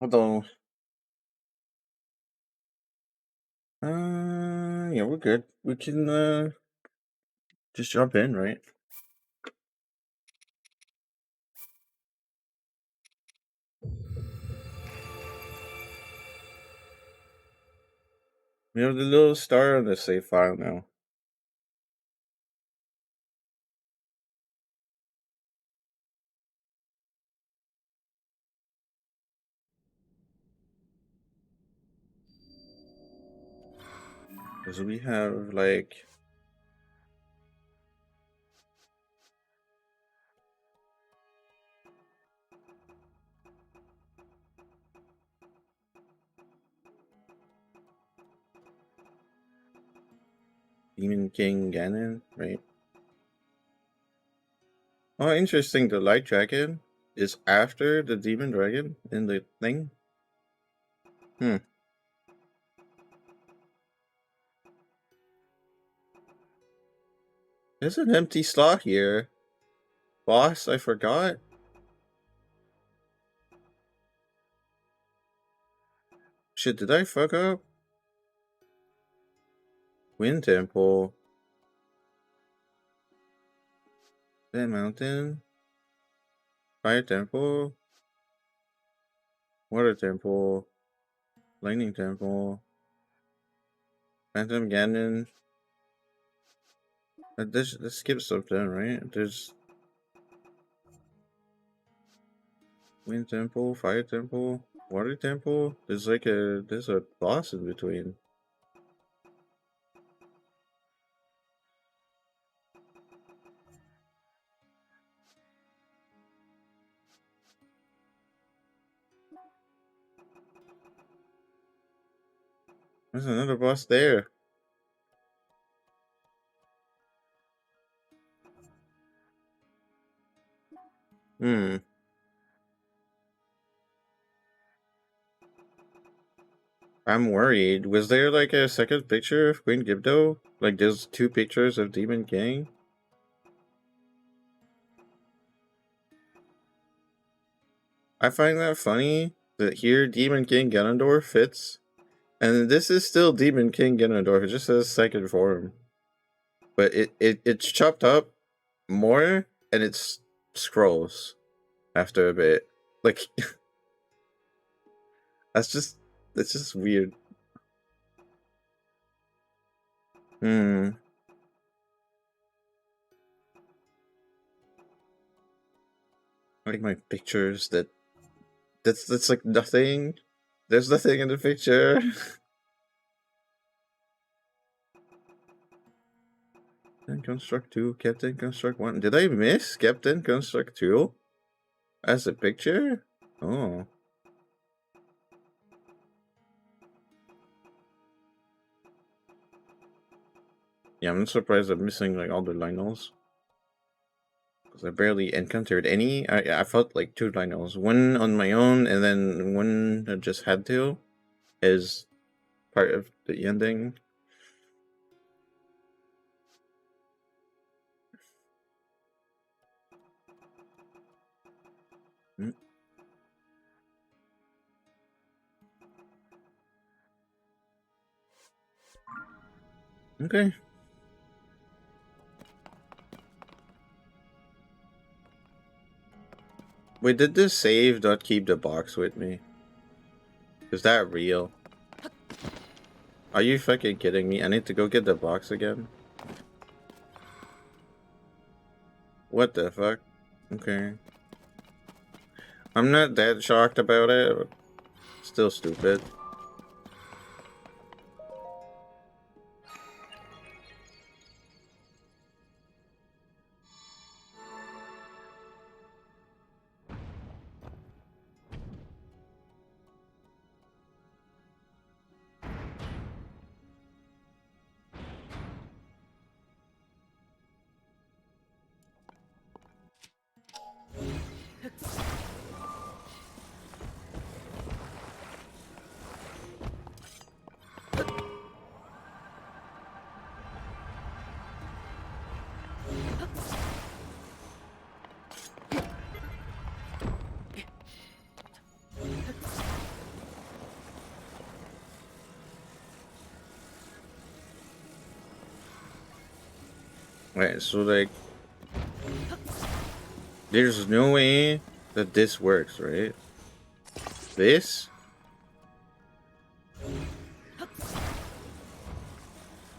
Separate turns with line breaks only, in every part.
Although, yeah, we're good. We can just jump in, right? We have the little star on the save file now. Because we have like Demon King Ganon, right? Oh, interesting. The Light Dragon is after the Demon Dragon in the thing. Hmm. There's an empty slot here. Boss, I forgot. Shit, did I fuck up? Wind Temple. That mountain. Fire Temple. Water Temple. Lightning Temple. Phantom Ganon. This skips something, right? There's Wind Temple, Fire Temple, Water Temple. There's a boss in between. There's another boss there. Hmm. I'm worried. Was there like a second picture of Queen Gibdo? Like there's two pictures of Demon King? I find that funny that here Demon King Ganondorf fits. And this is still Demon King Ganondorf. It just says second form. But it's chopped up more and it's scrolls after a bit. Like that's just weird. Hmm. Like my pictures that's like nothing. There's nothing in the picture. Captain Construct 2, Captain Construct 1. Did I miss Captain Construct 2? As a picture? Oh. Yeah, I'm surprised I'm missing like all the Lionels. Because I barely encountered any. I felt like two Lionels. One on my own and then one I just had to is part of the ending. Hmm. Okay. Wait, did this save not keep the box with me? Is that real? Are you fucking kidding me? I need to go get the box again? What the fuck? Okay. I'm not that shocked about it. Still stupid. Right, so like, there's no way that this works, right? This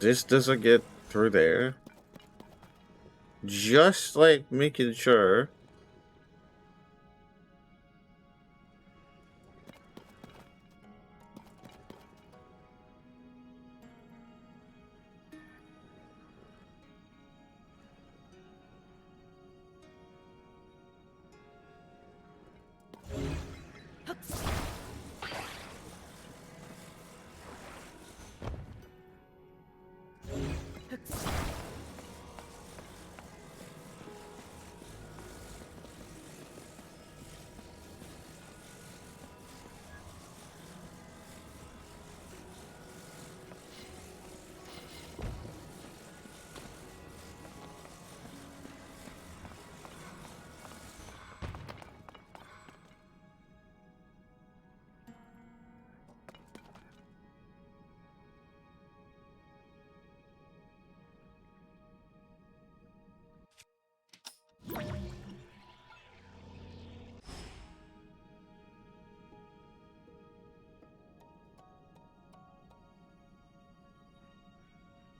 doesn't get through there. Just like making sure.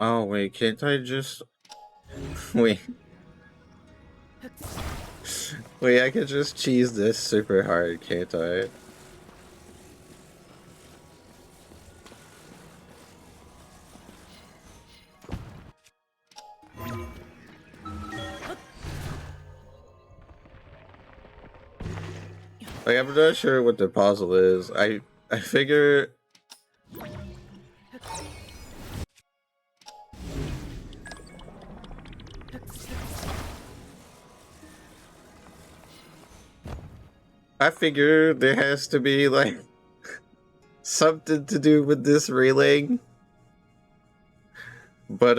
Oh wait, can't I just wait? Wait, I can just cheese this super hard, can't I? Like, I'm not sure what the puzzle is. I figure. I figure there has to be like something to do with this railing. But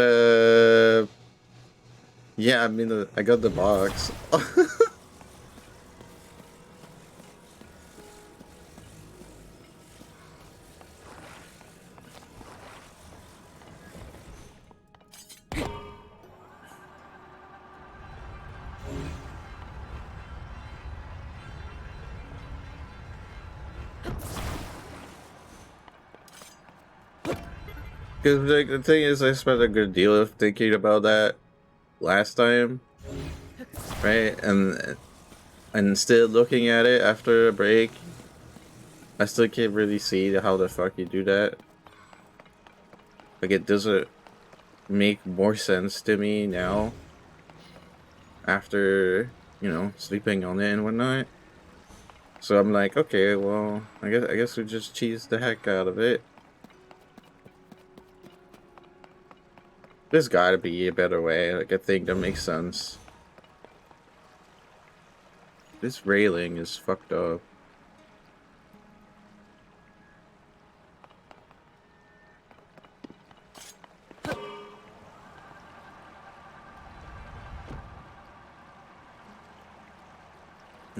yeah, I mean, I got the box. Because like the thing is, I spent a good deal of thinking about that last time, right? And still looking at it after a break, I still can't really see how the fuck you do that. Like, it doesn't make more sense to me now after, you know, sleeping on it and whatnot. So I'm like, okay, well, I guess we just cheese the heck out of it. There's gotta be a better way, like a thing that makes sense. This railing is fucked up.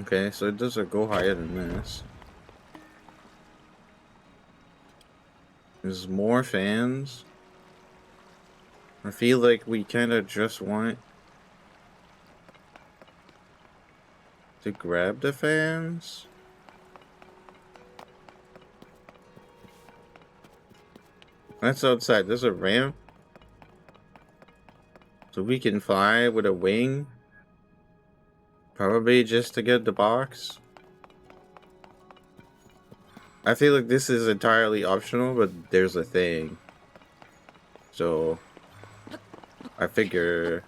Okay, so it doesn't go higher than this. There's more fans. I feel like we kind of just want to grab the fans. That's outside. There's a ramp. So we can fly with a wing. Probably just to get the box. I feel like this is entirely optional, but there's a thing. So I figure,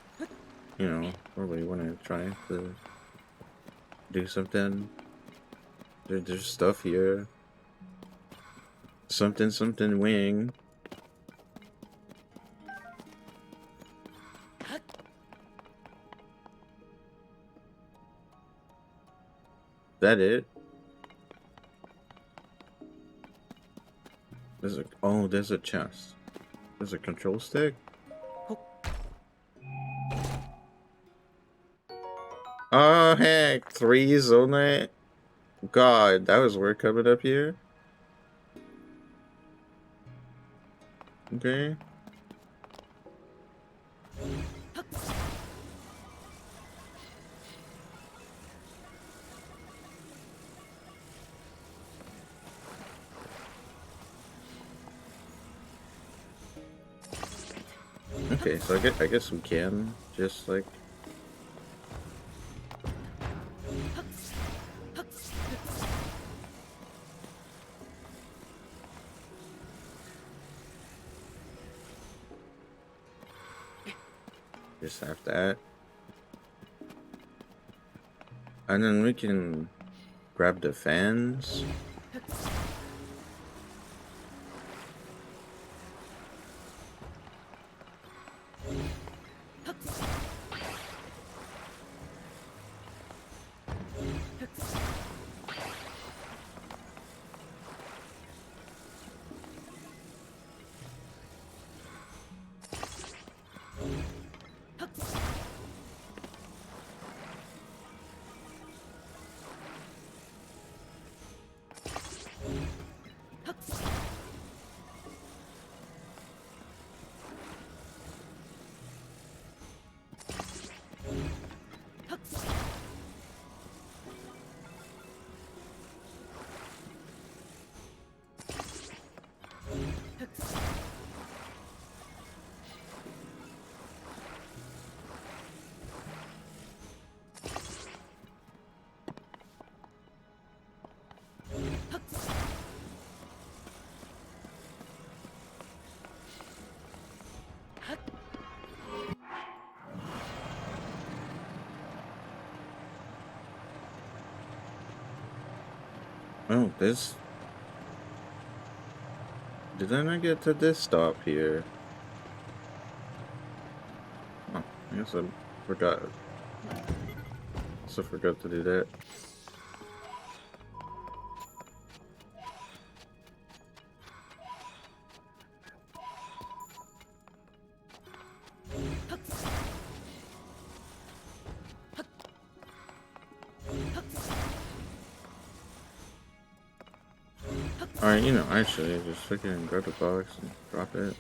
you know, probably want to try to do something. There's stuff here. Something wing. That it? There's a chest. There's a control stick. Oh heck, 3 zonite. God, that was work coming up here. Okay. Okay, so I guess we can just like. Just have that. And then we can grab the fans. Oh, this. Did I not get to this stop here? Oh, I guess I forgot. I forgot to do that. Alright, you know, actually, just freaking grab the box and drop it.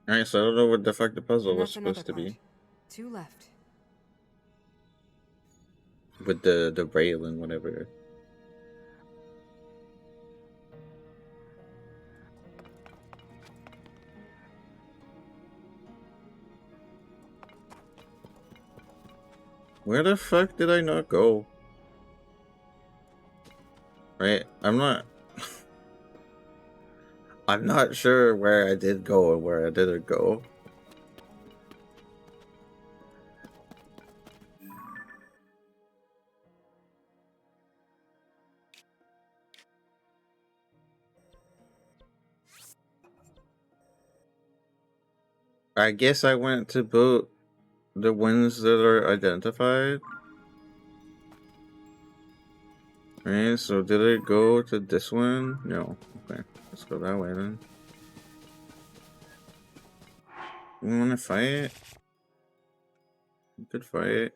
Alright, so I don't know what the fuck the puzzle was supposed to be.
2 left.
With the rail and whatever. Where the fuck did I not go? Right? I'm not sure where I did go and where I didn't go. I guess I went to both the ones that are identified. Right, so did I go to this one? No. Okay, let's go that way then. You wanna fight? You could fight.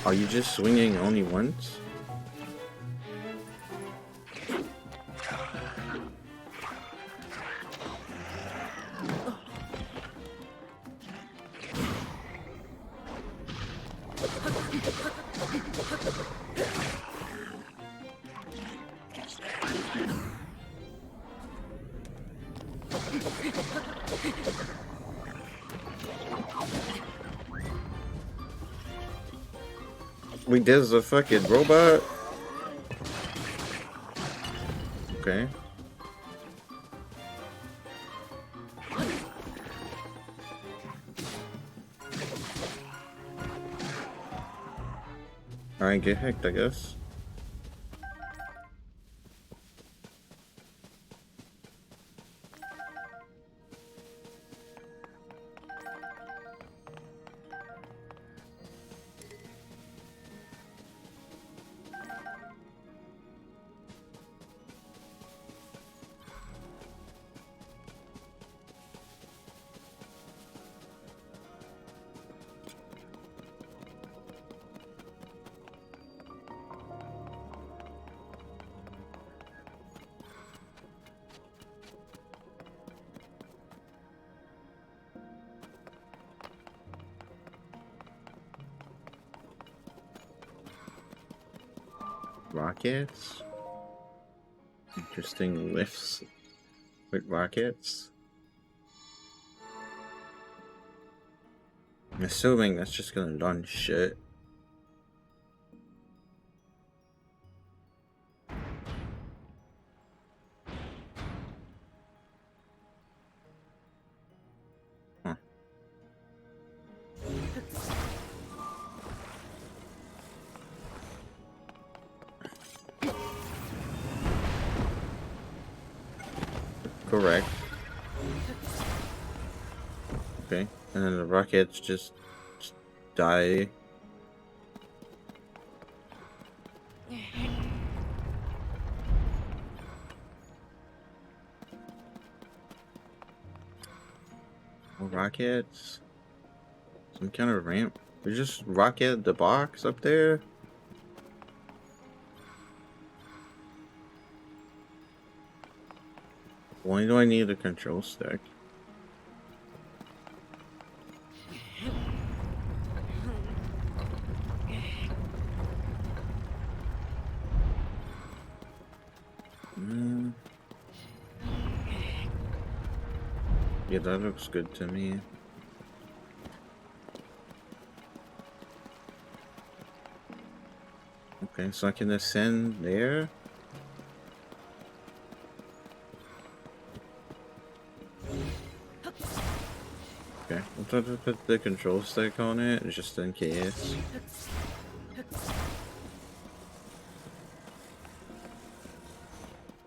Are you just swinging only once? We did a fucking robot. Okay. Alright, get hacked, I guess. Rockets? Interesting lifts with rockets. I'm assuming that's just gonna done shit. Huh. Correct. Okay, and then the rockets just die. More rockets. Some kind of ramp. We just rocket the box up there. Why do I need a control stick? Yeah, that looks good to me. Okay, so I can ascend there. Okay, I'll try to put the control stick on it just in case.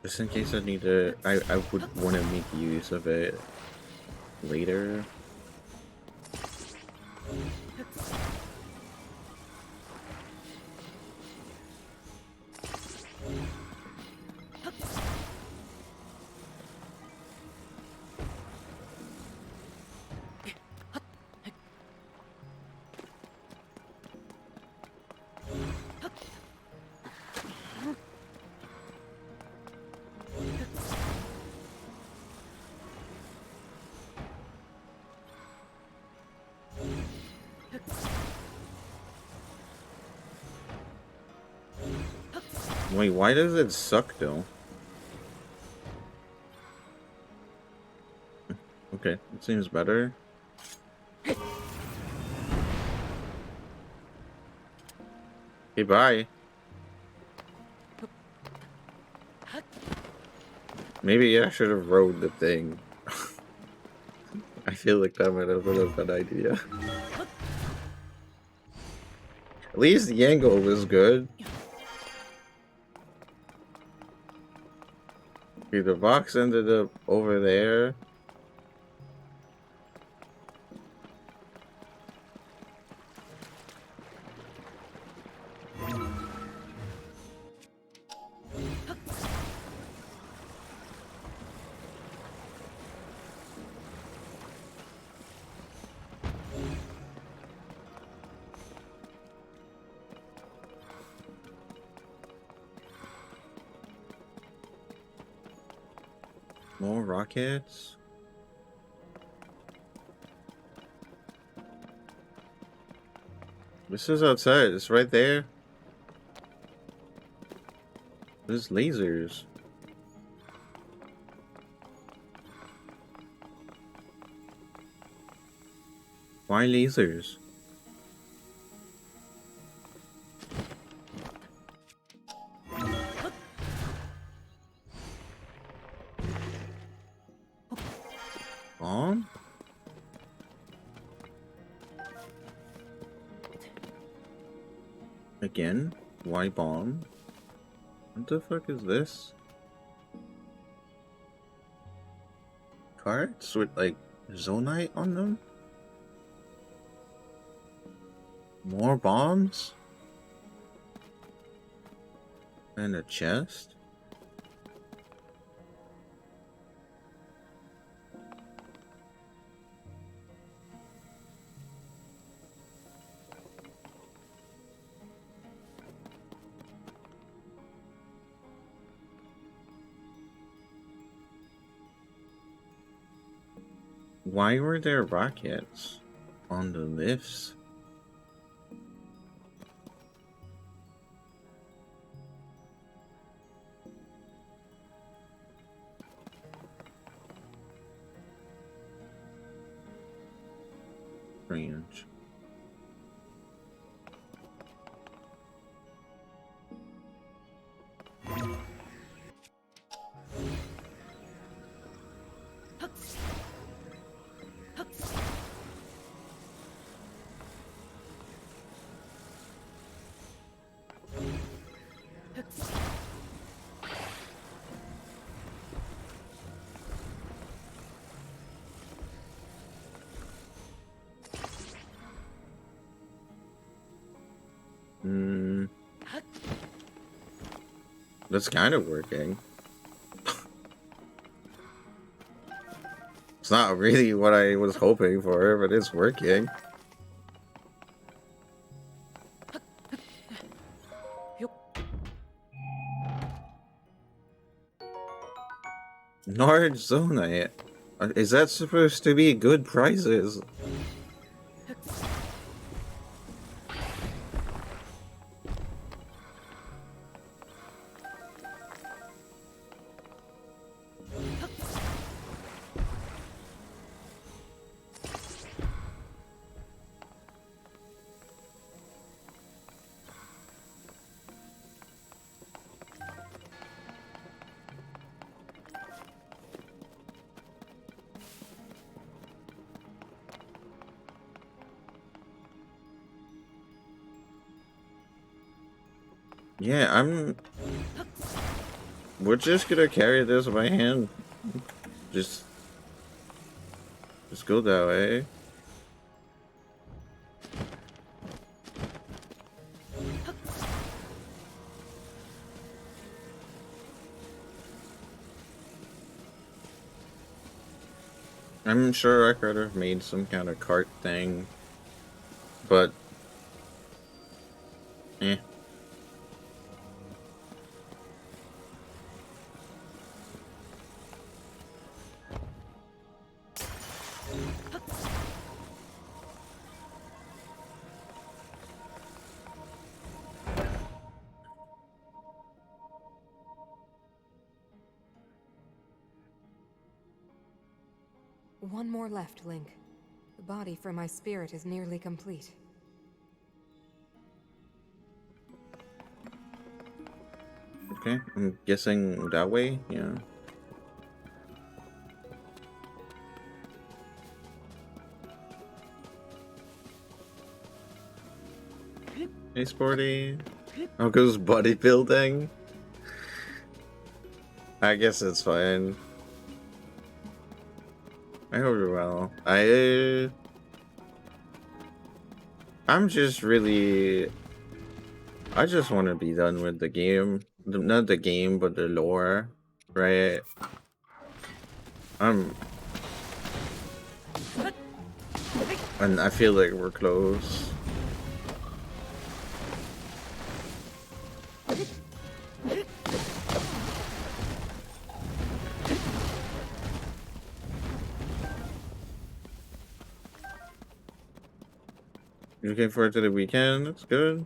Just in case I need to, I would want to make use of it later. Wait, why does it suck though? Okay, it seems better. Okay, bye. Maybe I should have rode the thing. I feel like that might have been a bad idea. At least the angle was good. Okay, the box ended up over there. More rockets. This is outside. It's right there. There's lasers. Why lasers? Again? Why bomb? What the fuck is this? Cards with like zonite on them? More bombs? And a chest? Why were there rockets on the lifts? Strange. That's kind of working. It's not really what I was hoping for, but it's working. Large zonite. Is that supposed to be good prices? Yeah, we're just gonna carry this by hand. Just go that way. I'm sure I could have made some kind of cart thing, but eh.
One more left, Link. The body for my spirit is nearly complete.
Okay, I'm guessing that way, yeah. Hey, Sporty. Oh, goes bodybuilding. I guess it's fine. I hope you're well. I'm just really... I just want to be done with the game. Not the game, but the lore, right? And I feel like we're close. You looking forward to the weekend? That's good.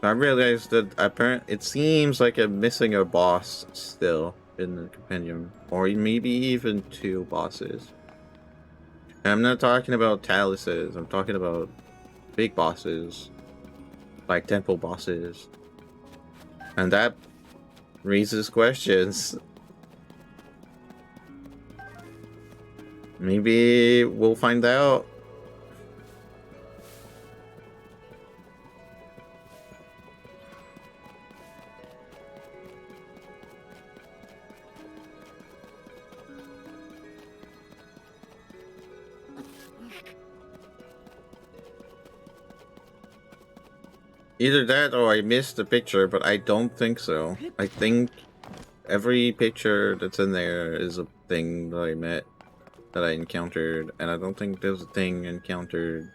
I realized that apparently it seems like I'm missing a boss still in the compendium, or maybe even 2 bosses. And I'm not talking about taluses. I'm talking about big bosses, like temple bosses, and that raises questions. Maybe we'll find out. Either that or I missed the picture, but I don't think so. I think every picture that's in there is a thing that I met, that I encountered, and I don't think there's a thing encountered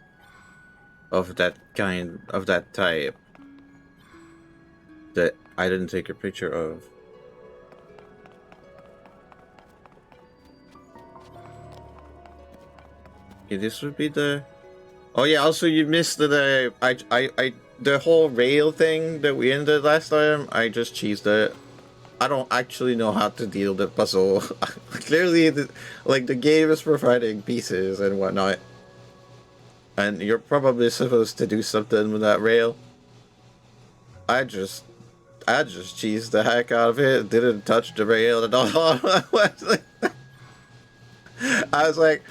of that kind, of that type, that I didn't take a picture of. Okay, this would be the... Oh yeah, also you missed the the whole rail thing that we ended last time. I just cheesed it. I don't actually know how to deal with the puzzle. Clearly, the game is providing pieces and whatnot, and you're probably supposed to do something with that rail. I just cheesed the heck out of it. Didn't touch the rail at all. I was like,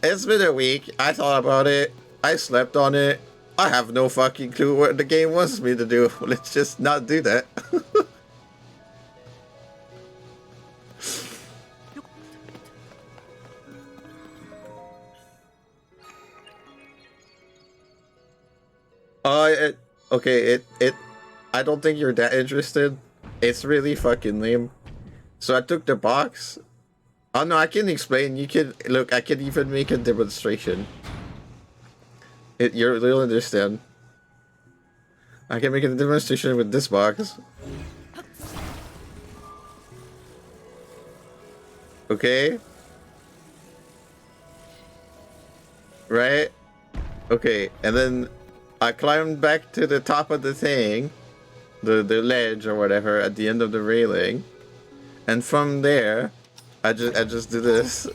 it's been a week. I thought about it. I slept on it. I have no fucking clue what the game wants me to do. Let's just not do that. Okay, I don't think you're that interested. It's really fucking lame. So I took the box. Oh no, I can explain. You can look. I can even make a demonstration. You'll understand. I can make a demonstration with this box. Okay. Right. Okay, and then I climbed back to the top of the thing, the ledge or whatever at the end of the railing, and from there, I just do this,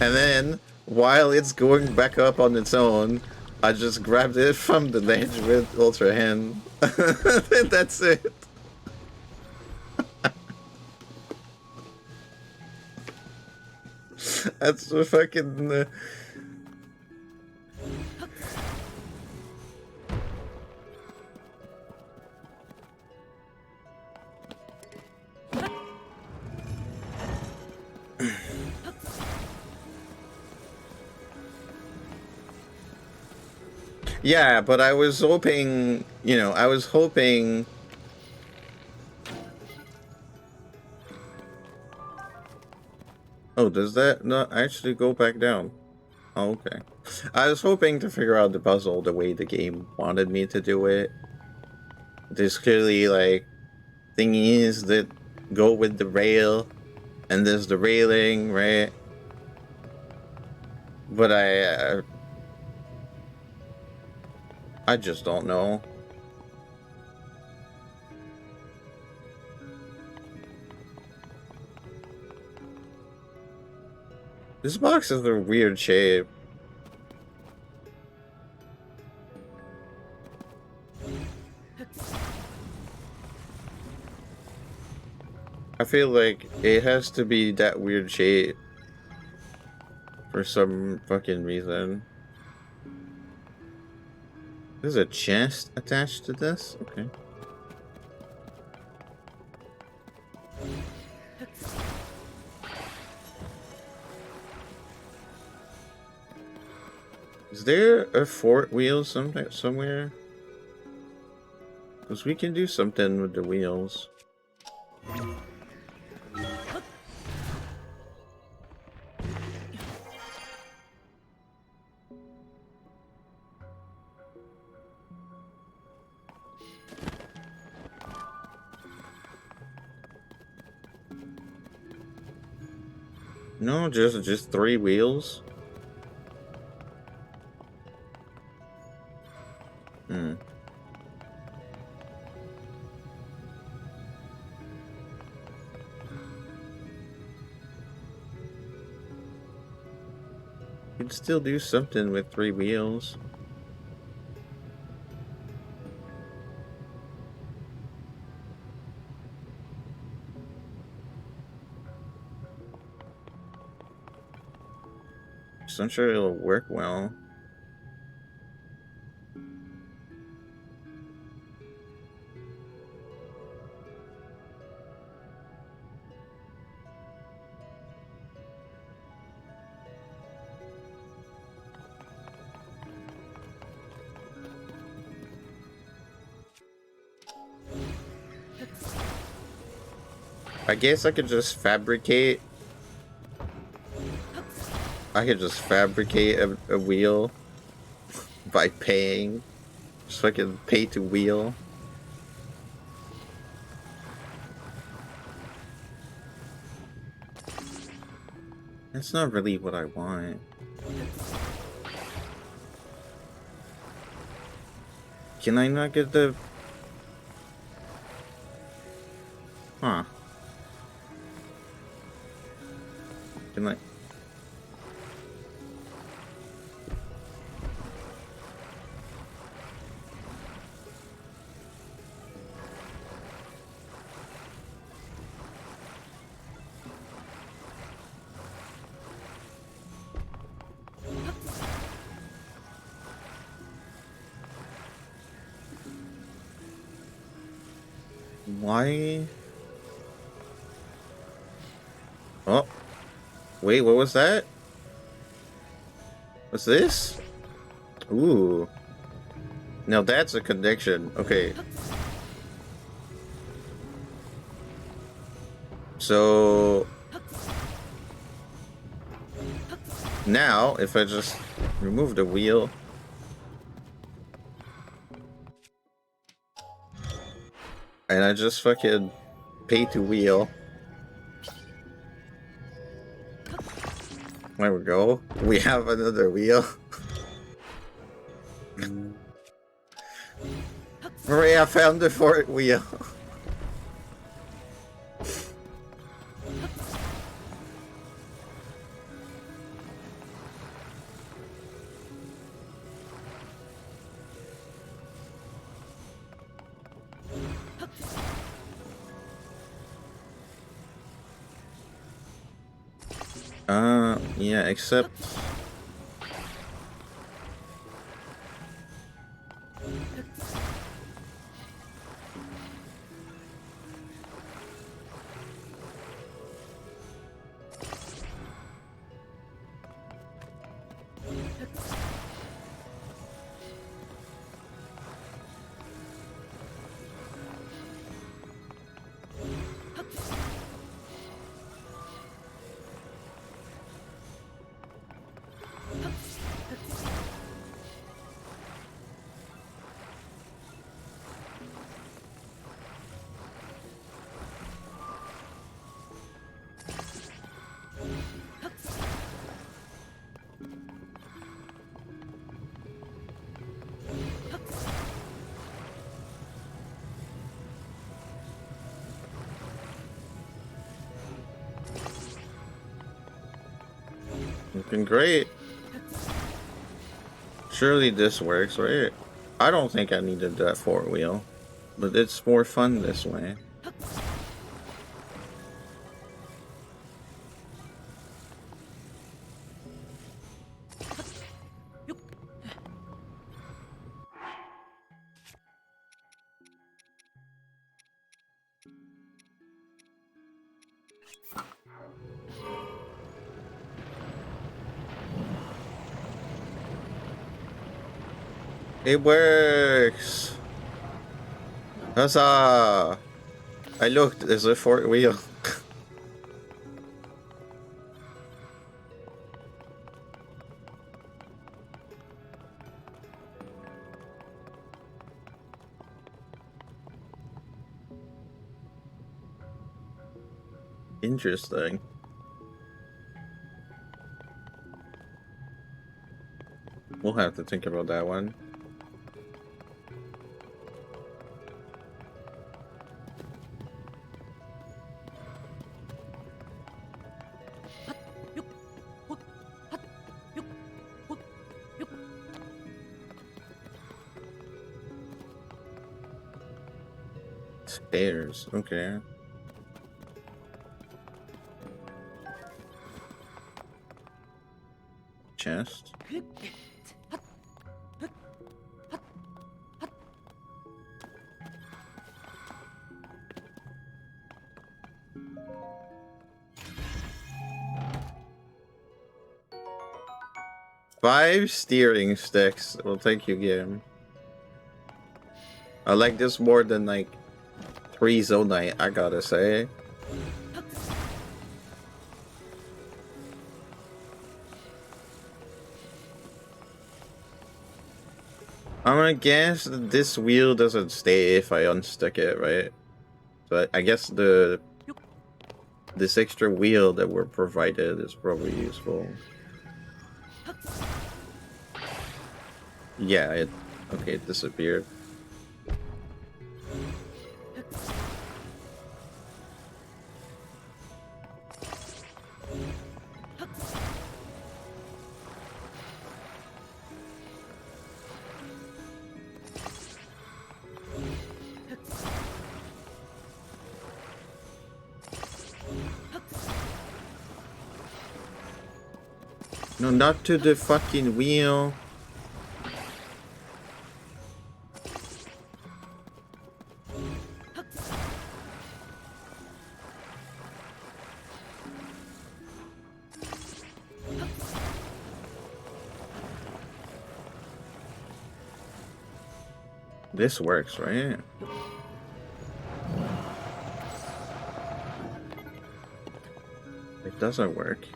and then while it's going back up on its own, I just grabbed it from the ledge with Ultra Hand. That's it. That's the fucking. Yeah, but I was hoping, I was hoping. Oh, does that not actually go back down? Oh, okay. I was hoping to figure out the puzzle the way the game wanted me to do it. There's clearly, thingies that go with the rail, and there's the railing, right? But I just don't know. This box is a weird shape. I feel like it has to be that weird shape for some fucking reason. There's a chest attached to this? Okay. Is there a fort wheel somewhere? Because we can do something with the wheels. No, just 3 wheels. Hmm. You can still do something with 3 wheels. So I'm sure it'll work well. I guess I could just fabricate. I could just fabricate a wheel by paying. So I can pay to wheel. That's not really what I want. Can I not get the... Huh. Can I... Why? Oh. Wait, what was that? What's this? Ooh. Now that's a connection. Okay. So... Now, if I just remove the wheel... And I just fucking pay to wheel. There we go. We have another wheel. Hooray, I found the fourth wheel. Yeah, except... Looking great. Surely this works, right? I don't think I needed that four wheel, but it's more fun this way. It works! Huzzah! I looked, there's a fourth wheel. Interesting. We'll have to think about that one. Stairs, okay. chest. Five steering sticks. Well, thank you, game. I like this more than like 3 Zonite, I gotta say. I'm gonna guess that this wheel doesn't stay if I unstick it, right? So I guess this extra wheel that we're provided is probably useful. Yeah, it disappeared. No, not to the fucking wheel. This works, right? It doesn't work.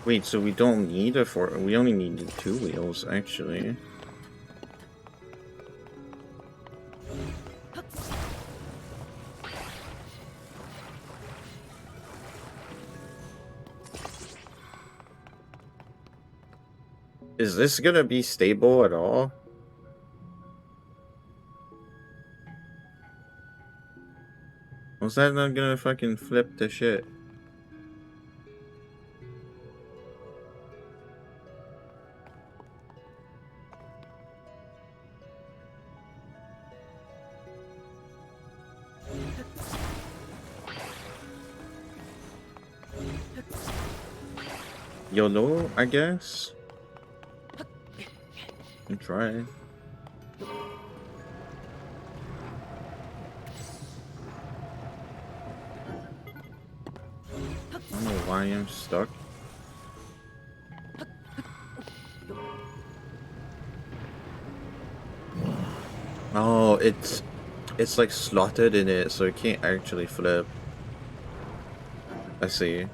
Wait, so we don't need we only need 2 wheels, actually. Is this gonna be stable at all? Was that not gonna fucking flip the shit? YOLO, I guess? And try. I don't know why I'm stuck. Oh, it's like slotted in it, so it can't actually flip. I see.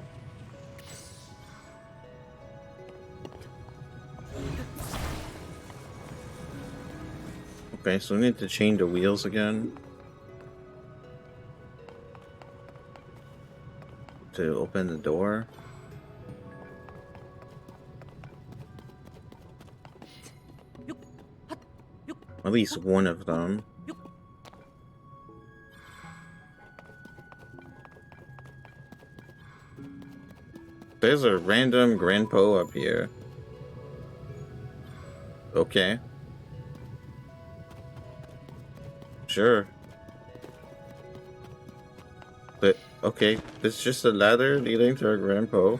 Okay, so we need to change the wheels again to open the door. At least one of them. There's a random grandpa up here. Okay. Sure. But, okay, it's just a ladder leading to a grandpa.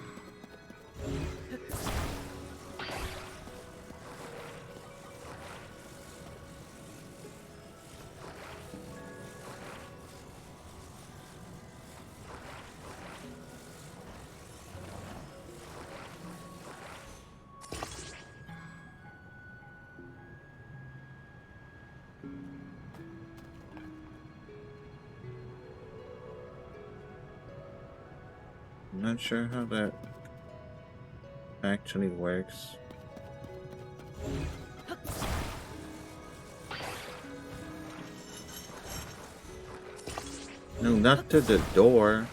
I'm not sure how that actually works. No, not to the door.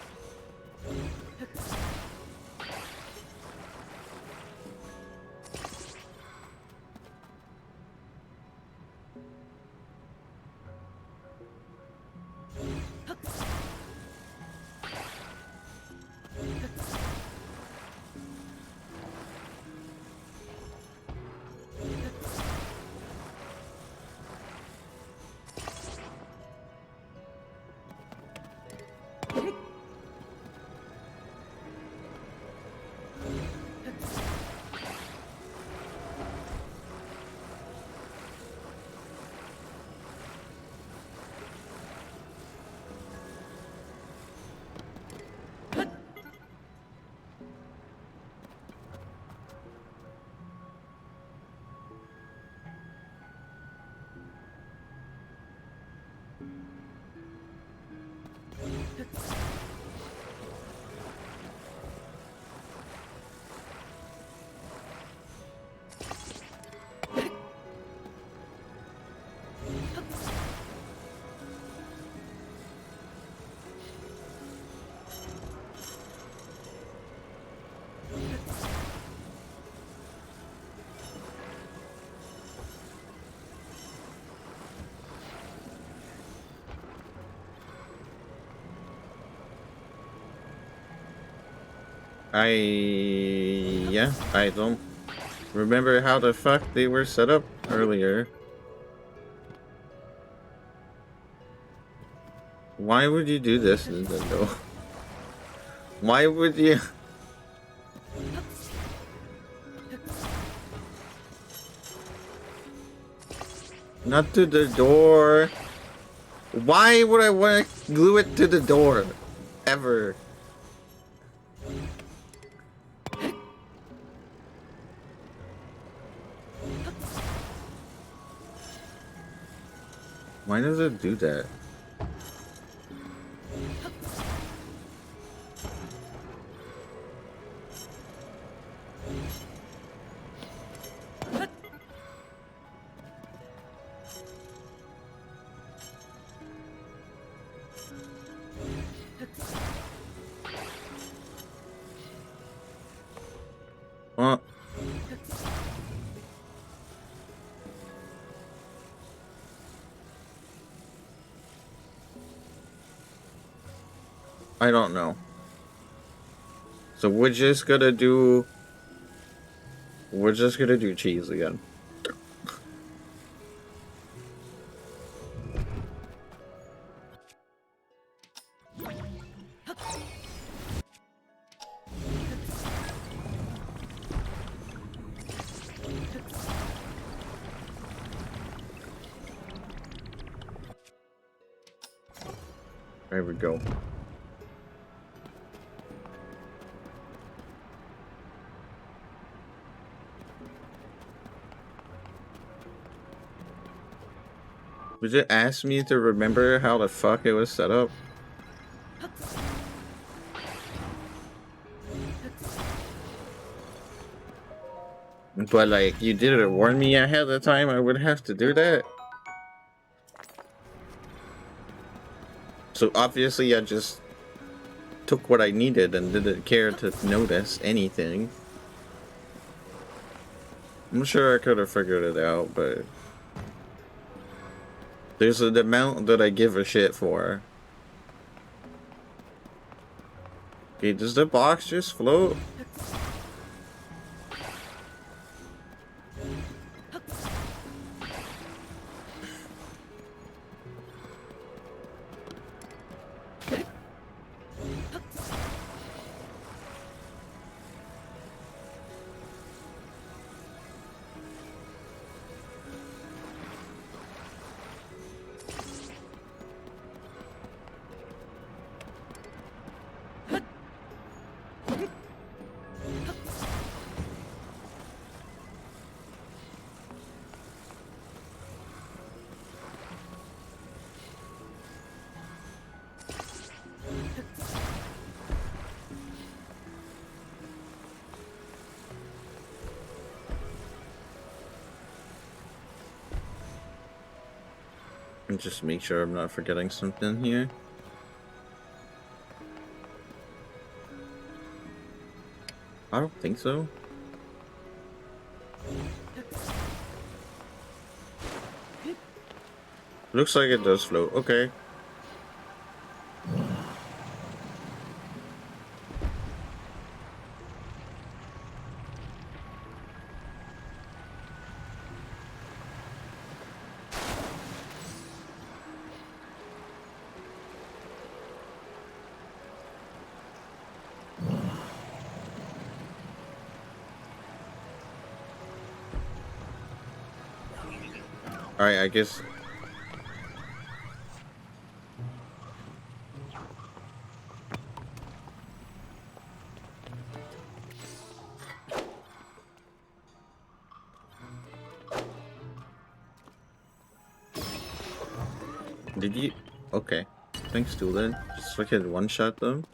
Yeah, I don't remember how the fuck they were set up earlier. Why would you do this, Nintendo? Why would you? Not to the door. Why would I want to glue it to the door? Ever. Why does it do that? Well, I don't know. So we're just gonna do... We're just gonna do cheese again. There we go. Would you ask me to remember how the fuck it was set up? But like, you didn't warn me ahead of time I would have to do that? So obviously I just took what I needed and didn't care to notice anything. I'm sure I could have figured it out, but... There's an amount that I give a shit for. Okay, does the box just float? And just make sure I'm not forgetting something here. I don't think so. Looks like it does float. Okay. Alright, I guess... Did you... Okay. Thanks, Doolin. Just fucking one-shot them.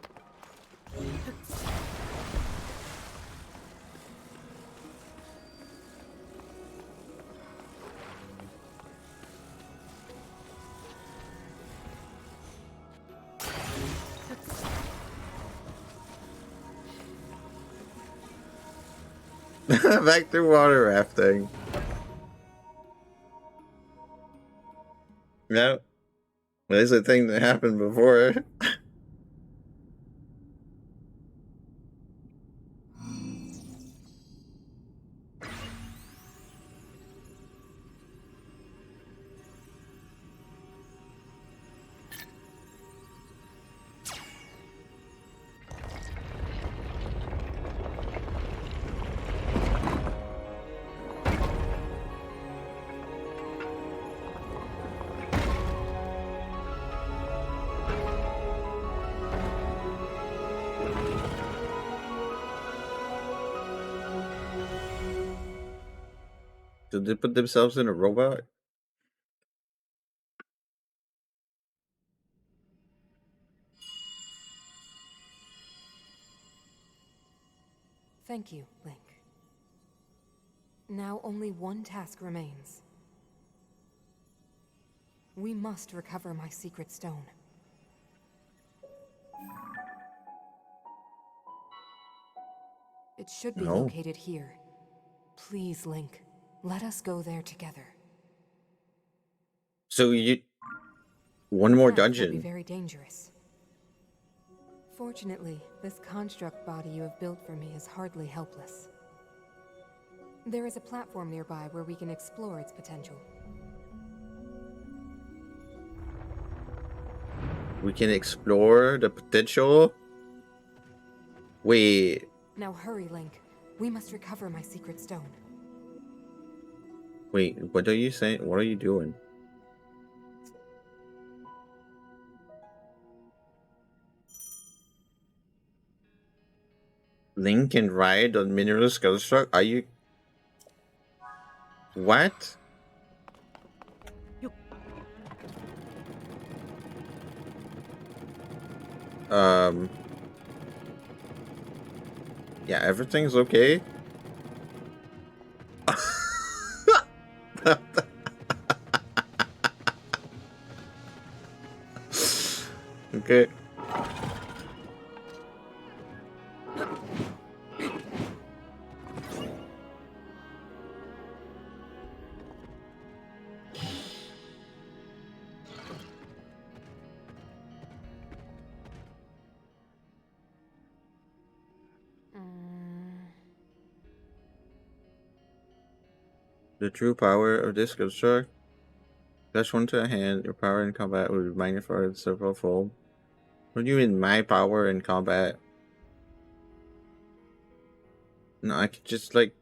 Back to water rafting. No. There's a thing that happened before. Did they put themselves in a robot?
Thank you, Link. Now only one task remains. We must recover my secret stone. It should be
No.
located here. Please, Link, let us go there together.
So you one
The
more
path will be
dungeon.
very dangerous. Fortunately, this construct body you have built for me is hardly helpless. There is a platform nearby where we can explore its potential.
We can explore the potential. Wait,
Now hurry, Link. We must recover my secret stone.
wait, what are you saying? What are you doing? Link can ride on mineral construct? Are you what? Um yeah, everything's okay. Okay. The true power of this construct. Dash one to a hand, your power in combat will be magnified several fold. What do you mean my power in combat? No, I could just like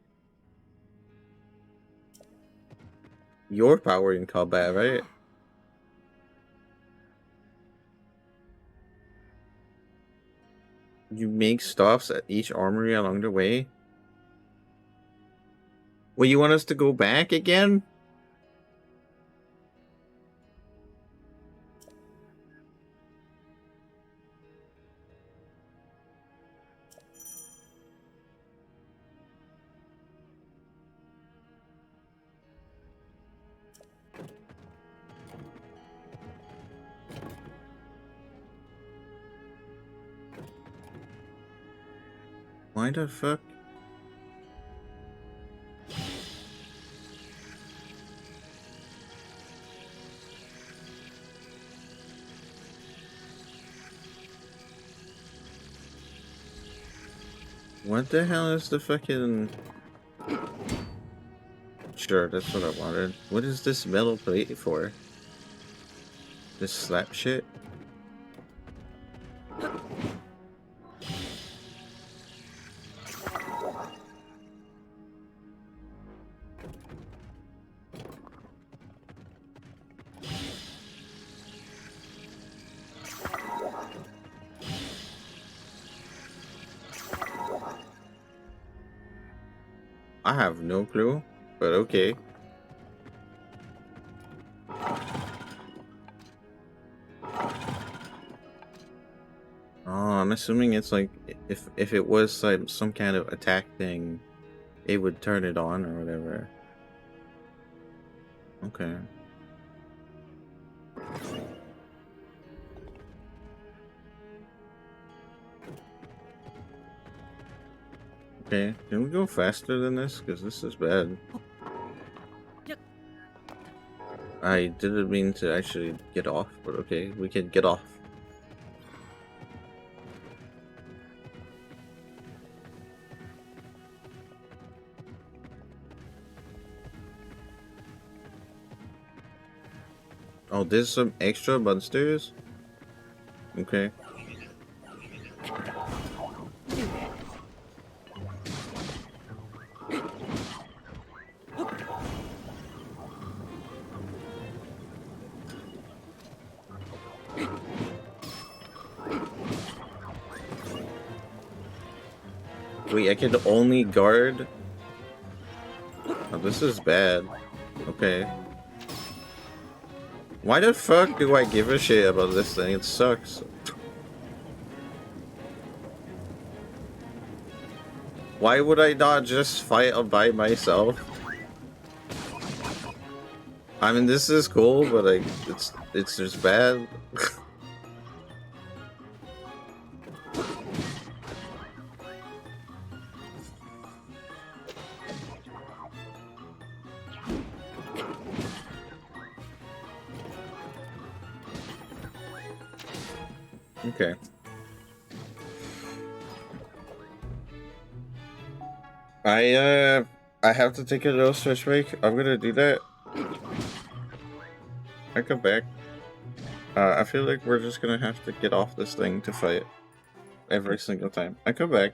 your power in combat, right? You make stops at each armory along the way. Well, you want us to go back again? Why the fuck? What the hell is the fucking... Sure, that's what I wanted. What is this metal plate for? This slap shit? I have no clue, but okay. Oh, I'm assuming it's like if it was like some kind of attack thing, it would turn it on or whatever. Okay. Okay, can we go faster than this? Because this is bad. I didn't mean to actually get off, but okay, we can get off. Oh, there's some extra monsters? Okay. Wait, I can only guard... Oh, this is bad. Okay. Why the fuck do I give a shit about this thing? It sucks. Why would I not just fight by myself? I mean, this is cool, but like, it's just bad. Okay. I have to take a little stretch break. I'm gonna do that. I come back. I feel like we're just gonna have to get off this thing to fight every single time. I come back.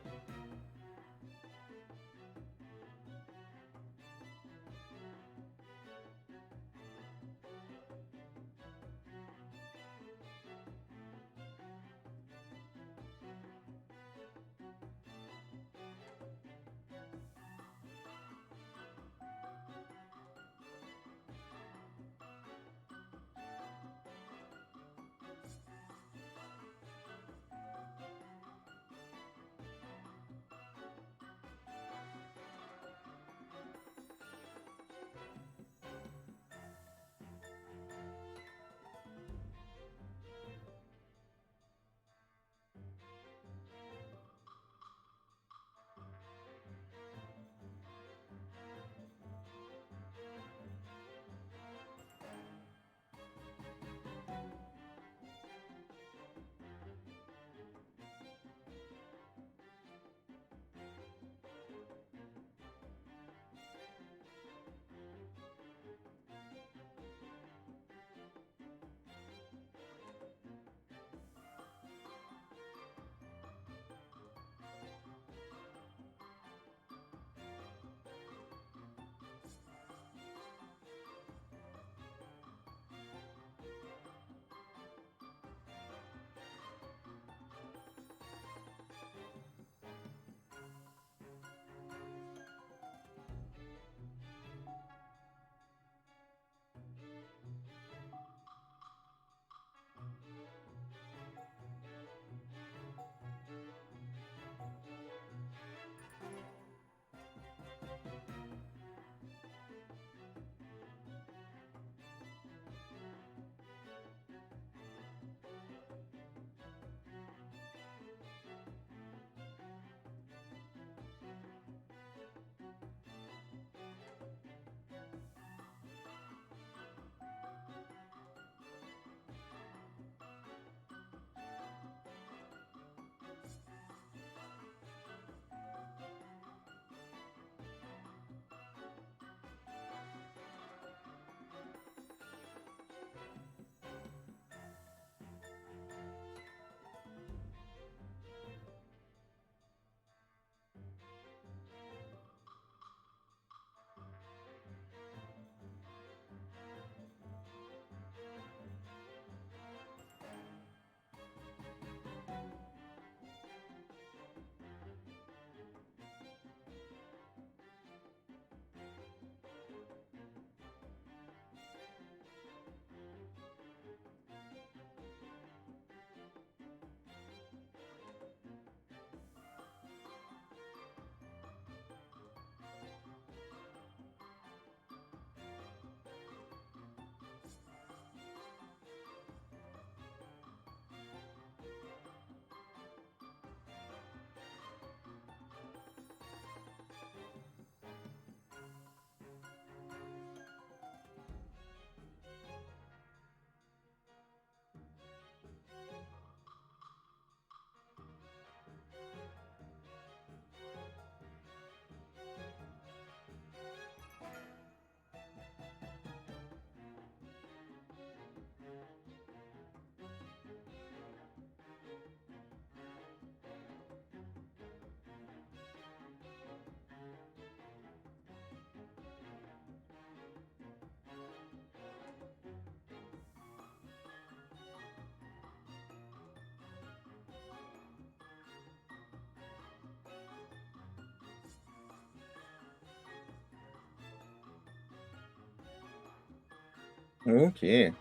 Okay,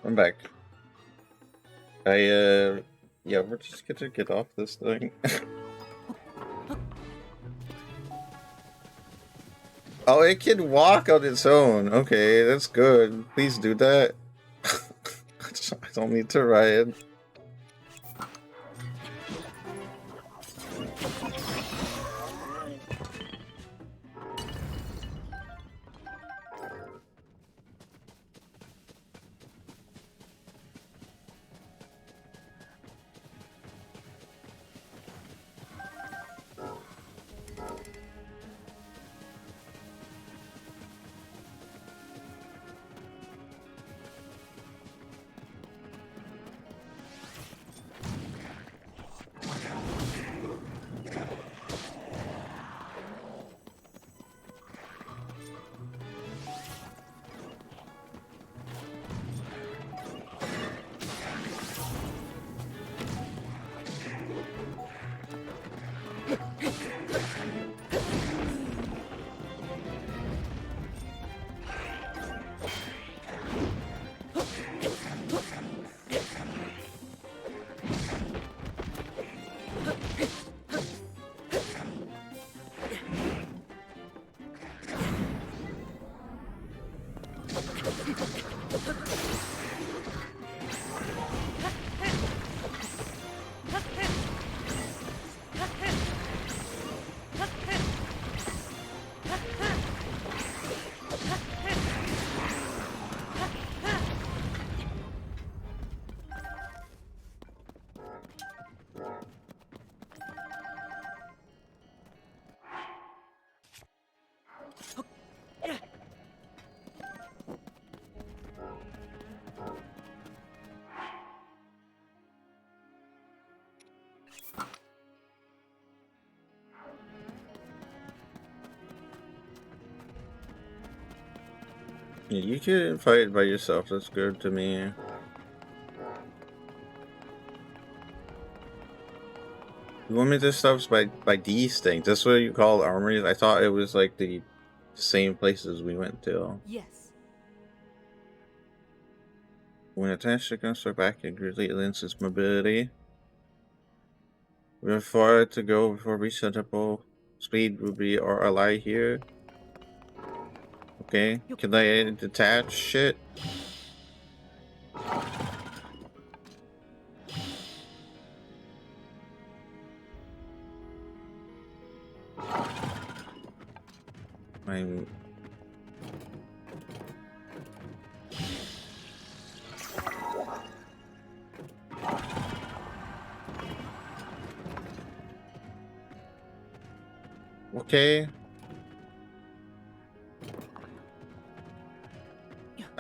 I'm back. Yeah, we're just gonna get off this thing. Oh, it can walk on its own. Okay, that's good. Please do that. I don't need to ride. Yeah, you can fight by yourself. That's good to me. You want me to stop by these things? That's what you call armories? I thought it was like the same places we went to.
Yes.
When attached to construct back, it greatly enhances mobility. We have far to go before resettable. Speed will be our ally here. Okay. Can I detach shit? I'm... Okay.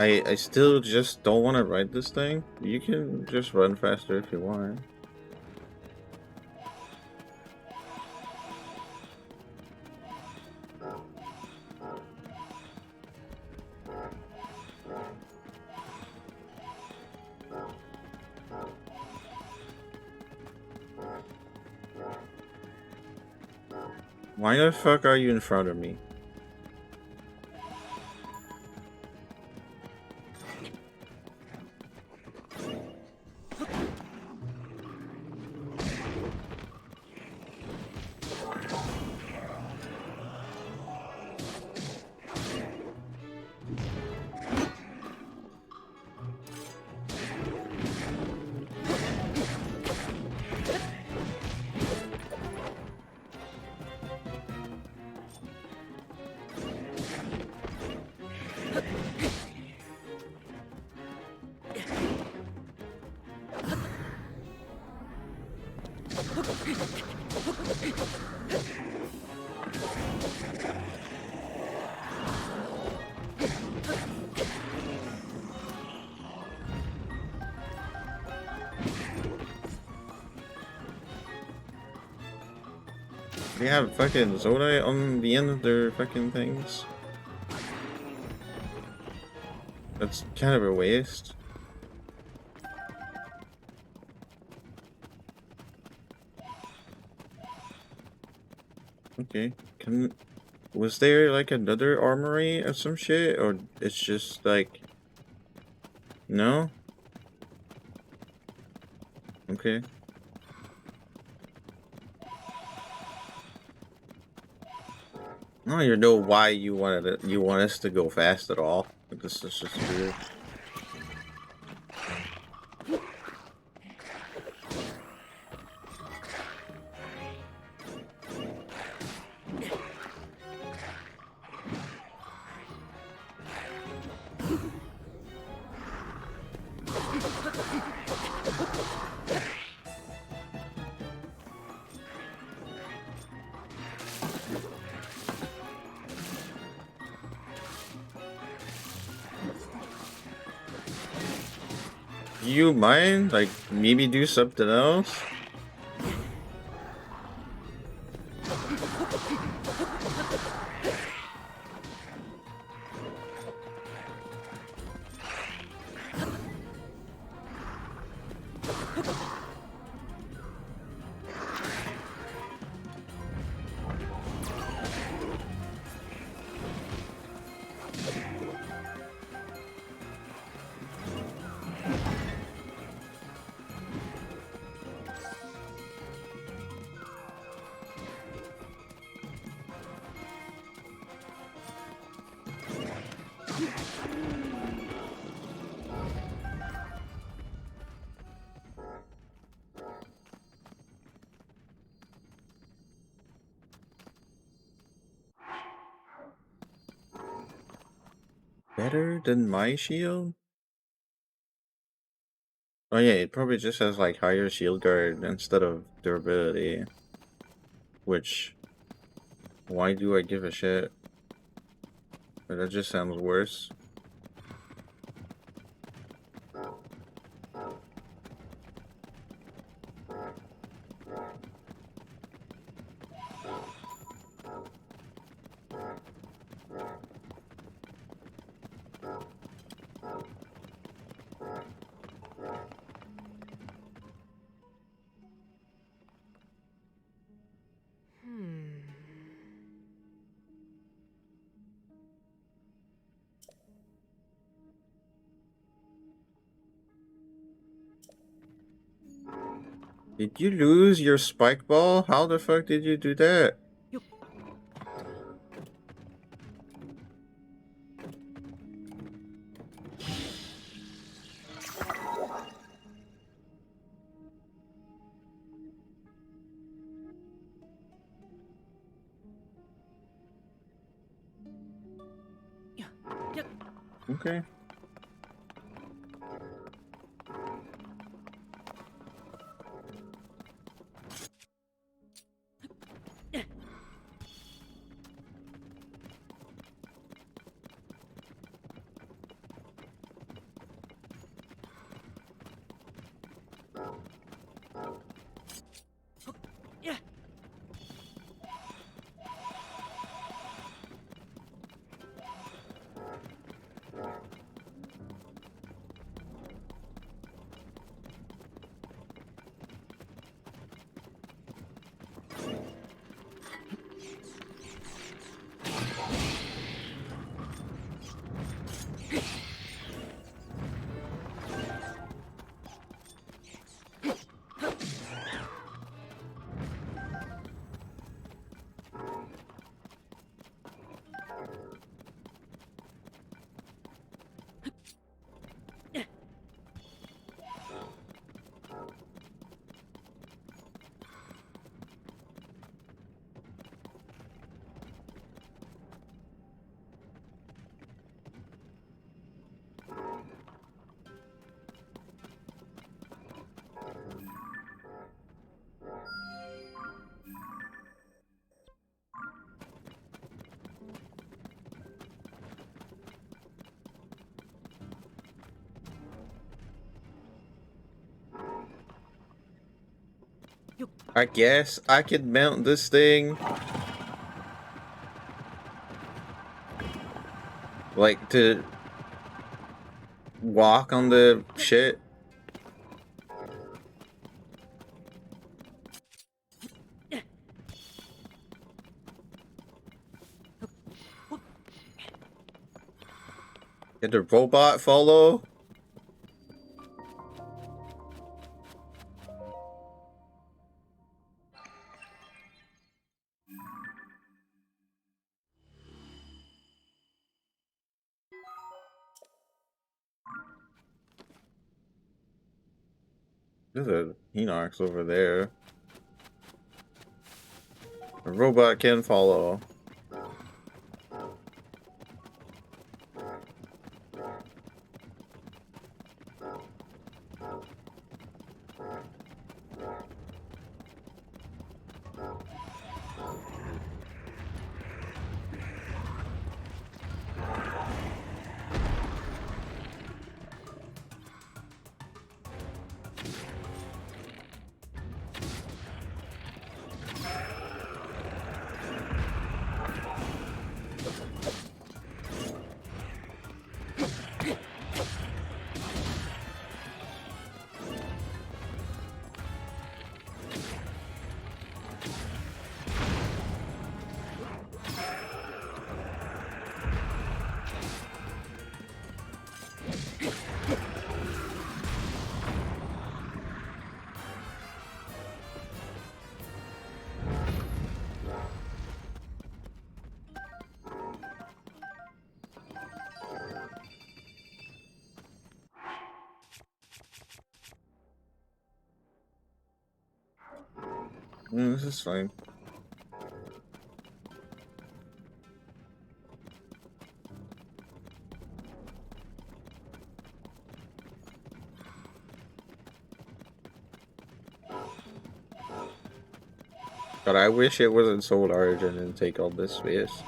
I still just don't want to ride this thing. You can just run faster if you want. Why the fuck are you in front of me? They have fucking Zodai on the end of their fucking things. That's kind of a waste. Okay. Was there like another armory or some shit? Or it's just like No? Okay. I don't even know why you want us to go fast at all. This is just weird. You mind? Like, maybe do something else? Better than my shield? Oh yeah, it probably just has like higher shield guard instead of durability. Which, why do I give a shit? But that just sounds worse. Did you lose your spike ball? How the fuck did you do that? Okay. I guess I could mount this thing. Like, to walk on the shit. Did the robot follow? There's a Enox over there. A robot can follow. This is fine. But I wish it wasn't so large and didn't take all this space.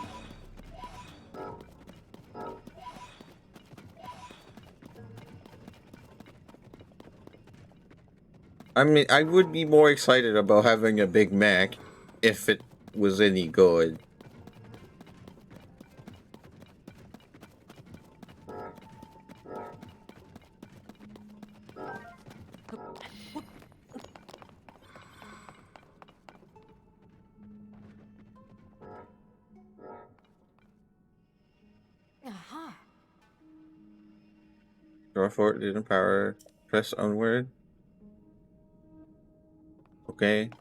I mean, I would be more excited about having a Big Mac if it was any good.
Aha.
Draw for it, didn't power. Press onward. Okay.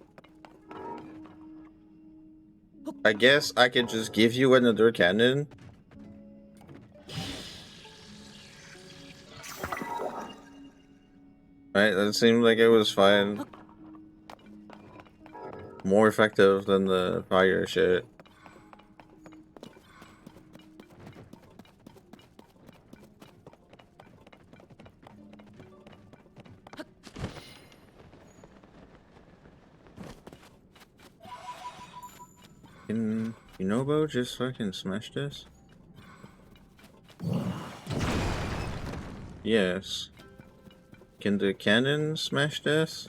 I guess I could just give you another cannon. Right, that seemed like it was fine. More effective than the fire shit. Can Yunobo just fucking smash this? Yes. Can the cannon smash this?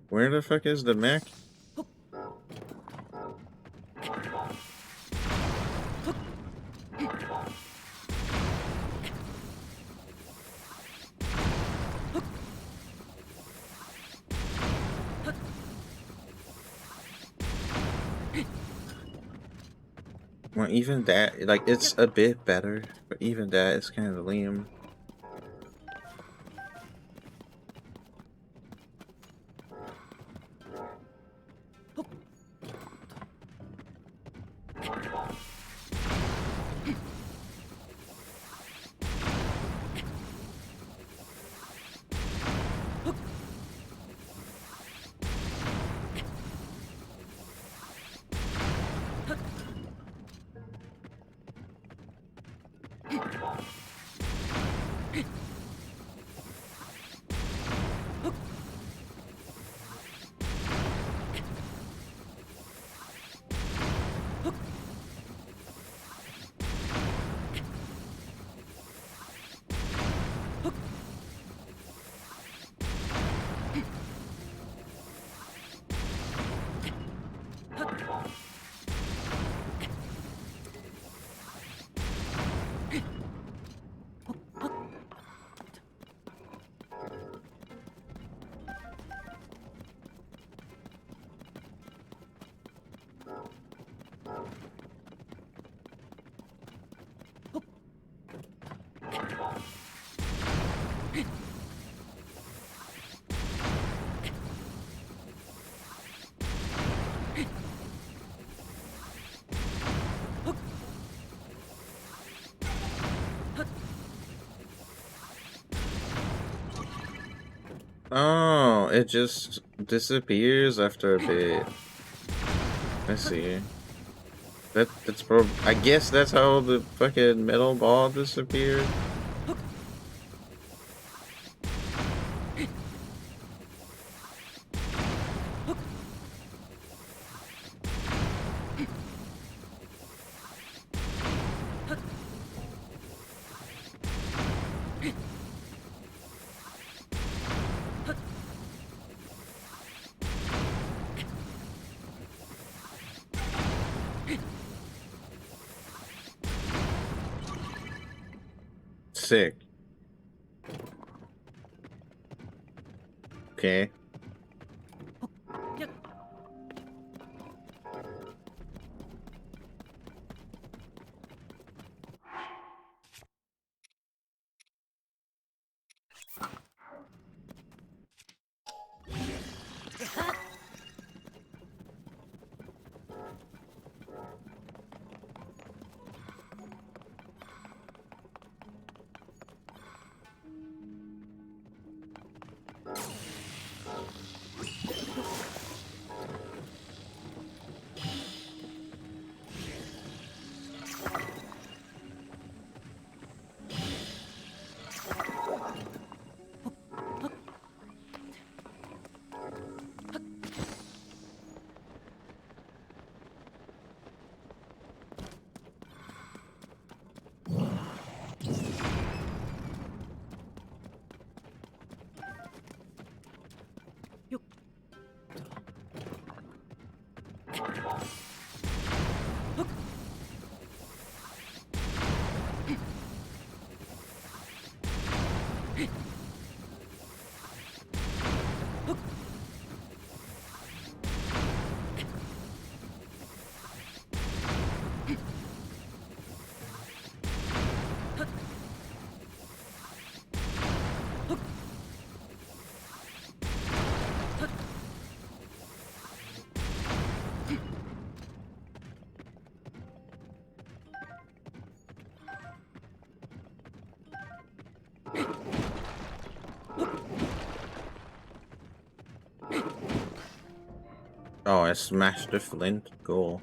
Where the fuck is the mech? Well, even that, like, it's a bit better, but even that is kind of lame. Oh, it just disappears after a bit. I see. That's probably. I guess that's how the fucking metal ball disappeared. Sick. Okay. Oh, I smashed the flint. Cool.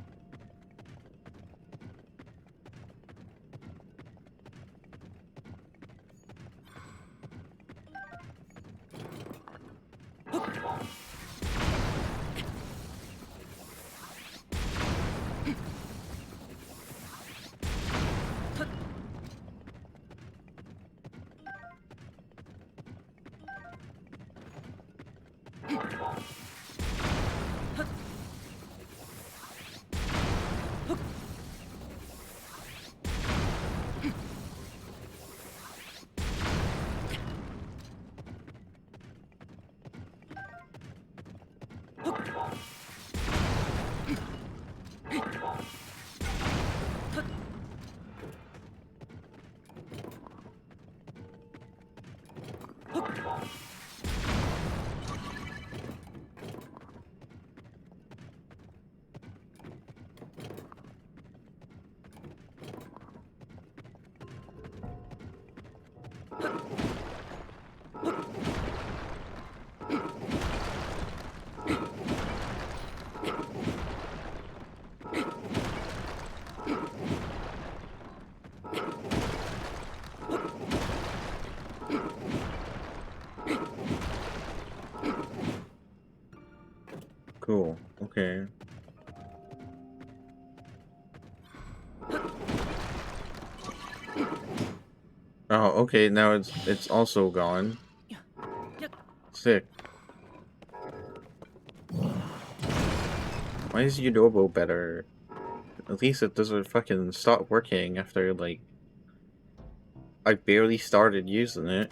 Cool. Okay. Oh, okay. Now it's also gone. Sick. Why is Udobo better? At least it doesn't fucking stop working after like I barely started using it.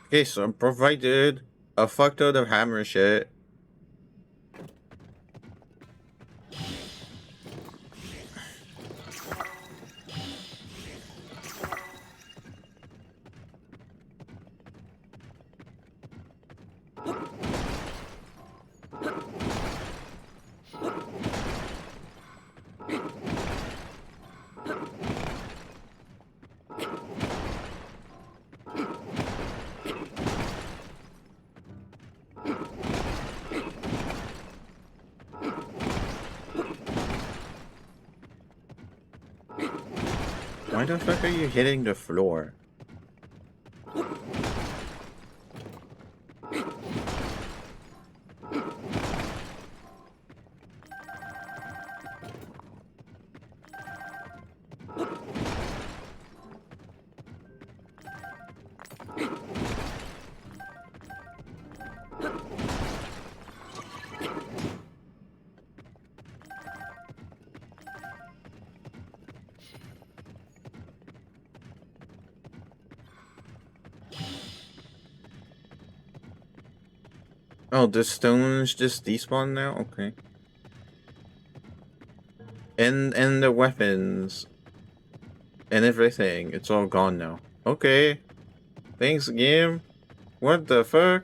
Okay, so I'm provided a fuckload of hammer shit. Why the fuck are you hitting the floor? Oh, the stones just despawn now? Okay. And the weapons and everything, it's all gone now. Okay. Thanks, game. What the fuck?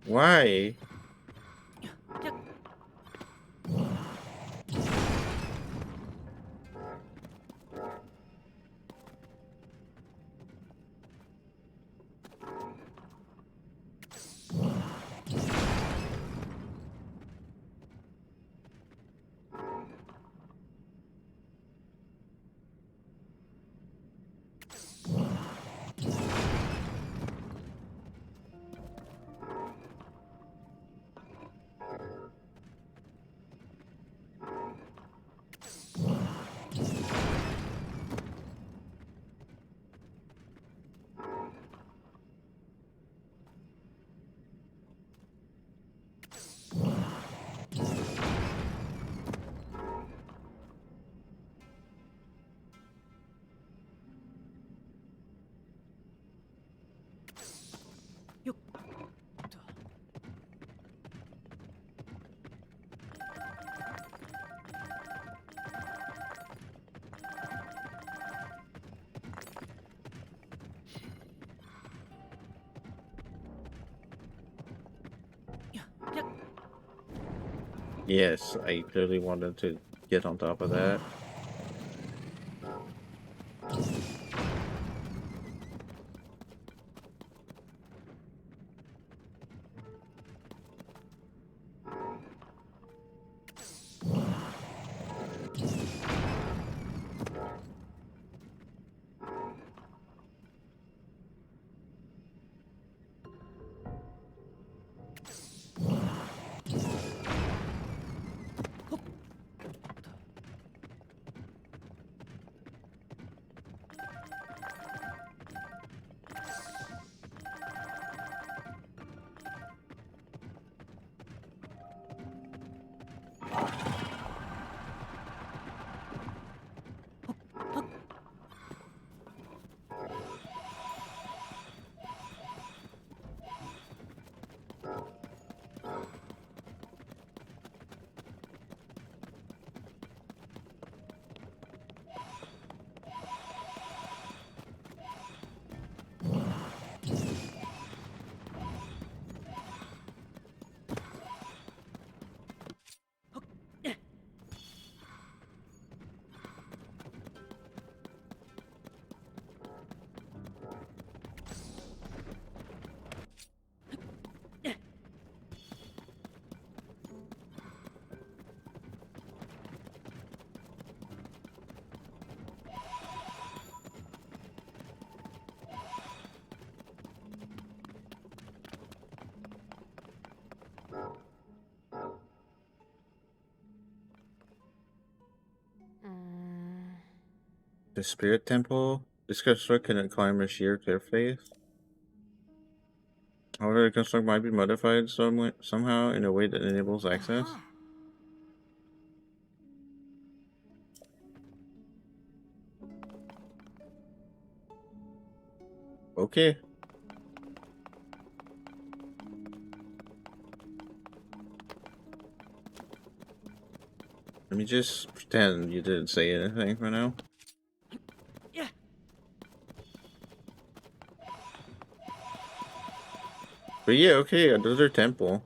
Why? Yes, I clearly wanted to get on top of that. The Spirit Temple? This construct can climb a sheer cliff face. However, the construct might be modified somehow in a way that enables access.
Aha.
Okay. Let me just pretend you didn't say anything for now.
Yeah.
But yeah, okay, another temple.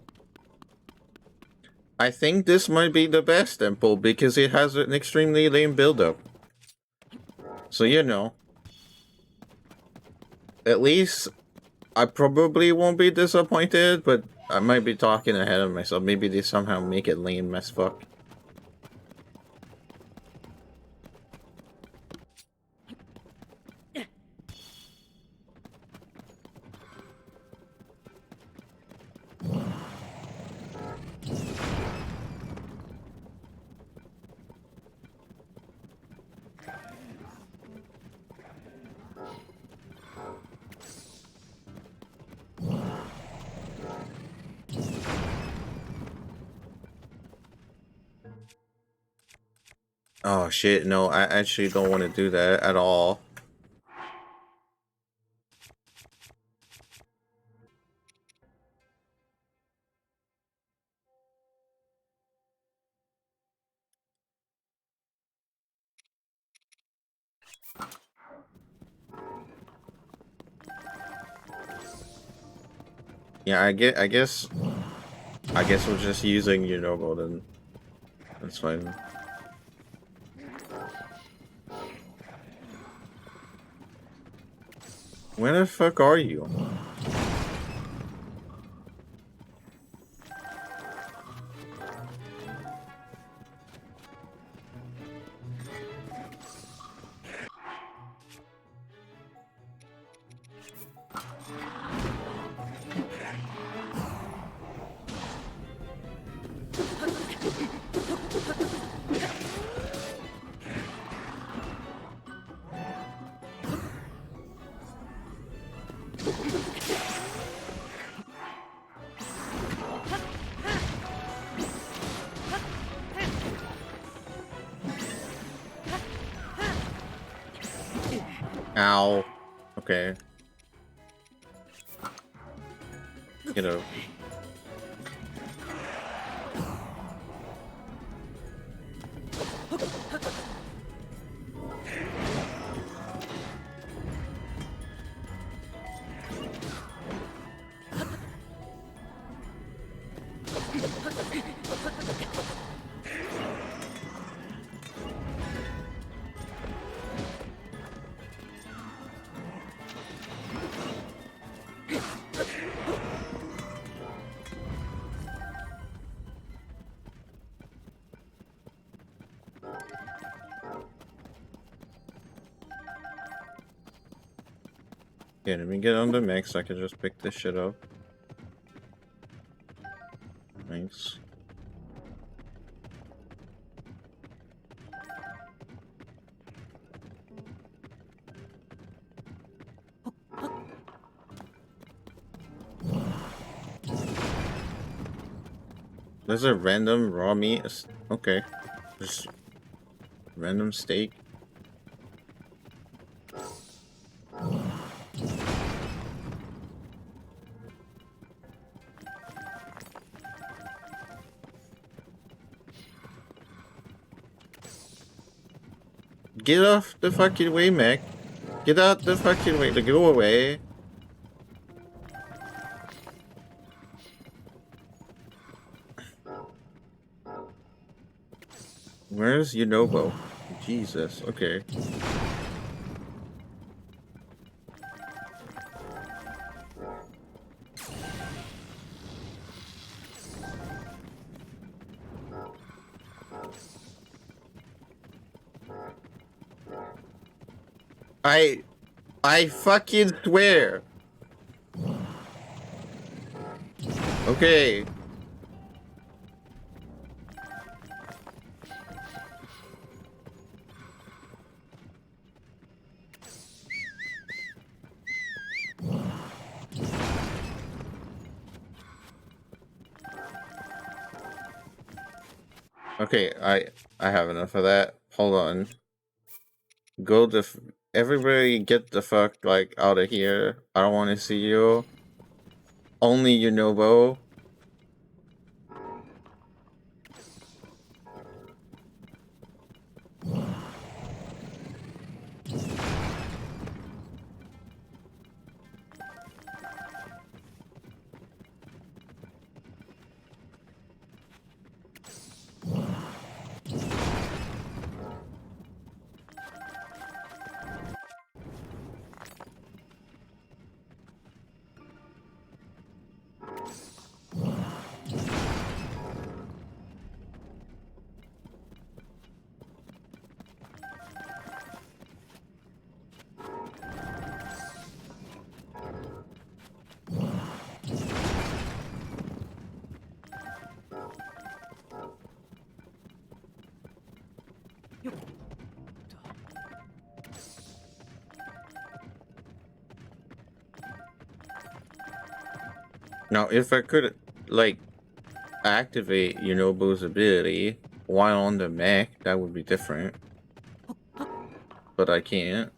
I think this might be the best temple because it has an extremely lame build-up. So, you know, at least I probably won't be disappointed, but I might be talking ahead of myself. Maybe they somehow make it lame as fuck. Oh shit, no, I actually don't want to do that at all. Yeah, I guess we're just using Yunobo then. That's fine. Where the fuck are you? Ow. Okay. Get up. Okay, let me get on the mix. I can just pick this shit up. Thanks. There's a random raw meat. Okay. Just random steak. Get off the fucking way, Mac. Get out the fucking way. Go away. Where's Yunobo? Jesus. Okay. I fucking swear. Okay. Okay, I have enough of that. Hold on. Go to Everybody get the fuck, like, out of here. I don't want to see you. Only Yunobo. Now, if I could, like, activate Yunobo's ability while on the mech, that would be different. But I can't.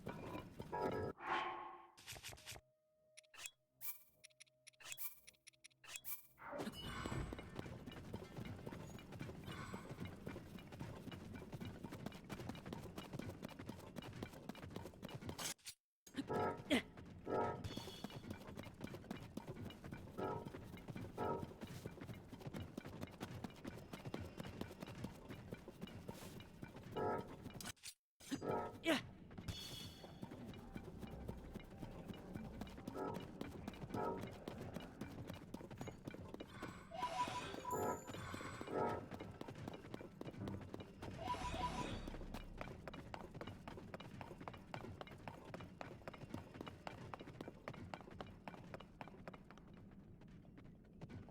Yeah.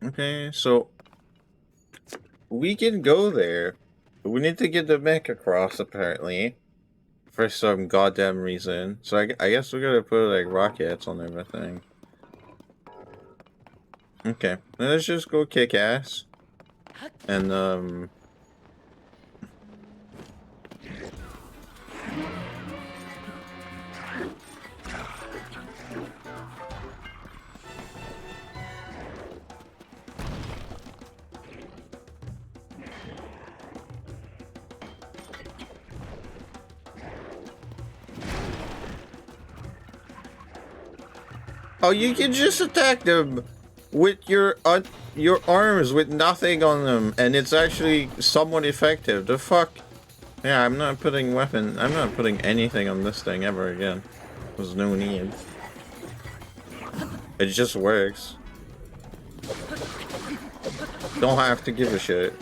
Okay, so we can go there. We need to get the mech across, apparently, for some goddamn reason. So I guess we gotta put, like, rockets on everything. Okay, let's just go kick ass. And, oh, you can just attack them with your arms with nothing on them, and it's actually somewhat effective. The fuck? Yeah, I'm not putting anything on this thing ever again. There's no need. It just works. Don't have to give a shit.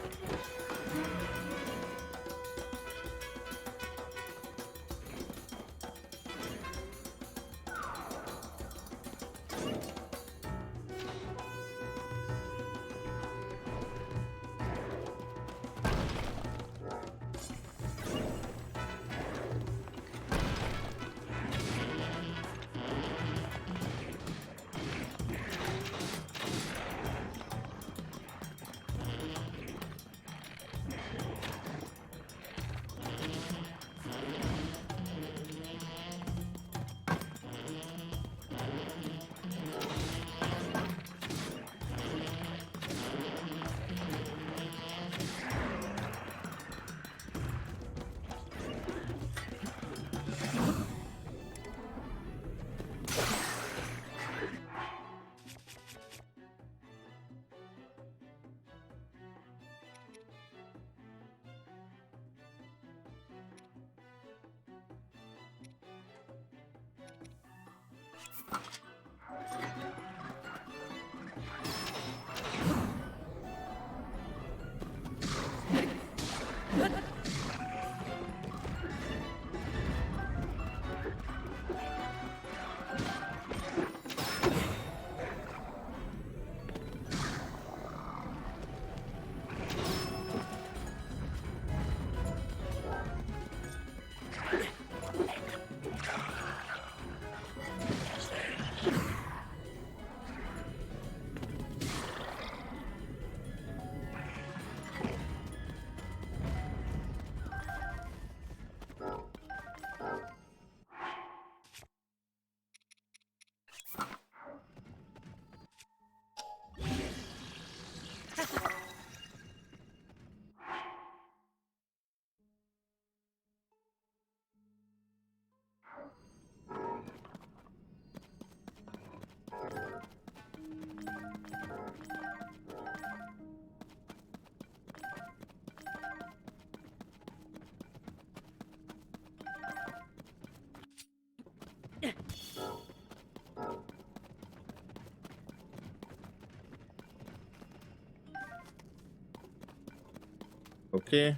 Okay.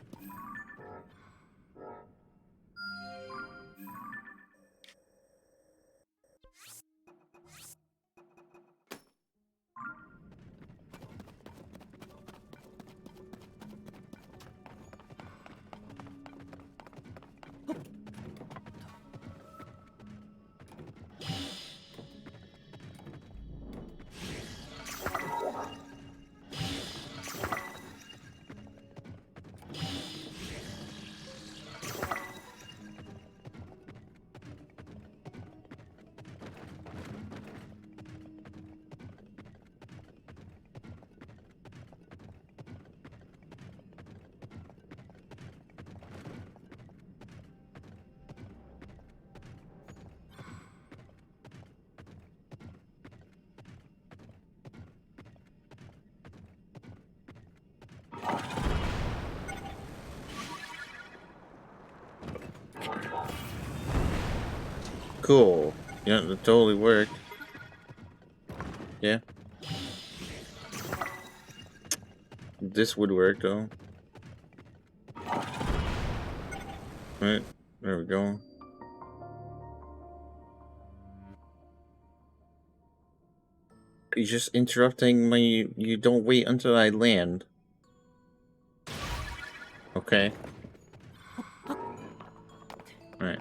Cool. Yeah, that totally worked. Yeah. This would work though. Right. There we go. You're just interrupting my. You don't wait until I land. Okay. Alright.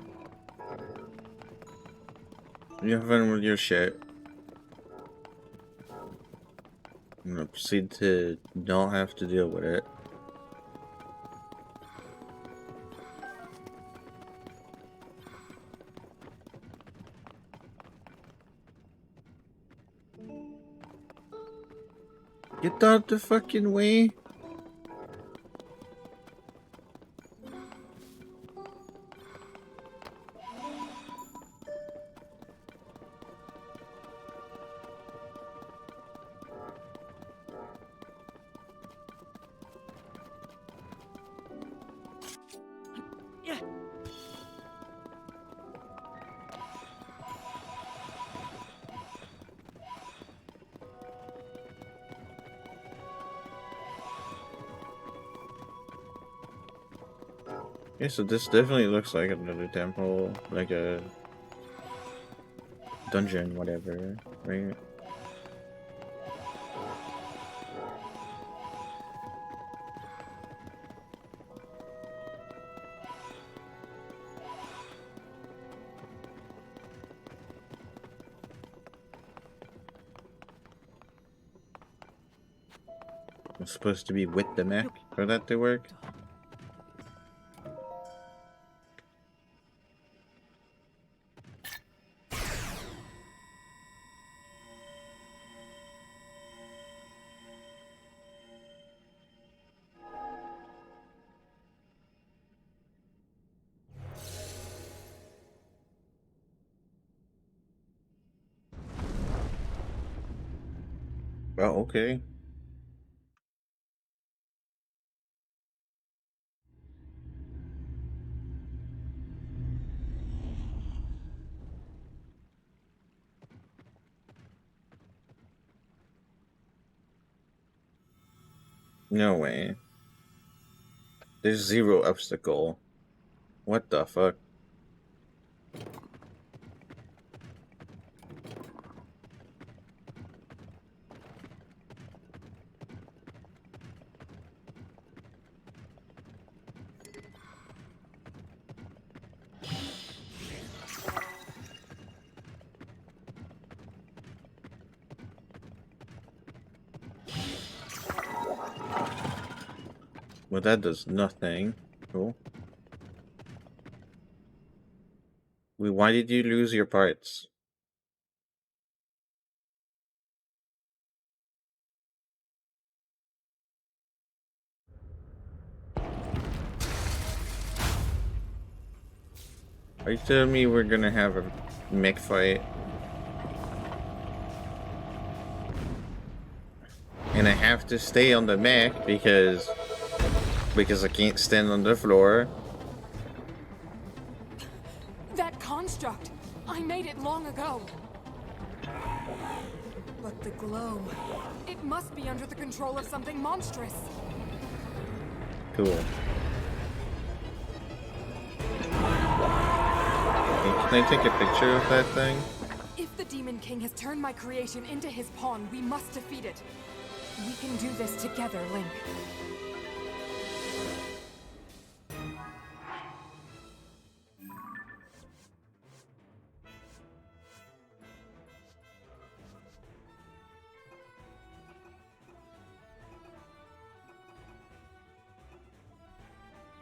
You have fun with your shit. I'm gonna proceed to not have to deal with it. Get out the fucking way.
Yeah.
Yeah, so this definitely looks like another temple, like a dungeon, whatever, right? It's supposed to be with the mech for that to work. Well, okay. No way. There's zero obstacle. What the fuck? Well, that does nothing. Cool. Wait, why did you lose your parts? Are you telling me we're gonna have a mech fight? And I have to stay on the mech because I can't stand on the floor.
That construct! I made it long ago! But the glow... It must be under the control of something monstrous!
Cool. Can I take a picture of that thing?
If the Demon King has turned my creation into his pawn, we must defeat it. We can do this together, Link.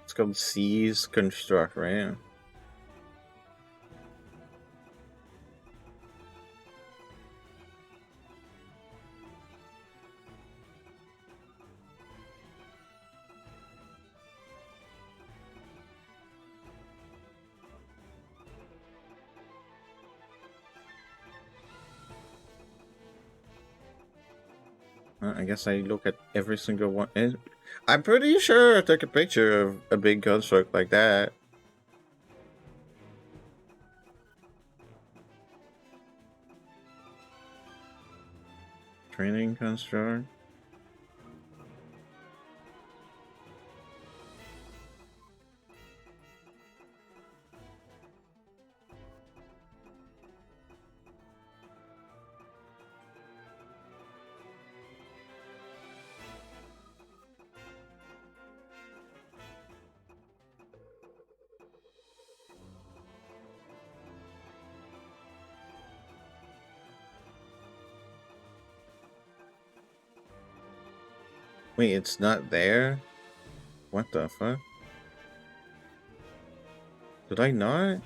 It's called Seize Construct, right? I guess I look at every single one. And I'm pretty sure I took a picture of a big construct like that. Training construct. Wait, it's not there? What the fuck? Did I not?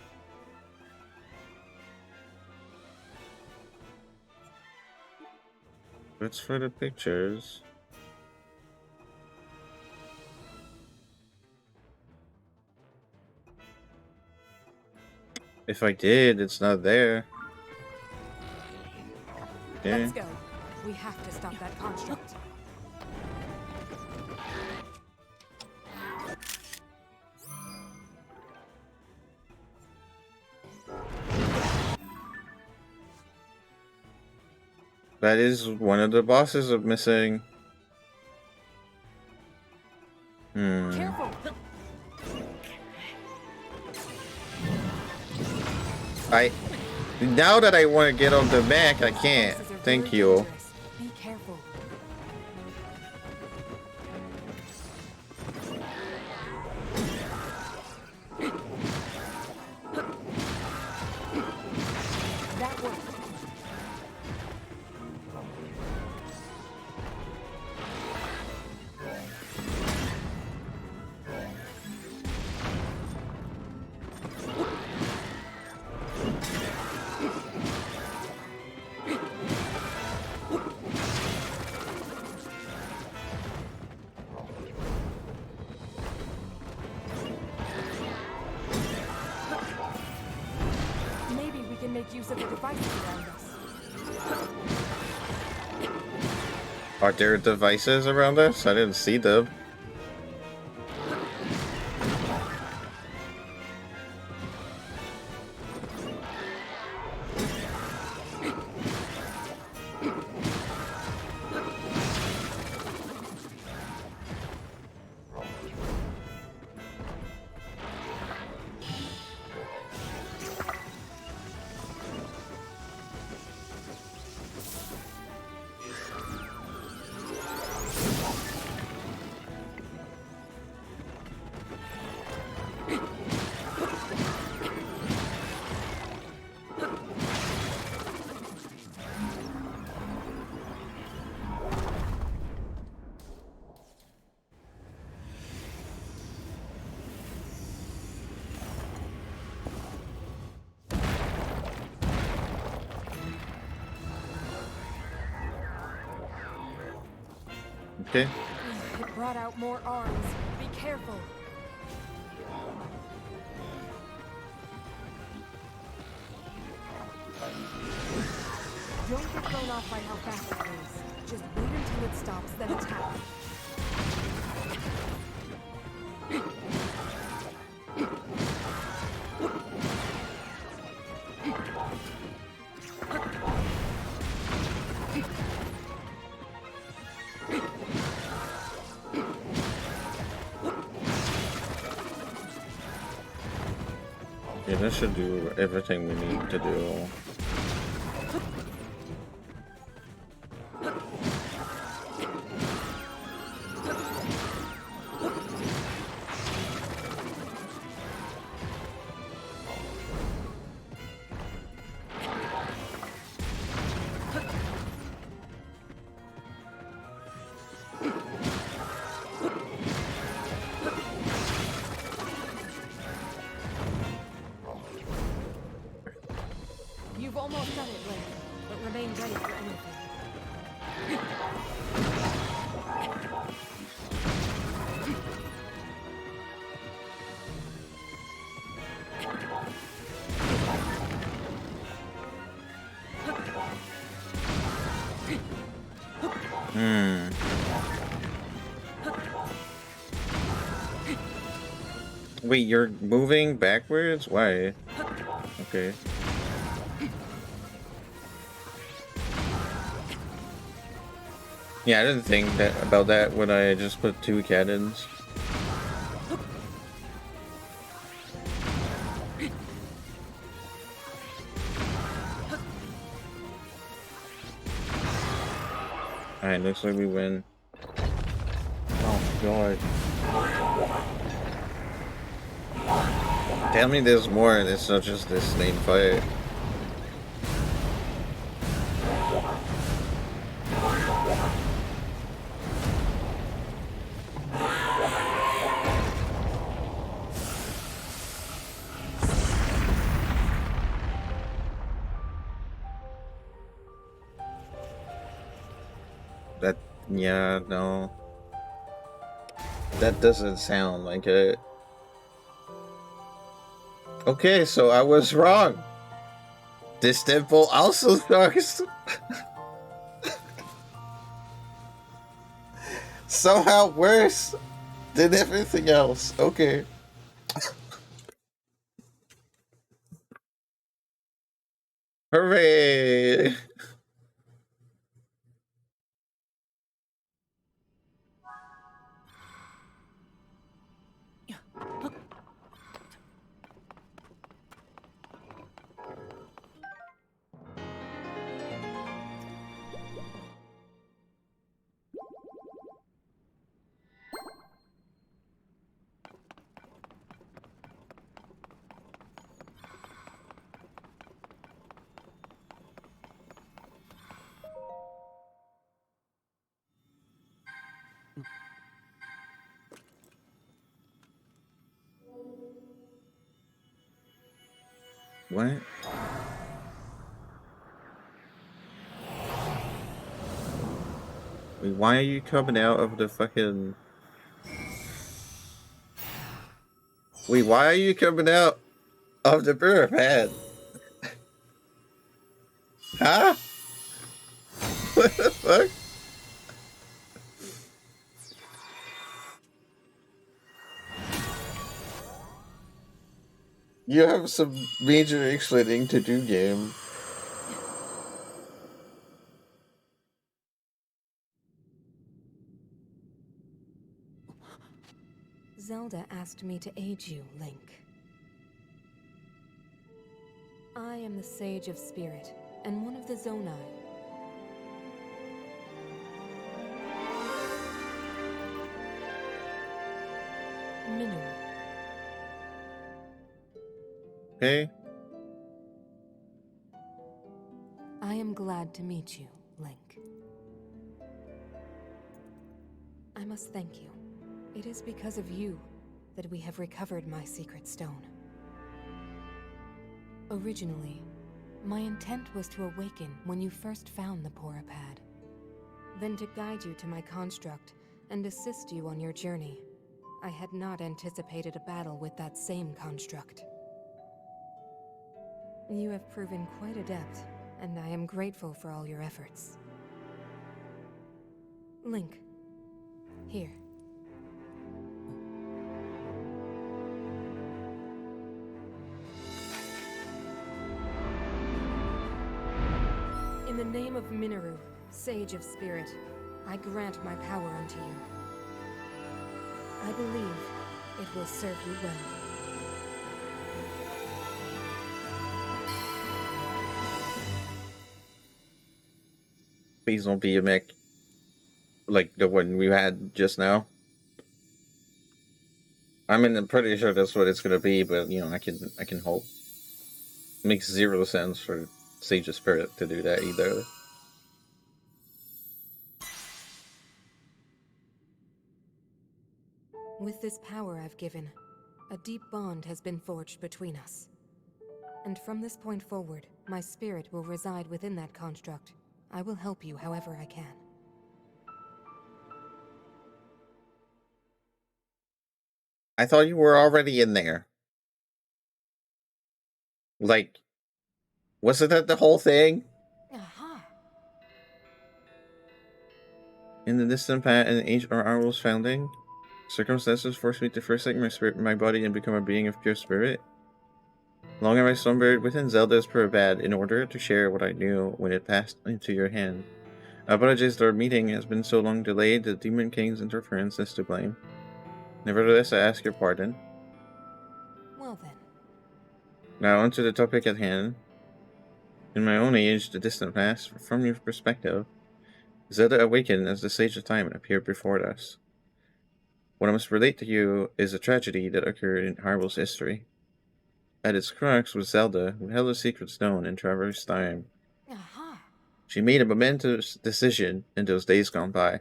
That's for the pictures. If I did, it's not there. Okay.
Let's go. We have to stop that construct.
That is one of the bosses of missing.
Careful.
Now that I want to get on the back, I can't. Thank you.
Be careful. That worked. Maybe we can make use of the devices around us.
Are there devices around us? I didn't see them. Okay.
It brought out more arms. Be careful. Don't get thrown off by how fast it is. Just wait until it stops, then attack.
Yeah, that should do everything we need to do.
You've almost done it, Link, but remain ready for anything.
Wait, you're moving backwards? Why? Okay. Yeah, I didn't think about that when I just put 2 cannons. Alright, looks like we win. Oh god. Tell me there's more and it's not just this main fight. That, yeah, no. That doesn't sound like it. Okay, so I was wrong. This temple also sucks. Somehow worse than everything else. Okay. Hooray! What? Wait, why are you coming out of the fucking... Wait, why are you coming out of the mirror pad? Huh? What the fuck? You have some major explaining to do, game.
Zelda asked me to aid you, Link. I am the Sage of Spirit, and one of the Zonai. Minoru.
Okay.
I am glad to meet you, Link. I must thank you. It is because of you that we have recovered my secret stone. Originally, my intent was to awaken when you first found the Porapad. Then to guide you to my construct and assist you on your journey. I had not anticipated a battle with that same construct. You have proven quite adept, and I am grateful for all your efforts. Link, here. In the name of Minoru, Sage of Spirit, I grant my power unto you. I believe it will serve you well.
Please don't be a mech like the one we had just now. I mean, I'm pretty sure that's what it's gonna be, but you know, I can hope. It makes zero sense for Sage of Spirit to do that either.
With this power I've given, a deep bond has been forged between us. And from this point forward, my spirit will reside within that construct. I will help you however I can.
I thought you were already in there. Like, wasn't that the whole thing?
Aha!
In the distant past, in the age of our world's founding, circumstances forced me to forsake my spirit, my body, and become a being of pure spirit. Long have I slumbered within Zelda's pure bed in order to share what I knew when it passed into your hand. I apologize that our meeting has been so long delayed. The Demon King's interference is to blame. Nevertheless, I ask your pardon.
Well then.
Now onto the topic at hand. In my own age, the distant past, from your perspective, Zelda awakened as the Sage of Time appeared before us. What I must relate to you is a tragedy that occurred in Hyrule's history. At its crux was Zelda, who held a secret stone and traversed time.
Aha!
She made a momentous decision in those days gone by.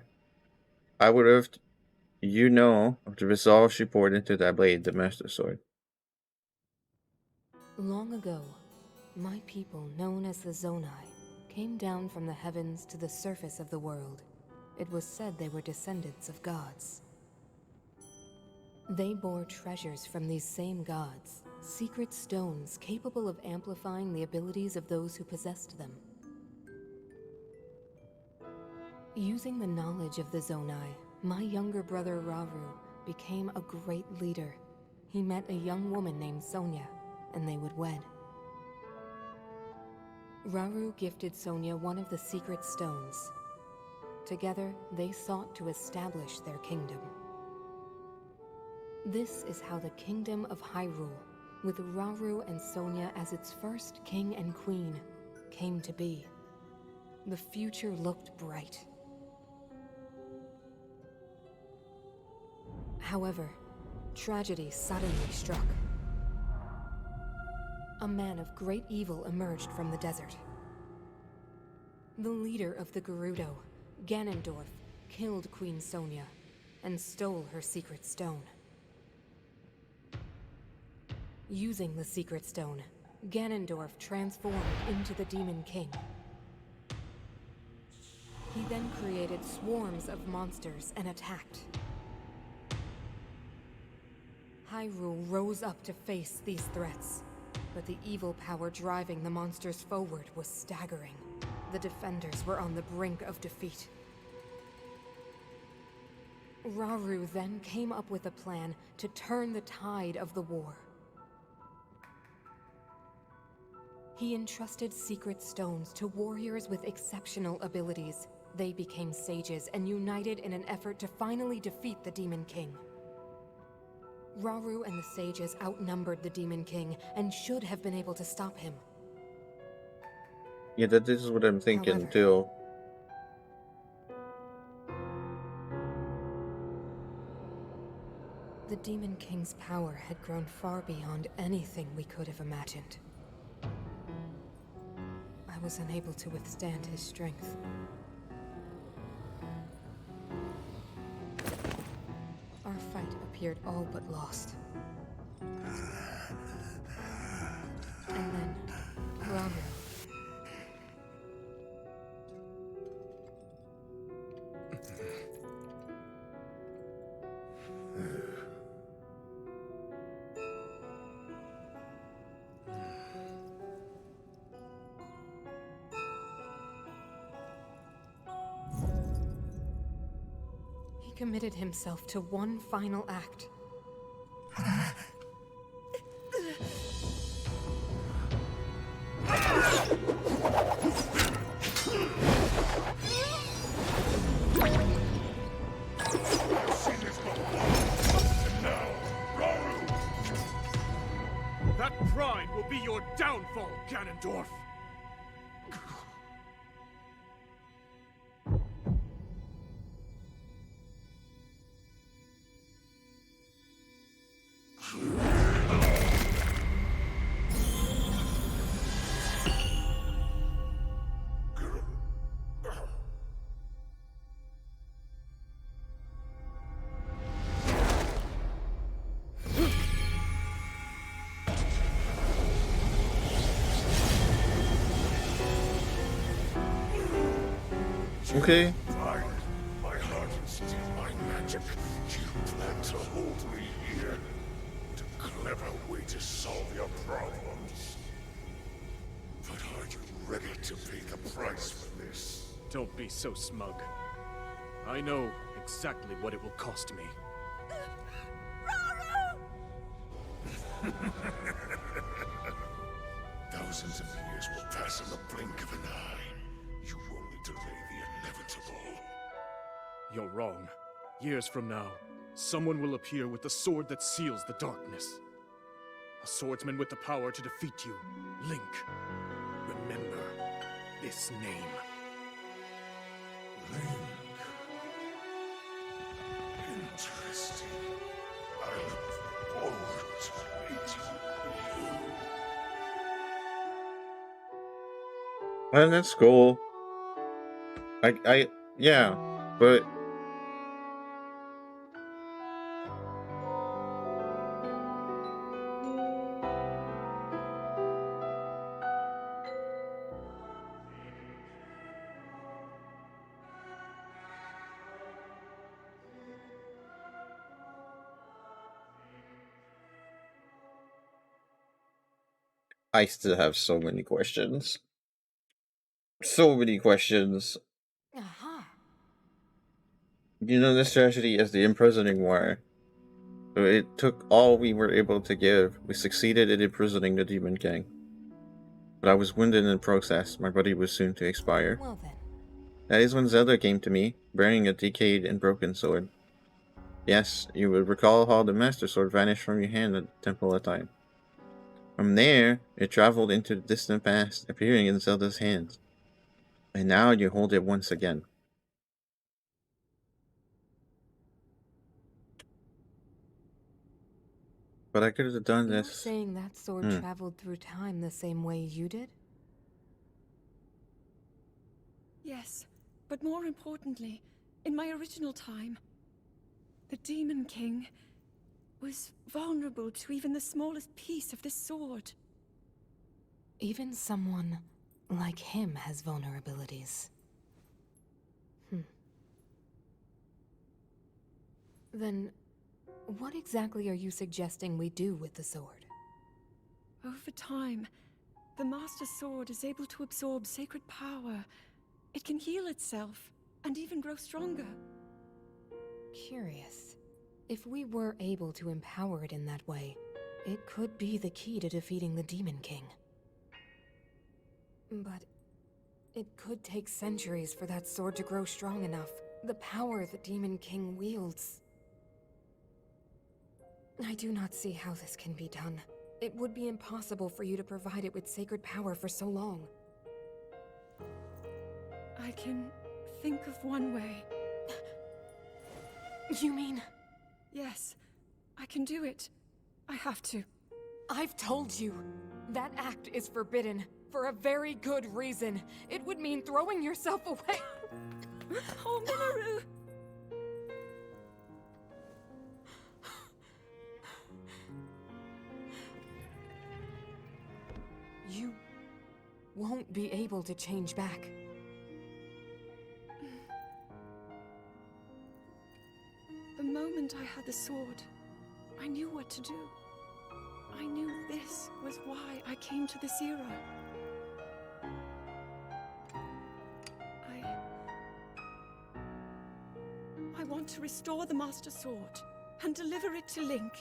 I would have you know of the resolve she poured into that blade, the Master Sword.
Long ago, my people, known as the Zonai, came down from the heavens to the surface of the world. It was said they were descendants of gods. They bore treasures from these same gods, secret stones capable of amplifying the abilities of those who possessed them. Using the knowledge of the Zonai, my younger brother Rauru became a great leader. He met a young woman named Sonia, and they would wed. Rauru gifted Sonia one of the secret stones. Together, they sought to establish their kingdom. This is how the Kingdom of Hyrule, with Rauru and Sonia as its first king and queen, came to be. The future looked bright. However, tragedy suddenly struck. A man of great evil emerged from the desert. The leader of the Gerudo, Ganondorf, killed Queen Sonia and stole her secret stone. Using the secret stone, Ganondorf transformed into the Demon King. He then created swarms of monsters and attacked. Hyrule rose up to face these threats, but the evil power driving the monsters forward was staggering. The defenders were on the brink of defeat. Rauru then came up with a plan to turn the tide of the war. He entrusted secret stones to warriors with exceptional abilities. They became sages and united in an effort to finally defeat the Demon King. Rauru and the sages outnumbered the Demon King and should have been able to stop him.
Yeah, that is what I'm thinking
However,
too.
the Demon King's power had grown far beyond anything we could have imagined. I was unable to withstand his strength. Our fight appeared all but lost. And then, Rauru. He committed himself to one final act.
That pride will be your downfall, Ganondorf!
Okay.
Fine. My heart and steal my magic. You plan to hold me here. What a clever way to solve your problems. But are you ready to pay the price for this?
Don't be so smug. I know exactly what it will cost me.
Thousands of years will pass in the blink of an eye. You only delay the inevitable.
You're wrong. Years from now, someone will appear with the sword that seals the darkness. A swordsman with the power to defeat you. Link. Remember this name.
Link. Interesting. I look forward to meeting you.
Well, that's cool. Yeah, but I still have so many questions. So many questions.
Aha!
You know, this tragedy is the imprisoning war. So it took all we were able to give. We succeeded in imprisoning the Demon King. But I was wounded in the process. My body was soon to expire.
Well then.
That is when Zelda came to me, bearing a decayed and broken sword. Yes, you would recall how the Master Sword vanished from your hand at the Temple of Time. From there, it traveled into the distant past, appearing in Zelda's hands. And now you hold it once again. But I could have done
You're
this.
saying that sword traveled through time the same way you did?
Yes, but more importantly, in my original time, the Demon King was vulnerable to even the smallest piece of this sword.
Even someone like him has vulnerabilities. Then, what exactly are you suggesting we do with the sword?
Over time, the Master Sword is able to absorb sacred power. It can heal itself, and even grow stronger.
Curious. If we were able to empower it in that way, it could be the key to defeating the Demon King. But it could take centuries for that sword to grow strong enough. The power the Demon King wields. I do not see how this can be done. It would be impossible for you to provide it with sacred power for so long.
I can think of one way.
You mean?
Yes, I can do it. I have to.
I've told you. That act is forbidden. For a very good reason. It would mean throwing yourself away.
Oh, Minoru!
You won't be able to change back.
The moment I had the sword, I knew what to do. I knew this was why I came to this era. I want to restore the Master Sword and deliver it to Link.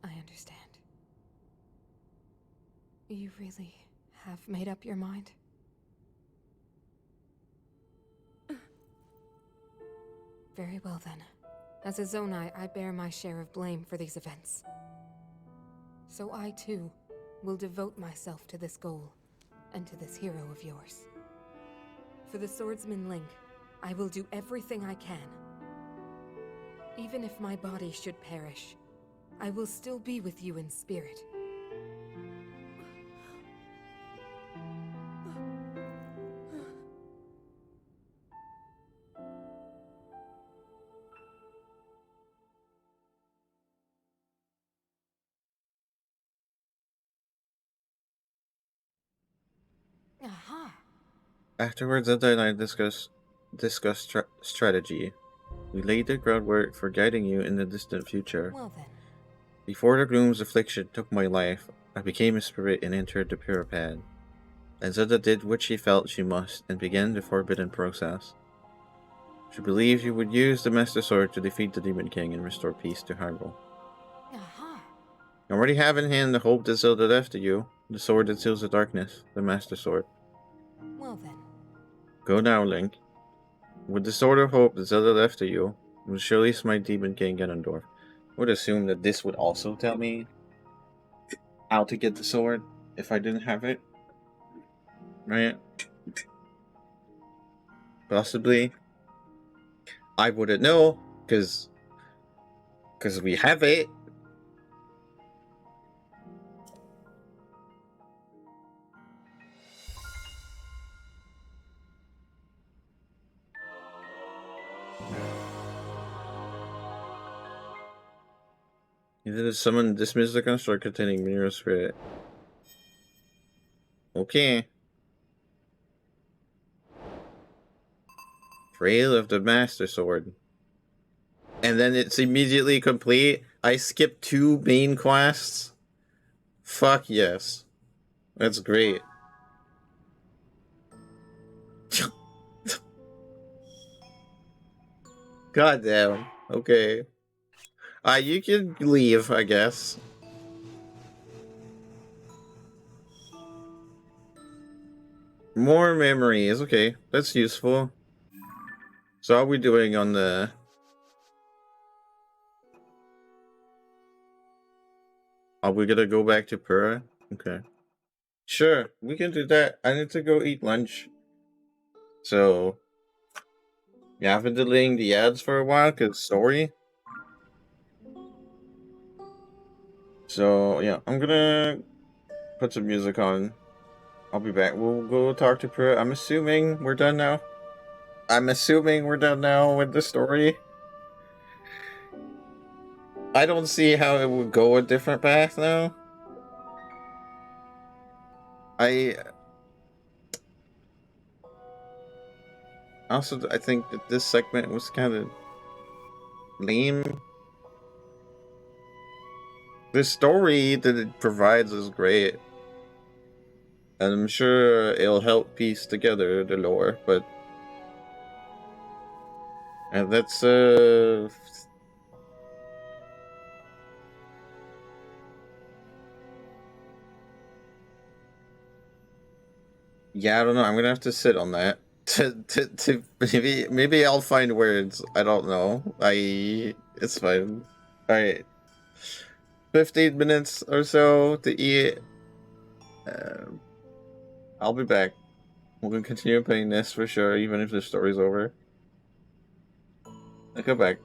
I understand. You really have made up your mind? Very well then. As a Zonai, I bear my share of blame for these events. So I too will devote myself to this goal and to this hero of yours. For the swordsman Link, I will do everything I can. Even if my body should perish, I will still be with you in spirit.
Afterwards, Zelda and I discussed strategy. We laid the groundwork for guiding you in the distant future.
Well then.
Before the gloom's affliction took my life, I became a spirit and entered the Puripad. And Zelda did what she felt she must and began the forbidden process. She believed you would use the Master Sword to defeat the Demon King and restore peace to Hyrule.
Aha.
You already have in hand the hope that Zelda left to you, the sword that seals the darkness, the Master Sword.
Well then.
Go now, Link. With the sword of hope that Zelda left to you, you will surely smite Demon King Ganondorf. I would assume that this would also tell me how to get the sword if I didn't have it. Right? Possibly. I wouldn't know, because we have it. You did summon dismiss the construct containing mineral spirit. Okay. Trail of the Master Sword. And then it's immediately complete. I skipped 2 main quests. Fuck yes. That's great. God damn. Okay. You can leave, I guess. More memories. Okay, that's useful. So how are we doing on the... Are we gonna go back to Pura? Okay. Sure, we can do that. I need to go eat lunch. So... Yeah, I've been delaying the ads for a while, because story. So, yeah, I'm gonna put some music on. I'll be back. We'll go talk to Pura. I'm assuming we're done now. I'm assuming we're done now with the story. I don't see how it would go a different path now. I I think that this segment was kind of lame. The story that it provides is great. And I'm sure it'll help piece together the lore, but... And that's, yeah, I don't know. I'm gonna have to sit on that. To maybe I'll find words. I don't know. It's fine. Alright. 15 minutes or so to eat. I'll be back. We're gonna continue playing this for sure, even if the story's over. I'll come back.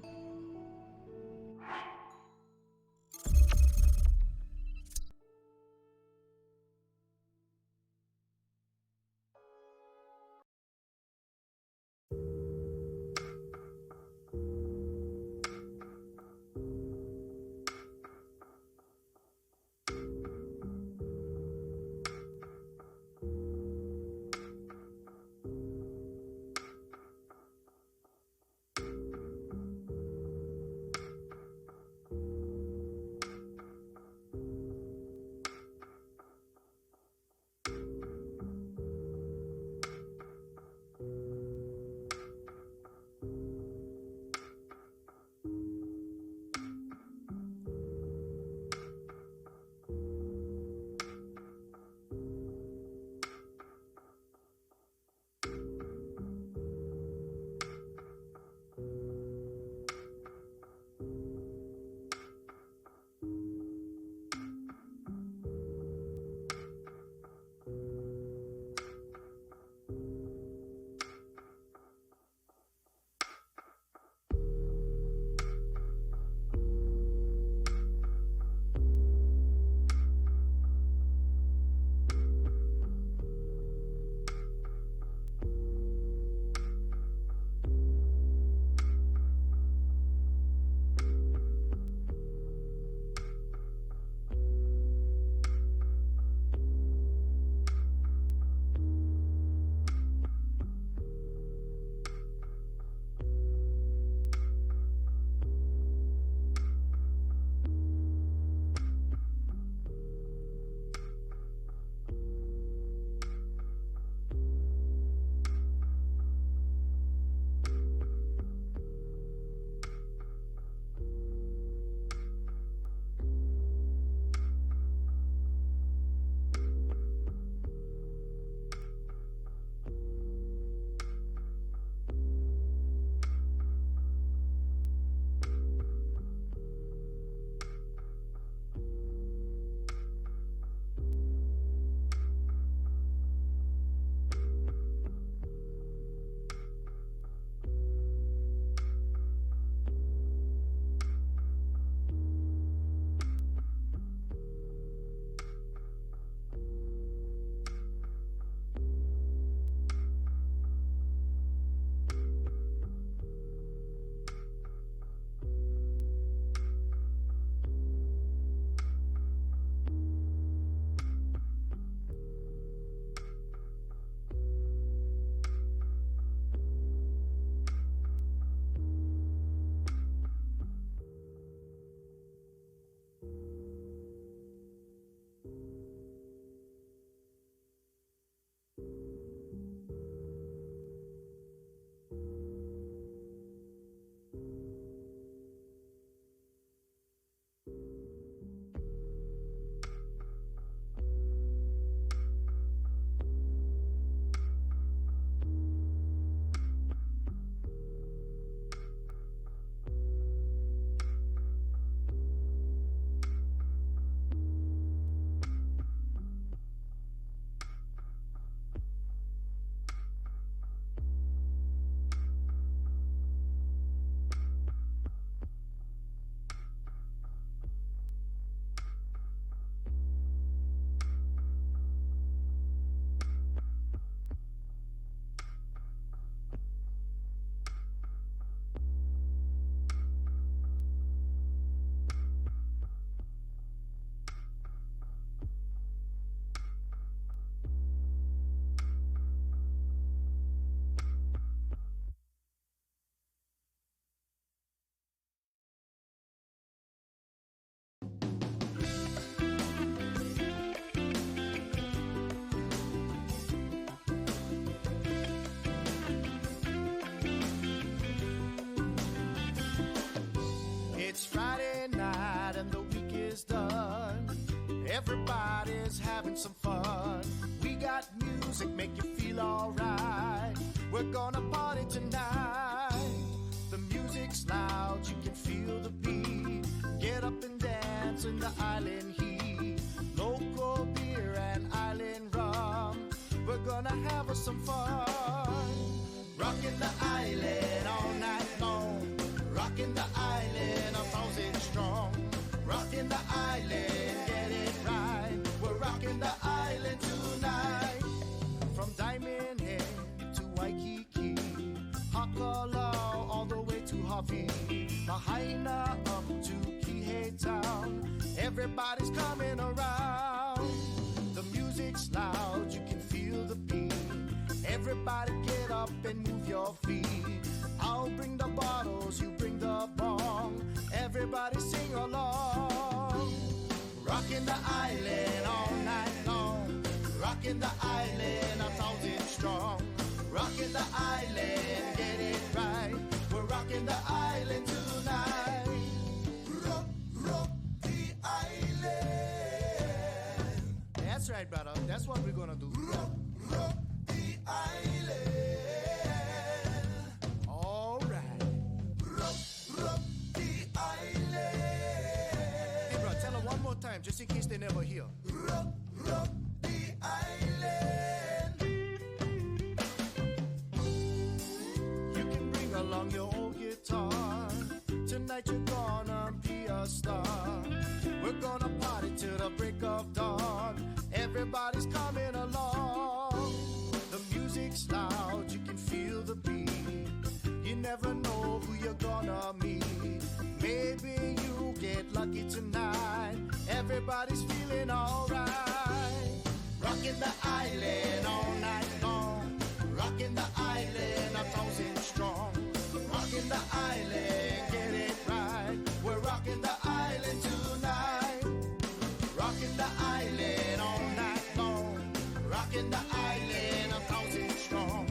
some fun. We got music, make you feel alright. We're gonna party tonight. The music's loud, you can feel the beat. Get up and dance in the island heat. Local beer and island rum. We're gonna have us some fun. Rockin' the island all night long. Rockin' the island 1,000 strong. Rockin' the island, get it right. We're rockin' the island tonight. From Diamond Head to Waikiki, Hakalau all the way to Hawaii, Lahaina up to Kihei Town. Everybody's coming around. The music's loud, you can feel the beat. Everybody get up and move your feet. I'll bring the bottles, you bring the bong. Everybody sing along. Rockin' the island all night long. Rockin' the island 1,000 strong. Rockin' the island, get it right. We're rockin' the island tonight. Rock, rock the island. That's right, brother. That's what we're gonna do. Rock, rock the island. All right. Rock, rock the island. Hey, bro, tell them one more time, just in case they never hear. Rock, rock the island. You can bring along your old guitar. Tonight you're gonna be a star. We're gonna party till the break of dawn. Everybody's coming along. The music's loud, you can feel the beat. You never know who you're gonna meet. Maybe you'll get lucky tonight. Everybody's feeling alright. Rockin' the island all night long. Rockin' the island 1,000 strong. Rockin' the island, get it right. We're rockin' the island tonight. Rockin' the island all night long. Rockin' the island 1,000 strong.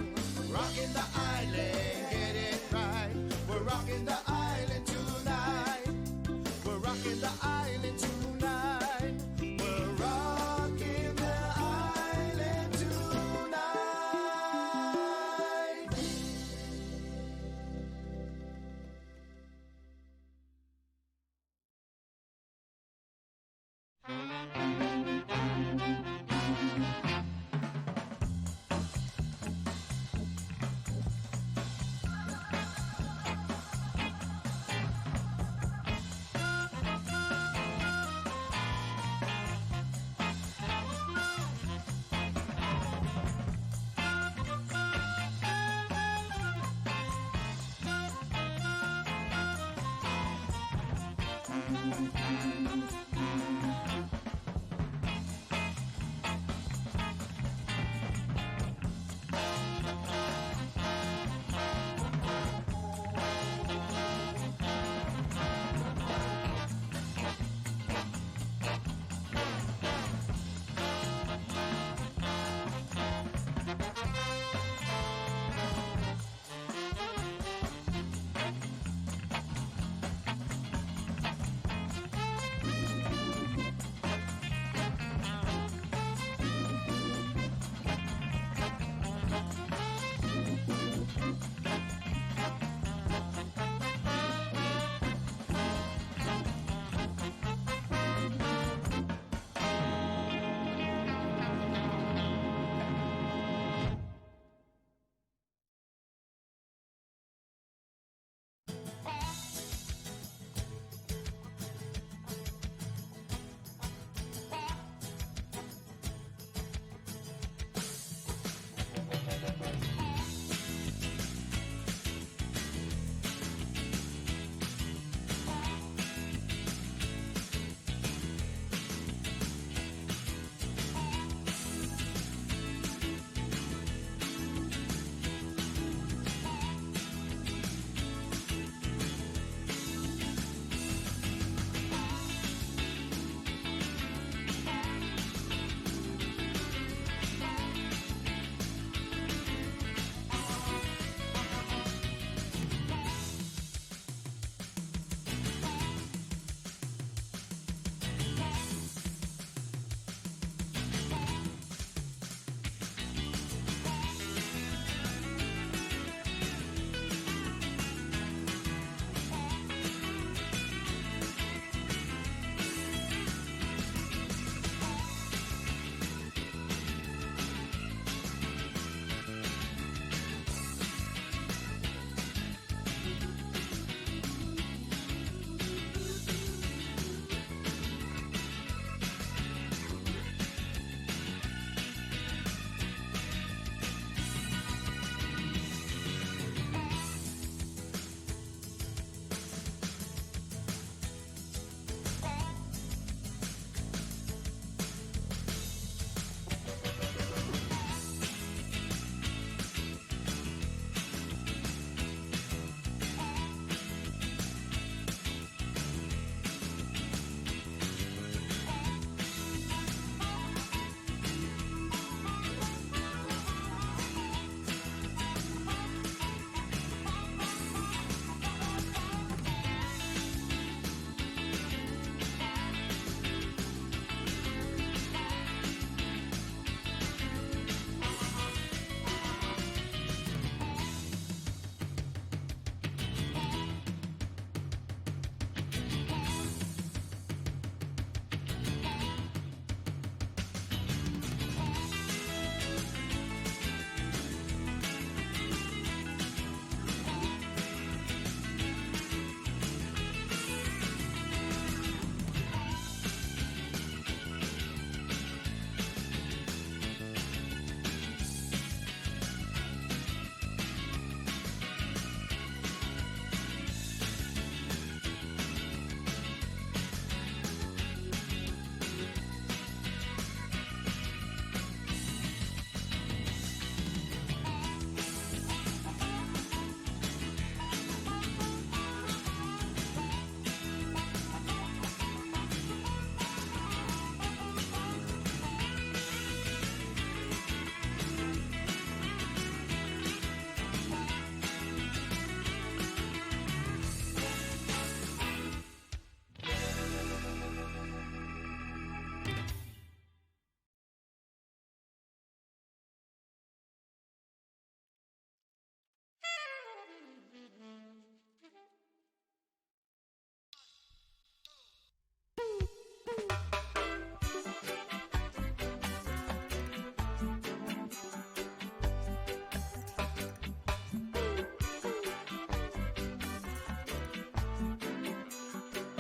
Rockin' the island, get it right. We're rockin' the island tonight. We're rockin' the island tonight. We're rockin' the island tonight.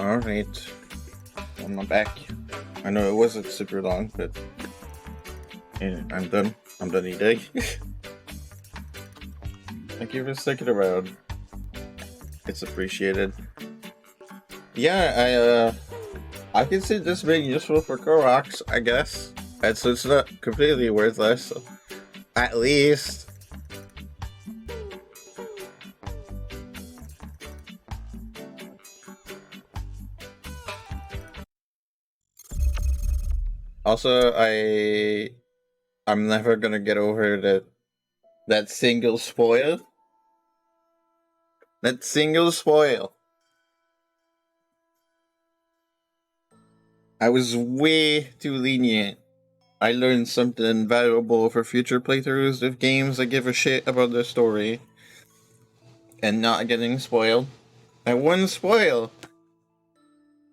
Alright. I'm back. I know it wasn't super long, but yeah, I'm done. I'm done eating. Thank you for sticking around. It's appreciated. Yeah, I can see this being useful for Koroks, I guess. And so it's not completely worthless. At least. Also, I'm never gonna get over that single spoil. That single spoil. I was way too lenient. I learned something valuable for future playthroughs of games that give a shit about the story and not getting spoiled. I wouldn't spoil.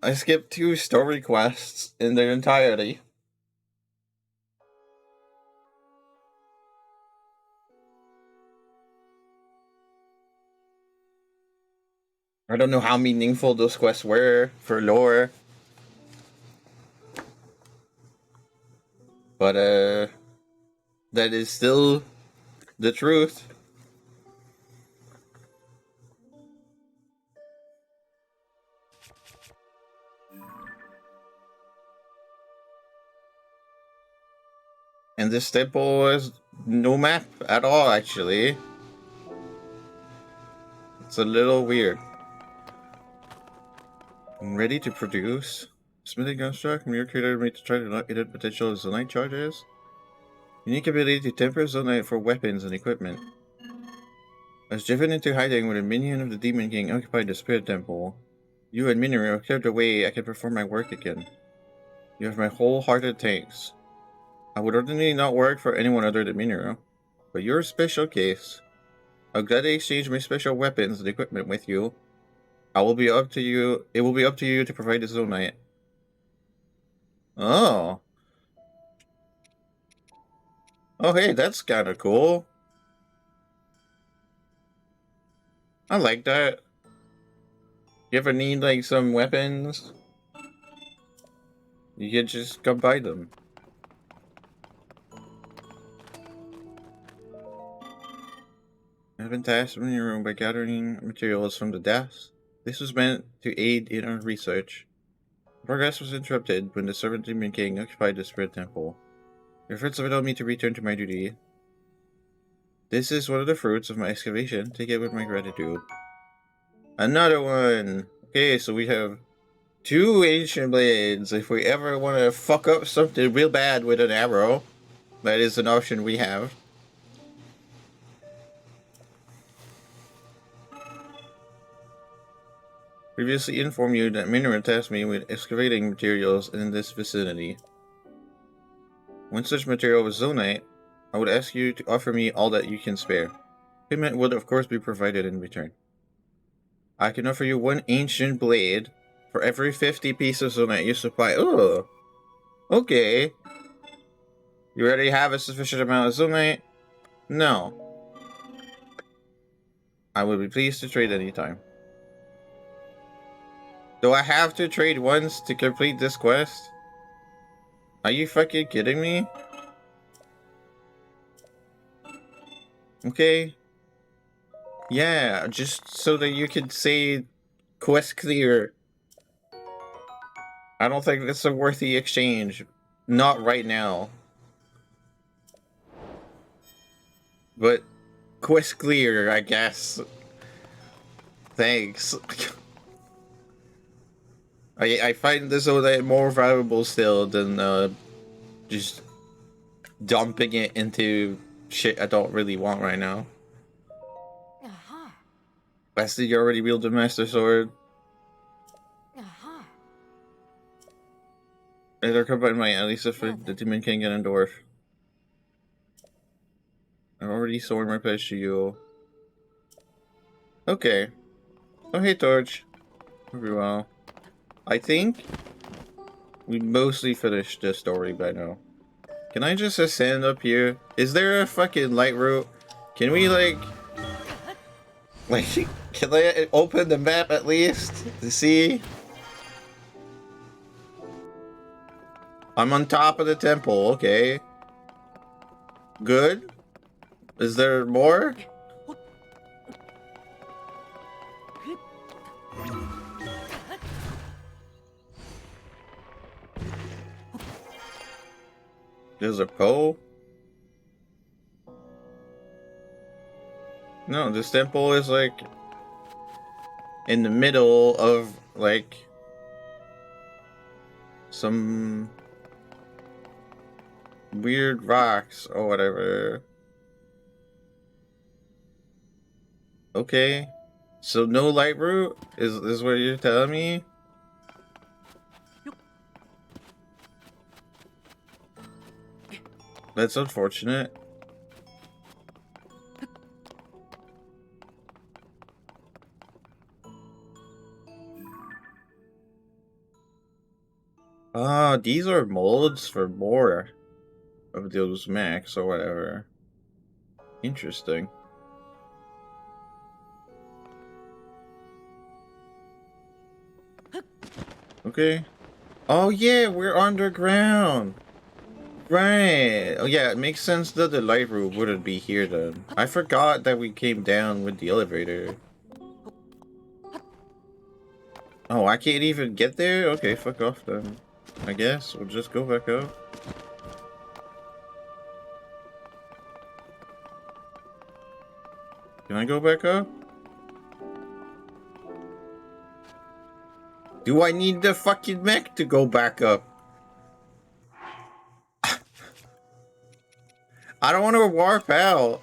I skipped 2 story quests in their entirety. I don't know how meaningful those quests were for lore. But, that is still the truth. And this temple has no map at all, actually. It's a little weird. I'm ready to produce. Smithing construct, mirror created me to try to unlock hidden potential of zonite charges. Unique ability to temper zonite for weapons and equipment. I was driven into hiding when a minion of the Demon King occupied the Spirit Temple. You and Minoru have cleared the way I can perform my work again. You have my wholehearted thanks. I would ordinarily not work for anyone other than Minoru, but you're a special case. I'll gladly exchange my special weapons and equipment with you. It will be up to you to provide the zonite. Oh. Oh, hey, that's kinda cool. I like that. You ever need, like, some weapons? You can just come buy them. I've been tasked in your room by gathering materials from the depths. This was meant to aid in our research. Progress was interrupted when the Servant Demon King occupied the Spirit Temple. Your efforts have allowed me to return to my duty. This is one of the fruits of my excavation. Take it with my gratitude. Another one! Okay, so we have 2 ancient blades. If we ever want to fuck up something real bad with an arrow, that is an option we have. Previously informed you that Minoru tasked me with excavating materials in this vicinity. When such material was zonite, I would ask you to offer me all that you can spare. Payment would of course be provided in return. I can offer you 1 ancient blade for every 50 pieces of zonite you supply. Oh, okay. You already have a sufficient amount of zonite? No. I would be pleased to trade anytime. Do I have to trade once to complete this quest? Are you fucking kidding me? Okay. Yeah, just so that you can say quest clear. I don't think that's a worthy exchange. Not right now. But quest clear, I guess. Thanks. I find this zonite more valuable still than just dumping it into shit I don't really want right now.
Aha.
Wesley, you already wield the Master Sword.
Aha.
Later combined my at least for the Demon King and a dwarf. I've already sworn my pledge to you. Okay. Oh hey Torch. Very well. I think we mostly finished the story by now. Can I just ascend up here? Is there a fucking light route? Can we like, can I open the map at least to see? I'm on top of the temple, okay. Good? Is there more? There's a pole? No, this temple is like in the middle of like some weird rocks or whatever. Okay. So no light route? Is this what you're telling me? That's unfortunate. Ah, these are molds for more of those mechs or whatever. Interesting. Okay. Oh yeah, we're underground. Right. Oh yeah, it makes sense that the light room wouldn't be here then. I forgot that we came down with the elevator. Oh, I can't even get there? Okay, fuck off then. I guess we'll just go back up. Can I go back up? Do I need the fucking mech to go back up? I don't want to warp out.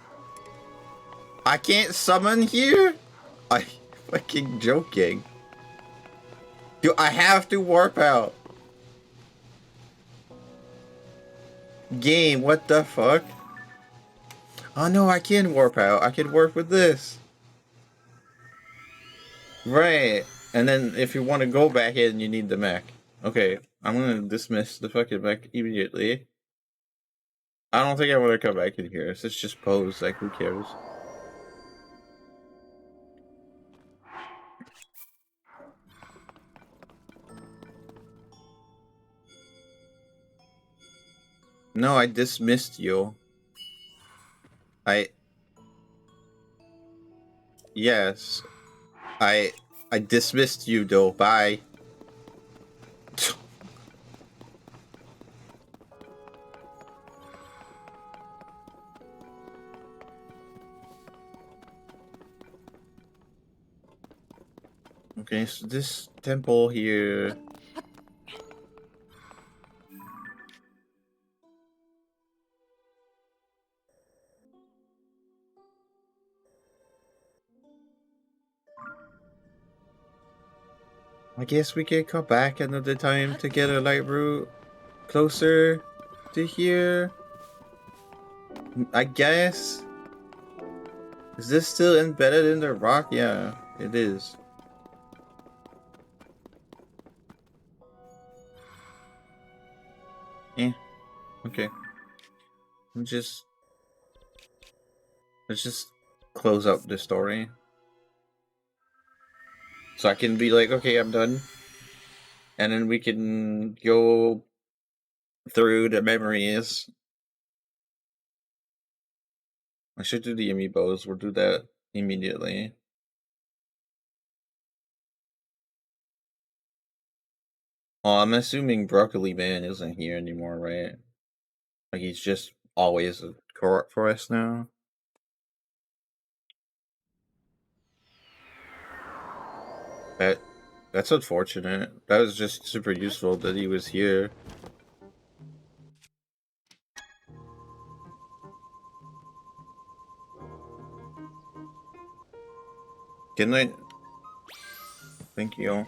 I can't summon here? I fucking joking. Do I have to warp out? Game, what the fuck? Oh no, I can warp out. I can warp with this. Right. And then if you want to go back in, you need the mech. Okay, I'm gonna dismiss the fucking mech immediately. I don't think I want to come back in here. It's just pose, like who cares? No, I dismissed you. Yes. I dismissed you though. Bye. Okay, so this temple here. I guess we can come back another time to get a light route closer to here. I guess. Is this still embedded in the rock? Yeah, it is. Eh. Okay. Let's just close up the story. So I can be like, okay, I'm done. And then we can go through the memories. I should do the amiibos. We'll do that immediately. Oh, I'm assuming Broccoli Man isn't here anymore, right? Like he's just always a court for us now. That's unfortunate. That was just super useful that he was here. Can I? Thank you.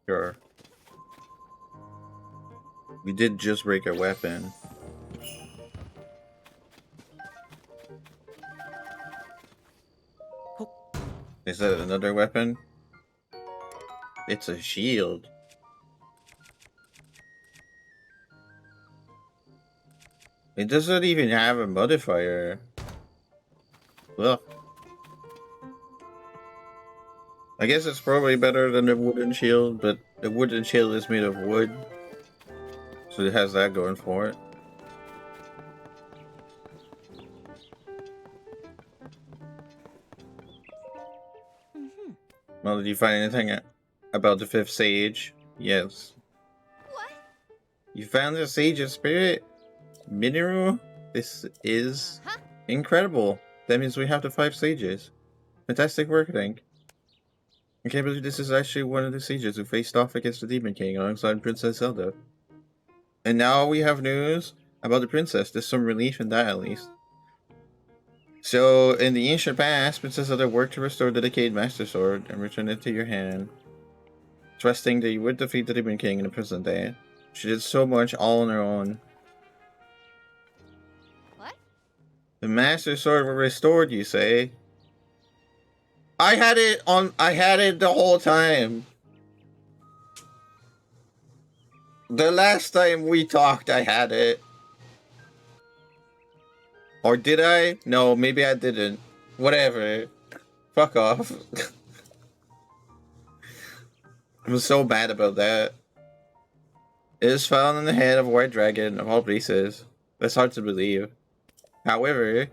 Sure. We did just break a weapon. Is that another weapon? It's a shield. It doesn't even have a modifier. Well, I guess it's probably better than the wooden shield, but the wooden shield is made of wood. So it has that going for it. Well, did you find anything about the fifth sage? Yes.
What?
You found the sage's spirit mineral? This is incredible. That means we have the 5 sages. Fantastic work, Link. I can't believe this is actually one of the sages who faced off against the Demon King alongside Princess Zelda. And now we have news about the princess. There's some relief in that, at least. So, in the ancient past, Princess Zelda worked to restore the decayed Master Sword and return it to your hand, trusting that you would defeat the Demon King in the present day. She did so much all on her own.
What?
The Master Sword was restored, you say? I had it the whole time. The last time we talked, I had it. Or did I? No, maybe I didn't. Whatever. Fuck off. I'm so bad about that. It is found in the head of a white dragon of all places. That's hard to believe. However,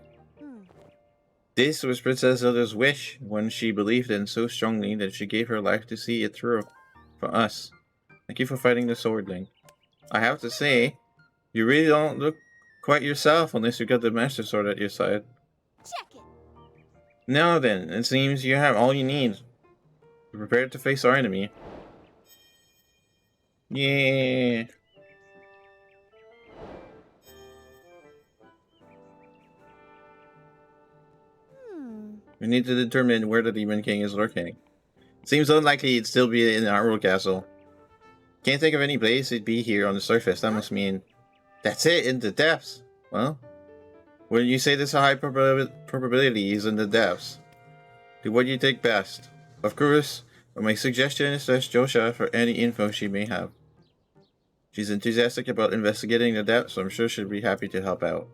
this was Princess Zelda's wish, one she believed in so strongly that she gave her life to see it through. For us. Thank you for fighting the Sword Link. I have to say, you really don't look quite yourself unless you got the Master Sword at your side.
Check it.
Now then, it seems you have all you need. Be prepared to face our enemy. Yeah. We need to determine where the Demon King is lurking. Seems unlikely he'd still be in Hyrule Castle. Can't think of any place he'd be here on the surface. That must mean... That's it, in the depths. Well, wouldn't you say there's a high probability he's in the depths? Do what you think best. Of course, but my suggestion is to ask Josha for any info she may have. She's enthusiastic about investigating the depths, so I'm sure she'll be happy to help out.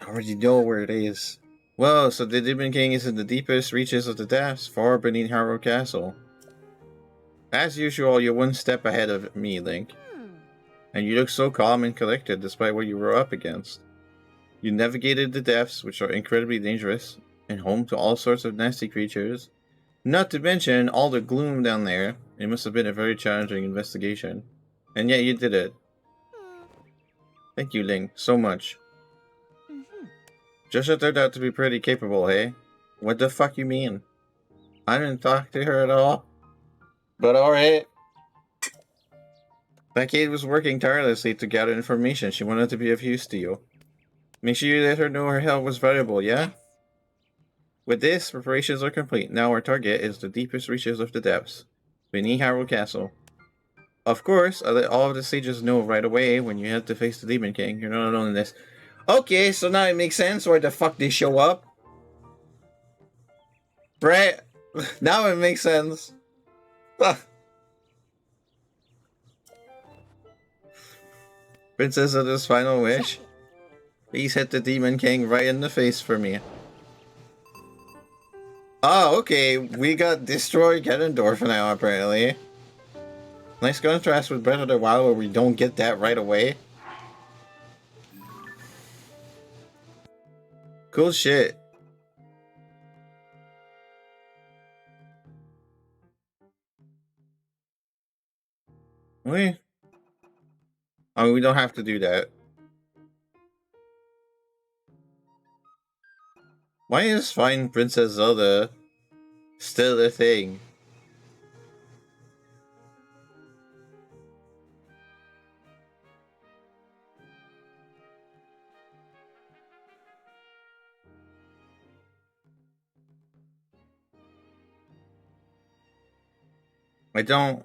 I already know where it is. Well, so the Demon King is in the deepest reaches of the depths, far beneath Hyrule Castle. As usual, you're one step ahead of me, Link. And you look so calm and collected despite what you were up against. You navigated the depths, which are incredibly dangerous, and home to all sorts of nasty creatures. Not to mention all the gloom down there. It must have been a very challenging investigation. And yet you did it. Thank you, Link, so much. Joshua turned out to be pretty capable, hey? What the fuck you mean? I didn't talk to her at all. But alright. That kid was working tirelessly to gather information. She wanted to be of use to you. Make sure you let her know her help was valuable, yeah? With this, preparations are complete. Now our target is the deepest reaches of the depths, beneath Hyrule Castle. Of course, I let all of the sages know right away when you have to face the Demon King. You're not alone in this. Okay, so now it makes sense why the fuck they show up. Right? Now it makes sense. Princess Zelda's final wish. Please hit the Demon King right in the face for me. Oh, okay. We got Destroy Ganondorf now, apparently. Nice contrast with Breath of the Wild where we don't get that right away. Cool shit. Wait. Oh, we don't have to do that. Why is Find Princess Zelda still a thing? I don't.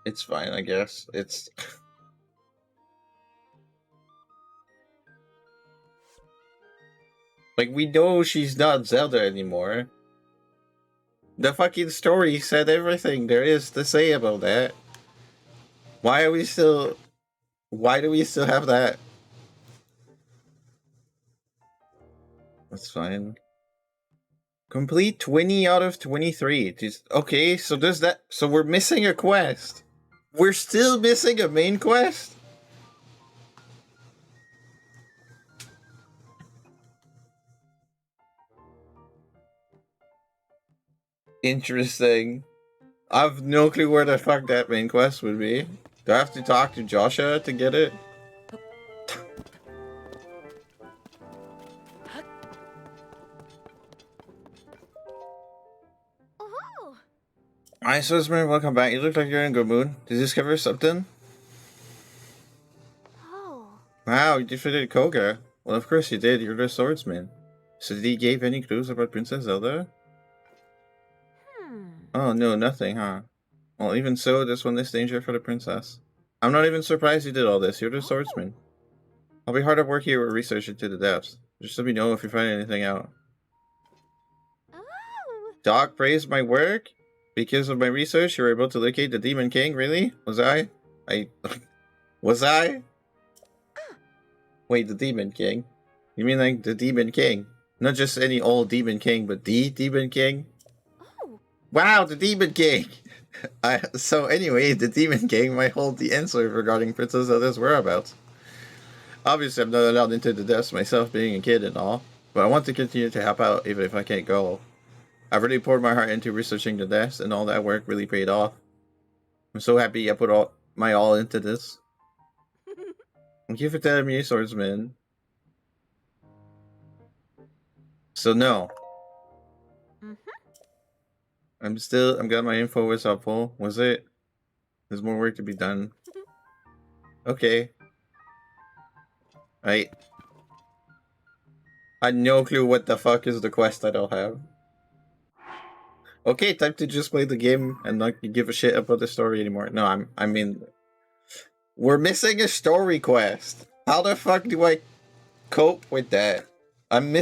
It's fine, I guess. It's. Like, we know she's not Zelda anymore. The fucking story said everything there is to say about that. Why are we still. Why do we still have that? That's fine. Complete 20 out of 23. Okay, so there's that. So we're missing a quest. We're still missing a main quest? Interesting. I've no clue where the fuck that main quest would be. Do I have to talk to Joshua to get it?
Oh,
Hi, Swordsman, welcome back. You look like you're in a good mood. Did you discover something?
oh.
Wow, you defeated Koga. Well, of course you did. You're the swordsman. So did he give any clues about Princess Zelda?
Hmm.
Oh, no, nothing, huh? Well, even so, there's one less danger for the princess. I'm not even surprised you did all this. You're the swordsman. I'll be hard at work here with research into the depths. Just let me know if you find anything out.
Oh.
Doc praised my work? Because of my research, you were able to locate the Demon King? Really? Was I? Was I? Wait, the Demon King? You mean like the Demon King? Not just any old Demon King, but the Demon King?
Oh.
Wow, the Demon King! So anyway, the Demon King might hold the answer regarding Princess Zelda's whereabouts. Obviously, I'm not allowed into the depths myself, being a kid and all, but I want to continue to help out even if I can't go. I've really poured my heart into researching the depths, and all that work really paid off. I'm so happy I put all my all into this. Thank you for telling me, swordsman. So no, I'm glad my info was helpful. Was it? There's more work to be done. Okay. I had no clue what the fuck is the quest I don't have. Okay, time to just play the game and not give a shit about the story anymore. No, I mean, we're missing a story quest. How the fuck do I cope with that? I'm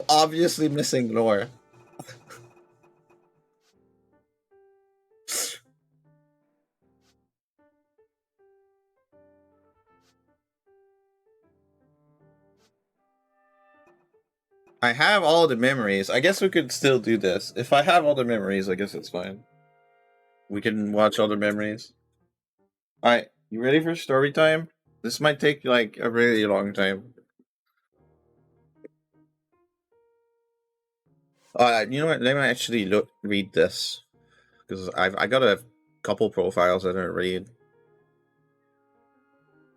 obviously missing lore. I have all the memories. I guess we could still do this. If I have all the memories, I guess it's fine. We can watch all the memories. Alright, you ready for story time? This might take like a really long time. You know what? Let me actually read this because I got a couple profiles I didn't read.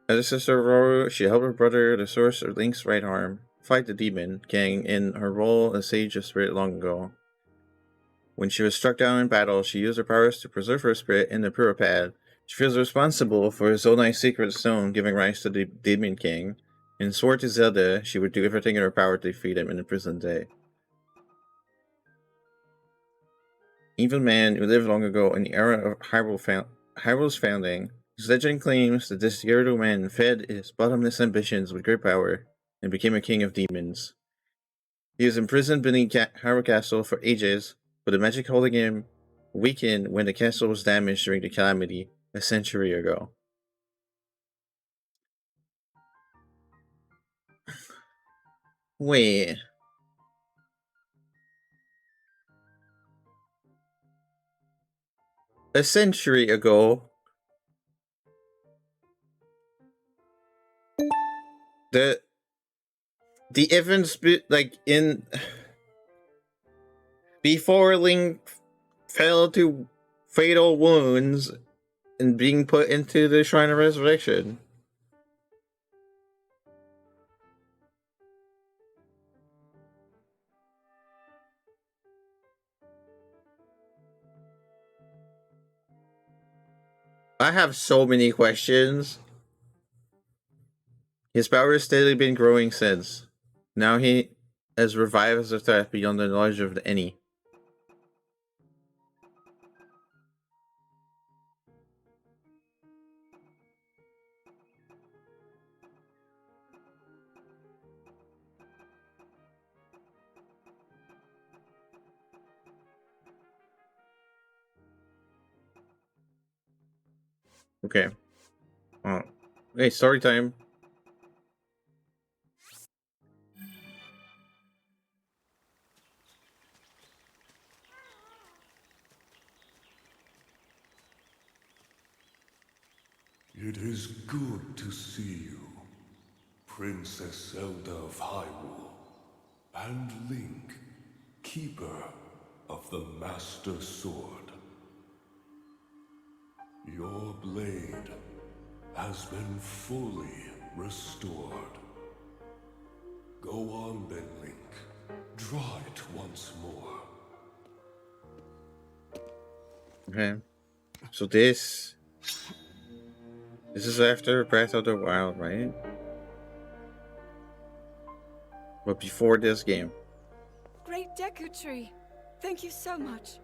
As a sister of Aurora, she helped her brother, the source of Link's right arm, fight the demon king in her role as Sage of Spirit long ago. When she was struck down in battle, she used her powers to preserve her spirit in the Puripad. She feels responsible for Zonai's secret stone giving rise to the Demon King. In Sword to Zelda, she would do everything in her power to defeat him in the present day. Evil man who lived long ago in the era of Hyrule's founding, his legend claims that this Gyarados man fed his bottomless ambitions with great power and became a king of demons. He was imprisoned beneath Hyrule Castle for ages, but the magic holding him weakened when the castle was damaged during the calamity a century ago. Wait. A century ago, the events like in before Link fell to fatal wounds and being put into the Shrine of Resurrection. I have so many questions. His power has steadily been growing since. Now he has revived as a threat beyond the knowledge of any. Okay. Hey, story time.
It is good to see you, Princess Zelda of Hyrule, and Link, Keeper of the Master Sword. Your blade has been fully restored. Go on then, Link. Draw it once more.
Okay. So this is after Breath of the Wild, right? But before this game.
Great Deku Tree. Thank you so much.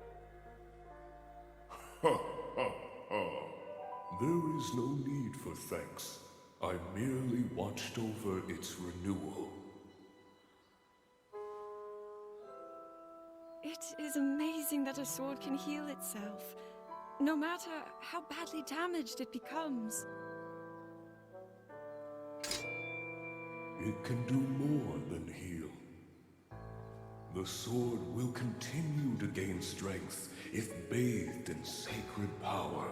There is no need for thanks. I merely watched over its renewal.
It is amazing that a sword can heal itself, no matter how badly damaged it becomes.
It can do more than heal. The sword will continue to gain strength if bathed in sacred power.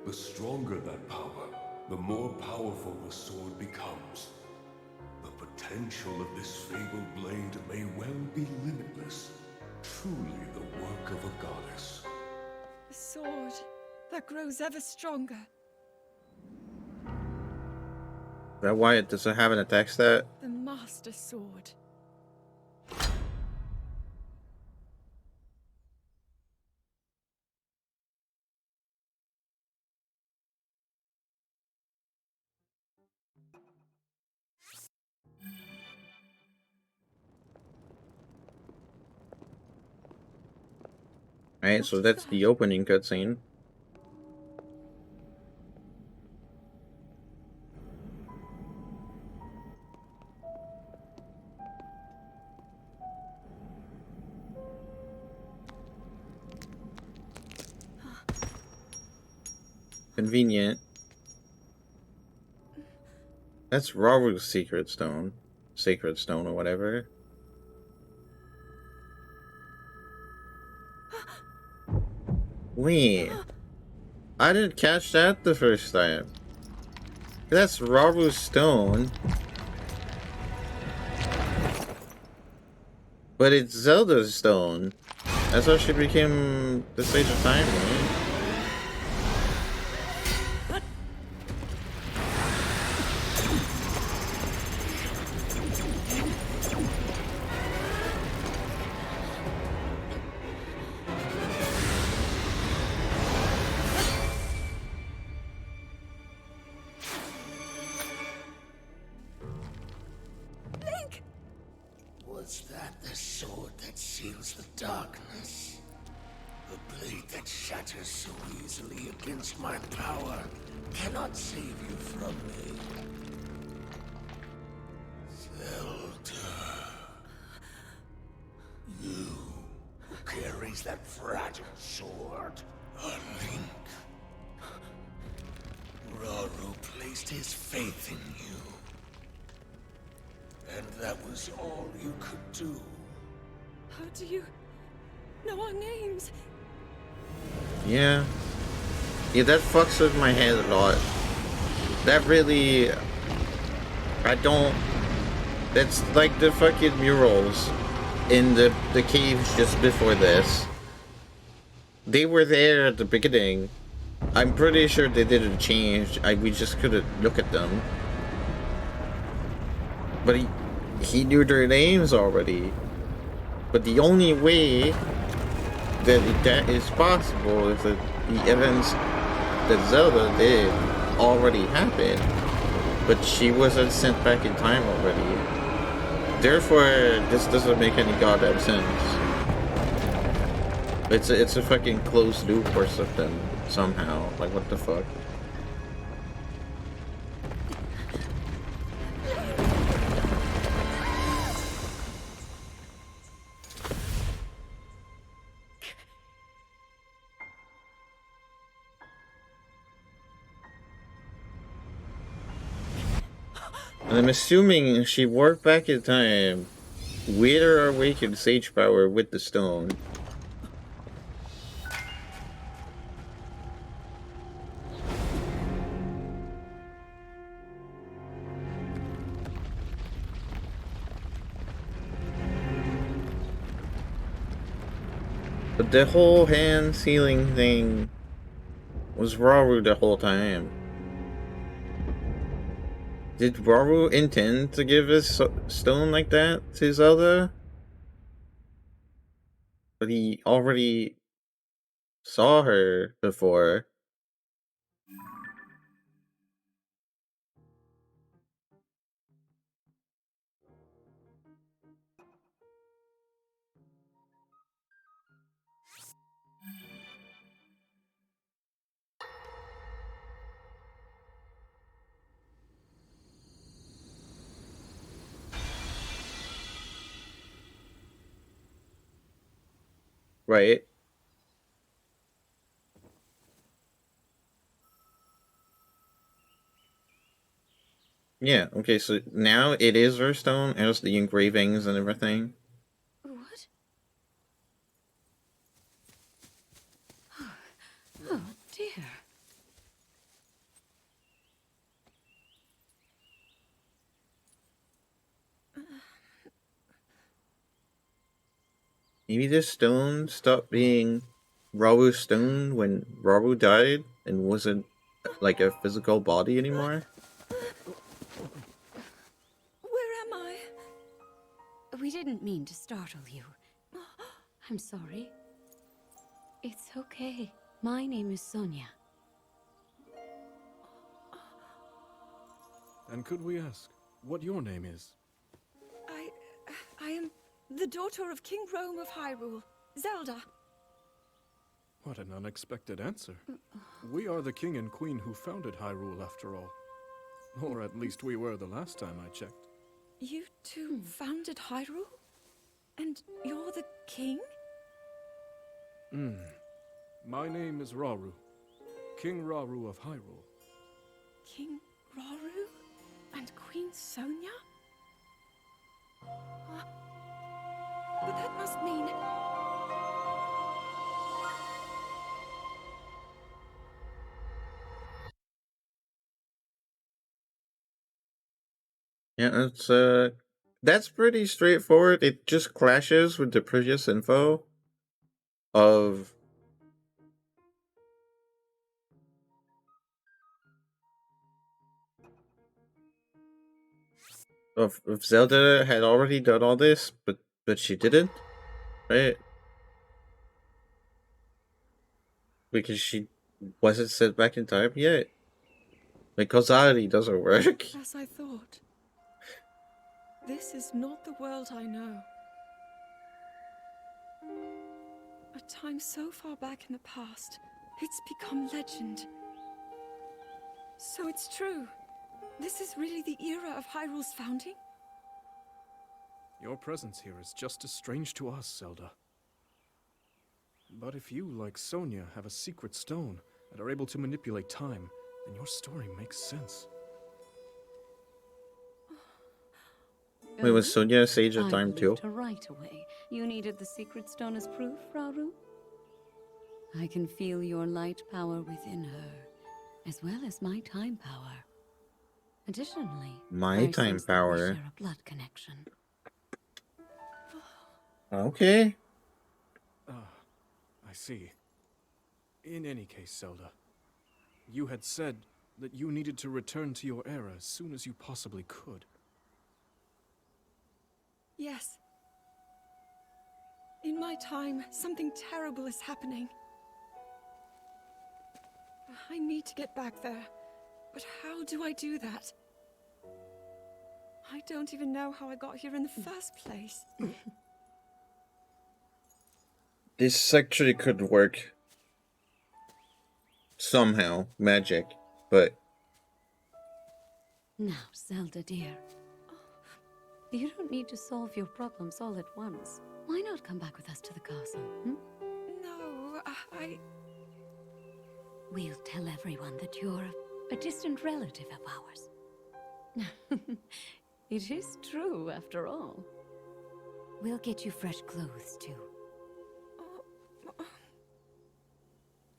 The stronger that power, the more powerful the sword becomes. The potential of this fabled blade may well be limitless. Truly the work of a goddess.
A sword that grows ever stronger.
Is that why it doesn't have an attack stat?
The Master Sword.
Right,
What
so
is
that's
that?
the opening cutscene. Convenient. That's Raru's secret stone. Sacred stone or whatever. Wait. I didn't catch that the first time. That's Raru's stone. But it's Zelda's stone. That's how she became the Sage of Time, right?
Link!
Was that the sword that seals the darkness? The blade that shatters so easily against my power cannot save you from me. Zelda. You who carries that fragile sword. A Link. Raru placed his faith in you. And that was all you could do.
How do you know our names?
Yeah. Yeah, that fucks with my head a lot. That really... I don't... That's like the fucking murals in the caves just before this. They were there at the beginning. I'm pretty sure they didn't change. We just couldn't look at them. But he knew their names already. But the only way that is possible is that the events that Zelda did already happened. But she wasn't sent back in time already. Therefore, this doesn't make any goddamn sense. It's a fucking closed loop or something, somehow. Like, what the fuck? And I'm assuming she warped back in time with her awakened sage power with the stone. But the whole hand sealing thing was Rauru the whole time. Did Rauru intend to give his stone like that to Zelda? But he already saw her before. Right? Yeah, okay, so now it is her stone, as the engravings and everything.
What? Oh, dear.
Maybe this stone stopped being Raru's stone when Raru died and wasn't like a physical body anymore.
Where am I?
We didn't mean to startle you. I'm sorry. It's okay. My name is Sonia.
And could we ask what your name is?
I am the daughter of King Rome of Hyrule, Zelda.
What an unexpected answer. We are the king and queen who founded Hyrule, after all. Or at least we were the last time I checked.
You two founded Hyrule? And you're the king?
My name is Rauru, King Rauru of Hyrule.
King Rauru? And Queen Sonia? But that must mean...
Yeah, that's pretty straightforward. It just clashes with the previous info of if Zelda had already done all this, but she didn't, right? Because she wasn't sent back in time yet. Like, causality doesn't work.
As I thought. This is not the world I know. A time so far back in the past, it's become legend. So it's true. This is really the era of Hyrule's founding?
Your presence here is just as strange to us, Zelda. But if you, like Sonia, have a secret stone and are able to manipulate time, then your story makes sense.
Wait, was Sonia a sage of
I
time too?
believed her right away. You needed the secret stone as proof, Rauru? I can feel your light power within her, as well as my time power. Additionally,
My
I
time
sense that we
power.
share a blood connection.
Okay.
I see. In any case, Zelda, you had said that you needed to return to your era as soon as you possibly could.
Yes. In my time, something terrible is happening. I need to get back there. But how do I do that? I don't even know how I got here in the first place.
This actually could work. Somehow. Magic. But
Now, Zelda dear, you don't need to solve your problems all at once. Why not come back with us to the castle, hmm?
No,
We'll tell everyone that you're a distant relative of ours. It is true, after all. We'll get you fresh clothes, too.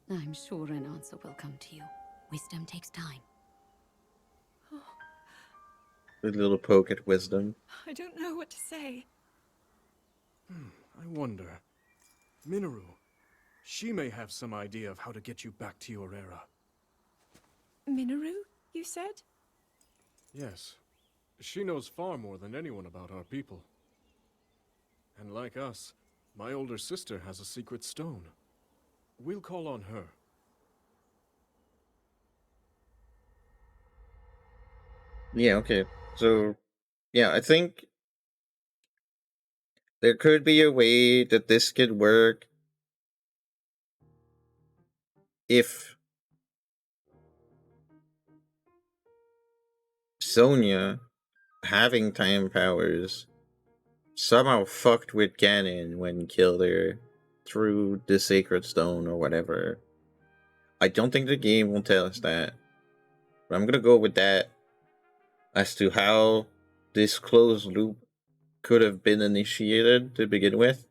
I'm sure an answer will come to you. Wisdom takes time.
A little poke at wisdom.
I don't know what to say.
I wonder. Minoru, she may have some idea of how to get you back to your era.
Minoru, you said?
Yes. She knows far more than anyone about our people. And like us, my older sister has a secret stone. We'll call on her.
Yeah, okay. So, yeah, I think there could be a way that this could work if Sonya, having time powers, somehow fucked with Ganon when killed her through the Sacred Stone or whatever. I don't think the game will tell us that, but I'm gonna go with that as to how this closed loop could have been initiated to begin with.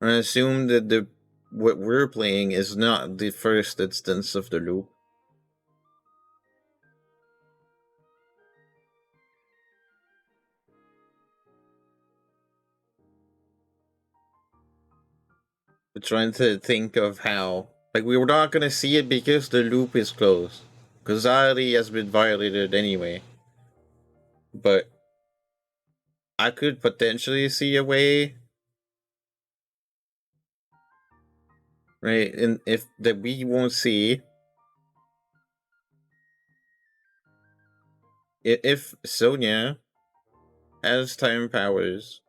I assume that the what we're playing is not the first instance of the loop. We're trying to think of how, like, we were not gonna see it because the loop is closed. Causality has been violated anyway. But I could potentially see a way, right? And if that we won't see, if Sonya has time powers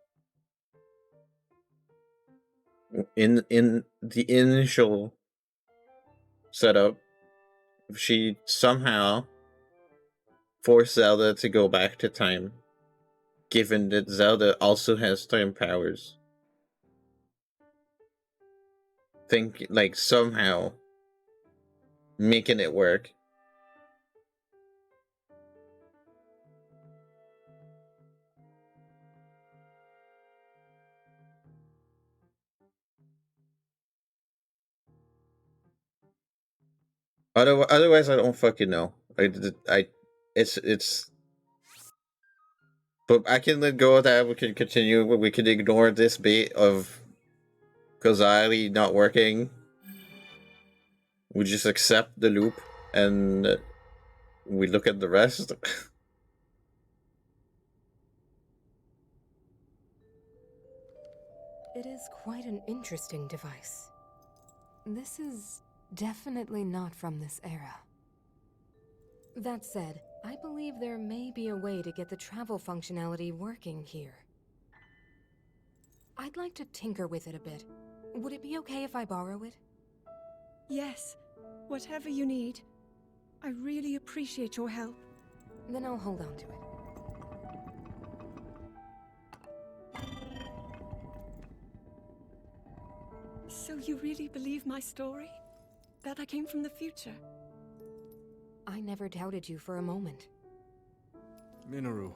in the initial setup, if she somehow forced Zelda to go back to time, given that Zelda also has time powers, think like somehow making it work. Otherwise, I don't fucking know. It's. But I can let go of that. We can continue. We can ignore this bit of causality not working. We just accept the loop and we look at the rest.
It is quite an interesting device. This is definitely not from this era. That said, I believe there may be a way to get the travel functionality working here. I'd like to tinker with it a bit. Would it be okay if I borrow it?
Yes, whatever you need. I really appreciate your help.
Then I'll hold on to it.
So you really believe my story? That I came from the future?
I never doubted you for a moment.
Minoru,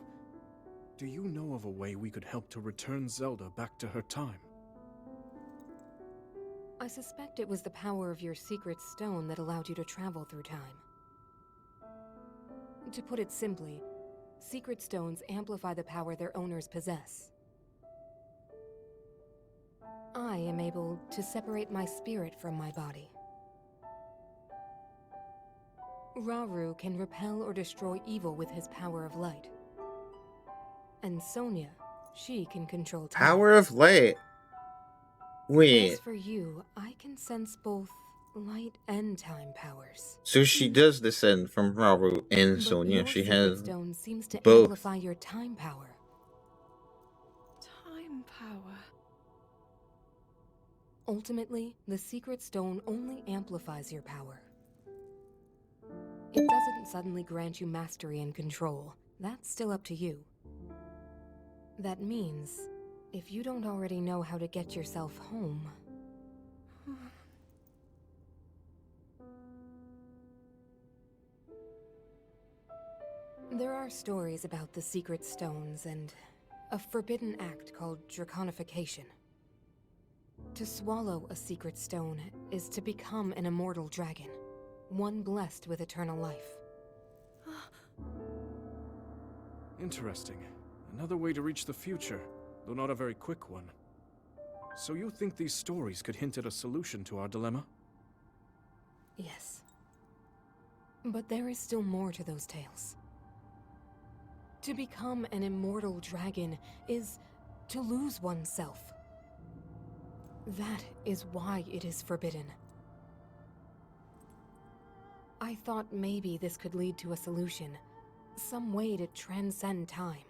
do you know of a way we could help to return Zelda back to her time?
I suspect it was the power of your secret stone that allowed you to travel through time. To put it simply, secret stones amplify the power their owners possess. I am able to separate my spirit from my body. Rauru can repel or destroy evil with his power of light. And Sonya, she can control time.
Power of light. Wait.
As for you, I can sense both light and time powers.
So she does descend from Rauru and
But
Sonya.
your
She
secret
has
stone seems to
both.
amplify your time power.
Time power.
Ultimately, the secret stone only amplifies your power. It doesn't suddenly grant you mastery and control. That's still up to you. That means, if you don't already know how to get yourself home... There are stories about the secret stones and a forbidden act called draconification. To swallow a secret stone is to become an immortal dragon, one blessed with eternal life.
Interesting. Another way to reach the future, though not a very quick one. So you think these stories could hint at a solution to our dilemma?
Yes. But there is still more to those tales. To become an immortal dragon is to lose oneself. That is why it is forbidden. I thought maybe this could lead to a solution, some way to transcend time.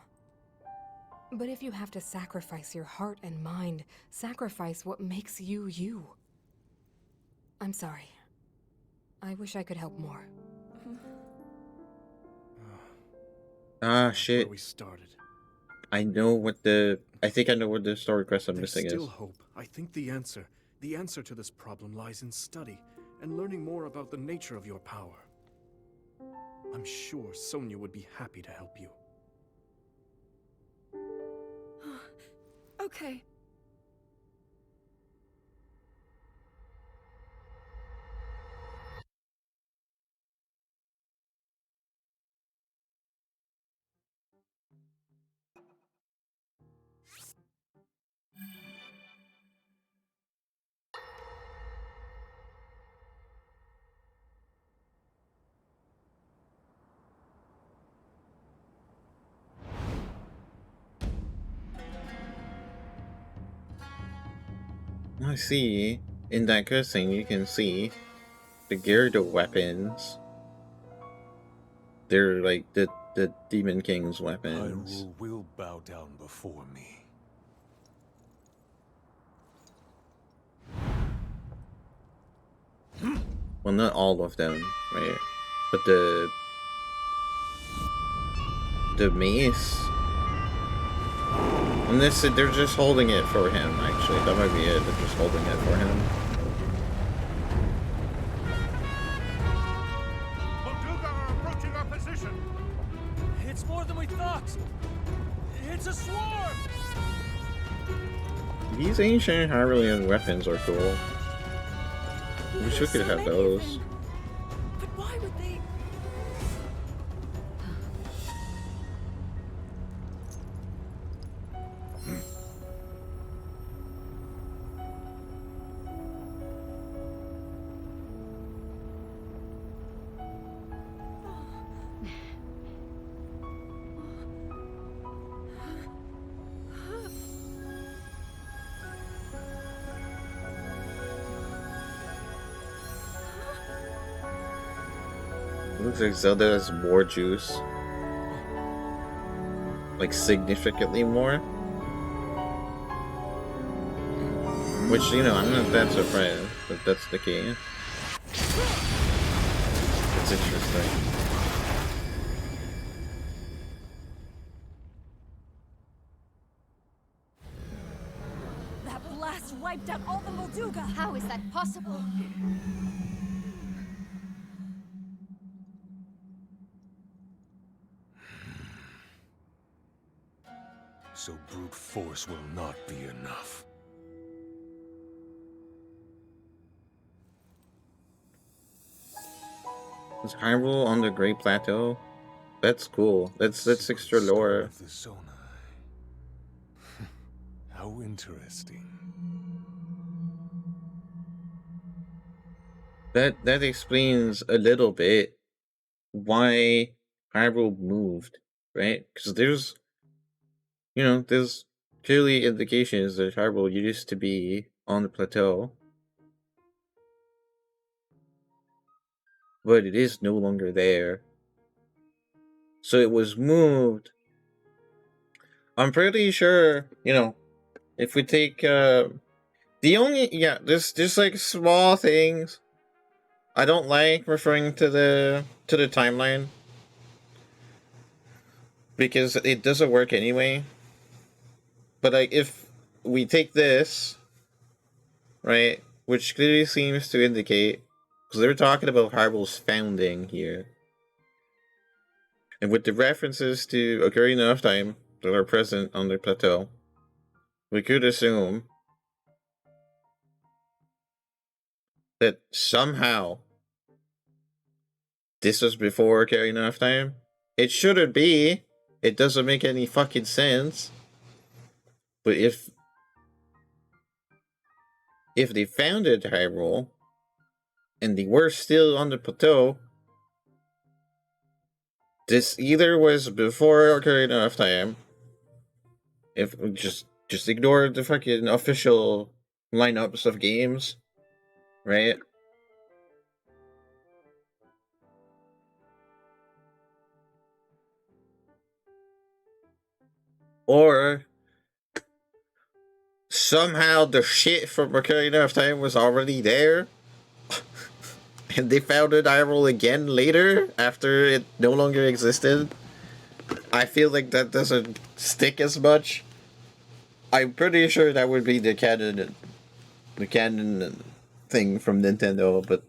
But if you have to sacrifice your heart and mind, sacrifice what makes you you. I'm sorry. I wish I could help more.
Ah,
Where
shit.
we started.
I know what the... I think I know what the story quest I'm
There's
missing
still
is.
hope. I think the answer to this problem lies in study and learning more about the nature of your power. I'm sure Sonia would be happy to help you.
Okay.
I see. In that cutscene, you can see the Gyarados weapons. They're like the Demon King's weapons.
Hyrule will bow down before me.
Well, not all of them, right? But the mace. And this, they're just holding it for him, actually. That might be it. They're just holding it for him.
Molduga are approaching our position!
It's more than we thought! It's a swarm!
These ancient Hyrulean weapons are cool. Wish we could have those.
But why would they?
It looks like Zelda has more juice. Like, significantly more. Which, you know, I'm not that surprised that that's the case. It's interesting.
That blast wiped out all the Molduga! How is that possible?
So brute force will not be enough.
Is Hyrule on the Great Plateau? That's cool. That's extra lore.
Of the Zonai. How interesting.
That explains a little bit why Hyrule moved, right? Because there's, you know, there's clearly indications that Hyrule used to be on the plateau, but it is no longer there. So it was moved. I'm pretty sure, you know, if we take the only, yeah, there's like small things I don't like referring to the timeline because it doesn't work anyway. But like if we take this, right, which clearly seems to indicate, because they're talking about Hyrule's founding here. And with the references to Ocarina of Time that are present on the plateau, we could assume that somehow this was before Ocarina of Time. It shouldn't be. It doesn't make any fucking sense. But if they founded Hyrule and they were still on the plateau, this either was before Ocarina of Time. If just ignore the fucking official lineups of games, right? Or somehow the shit from Ocarina of Time was already there, and they founded Hyrule again later after it no longer existed. I feel like that doesn't stick as much. I'm pretty sure that would be the canon thing from Nintendo, but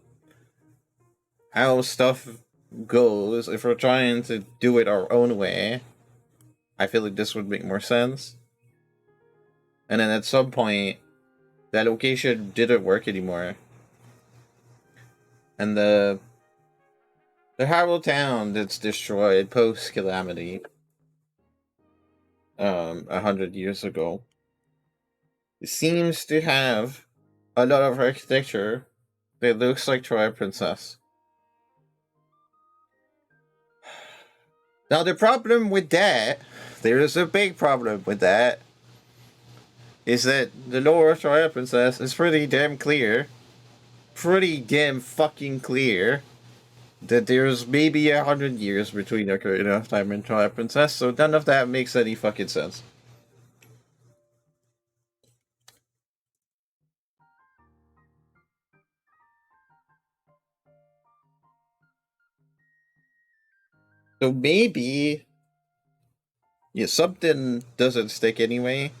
how stuff goes, if we're trying to do it our own way, I feel like this would make more sense. And then at some point, that location didn't work anymore. And the Hyrule town that's destroyed post Calamity, 100 years ago, seems to have a lot of architecture that looks like Twilight Princess. Now the problem with that, there is a big problem with that, is that the lore of Twilight Princess is pretty damn clear, pretty damn fucking clear, that there's maybe 100 years between Ocarina of Time and Twilight Princess, so none of that makes any fucking sense. So maybe, yeah, something doesn't stick anyway.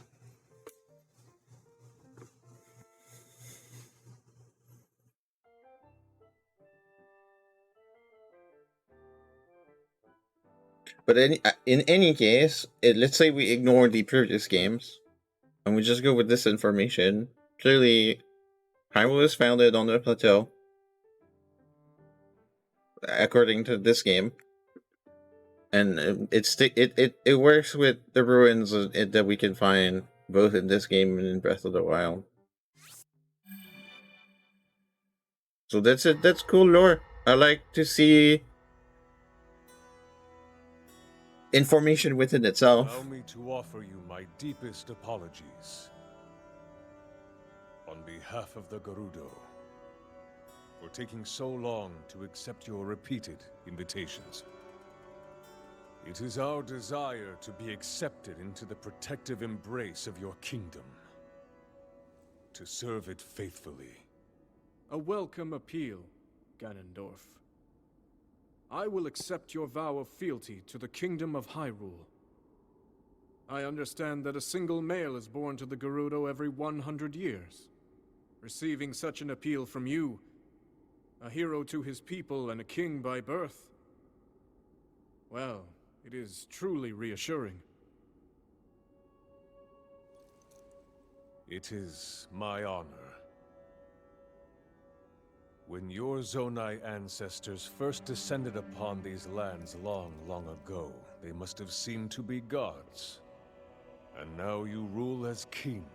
But in any case, let's say we ignore the previous games, and we just go with this information. Clearly, Hyrule was founded on the plateau, according to this game, and it works with the ruins that we can find both in this game and in Breath of the Wild. So that's it. That's cool lore. I like to see information within itself.
Allow me to offer you my deepest apologies. On behalf of the Gerudo, for taking so long to accept your repeated invitations. It is our desire to be accepted into the protective embrace of your kingdom. To serve it faithfully.
A welcome appeal, Ganondorf. I will accept your vow of fealty to the Kingdom of Hyrule. I understand that a single male is born to the Gerudo every 100 years. Receiving such an appeal from you, a hero to his people and a king by birth, well, it is truly reassuring.
It is my honor. When your Zonai ancestors first descended upon these lands long, long ago, they must have seemed to be gods. And now you rule as king,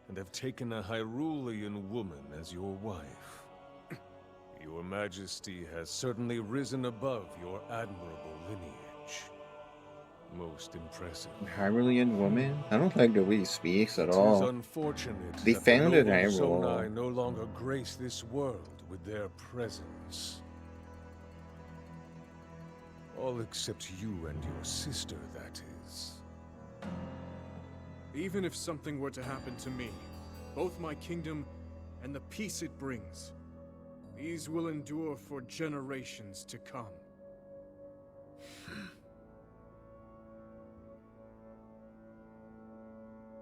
and have taken a Hyrulean woman as your wife. Your Majesty has certainly risen above your admirable lineage. Most impressive.
Hyrulean woman? I don't think the way he speaks at all.
It is unfortunate
They
that
founded
the noble
Hyrule.
Zonai no longer grace this world with their presence. All except you and your sister, that is.
Even if something were to happen to me, both my kingdom and the peace it brings, these will endure for generations to come.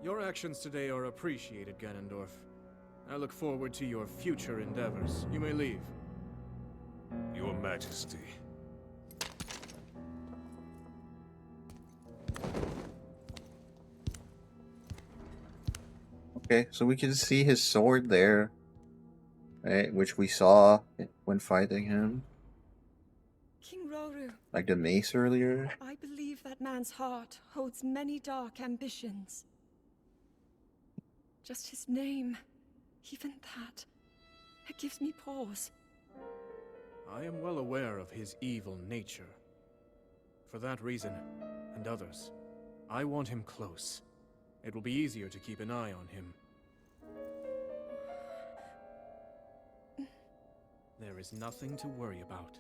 Your actions today are appreciated, Ganondorf. I look forward to your future endeavors. You may leave.
Your Majesty.
Okay, so we can see his sword there, right? Which we saw when fighting him.
King Roru,
Like the mace earlier.
I believe that man's heart holds many dark ambitions. Just his name, even that, it gives me pause.
I am well aware of his evil nature. For that reason, and others, I want him close. It will be easier to keep an eye on him. There is nothing to worry about.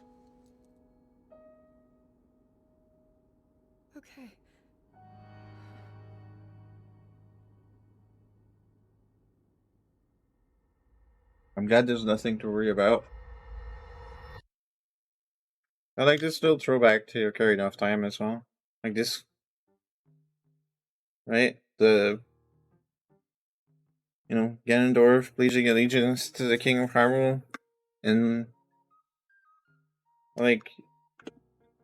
Okay.
I'm glad there's nothing to worry about. I like this little throwback to Ocarina of Time as well. Like this, right? Ganondorf pledging allegiance to the King of Hyrule, and like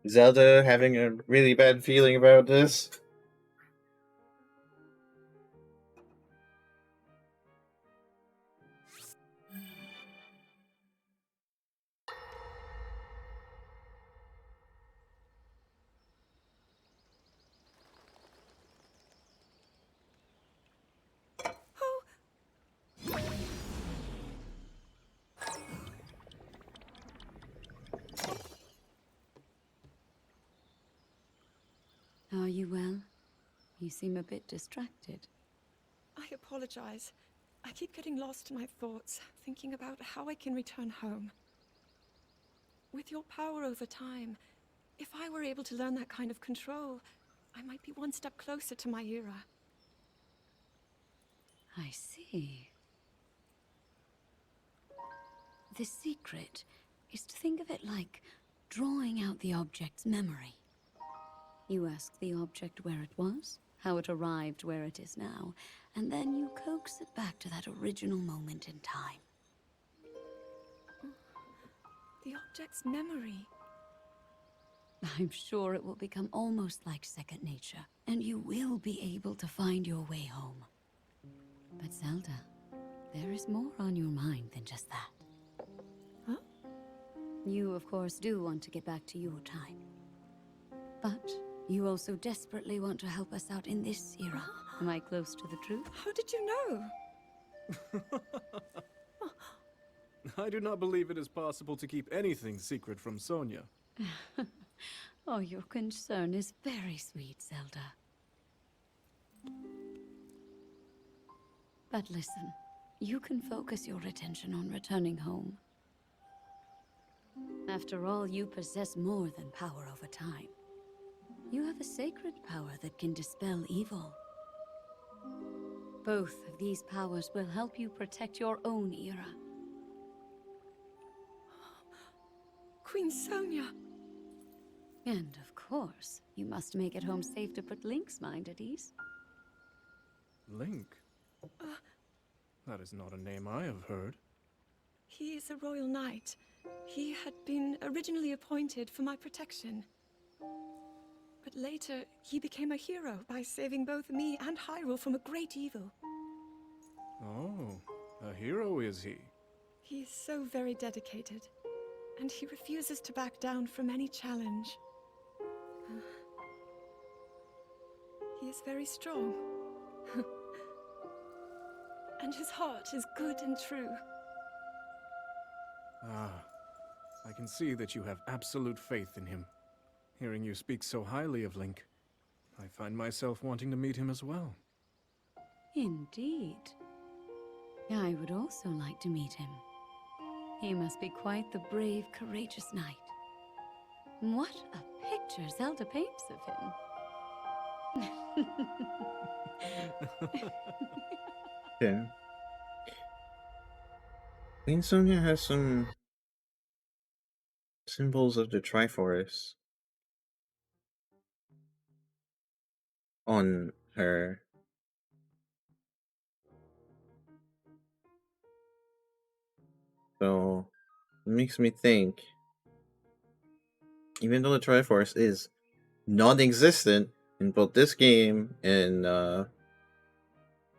Zelda having a really bad feeling about this.
Are you well? You seem a bit distracted.
I apologize. I keep getting lost in my thoughts, thinking about how I can return home. With your power over time, if I were able to learn that kind of control, I might be one step closer to my era.
I see. The secret is to think of it like drawing out the object's memory. You ask the object where it was, how it arrived where it is now, and then you coax it back to that original moment in time.
The object's memory.
I'm sure it will become almost like second nature, and you will be able to find your way home. But Zelda, there is more on your mind than just that.
Huh?
You, of course, do want to get back to your time. But you also desperately want to help us out in this era. Am I close to the truth?
How did you know?
I do not believe it is possible to keep anything secret from Sonia.
Oh, your concern is very sweet, Zelda. But listen, you can focus your attention on returning home. After all, you possess more than power over time. You have a sacred power that can dispel evil. Both of these powers will help you protect your own era.
Queen Sonia!
And of course, you must make it home safe to put Link's mind at ease.
Link? That is not a name I have heard.
He is a royal knight. He had been originally appointed for my protection. But later, he became a hero by saving both me and Hyrule from a great evil.
Oh, a hero is he?
He is so very dedicated, and he refuses to back down from any challenge. He is very strong. And his heart is good and true.
Ah, I can see that you have absolute faith in him. Hearing you speak so highly of Link, I find myself wanting to meet him as well.
Indeed. I would also like to meet him. He must be quite the brave, courageous knight. What a picture Zelda paints of him.
Yeah. Queen Sonia has some symbols of the Triforce on her. So it makes me think, even though the Triforce is non-existent in both this game and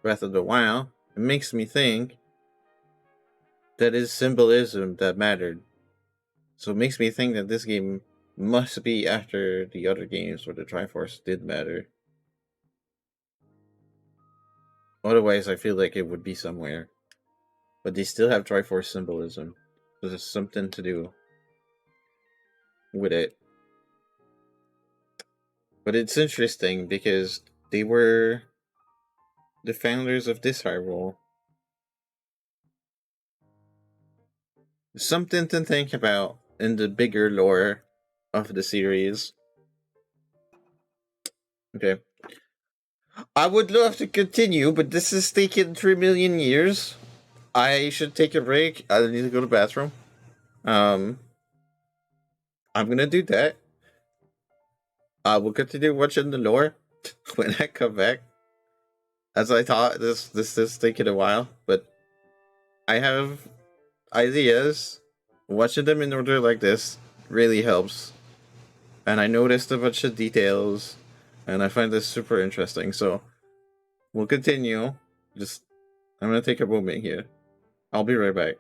Breath of the Wild, it makes me think that is symbolism that mattered. So it makes me think that this game must be after the other games where the Triforce did matter. Otherwise, I feel like it would be somewhere. But they still have Triforce symbolism. So there's something to do with it. But it's interesting because they were the founders of this Hyrule. Something to think about in the bigger lore of the series. Okay. I would love to continue, but this is taking 3 million years. I should take a break. I need to go to the bathroom. I'm gonna do that. We'll continue watching the lore when I come back. As I thought, this is taking a while, but I have ideas. Watching them in order like this really helps. And I noticed a bunch of details, and I find this super interesting. So we'll continue. Just I'm gonna take a moment here. I'll be right back.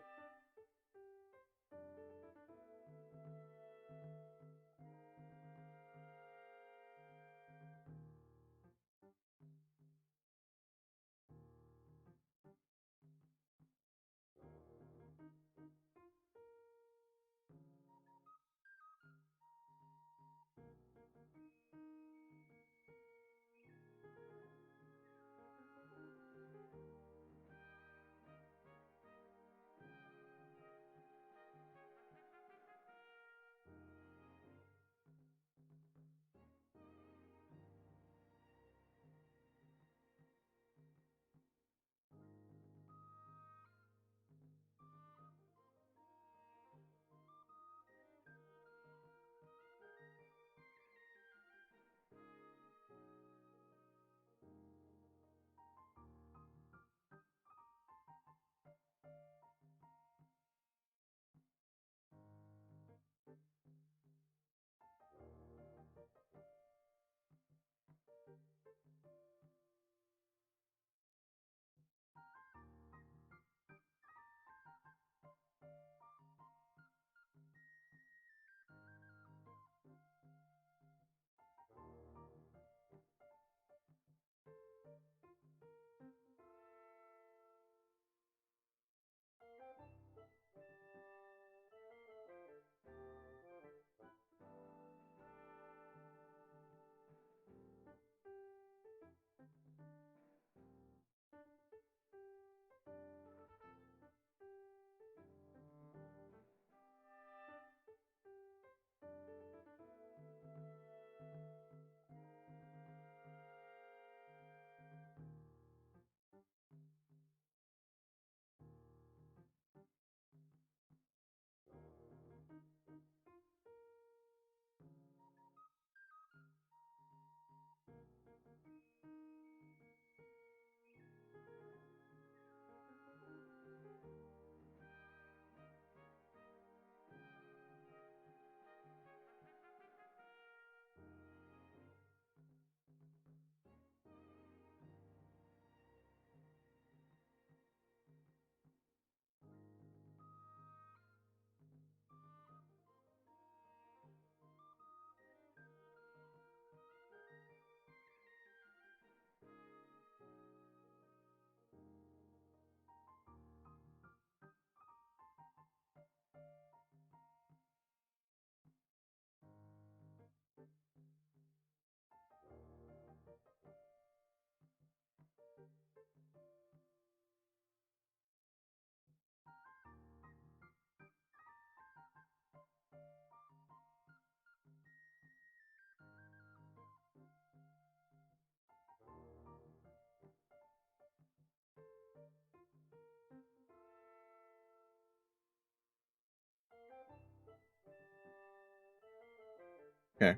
Okay,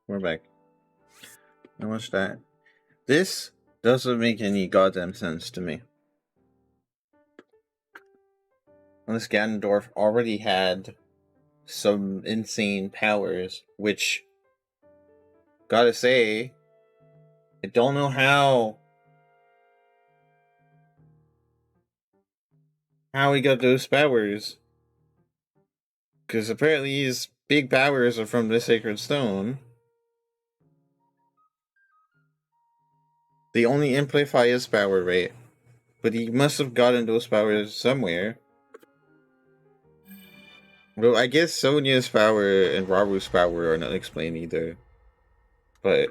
we're back. I watched that. This doesn't make any goddamn sense to me. Unless Ganondorf already had some insane powers, which, gotta say, I don't know how how he got those powers. Because apparently his big powers are from the Sacred Stone. They only amplify his power, right? But he must have gotten those powers somewhere. Well, I guess Sonya's power and Raru's power are not explained either. But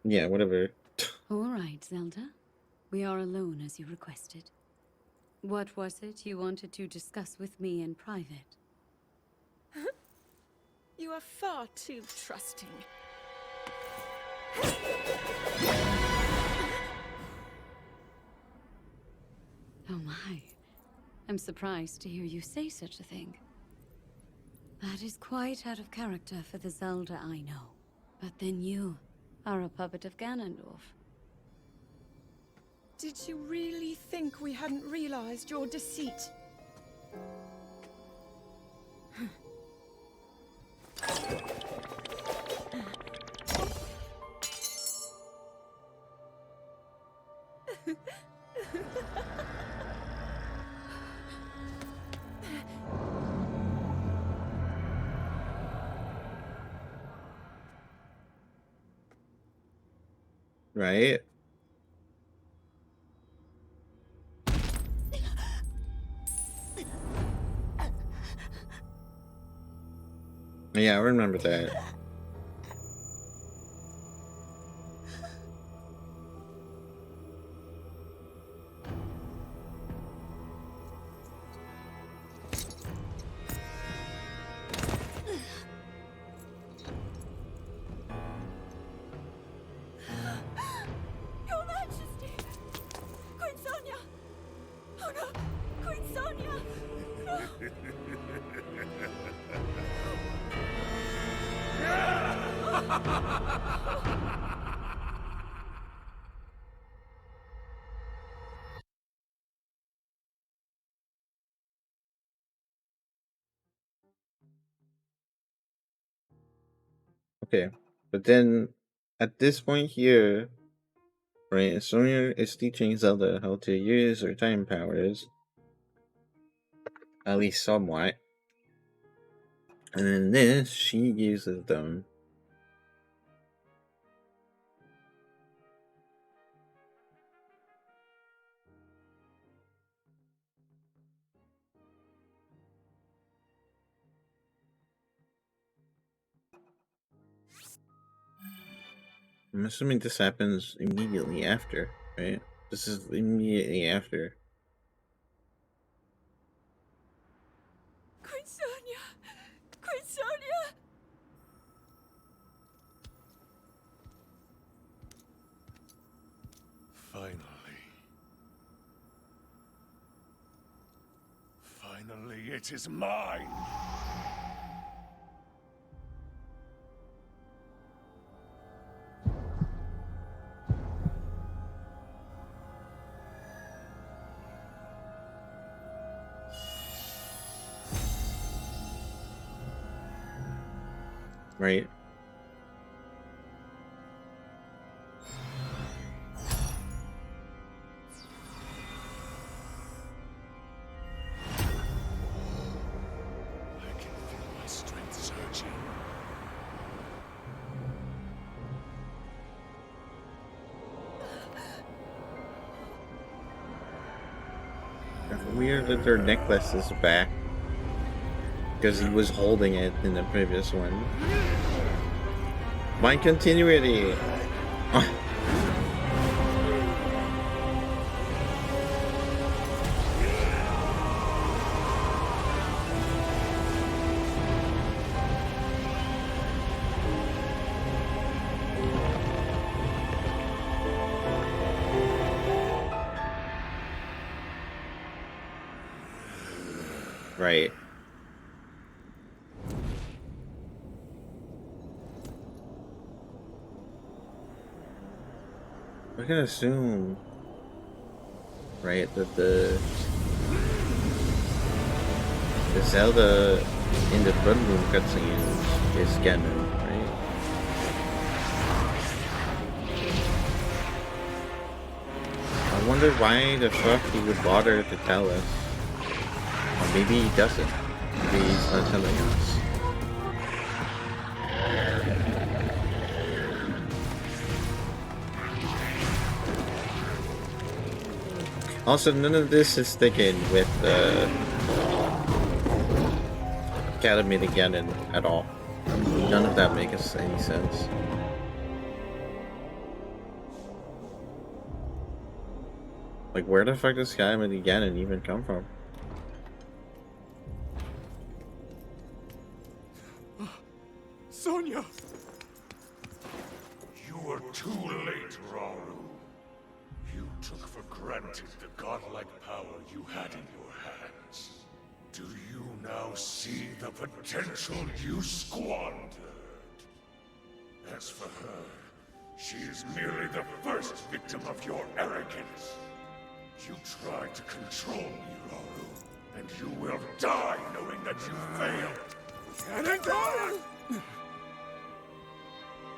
yeah, whatever.
All right, Zelda. We are alone as you requested. What was it you wanted to discuss with me in private?
You are far too trusting.
Oh my. I'm surprised to hear you say such a thing. That is quite out of character for the Zelda I know. But then you are a puppet of Ganondorf.
Did you really think we hadn't realized your deceit?
Right? Yeah, I remember that.
Your Majesty! Queen Sonia! Oh no! Queen Sonia! No!
Okay. But then at this point here, right, Sonya is teaching Zelda how to use her time powers. At least somewhat. And in this, she uses them. I'm assuming this happens immediately after, right? This is immediately after.
Queen Sonia! Queen Sonia!
Finally. Finally, it is mine!
Right?
I can feel my strength surging.
It's weird that their necklace is back. Because he was holding it in the previous one. Mind continuity! Right. I can assume, right, that the Zelda in the front room cutscenes is canon, right? wonder why the fuck he would bother to tell us. Or maybe he doesn't. Maybe he's not telling us. Also, none of this is sticking with Academy Ganon at all. None of that makes any sense. Like, where the fuck does Academy Ganon even come from?
Sonya!
You were too late, Rauru. You took for granted the godlike power you had in your hands. Do you now see the potential you squandered? As for her, she is merely the first victim of your arrogance. You tried to control me, Rauru, and you will die knowing that you failed.
Ganondorf!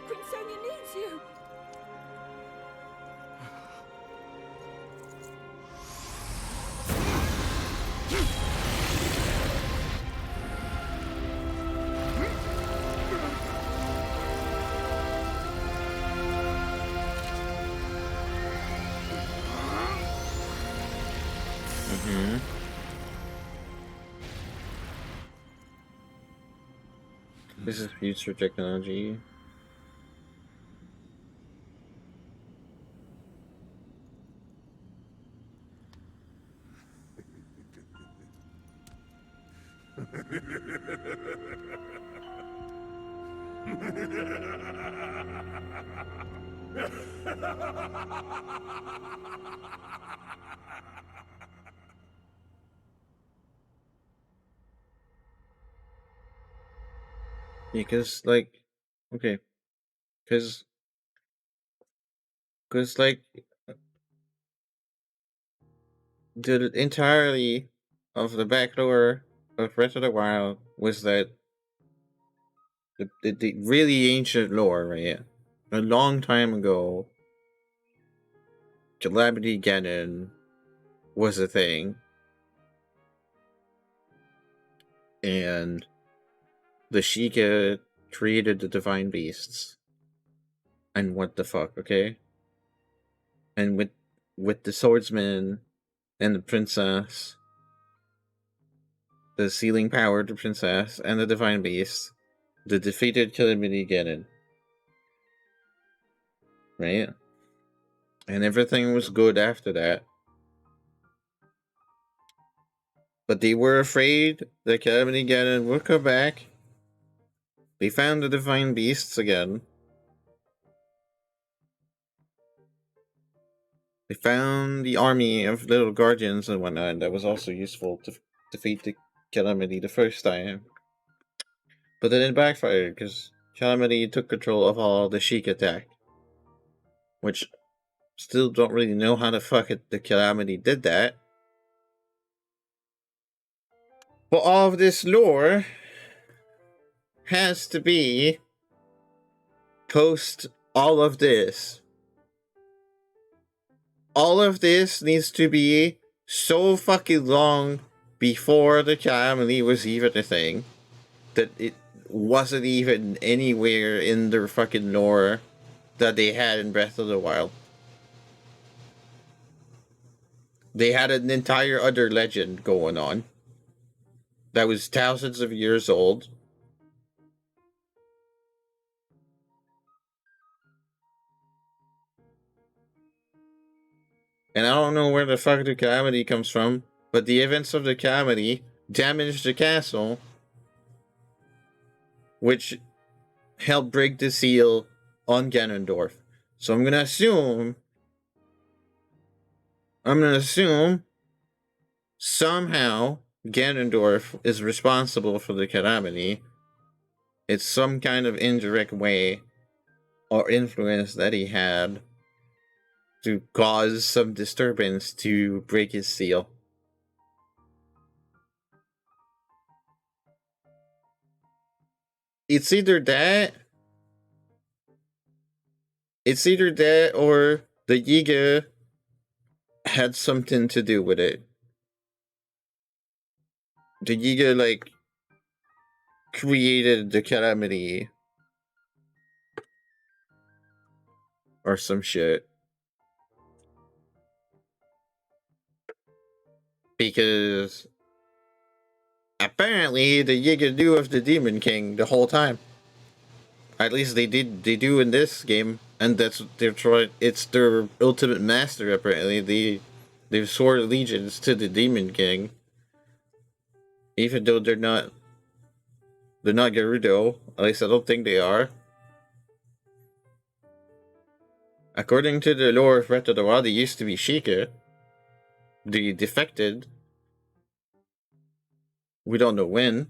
Prince Sonia needs you!
This is future technology. Because, like, okay, because like the entirety of the backdoor of Breath of the Wild was that the really ancient lore, right? A long time ago, Calamity Ganon was a thing, and the Sheikah created the divine beasts. And what the fuck, okay? And with the swordsman and the princess, the sealing power, the princess, and the divine beast, the defeated Calamity Ganon. Right? And everything was good after that. But they were afraid that Calamity Ganon would come back. They found the divine beasts again. They found the army of little guardians and whatnot that was also useful to defeat the Calamity the first time. But then it backfired because Calamity took control of all the Sheik attack. Which still don't really know how the fuck the Calamity did that. But all of this lore has to be post all of this. All of this needs to be so fucking long before the Calamity was even a thing that it wasn't even anywhere in their fucking lore that they had in Breath of the Wild. They had an entire other legend going on that was thousands of years old. And I don't know where the fuck the Calamity comes from, but the events of the Calamity damaged the castle, which helped break the seal on Ganondorf. So I'm gonna assume somehow Ganondorf is responsible for the Calamity. It's some kind of indirect way or influence that he had to cause some disturbance to break his seal. It's either that or the Yiga had something to do with it. The Yiga, like, created the calamity. Or some shit. Because apparently the Yiga knew of the Demon King the whole time. At least they do in this game. And that's they're trying. It's their ultimate master. Apparently, they've swore allegiance to the Demon King, even though they're not Gerudo. At least I don't think they are. According to the lore of Breath of the Wild, they used to be Sheikah. They defected. We don't know when,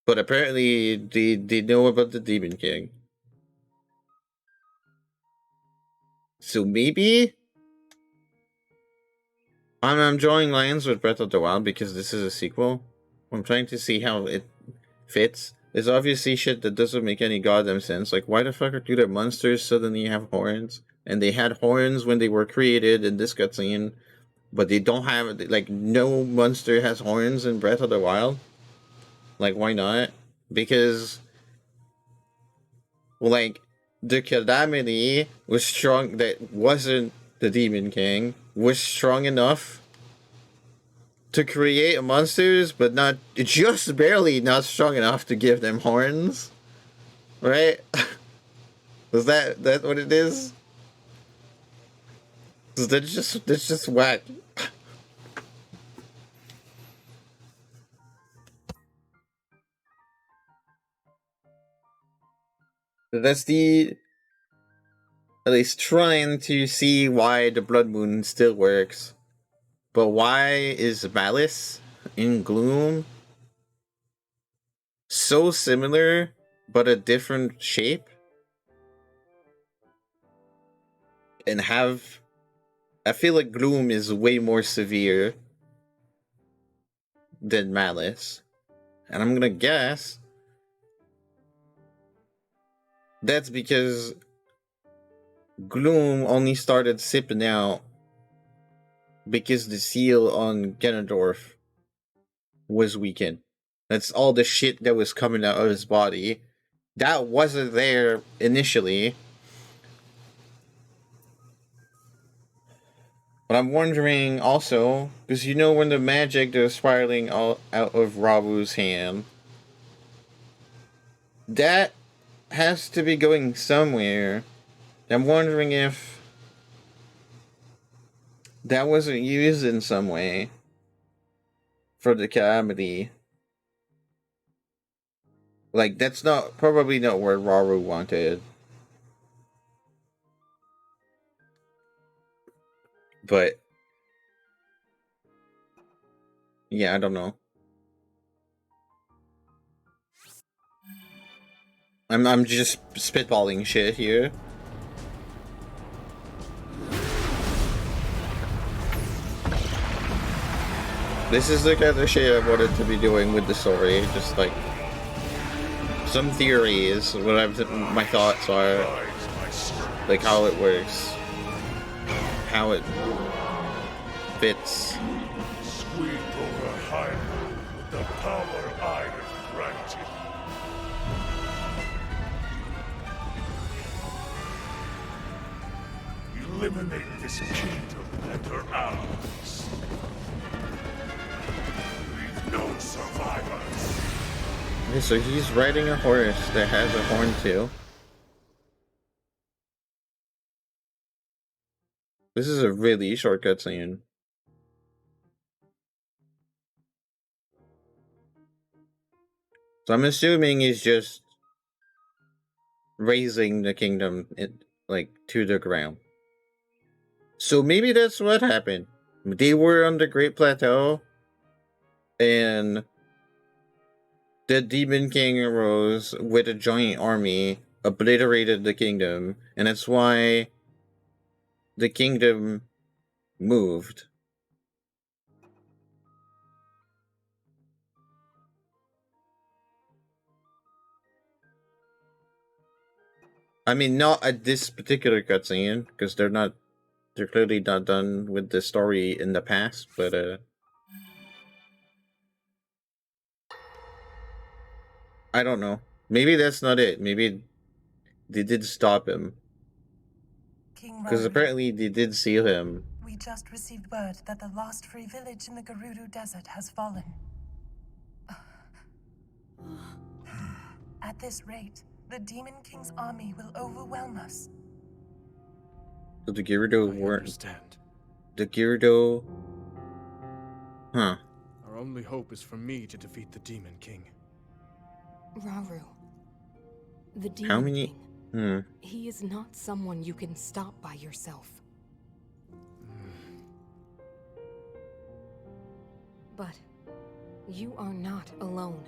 but apparently they know about the Demon King. So maybe I'm drawing lines with Breath of the Wild because this is a sequel. I'm trying to see how it fits. There's obviously shit that doesn't make any goddamn sense. Like, why the fuck do the monsters suddenly have horns? And they had horns when they were created in this cutscene, but they don't have, like, no monster has horns in Breath of the Wild. Like, why not? Because, like, the calamity was strong, that wasn't the Demon King, was strong enough to create monsters, but not just barely not strong enough to give them horns, right? Is that what it is? That's just whack. That's the at least trying to see why the Blood Moon still works, but why is Malice in Gloom so similar but a different shape? And I feel like Gloom is way more severe than Malice. And I'm gonna guess that's because Gloom only started sipping out because the seal on Ganondorf was weakened. That's all the shit that was coming out of his body. That wasn't there initially. But I'm wondering also, because you know when the magic that was spiraling out of Rabu's hand, that has to be going somewhere. I'm wondering if that wasn't used in some way for the calamity. Like, that's probably not where Raru wanted. But yeah, I don't know. I'm just spitballing shit here. This is the kind of shit I wanted to be doing with the story. Just like some theories, my thoughts are, like how it works, how it fits.
Sweep over Hyrule with the power I have granted. Eliminate this kingdom and her allies. Leave no survivors.
Okay, so he's riding a horse that has a horn too. This is a really short cutscene. So I'm assuming he's just raising the kingdom to the ground. So maybe that's what happened. They were on the Great Plateau, and the Demon King arose with a giant army, obliterated the kingdom, and that's why the kingdom moved. I mean, not at this particular cutscene, because they're not they're clearly not done with the story in the past, but I don't know. Maybe that's not it. Maybe they did stop him.
King
Because
Raoul,
apparently they did seal him.
we just received word that the last free village in the Gerudo Desert has fallen. At this rate, the Demon King's army will overwhelm us.
So the Gerudo
I
weren't.
understand.
The Gerudo. Huh.
Our only hope is for me to defeat the Demon King.
Rauru. The Demon
How many?
King. He is not someone you can stop by yourself. But you are not alone.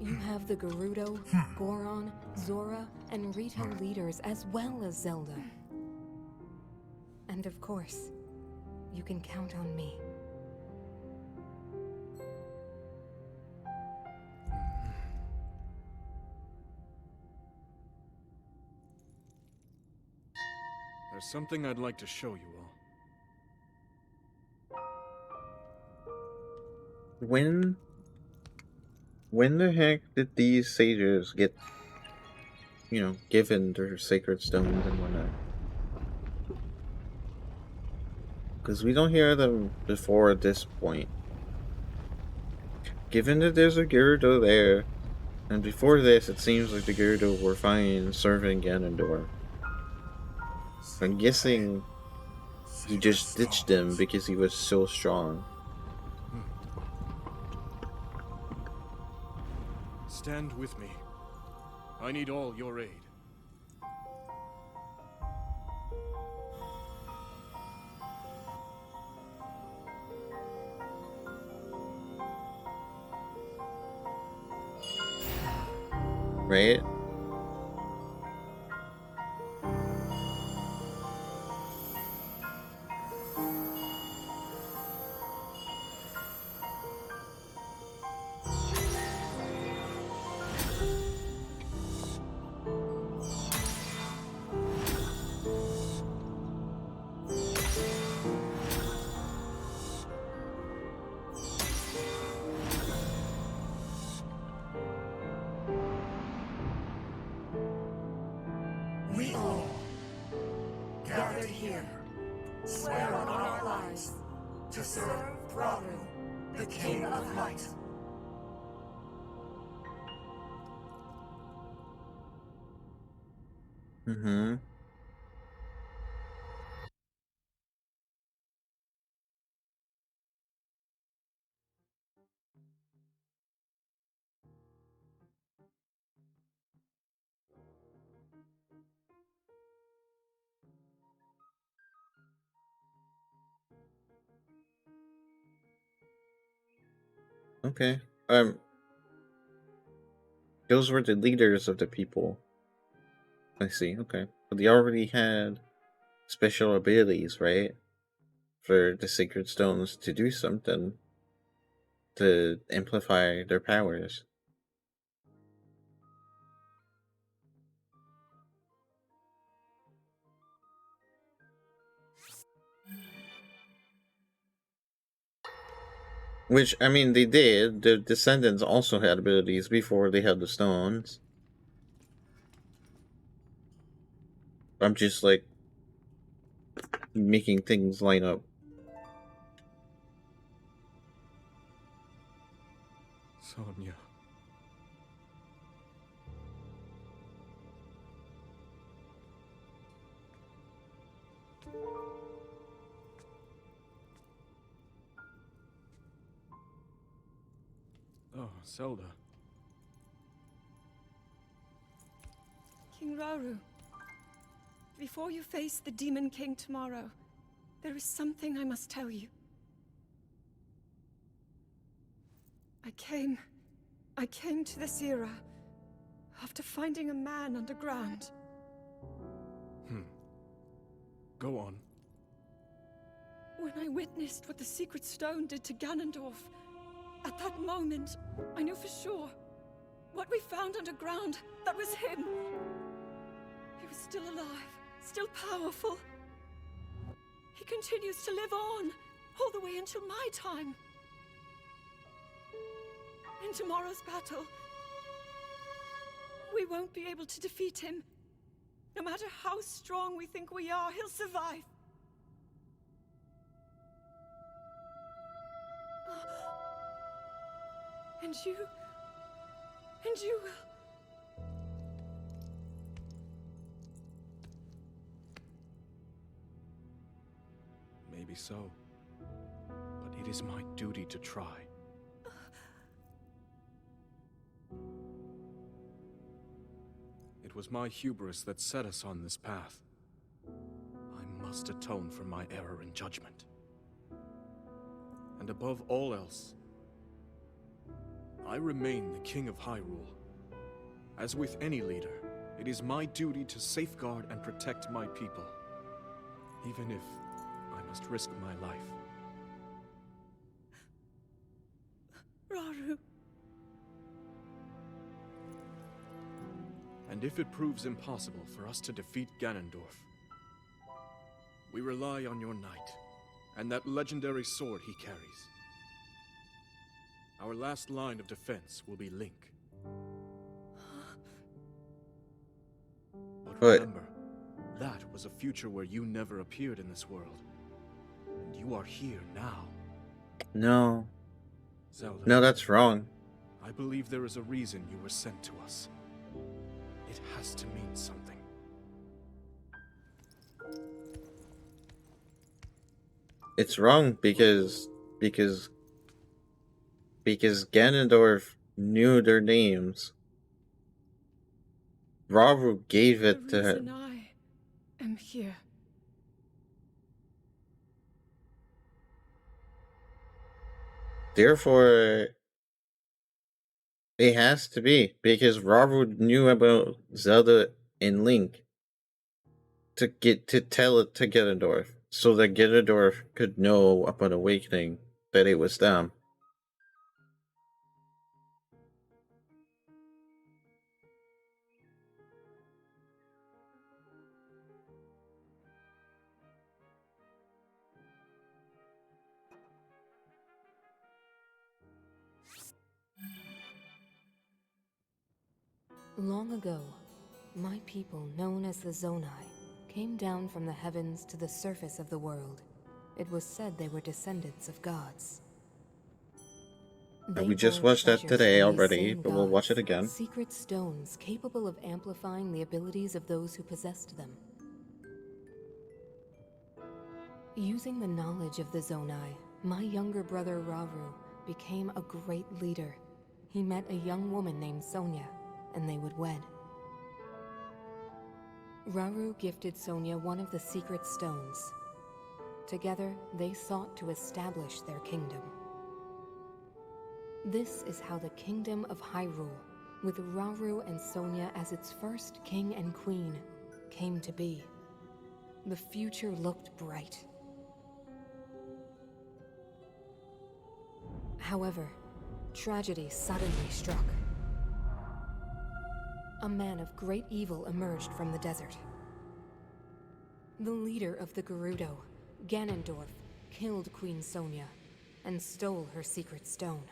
You have the Gerudo, Goron, Zora, and Rito leaders as well as Zelda. And of course, you can count on me.
There's something I'd like to show you all.
When the heck did these sages get, given their sacred stones and whatnot? Because we don't hear them before at this point. Given that there's a Gerudo there, and before this, it seems like the Gerudo were fine serving Ganondorf. I'm guessing he just ditched them because he was so strong.
Stand with me. I need all your aid.
Right?
We all, gathered here, swear on our lives to serve Rauru, the King of Light.
Mm-hmm. Okay. Those were the leaders of the people. I see, okay. But they already had special abilities, right? For the Sacred Stones to do something. To amplify their powers. Which, I mean, they did. Their descendants also had abilities before they had the stones. I'm just, like, making things line up.
Sonya. Oh, Zelda.
King Rauru, before you face the Demon King tomorrow, there is something I must tell you. I came to this era after finding a man underground.
Go on.
When I witnessed what the Secret Stone did to Ganondorf, at that moment, I knew for sure what we found underground, that was him. He was still alive, still powerful. He continues to live on, all the way until my time. In tomorrow's battle, we won't be able to defeat him. No matter how strong we think we are, he'll survive. And you will.
Maybe so. But it is my duty to try. It was my hubris that set us on this path. I must atone for my error in judgment. And above all else, I remain the King of Hyrule. As with any leader, it is my duty to safeguard and protect my people, even if I must risk my life.
Rauru.
And if it proves impossible for us to defeat Ganondorf, we rely on your knight, and that legendary sword he carries. Our last line of defense will be Link. But remember, that was a future where you never appeared in this world. And you are here now.
No.
Zelda.
No, that's wrong.
I believe there is a reason you were sent to us. It has to mean something.
It's wrong because Ganondorf knew their names. Rauru gave it to him.
I am here.
Therefore, it has to be because Rauru knew about Zelda and Link to tell it to Ganondorf, so that Ganondorf could know upon awakening that it was them.
Long ago, my people, known as the Zonai, came down from the heavens to the surface of the world. It was said they were descendants of gods.
We just watched that today already, but we'll watch it again.
Secret stones capable of amplifying the abilities of those who possessed them. Using the knowledge of the Zonai, my younger brother Rauru became a great leader. He met a young woman named Sonia, and they would wed. Rauru gifted Sonia one of the secret stones. Together, they sought to establish their kingdom. This is how the Kingdom of Hyrule, with Rauru and Sonia as its first king and queen, came to be. The future looked bright. However, tragedy suddenly struck. A man of great evil emerged from the desert. The leader of the Gerudo, Ganondorf, killed Queen Sonia and stole her secret stone.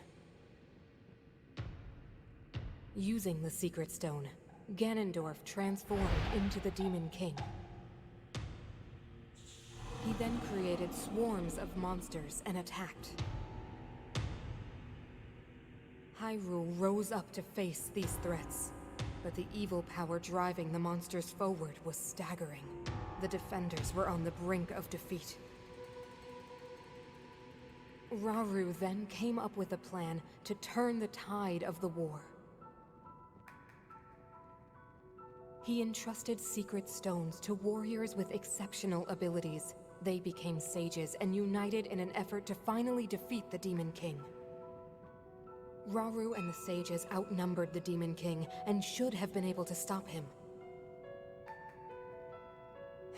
Using the secret stone, Ganondorf transformed into the Demon King. He then created swarms of monsters and attacked. Hyrule rose up to face these threats, but the evil power driving the monsters forward was staggering. The defenders were on the brink of defeat. Rauru then came up with a plan to turn the tide of the war. He entrusted secret stones to warriors with exceptional abilities. They became sages and united in an effort to finally defeat the Demon King. Rauru and the sages outnumbered the Demon King and should have been able to stop him.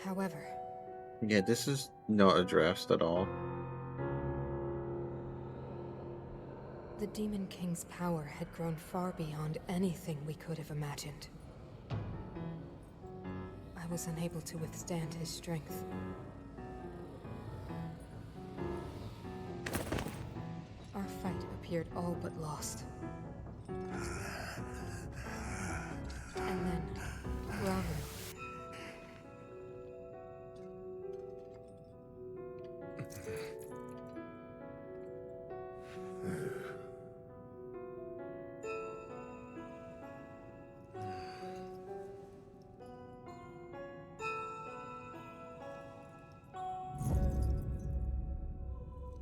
However...
Yeah, this is not addressed at all.
The Demon King's power had grown far beyond anything we could have imagined. I was unable to withstand his strength. Our fight appeared all but lost. And then, Raru.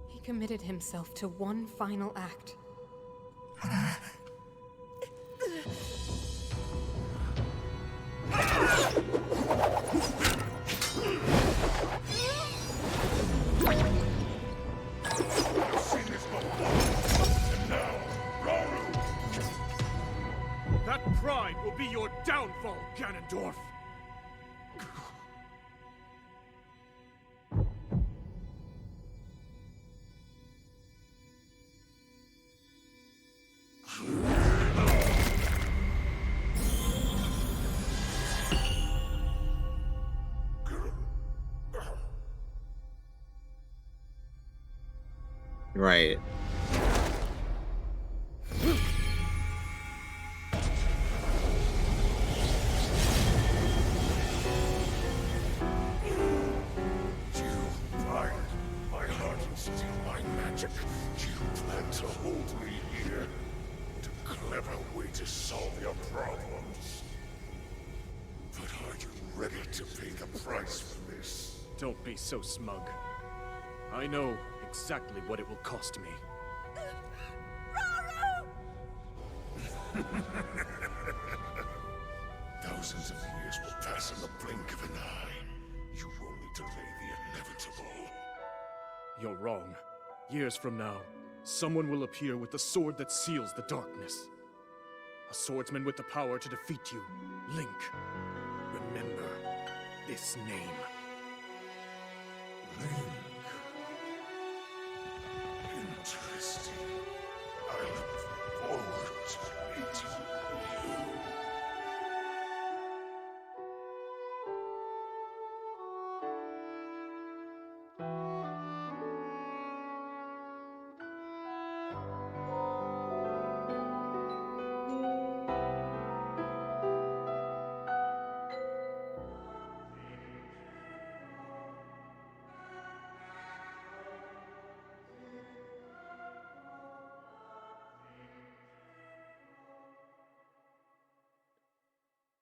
He committed himself to one final act.
That pride will be your downfall, Ganondorf!
Right.
My heart and steal my magic. You plan to hold me here. What a clever way to solve your problems. But are you ready to pay the price for this?
Don't be so smug. I know exactly what it will cost me.
Thousands of years will pass in the blink of an eye. You only delay the inevitable.
You're wrong. Years from now, someone will appear with the sword that seals the darkness. A swordsman with the power to defeat you, Link. Remember this name.
Link. Interesting. I look forward to meeting you.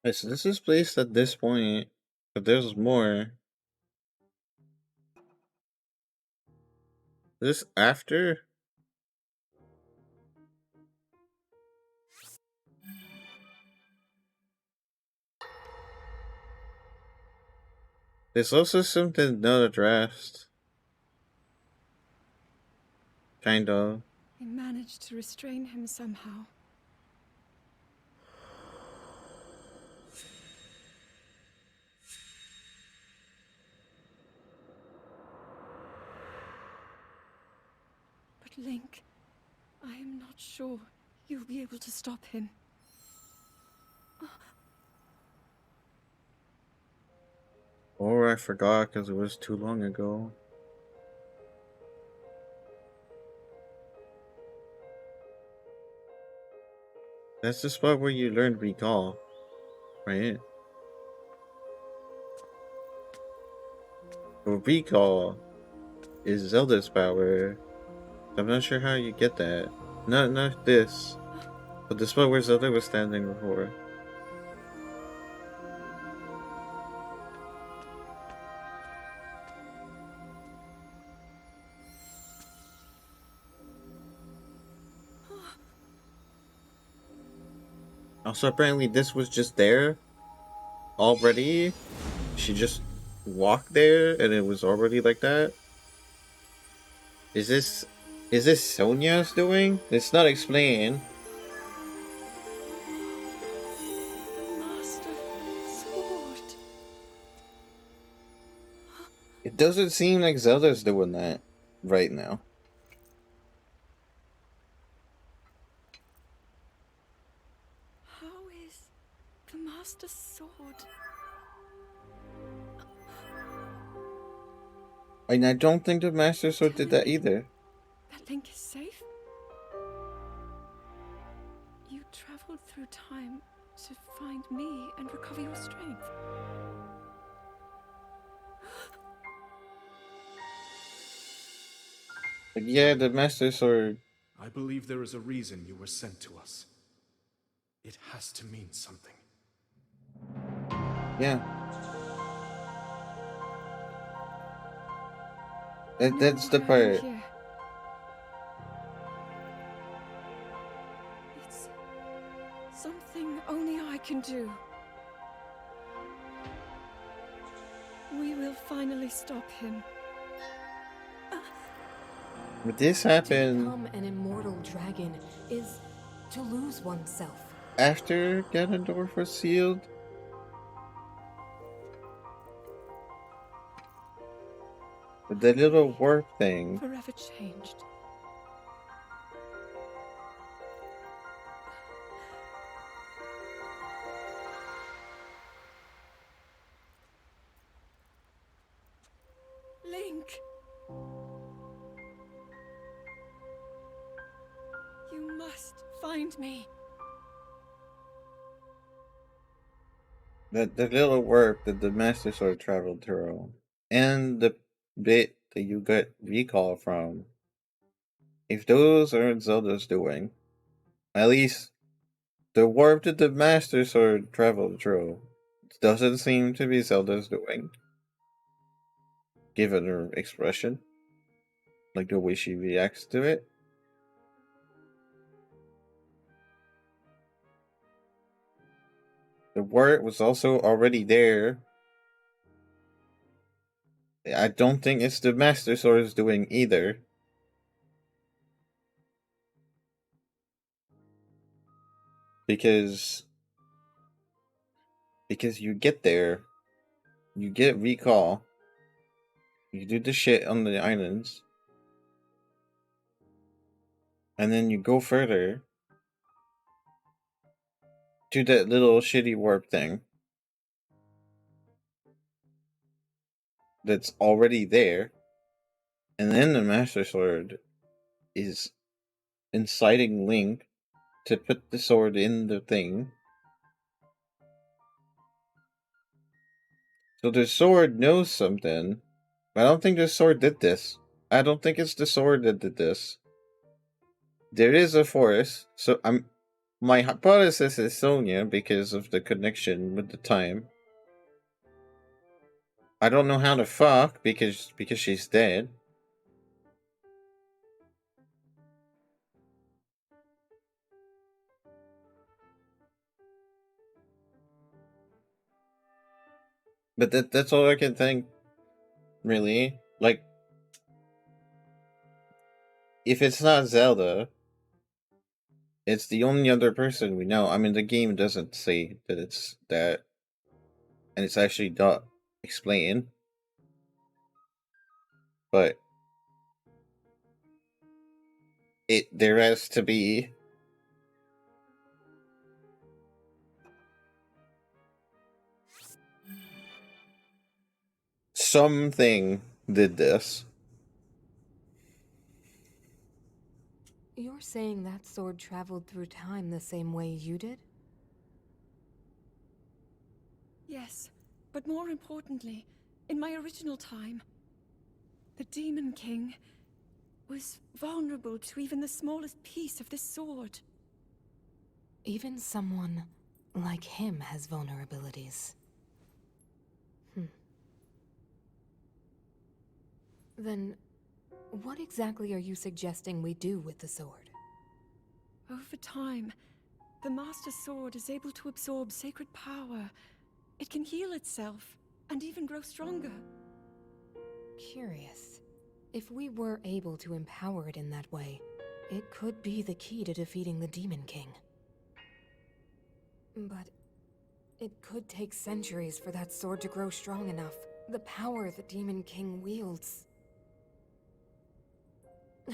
Right, so this is placed at this point, but there's more. This after? There's also something not addressed. Kind of.
I managed to restrain him somehow. But Link, I am not sure you'll be able to stop him.
Or I forgot because it was too long ago. That's the spot where you learn recall, right? But recall is Zelda's power. I'm not sure how you get that. Not this, but the spot where Zelda was standing before. Also, apparently this was just there already. She just walked there and it was already like that. Is this Sonia's doing? It's not explained.
Master Sword.
It doesn't seem like Zelda's doing that right now.
How is the Master Sword?
And I don't think the Master Sword did that either.
That Link is safe? You traveled through time to find me and recover your strength.
But yeah, the Master Sword.
I believe there is a reason you were sent to us. It has to mean something.
Yeah. That's the part.
It's something only I can do. We will finally stop him.
But this
To
happened
become an immortal dragon is to lose oneself.
after Ganondorf was sealed. The little warp thing.
Forever changed. Link! You must find me.
The little warp that the Master Sword traveled through. And the bit that you got recall from. If those aren't Zelda's doing, at least the warp that the Master Sword traveled through doesn't seem to be Zelda's doing. Given her expression. Like the way she reacts to it. The warp was also already there. I don't think it's the Master Sword's doing either. Because you get there, you get recall, you do the shit on the islands, and then you go further to that little shitty warp thing that's already there, and then the Master Sword is inciting Link to put the sword in the thing. So the sword knows something. I don't think the sword did this. I don't think it's the sword that did this. There is a force, so my hypothesis is Sonya because of the connection with the time. I don't know how to fuck because she's dead. But that's all I can think, really. Like, if it's not Zelda, it's the only other person we know. I mean, the game doesn't say that it's that, and it's actually not explained. But there has to be something did this.
You're saying that sword traveled through time the same way you did?
Yes, but more importantly, in my original time, the Demon King was vulnerable to even the smallest piece of this sword.
Even someone like him has vulnerabilities. Then, what exactly are you suggesting we do with the sword?
Over time, the Master Sword is able to absorb sacred power. It can heal itself, and even grow stronger.
Curious. If we were able to empower it in that way, it could be the key to defeating the Demon King. But it could take centuries for that sword to grow strong enough. The power the Demon King wields.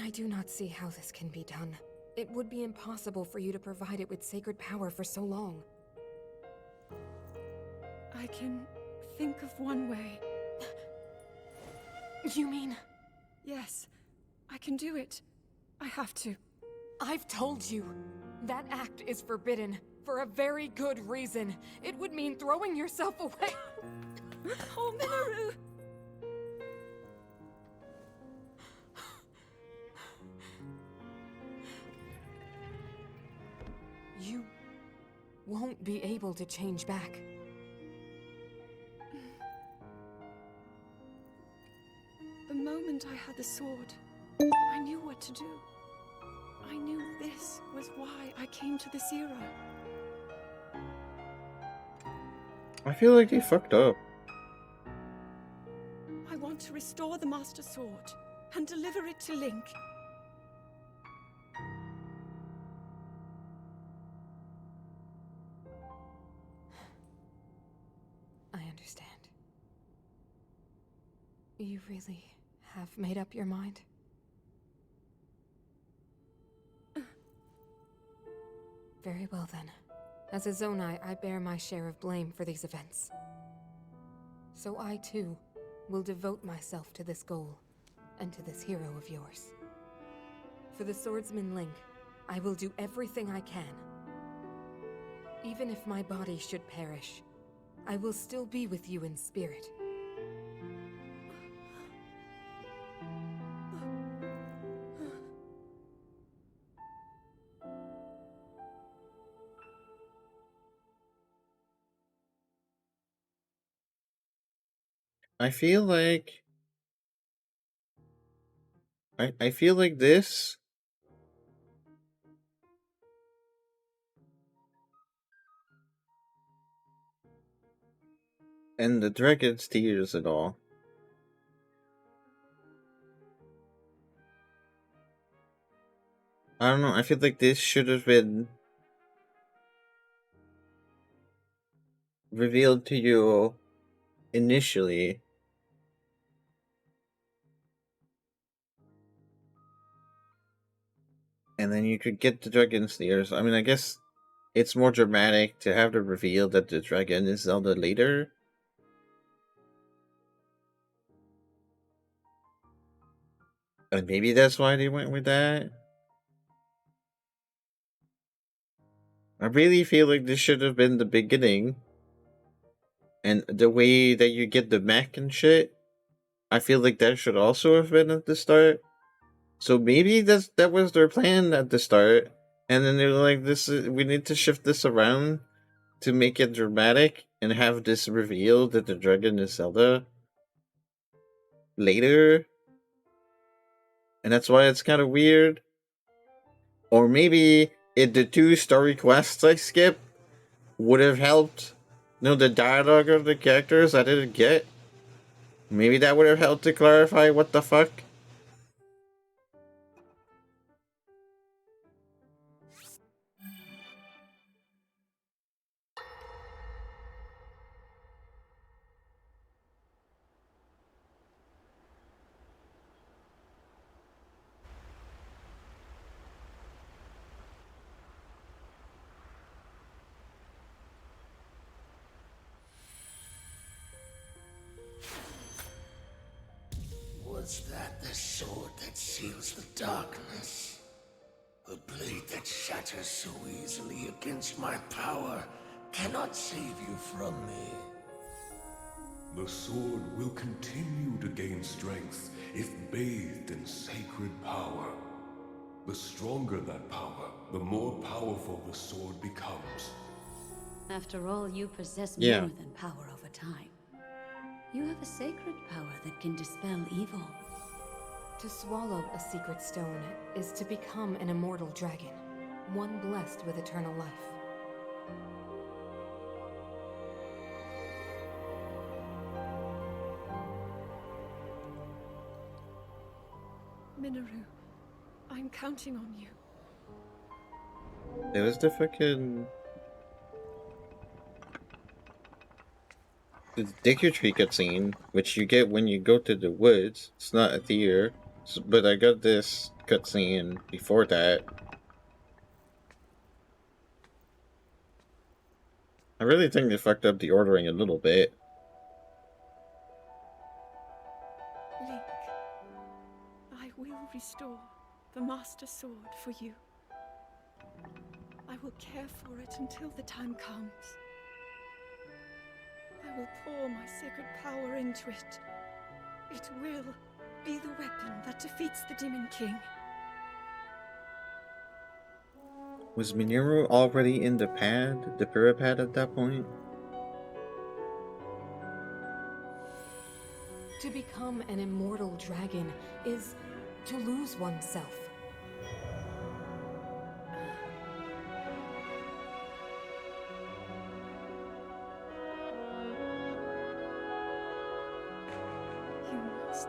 I do not see how this can be done. It would be impossible for you to provide it with sacred power for so long.
I can think of one way.
You mean...
Yes, I can do it. I have to.
I've told you. That act is forbidden. For a very good reason. It would mean throwing yourself away.
Oh, Minoru!
You won't be able to change back.
The moment I had the sword, I knew what to do. I knew this was why I came to this era.
I feel like they fucked up.
I want to restore the Master Sword and deliver it to Link.
I understand. You really have made up your mind? Very well then. As a Zonai, I bear my share of blame for these events. So I too will devote myself to this goal, and to this hero of yours. For the swordsman Link, I will do everything I can. Even if my body should perish, I will still be with you in spirit.
I feel like I feel like this and the dragon's tears and all. I don't know, I feel like this should have been revealed to you initially. And then you could get the dragon's tears. I mean, I guess it's more dramatic to have the reveal that the dragon is Zelda later. And maybe that's why they went with that. I really feel like this should have been the beginning. And the way that you get the mech and shit, I feel like that should also have been at the start. So maybe that was their plan at the start. And then they're like, we need to shift this around to make it dramatic and have this reveal that the dragon is Zelda later. And that's why it's kind of weird. Or maybe the two story quests I skipped would have helped. You know, the dialogue of the characters I didn't get. Maybe that would have helped to clarify what the fuck.
Was that the sword that seals the darkness? A blade that shatters so easily against my power cannot save you from me.
The sword will continue to gain strength if bathed in sacred power. The stronger that power, the more powerful the sword becomes.
After all, you possess
Yeah.
more than power over time. You have a sacred power that can dispel evil.
To swallow a secret stone is to become an immortal dragon, one blessed with eternal life.
Minoru, I'm counting on you.
It was the fucking... the Dicker Tree cutscene, which you get when you go to the woods. It's not a theater, but I got this cutscene before that. I really think they fucked up the ordering a little bit.
Link. restore the Master Sword for you. I will care for it until the time comes. I will pour my sacred power into it. It will be the weapon that defeats the Demon King.
Was Minoru already in the Puripad at that point?
To become an immortal dragon is to lose oneself.
You must.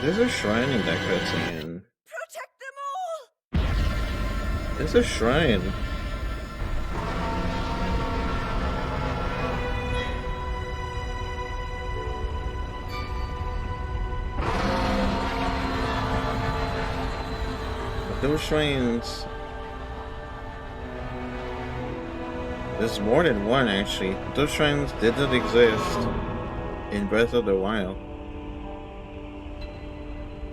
There's a shrine in that cutscene.
Protect them all!
There's a shrine. Those shrines. There's more than one actually. Those shrines didn't exist in Breath of the Wild.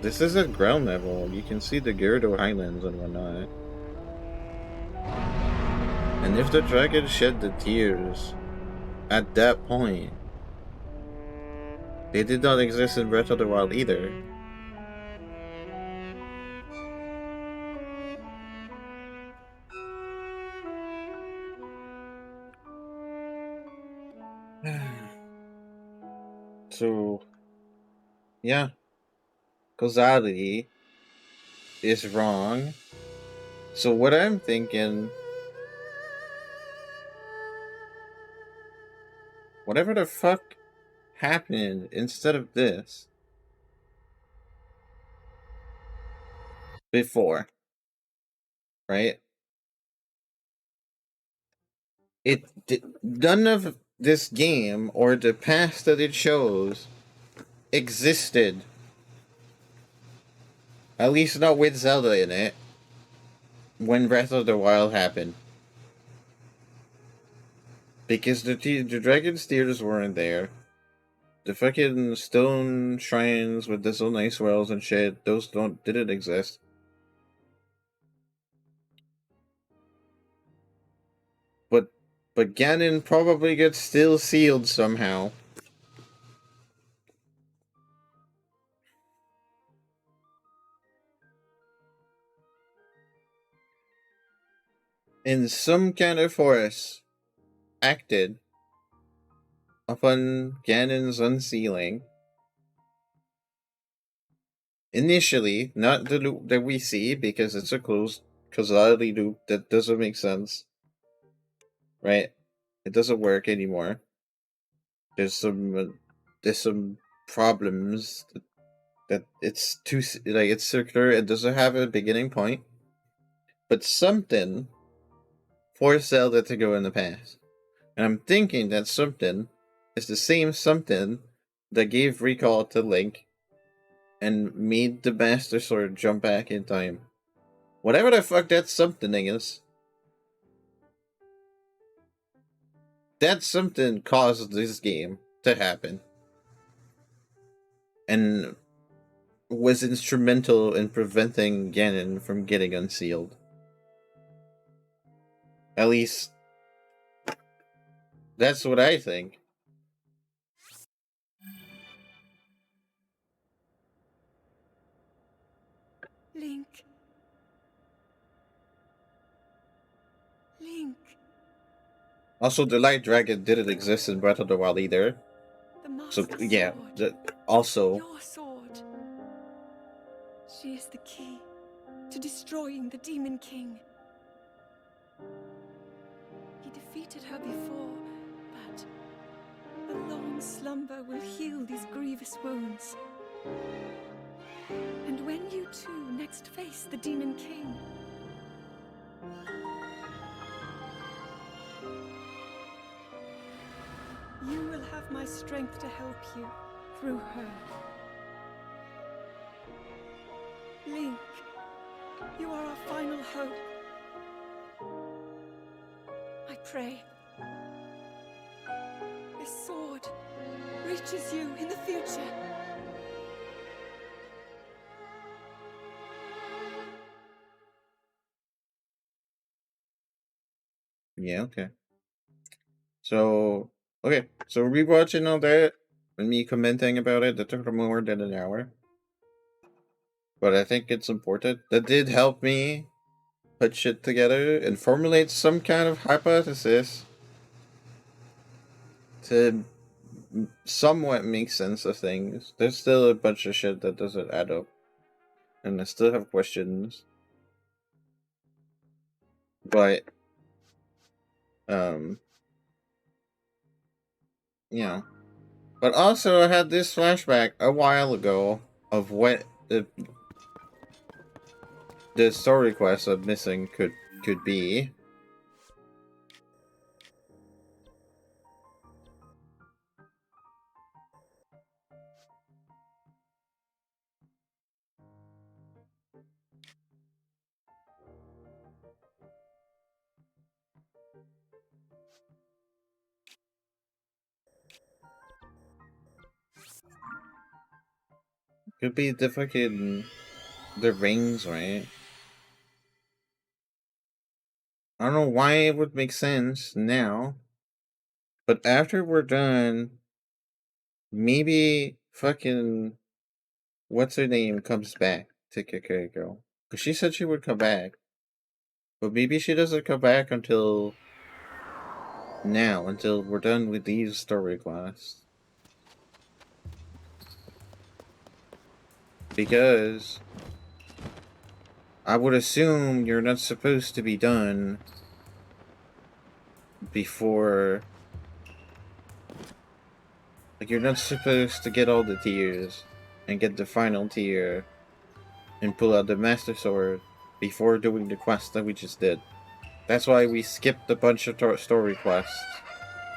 This is at ground level. You can see the Gerudo Highlands and whatnot. And if the dragon shed the tears at that point, they did not exist in Breath of the Wild either. So, yeah. Causality is wrong. So what I'm thinking, whatever the fuck happened instead of this before, right? None of this game or the past that it shows existed. At least not with Zelda in it. When Breath of the Wild happened. Because the dragon's tears weren't there. The fucking stone shrines with the so nice wells and shit, those didn't exist. But Ganon probably gets still sealed somehow. In some kind of force acted upon Ganon's unsealing. Initially, not the loop that we see, because it's a closed causality loop that doesn't make sense. Right? It doesn't work anymore. There's some problems that it's too, like, it's circular. It doesn't have a beginning point. But something forced Zelda to go in the past. And I'm thinking that something is the same something that gave recall to Link and made the Master Sword jump back in time. Whatever the fuck that something is, that something caused this game to happen. And was instrumental in preventing Ganon from getting unsealed. At least, that's what I think.
Link. Link.
Also, the Light Dragon didn't exist in Breath of the Wild either.
The Master
So, yeah,
Sword.
also...
Your sword. She is the key to destroying the Demon King. He defeated her before, but a long slumber will heal these grievous wounds. And when you two next face the Demon King, you will have my strength to help you through her. Link, you are our final hope. I pray this sword reaches you in the future.
Yeah, okay. So, okay. So rewatching all that and me commenting about it, that took more than an hour. But I think it's important. That did help me put shit together and formulate some kind of hypothesis to somewhat make sense of things. There's still a bunch of shit that doesn't add up. And I still have questions. But, you know. But also, I had this flashback a while ago of what the story quest of missing could be. Could be the fucking the rings, right? I don't know why it would make sense now, but after we're done, maybe fucking what's her name comes back to Kikako. Because she said she would come back. But maybe she doesn't come back until now, until we're done with these story quests. Because I would assume you're not supposed to be done before. Like, you're not supposed to get all the tiers and get the final tier and pull out the Master Sword before doing the quest that we just did. That's why we skipped a bunch of story quests,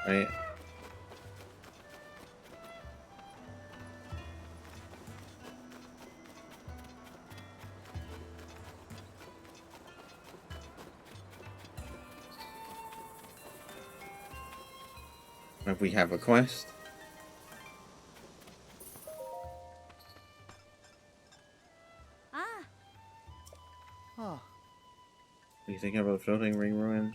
right? If we have a quest.
Oh.
What do you think about floating ring ruin?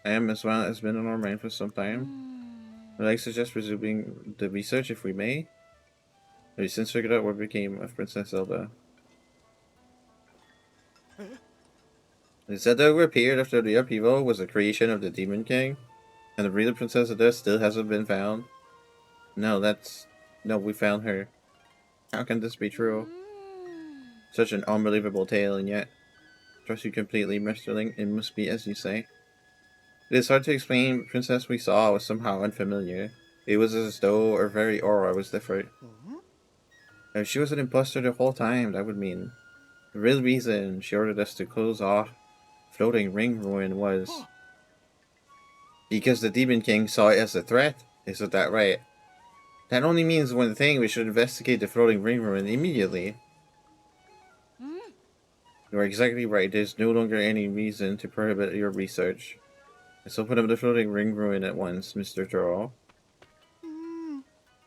I am as well as been on our mind for some time. I'd like to suggest resuming the research if we may. Have you since figured out what became of Princess Zelda? The Zelda who appeared after the upheaval was a creation of the Demon King, and the real Princess Zelda still hasn't been found. No, we found her. How can this be true? Such an unbelievable tale, and yet trust you completely, Mr. Link. It must be as you say. It is hard to explain, but the princess we saw was somehow unfamiliar. It was as though her very aura was different. If she was an imposter the whole time, that would mean the real reason she ordered us to close off floating ring ruin was because the Demon King saw it as a threat. Isn't that right? That only means one thing: we should investigate the floating ring ruin immediately. You are exactly right. There's no longer any reason to prohibit your research. Let's open up the floating ring ruin at once, Mr. Toro.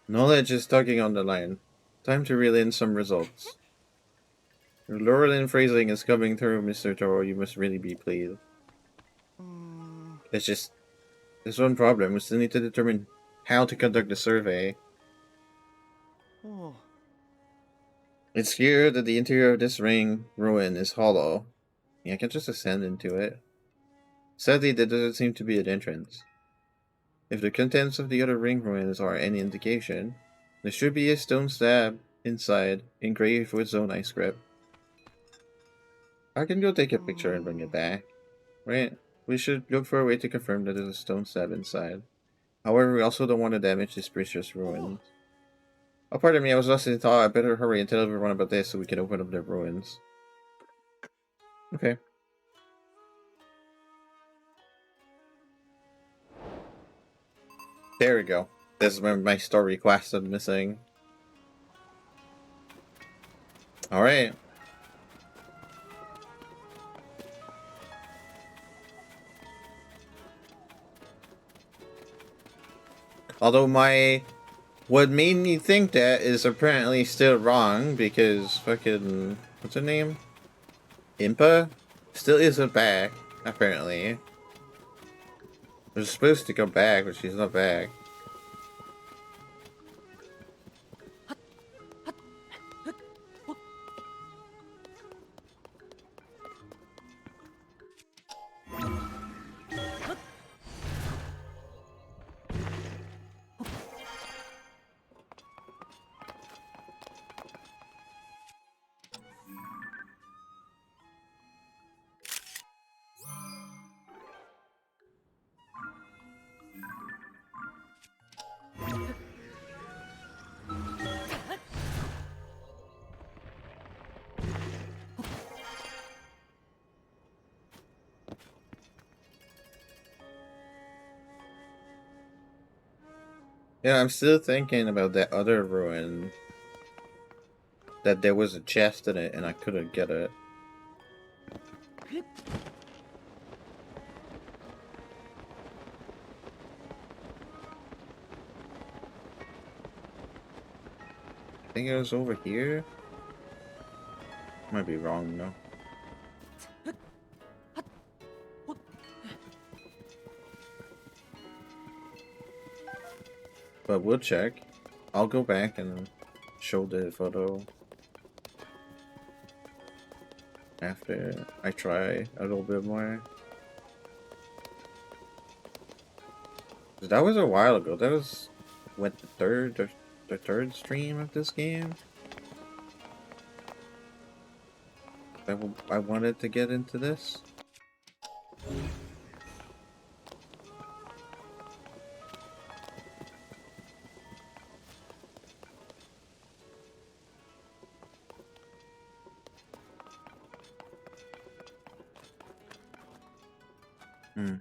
Knowledge is tugging on the line. Time to reel in some results. Your Laurelin phrasing is coming through, Mr. Toro. You must really be pleased. It's just... there's one problem. We still need to determine how to conduct the survey.
Oh.
It's clear that the interior of this ring ruin is hollow. Yeah, I can just ascend into it. Sadly, there doesn't seem to be an entrance. If the contents of the other ring ruins are any indication, there should be a stone slab inside, engraved with Zonai script. I can go take a picture and bring it back, right? We should look for a way to confirm that there's a stone stab inside. However, we also don't want to damage these precious ruins. Oh, pardon me, I was lost in thought. I better hurry and tell everyone about this so we can open up their ruins. Okay. There we go. This is where my story quest is missing. Alright. Although what made me think that is apparently still wrong because fucking, what's her name? Impa? Still isn't back, apparently. They're supposed to go back, but she's not back. Yeah, I'm still thinking about that other ruin. That there was a chest in it and I couldn't get it. I think it was over here. Might be wrong though. But we'll check. I'll go back and show the photo after I try a little bit more. That was a while ago. That was what, the third stream of this game. I wanted to get into this.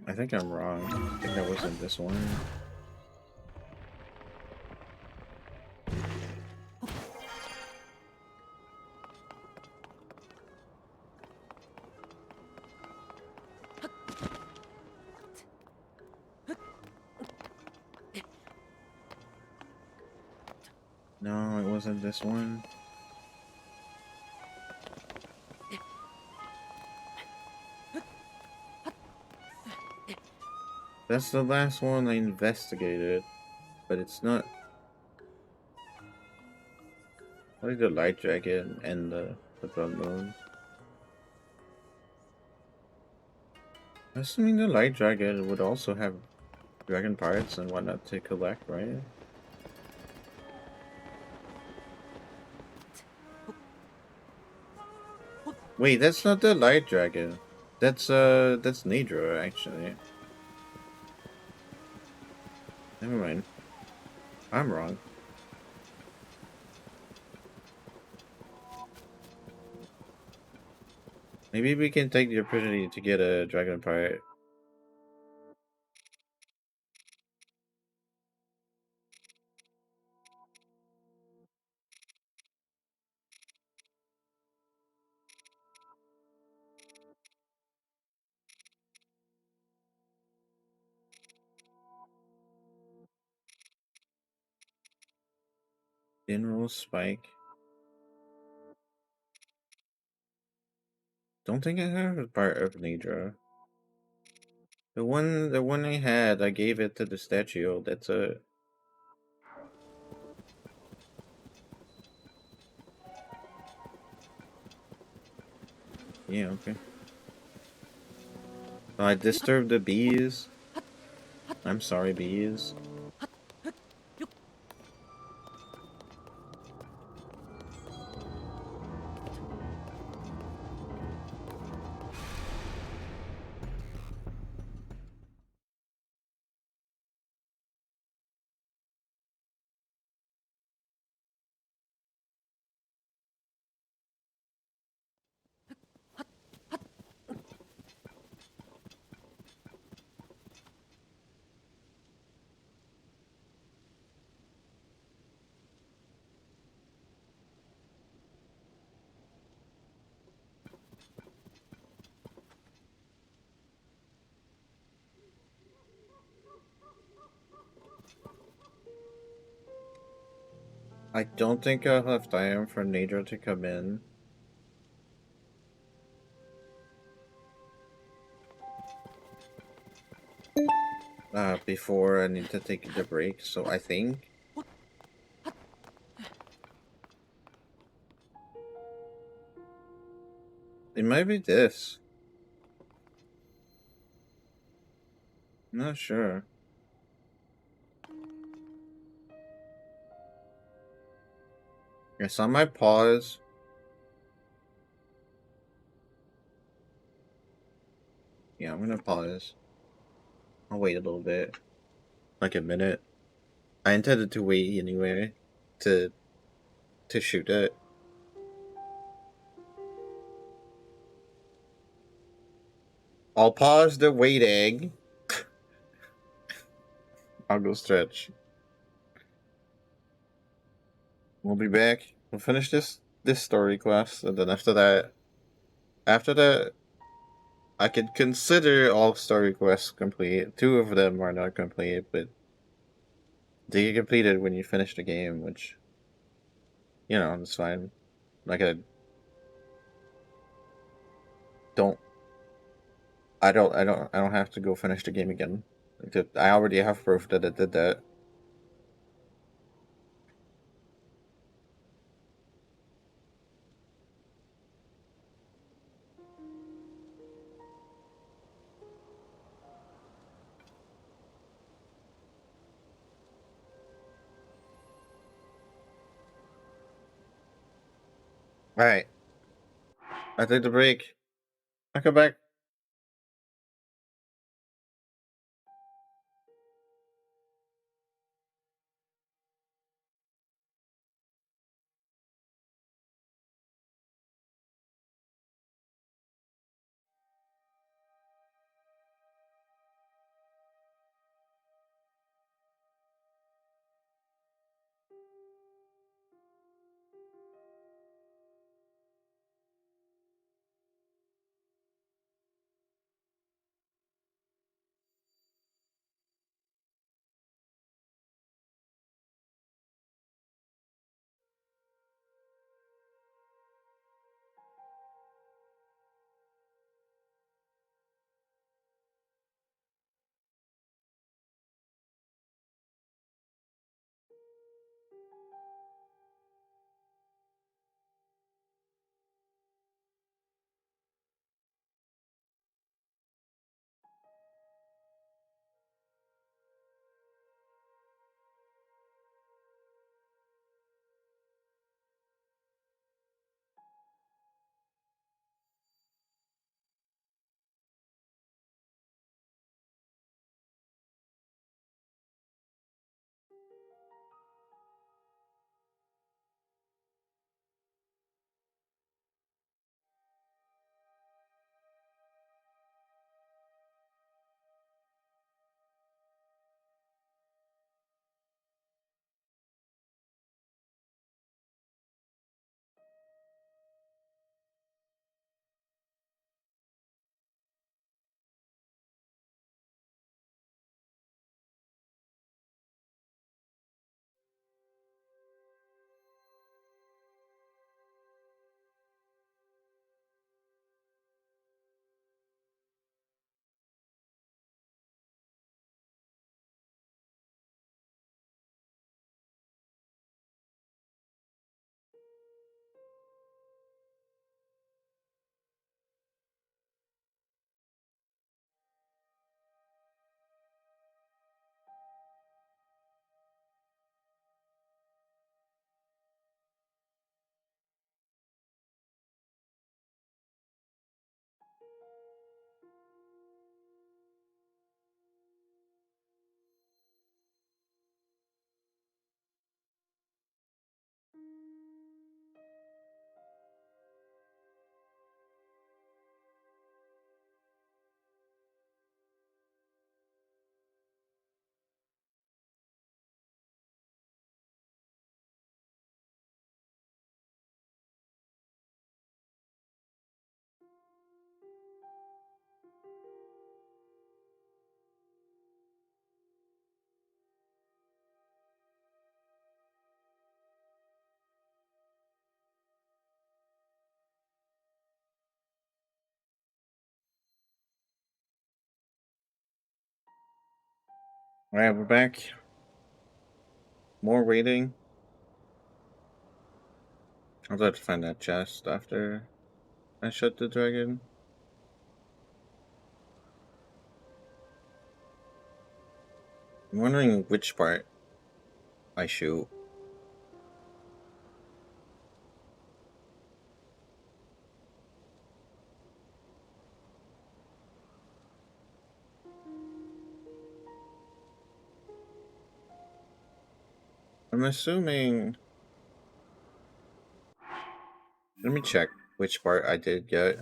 I think I'm wrong. I think that wasn't this one. No, it wasn't this one. That's the last one I investigated, but it's not. What is the light dragon and the blood moon? Assuming the light dragon would also have dragon parts and whatnot to collect, right? Wait, that's not the light dragon. That's Nidra, actually. Never mind. I'm wrong. Maybe we can take the opportunity to get a dragon part. General Spike. Don't think I have a part of Nidra. The one I had, I gave it to the statue. That's it. Yeah, okay. So I disturbed the bees. I'm sorry, bees. I don't think I'll have time for Nadra to come in. Before I need to take the break, so I think it might be this. I'm not sure. Yes, I might pause. Yeah, I'm gonna pause. I'll wait a little bit. Like a minute. I intended to wait anyway to shoot it. I'll pause the waiting. I'll go stretch. We'll be back. We'll finish this story quest, and then after that, I could consider all story quests complete. 2 of them are not complete, but they get completed when you finish the game, which it's fine. Like don't I don't have to go finish the game again. I already have proof that it did that. Alright. I take the break. I come back. Alright, we're back. More waiting. I'll have to find that chest after I shut the dragon. I'm wondering which part I shoot. I'm assuming... Let me check which part I did get.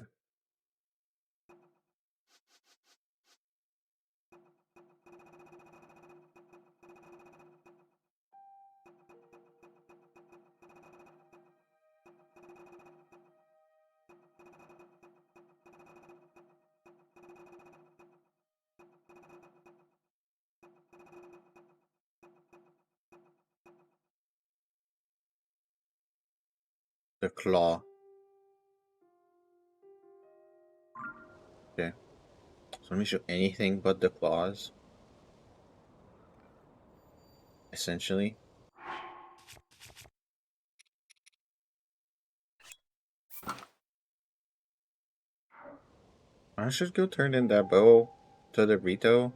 The claw. Okay. So let me shoot anything but the claws. Essentially. I should go turn in that bow to the Rito.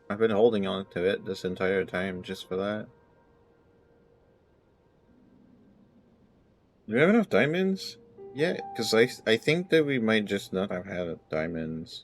I've been holding on to it this entire time just for that. Do we have enough diamonds? Yeah, because I think that we might just not have had diamonds.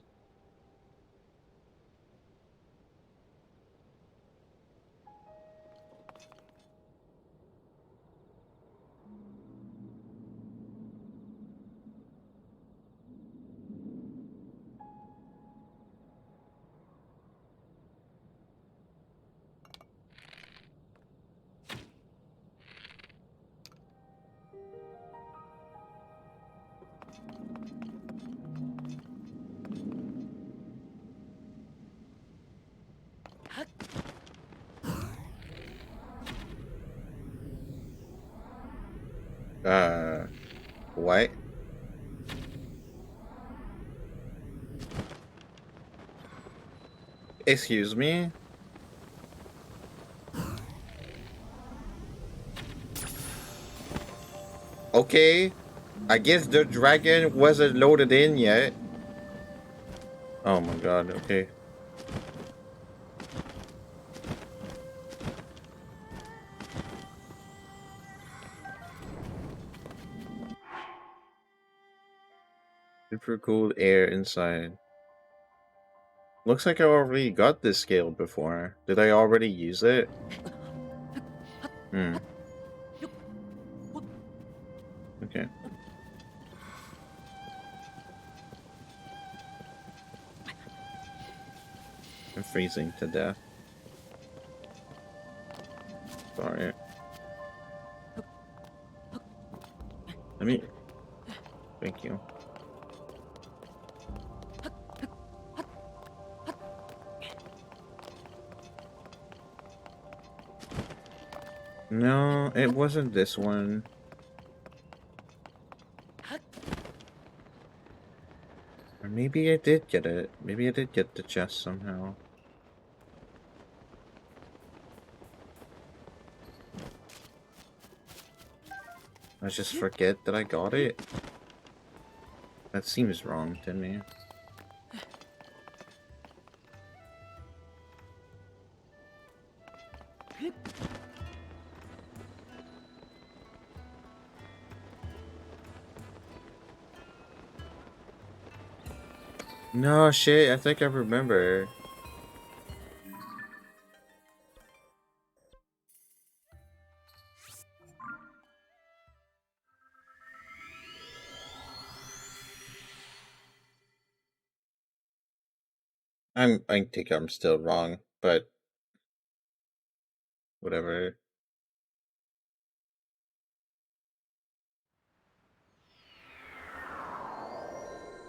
What? Excuse me? Okay. I guess the dragon wasn't loaded in yet. Oh my god, okay. Super cool air inside. Looks like I already got this scale before. Did I already use it? Okay. I'm freezing to death. Sorry. Let me... Thank you. No, it wasn't this one. Or maybe I did get it. Maybe I did get the chest somehow. I just forget that I got it. That seems wrong to me. No, shit, I think I remember. I think I'm still wrong, but whatever.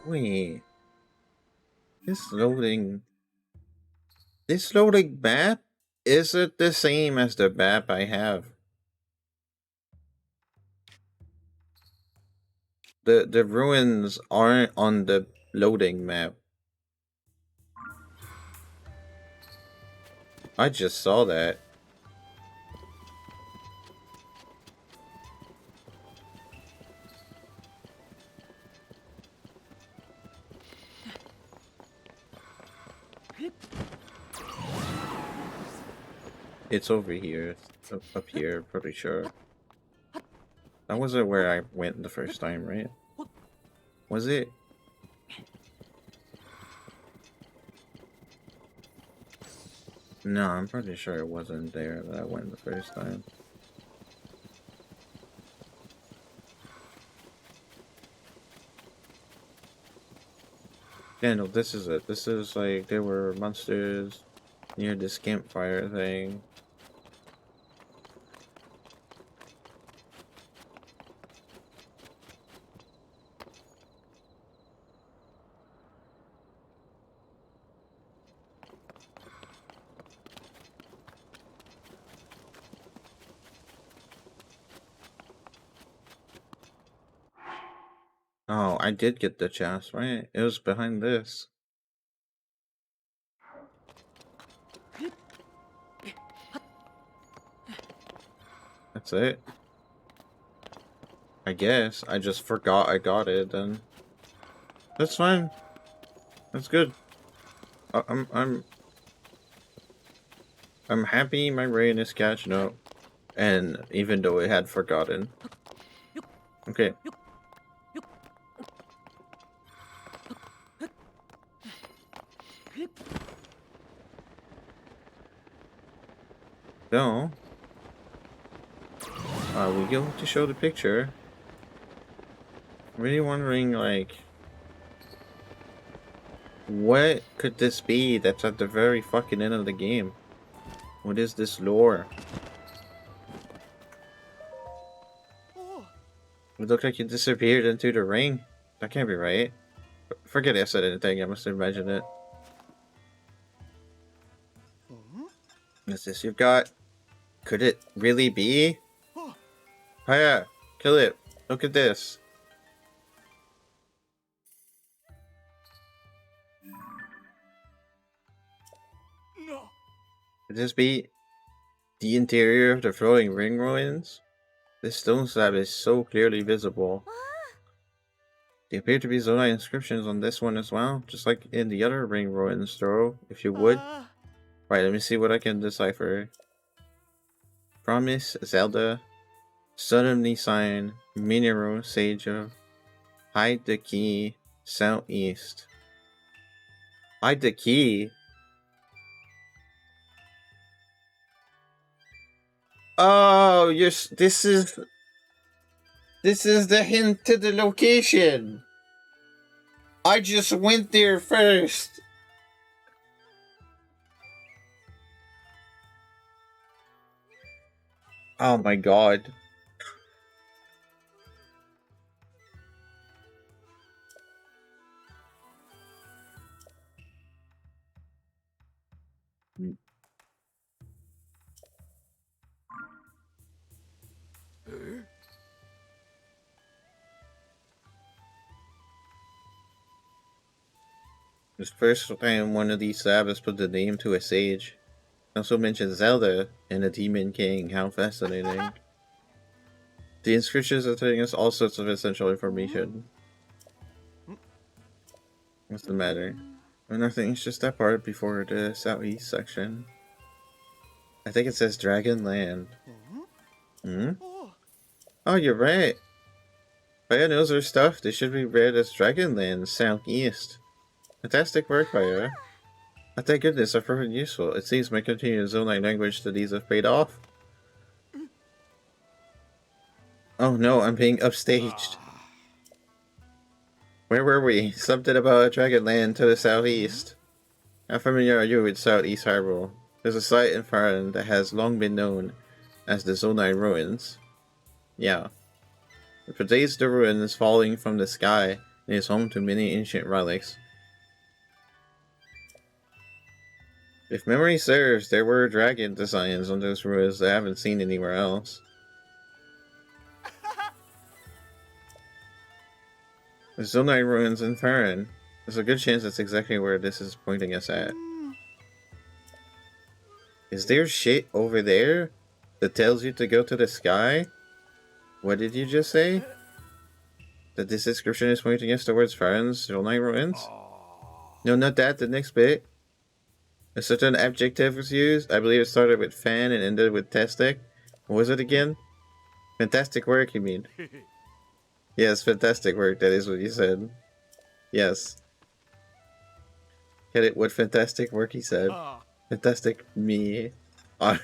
Wait. This loading map isn't the same as the map I have. The ruins aren't on the loading map. I just saw that. It's over here. Up here, pretty sure. That wasn't where I went the first time, right? Was it? No, I'm pretty sure it wasn't there that I went the first time. Yeah, no, this is it. This is like, there were monsters near this campfire thing. Oh, I did get the chest, right? It was behind this. That's it. I guess. I just forgot I got it then. That's fine. That's good. I'm happy my brain is catching up. And even though it had forgotten. Okay. So, we go to show the picture. I'm really wondering, like, what could this be that's at the very fucking end of the game? What is this lore? It looked like you disappeared into the ring. That can't be right. Forget I said anything, I must have imagined it. What's this you've got? Could it really be? Hiya, kill it. Look at this.
No.
Could this be the interior of the floating ring ruins? This stone slab is so clearly visible. There appear to be Zonai inscriptions on this one as well, just like in the other ring ruins, though, if you would. Right, let me see what I can decipher. Promise, Zelda, Solemnly Sign, Mineral, Sage of, Hide the Key, Southeast. Hide the Key? Oh, this is the hint to the location. I just went there first. Oh my god. This first time one of these slabs put the name to a sage. Also mentions Zelda and a Demon King. How fascinating. The inscriptions are telling us all sorts of essential information. What's the matter? Oh, nothing, it's just that part before the southeast section. I think it says Dragon Land. Hmm? Oh, you're right. Faya knows her stuff. They should be read as Dragon Land Southeast. Fantastic work, Faya. Oh, thank goodness, I've proven useful. It seems my continued Zonai language studies have paid off. Oh no, I'm being upstaged. Where were we? Something about Dragonland to the southeast. How familiar are you with Southeast Hyrule? There's a site in Faran that has long been known as the Zonai Ruins. Yeah. It predates the ruins falling from the sky and is home to many ancient relics. If memory serves, there were dragon designs on those ruins that I haven't seen anywhere else. The Zonai Ruins in Faran. There's a good chance that's exactly where this is pointing us at. Is there shit over there that tells you to go to the sky? What did you just say? That this description is pointing us towards Farron's Zonai ruins? No, not that, the next bit. A certain adjective was used. I believe it started with fan and ended with tastic. What was it again? Fantastic work, you mean? Yes, fantastic work, that is what you said. Yes. Get it? What fantastic work he said. Fantastic me. Like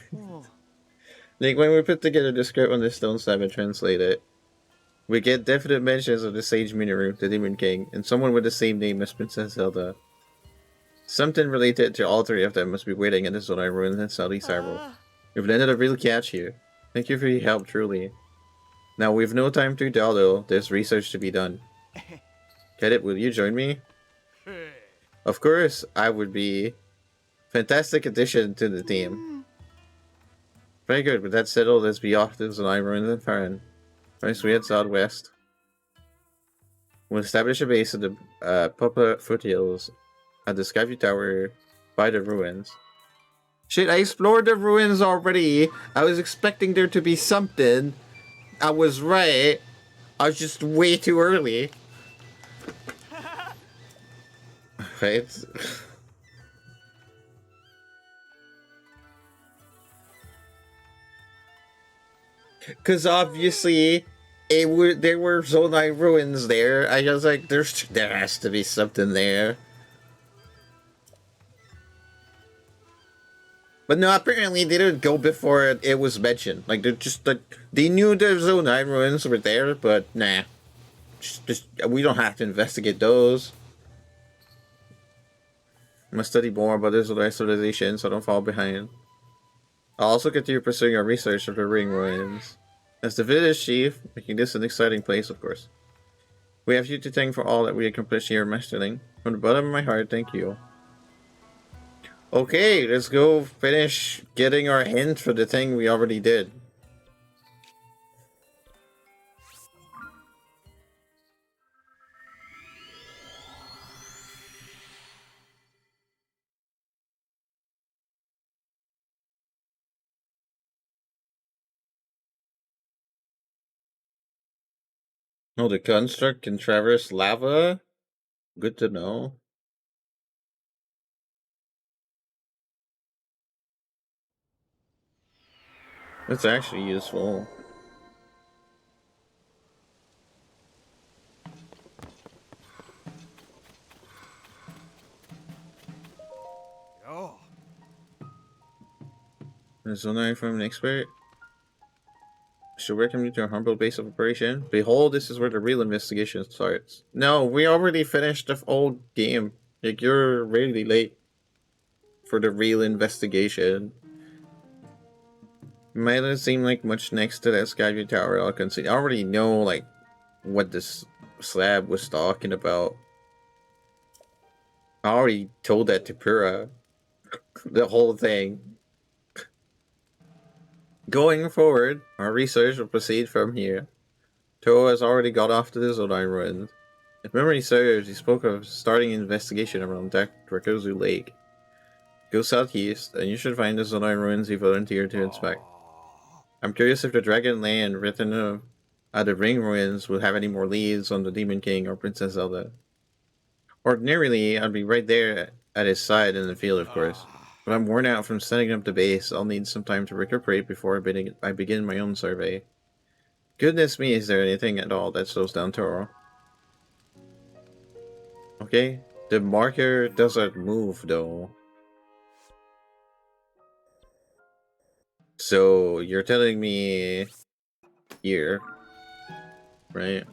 when we put together the script on the stone slab and translate it, we get definite mentions of the Sage Minoru, the Demon King, and someone with the same name as Princess Zelda. Something related to all three of them must be waiting in the Zonai Ruins in Saudi Cyber. We've landed a real catch here. Thank you for your help, truly. Now, we've no time to dawdle. There's research to be done. Get it? Will you join me? Of course, I would be. Fantastic addition to the team. Very good. With that settled, let's be off to Zonai Ruins and Farron. First, we head southwest. We'll establish a base at the Papa foothills at the Skyview Tower by the ruins. Shit, I explored the ruins already. I was expecting there to be something. I was right. I was just way too early. Right? Because obviously, there were Zonai ruins there. I was like, there has to be something there. But no, apparently they didn't go before it was mentioned. Like, they're just like, they knew the Zonai ruins were there, but nah. Just we don't have to investigate those. I must study more about this Zonai civilization so I don't fall behind. I'll also continue pursuing our research of the ring ruins. As the village chief, making this an exciting place, of course. We have you to thank for all that we accomplished here, Masterling. From the bottom of my heart, thank you. Okay, let's go finish getting our hint for the thing we already did. Oh, the construct can traverse lava? Good to know. That's actually useful.
Oh.
There's one from an expert. Should welcome you to our humble base of operation. Behold, this is where the real investigation starts. No, we already finished the old game. Like, you're really late for the real investigation. Might not seem like much next to that Skyview Tower I'll consider. I already know, like, what this slab was talking about. I already told that to Pura. The whole thing. Going forward, our research will proceed from here. Toa has already got off to the Zonai ruins. If memory serves, he spoke of starting an investigation around Drakozu Lake. Go southeast, and you should find the Zonai ruins he volunteered to inspect. I'm curious if the Dragon Land written at the Ring ruins will have any more leads on the Demon King or Princess Zelda. Ordinarily, I'd be right there at his side in the field, of course. But I'm worn out from setting up the base. I'll need some time to recuperate before I begin my own survey. Goodness me, is there anything at all that slows down Toro? Okay, the marker doesn't move though. So you're telling me here, right?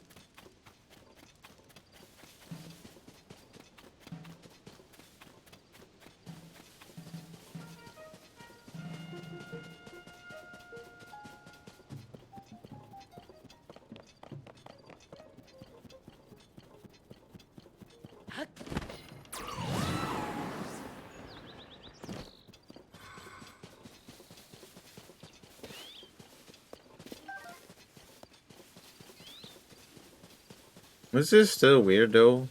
This is still weird though.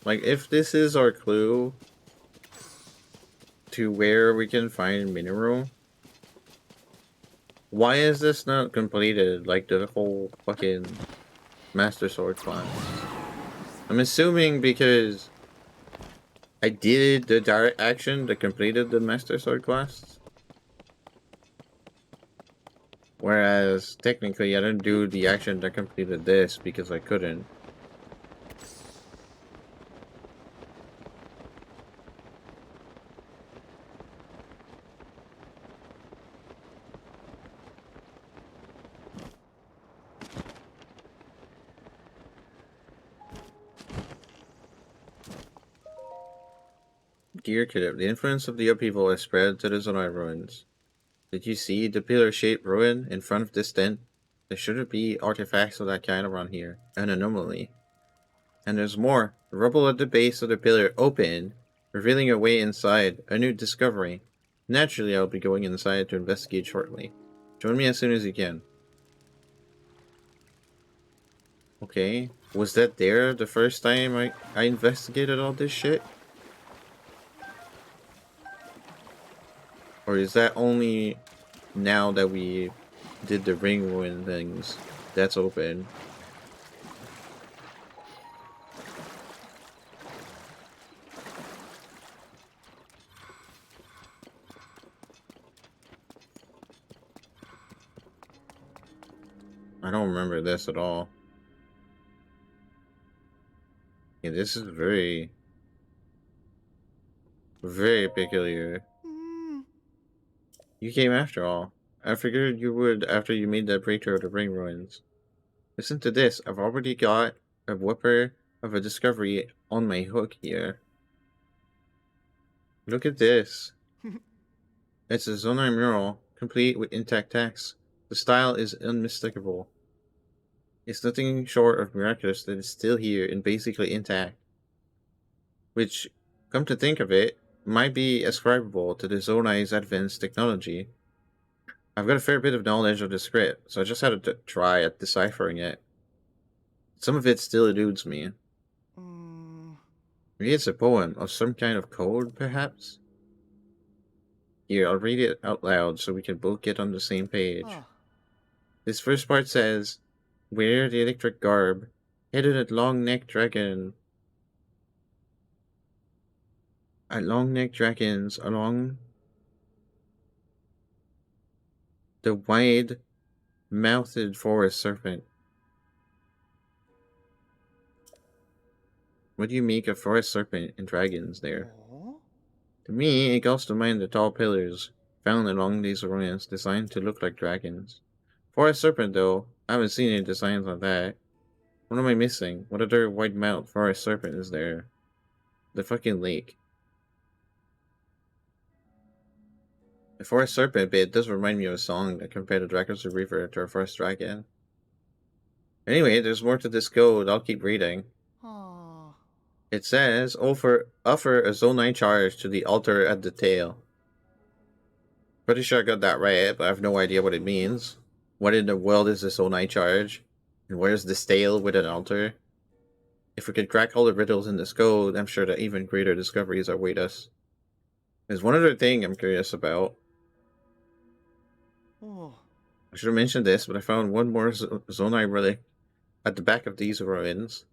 Like, if this is our clue to where we can find mineral. Why is this not completed like the whole fucking Master Sword class? I'm assuming because I did the direct action that completed the Master Sword class. Whereas technically I didn't do the action that completed this because I couldn't. Dear Kid, the influence of the upheaval has spread to the Zonai ruins. Did you see the pillar-shaped ruin in front of this tent? There shouldn't be artifacts of that kind around here. An anomaly. And there's more. The rubble at the base of the pillar opened, revealing a way inside. A new discovery. Naturally, I'll be going inside to investigate shortly. Join me as soon as you can. Okay. Was that there the first time I investigated all this shit? Or is that only now that we did the ring ruin things that's open? I don't remember this at all. Yeah, this is very, very peculiar. You came after all. I figured you would after you made that breakthrough of the ring ruins. Listen to this. I've already got a whipper of a discovery on my hook here. Look at this. It's a Zonai mural, complete with intact text. The style is unmistakable. It's nothing short of miraculous that it's still here and basically intact. Which, come to think of it, might be ascribable to the Zonai's advanced technology. I've got a fair bit of knowledge of the script, so I just had to try at deciphering it. Some of it still eludes me. Maybe it's a poem of some kind of code, perhaps? Here, I'll read it out loud so we can both get on the same page. This first part says, wear the electric garb, headed at long-necked dragons along the wide-mouthed forest serpent. What do you make of forest serpent and dragons there? To me, it calls to mind the tall pillars found along these ruins designed to look like dragons. Forest serpent, though, I haven't seen any designs on that. What am I missing? What other wide-mouthed forest serpent is there? The fucking lake. The forest serpent bit does remind me of a song that compared the Dragons of Reaver to our first dragon. Anyway, there's more to this code. I'll keep reading. It says, offer a Zonai charge to the altar at the tail. Pretty sure I got that right, but I have no idea what it means. What in the world is a Zonai charge? And where's this tail with an altar? If we can crack all the riddles in this code, I'm sure that even greater discoveries await us. There's one other thing I'm curious about. I should have mentioned this, but I found one more Zonai relic at the back of these ruins.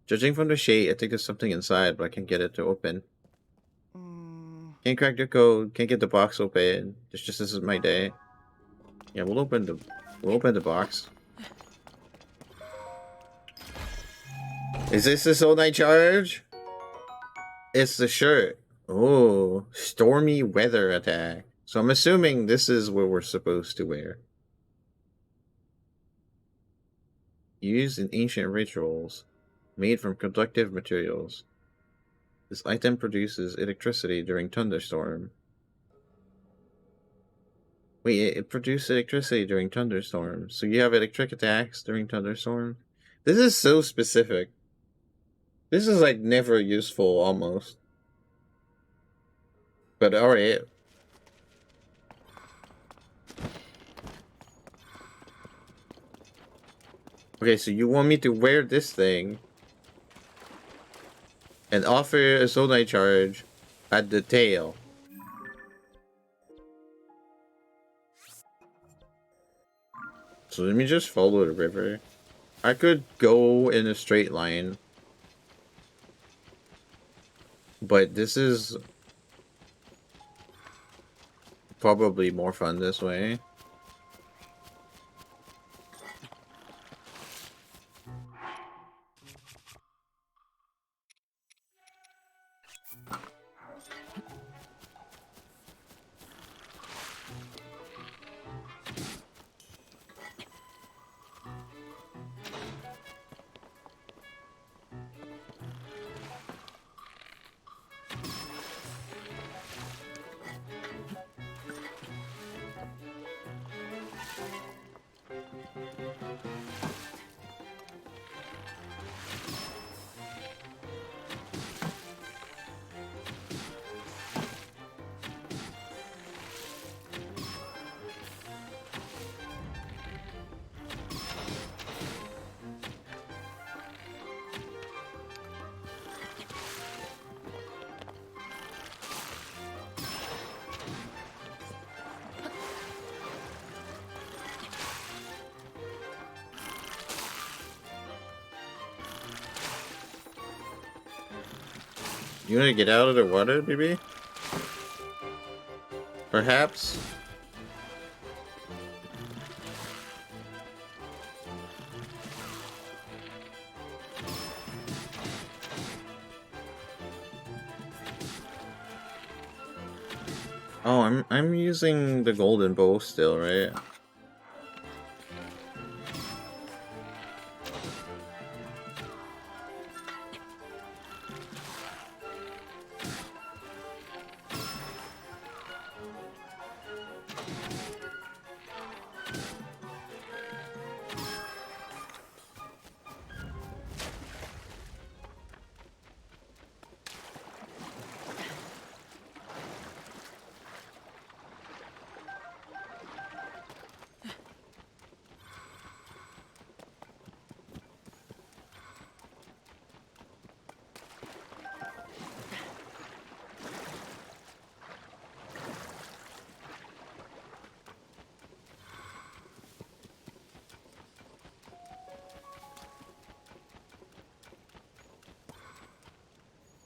Judging from the shade, I think there's something inside, but I can't get it to open. Can't crack the code, can't get the box open. This just isn't my day. Yeah, we'll open the box. Is this the Zonai charge? It's the shirt. Oh, stormy weather attack. So I'm assuming this is what we're supposed to wear. Used in ancient rituals, made from conductive materials. This item produces electricity during thunderstorm. Wait, it produces electricity during thunderstorms. So you have electric attacks during thunderstorms? This is so specific. This is like never useful almost. But alright. Okay, so you want me to wear this thing and offer a Zonai charge at the tail. So let me just follow the river. I could go in a straight line. But this is probably more fun this way. You wanna get out of the water, maybe? Perhaps? Oh, I'm using the golden bow still, right?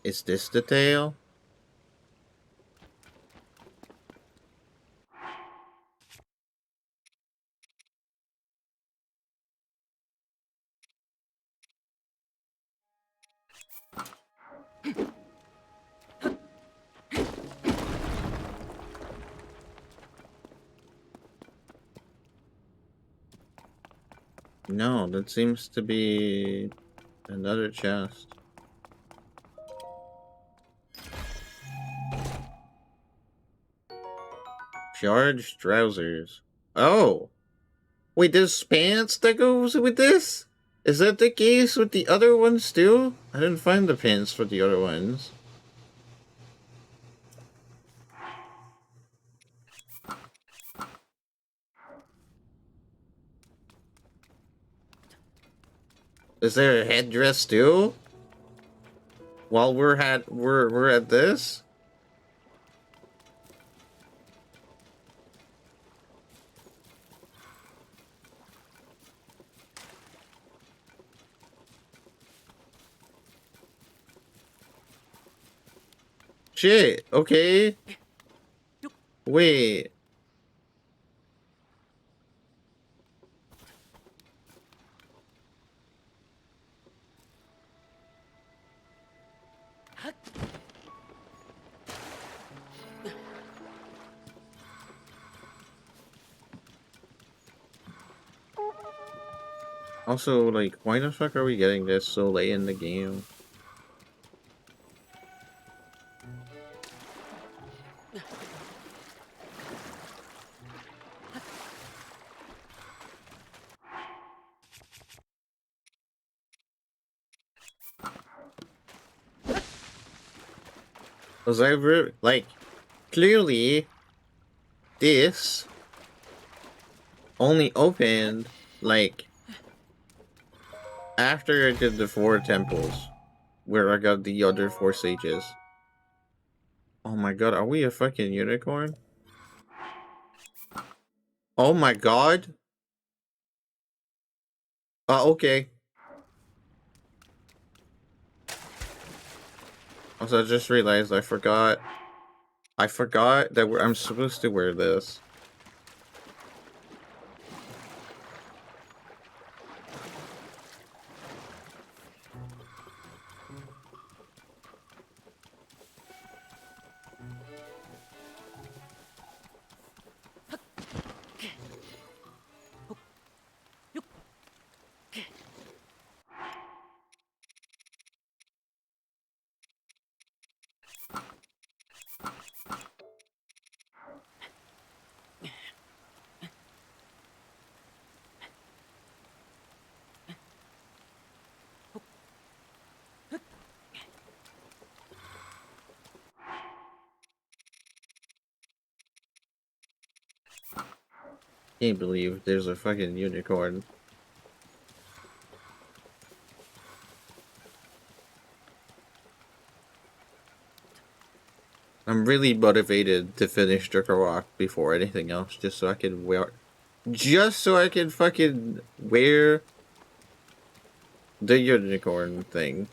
Is this the tail? No, that seems to be another chest. Charged trousers. Oh! Wait, there's pants that goes with this? Is that the case with the other ones too? I didn't find the pants for the other ones. Is there a headdress too? While we're at this? Shit, okay. Wait. Also, like, why the fuck are we getting this so late in the game? Was I like, clearly, this only opened, like, after I did the 4 temples, where I got the other 4 sages. Oh my god, are we a fucking unicorn? Oh my god! Okay. Also, I just realized I forgot. I forgot that I'm supposed to wear this. Can't believe there's a fucking unicorn. I'm really motivated to finish TotK before anything else, just so I can wear, just so I can fucking wear the unicorn thing.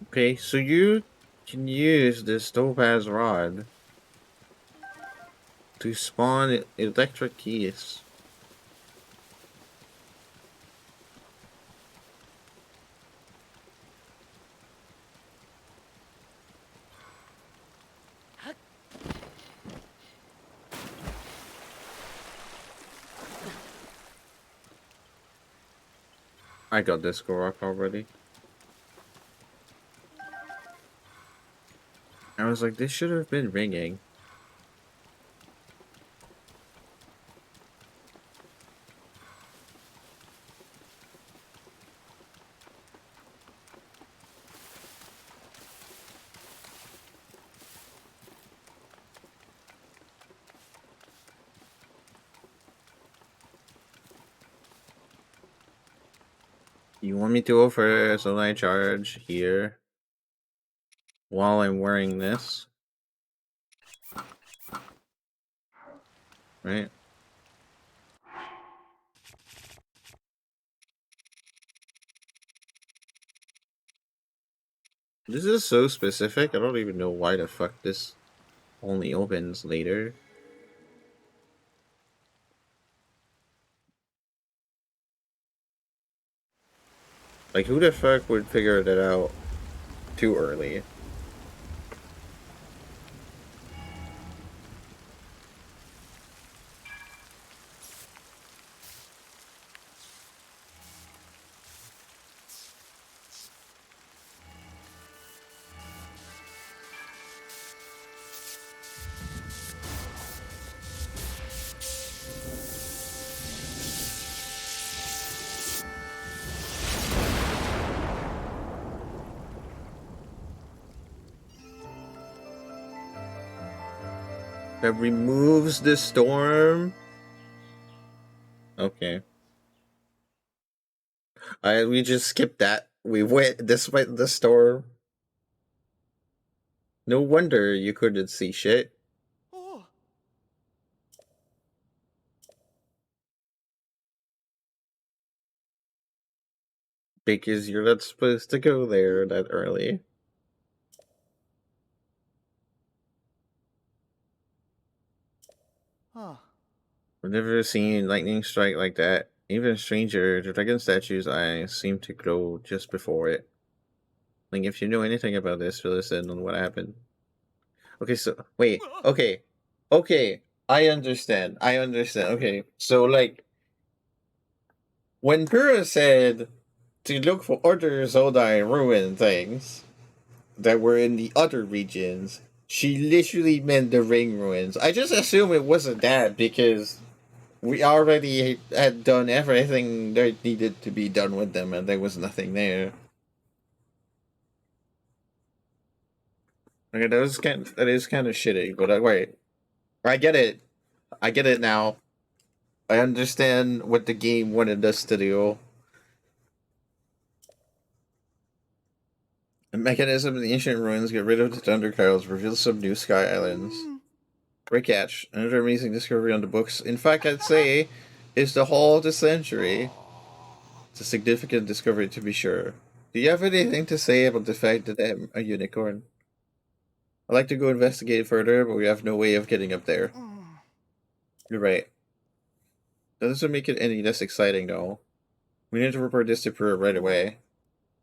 Okay, so you can use this topaz rod to spawn electric keys. I got this Korok already. I was like, this should have been ringing. You want me to go for a Sunlight Charge here while I'm wearing this? Right? This is so specific, I don't even know why the fuck this only opens later. Like, who the fuck would figure that out too early? That removes the storm? Okay. We just skipped that. We went despite the storm. No wonder you couldn't see shit. Because you're not supposed to go there that early.
Huh.
I've never seen lightning strike like that. Even stranger, the dragon statue's eyes seem to glow just before it. Like, if you know anything about this, fill us in on what happened. Okay, so, wait, okay. Okay, I understand. Okay, so, like, when Pura said to look for other Zodai ruin things that were in the other regions, She literally meant the ring ruins. I just assume it wasn't that because we already had done everything that needed to be done with them, and there was nothing there. Okay, that is kind of shitty. But wait, I get it. I get it now. I understand what the game wanted us to do. The mechanism of the ancient ruins get rid of the Thunder Clouds, reveal some new Sky Islands. Great catch. Another amazing discovery on the books. In fact, I'd say it's the haul of the century. It's a significant discovery to be sure. Do you have anything to say about the fact that I'm a unicorn? I'd like to go investigate further, but we have no way of getting up there. You're right. That doesn't make it any less exciting, though. We need to report this to Peru right away.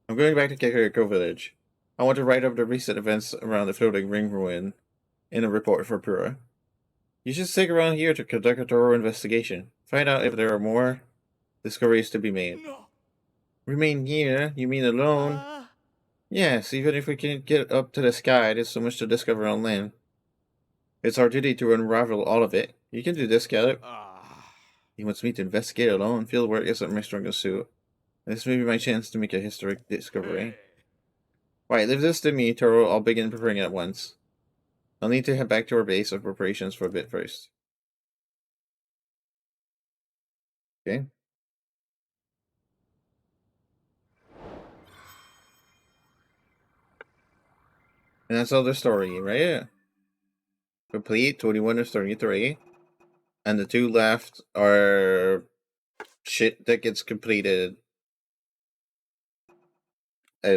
I'm going back to Kakariko Village. I want to write up the recent events around the floating ring ruin in a report for Pura. You should stick around here to conduct a thorough investigation. Find out if there are more discoveries to be made.
No.
Remain here? You mean alone? Yes, even if we can't get up to the sky, there's so much to discover on land. It's our duty to unravel all of it. You can do this, Caleb. He wants me to investigate alone. Field work isn't my strongest suit. This may be my chance to make a historic discovery. Right, leave this to me, Toro. I'll begin preparing at once. I'll need to head back to our base of preparations for a bit first. Okay. And that's all the story, right? Complete 21 of 33. And the two left are shit that gets completed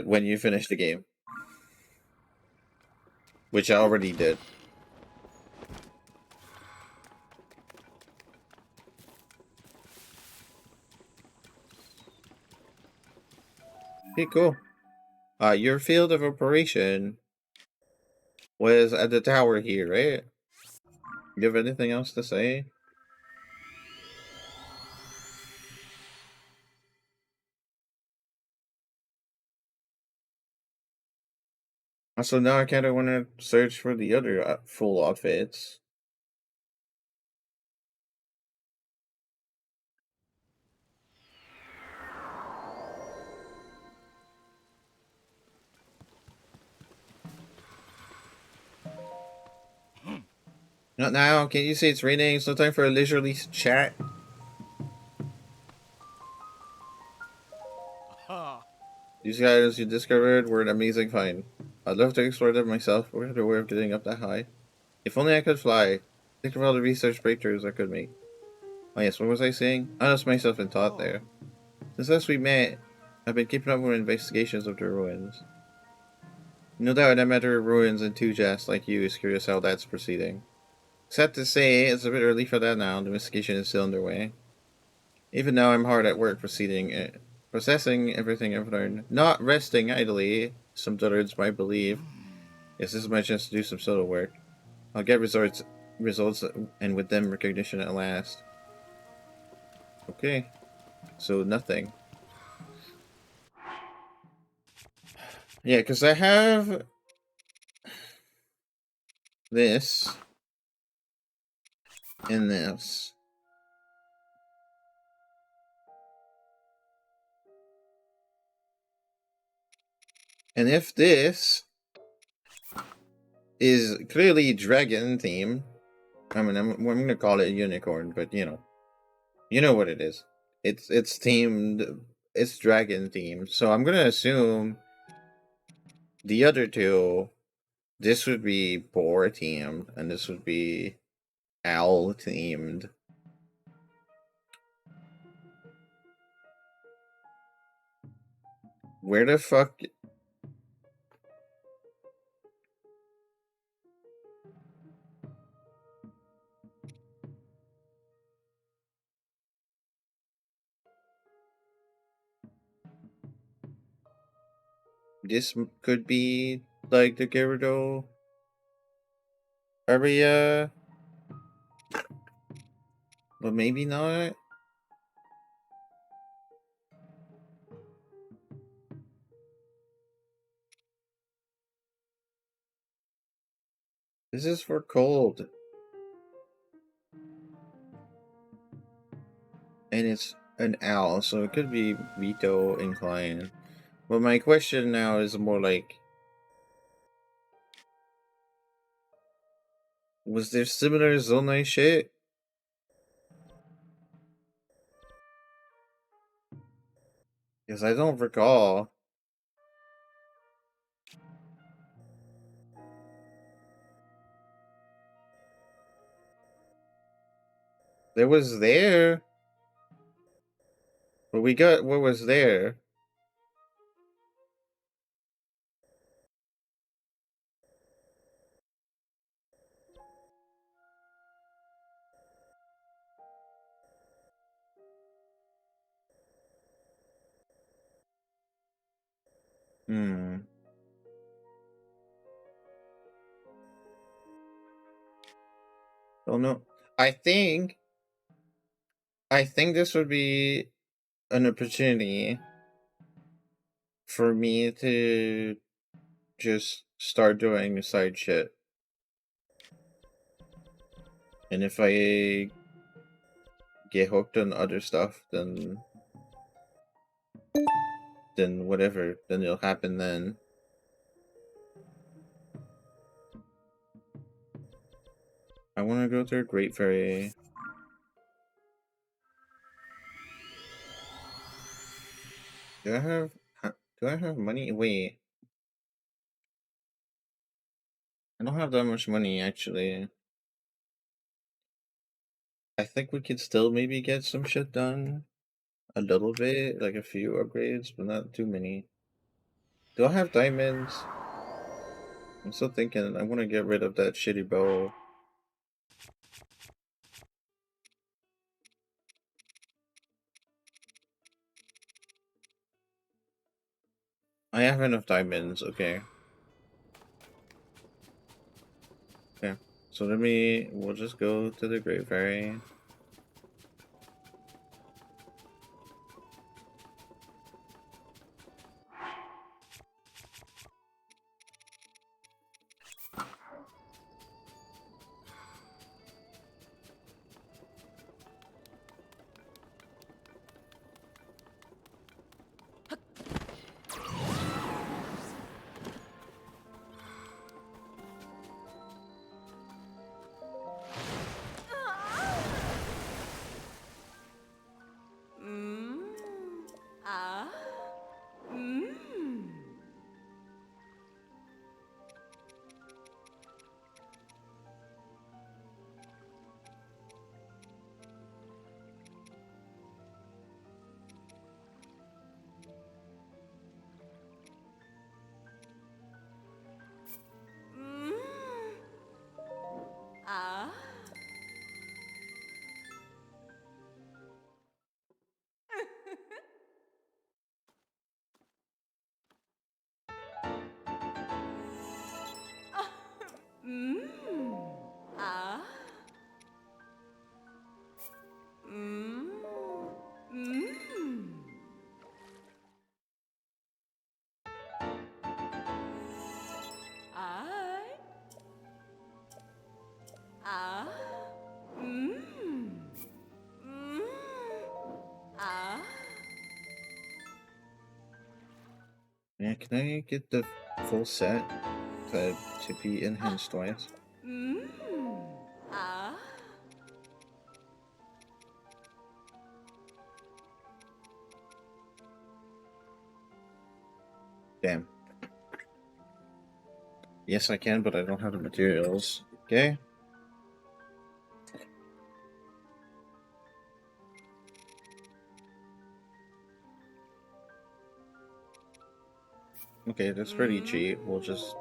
when you finish the game. Which I already did. Okay, cool. Your field of operation was at the tower here, right? You have anything else to say? Also, now I kind of want to search for the other full outfits. Not now. Can't you see it's raining? It's no time for a leisurely chat. These items you discovered were an amazing find. I'd love to explore them myself, but we have no way of getting up that high. If only I could fly. Think of all the research breakthroughs I could make. Oh yes, what was I saying? I lost myself in thought there. Since last we met, I've been keeping up with investigations of the ruins. No doubt that matter of ruins and enthusiasts like you is curious how that's proceeding. Sad to say, it's a bit early for that now. The investigation is still underway. Even now, I'm hard at work processing everything I've learned. Not resting idly, some dullards might believe. Yes, this is my chance to do some solo work. I'll get results, and with them recognition at last. Okay, so nothing. Yeah, because I have this and this. And if this is clearly dragon theme, I mean, I'm going to call it a unicorn, but you know what it is. It's themed. It's dragon themed. So I'm gonna assume the other two. This would be boar themed, and this would be owl themed. Where the fuck? This could be like the Gyarados area, but maybe not. This is for cold. And it's an owl, so it could be veto inclined. But my question now is more like, was there similar Zonai shit? Because I don't recall. There was there. But we got what was there. Hmm. Don't know. I think this would be an opportunity for me to just start doing side shit. And if I get hooked on other stuff, then whatever, then it'll happen then. I want to go to a Great Fairy. Do I have money? Wait. I don't have that much money actually. I think we could still maybe get some shit done. A little bit, like a few upgrades, but not too many. Do I have diamonds? I'm still thinking I want to get rid of that shitty bow. I have enough diamonds, okay. Okay. So we'll just go to the Great Fairy. Yeah, can I get the full set to be enhanced twice? Damn. Yes, I can, but I don't have the materials. Okay. Okay, that's pretty cheap. We'll just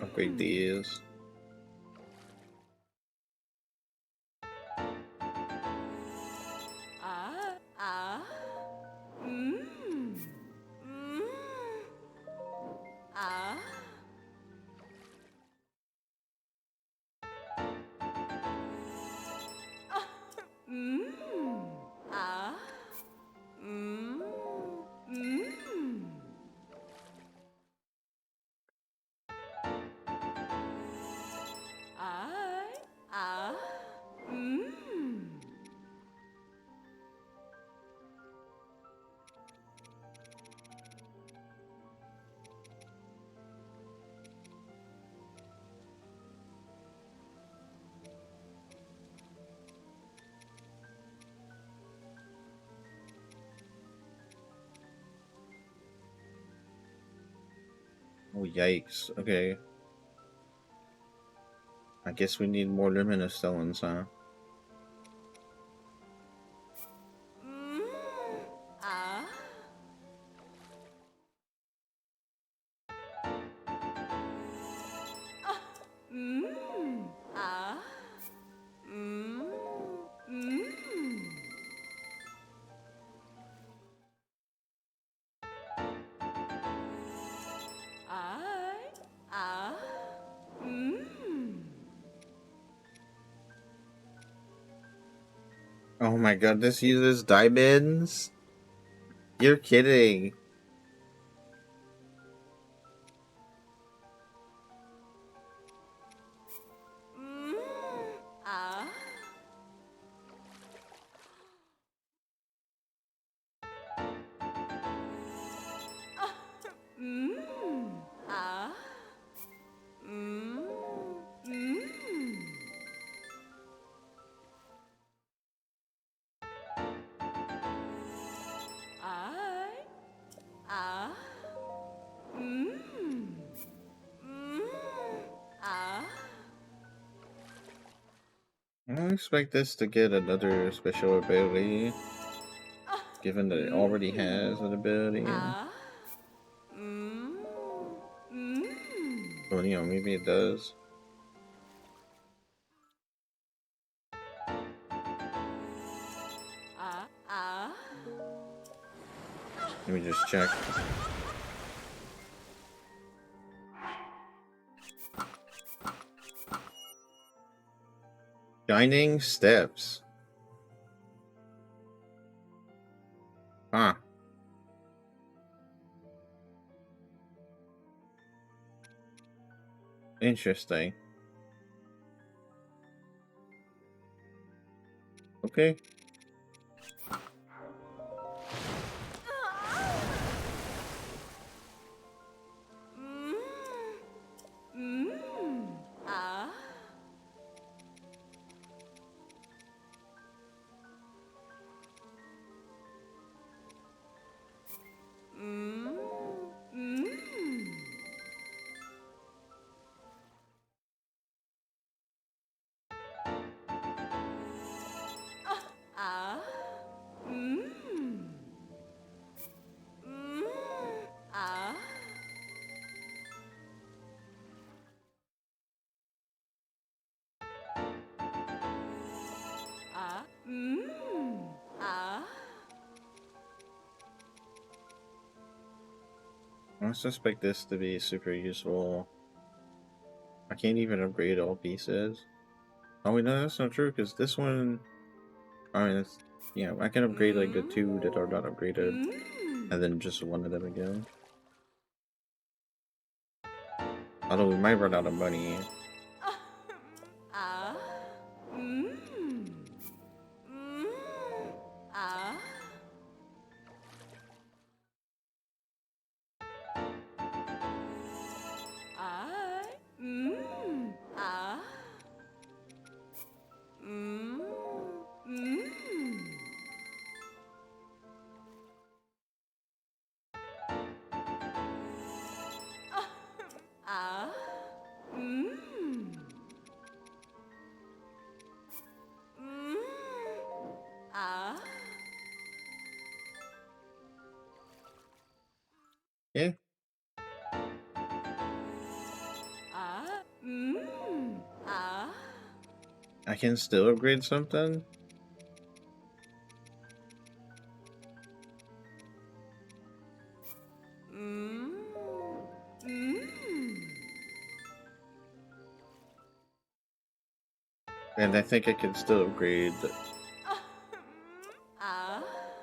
upgrade these. Oh, yikes. Okay. I guess we need more luminous stones, huh? Oh my god, this uses diamonds? You're kidding. I don't expect this to get another special ability, given that it already has an ability. Well, you know, maybe it does. Let me just check. Shining Steps. Huh. Interesting. Okay. I suspect this to be super useful. I can't even upgrade all pieces. Oh wait, no, that's not true, because this one... I mean, it's... Yeah, I can upgrade like the two that are not upgraded, and then just one of them again. Although we might run out of money. Yeah. I can still upgrade something? And I think I can still upgrade...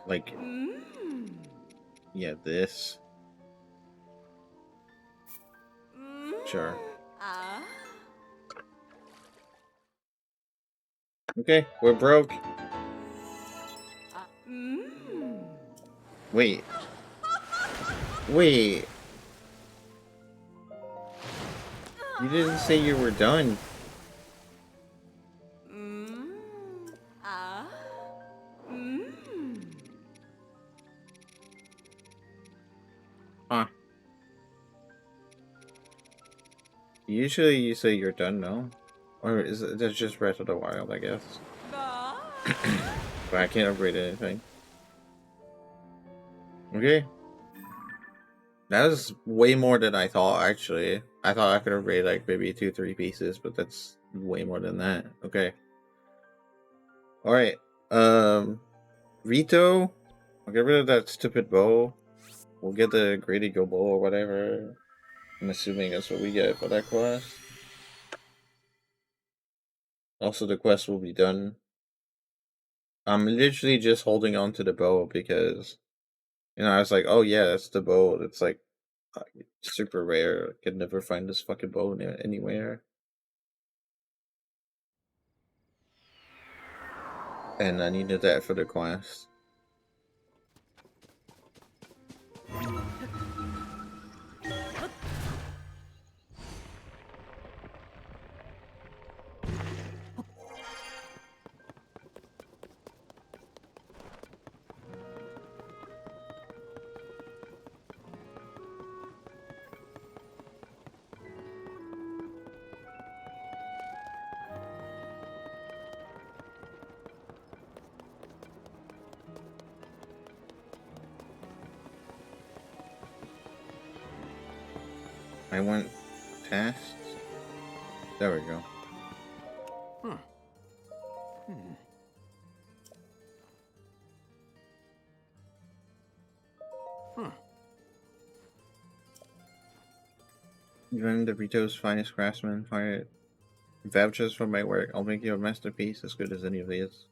Like... Yeah, this. Sure. Okay, we're broke. Wait. Wait. You didn't say you were done. Huh. Usually you say you're done, no? Or is it that's just Breath of the Wild, I guess. But I can't upgrade anything. Okay. That was way more than I thought, actually. I thought I could upgrade like maybe 2-3 pieces, but that's way more than that. Okay. Alright. Rito. I'll get rid of that stupid bow. We'll get the Great Eagle bow or whatever. I'm assuming that's what we get for that quest. Also, the quest will be done. I'm literally just holding on to the bow because, I was like, oh yeah, that's the bow. It's like super rare. I could never find this fucking bow anywhere. And I needed that for the quest. I went past. There we go. Even the Rito's finest craftsman fired vouchers for my work. I'll make you a masterpiece as good as any of these.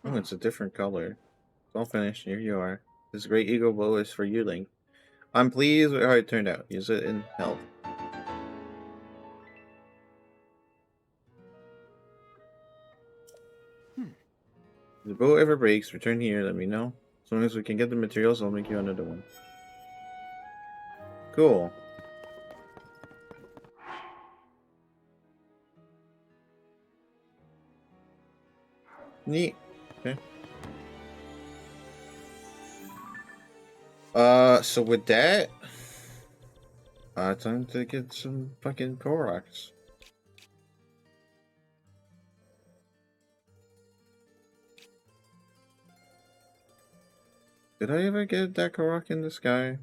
Oh, it's a different color. It's all finished. Here you are. This great eagle bow is for you, Link. I'm pleased with how it turned out. Use it in health. If the bow ever breaks, return here, let me know. As long as we can get the materials, I'll make you another one. Cool. Neat. Okay. So with that, time to get some fucking Koroks. Did I ever get that Korok in the sky?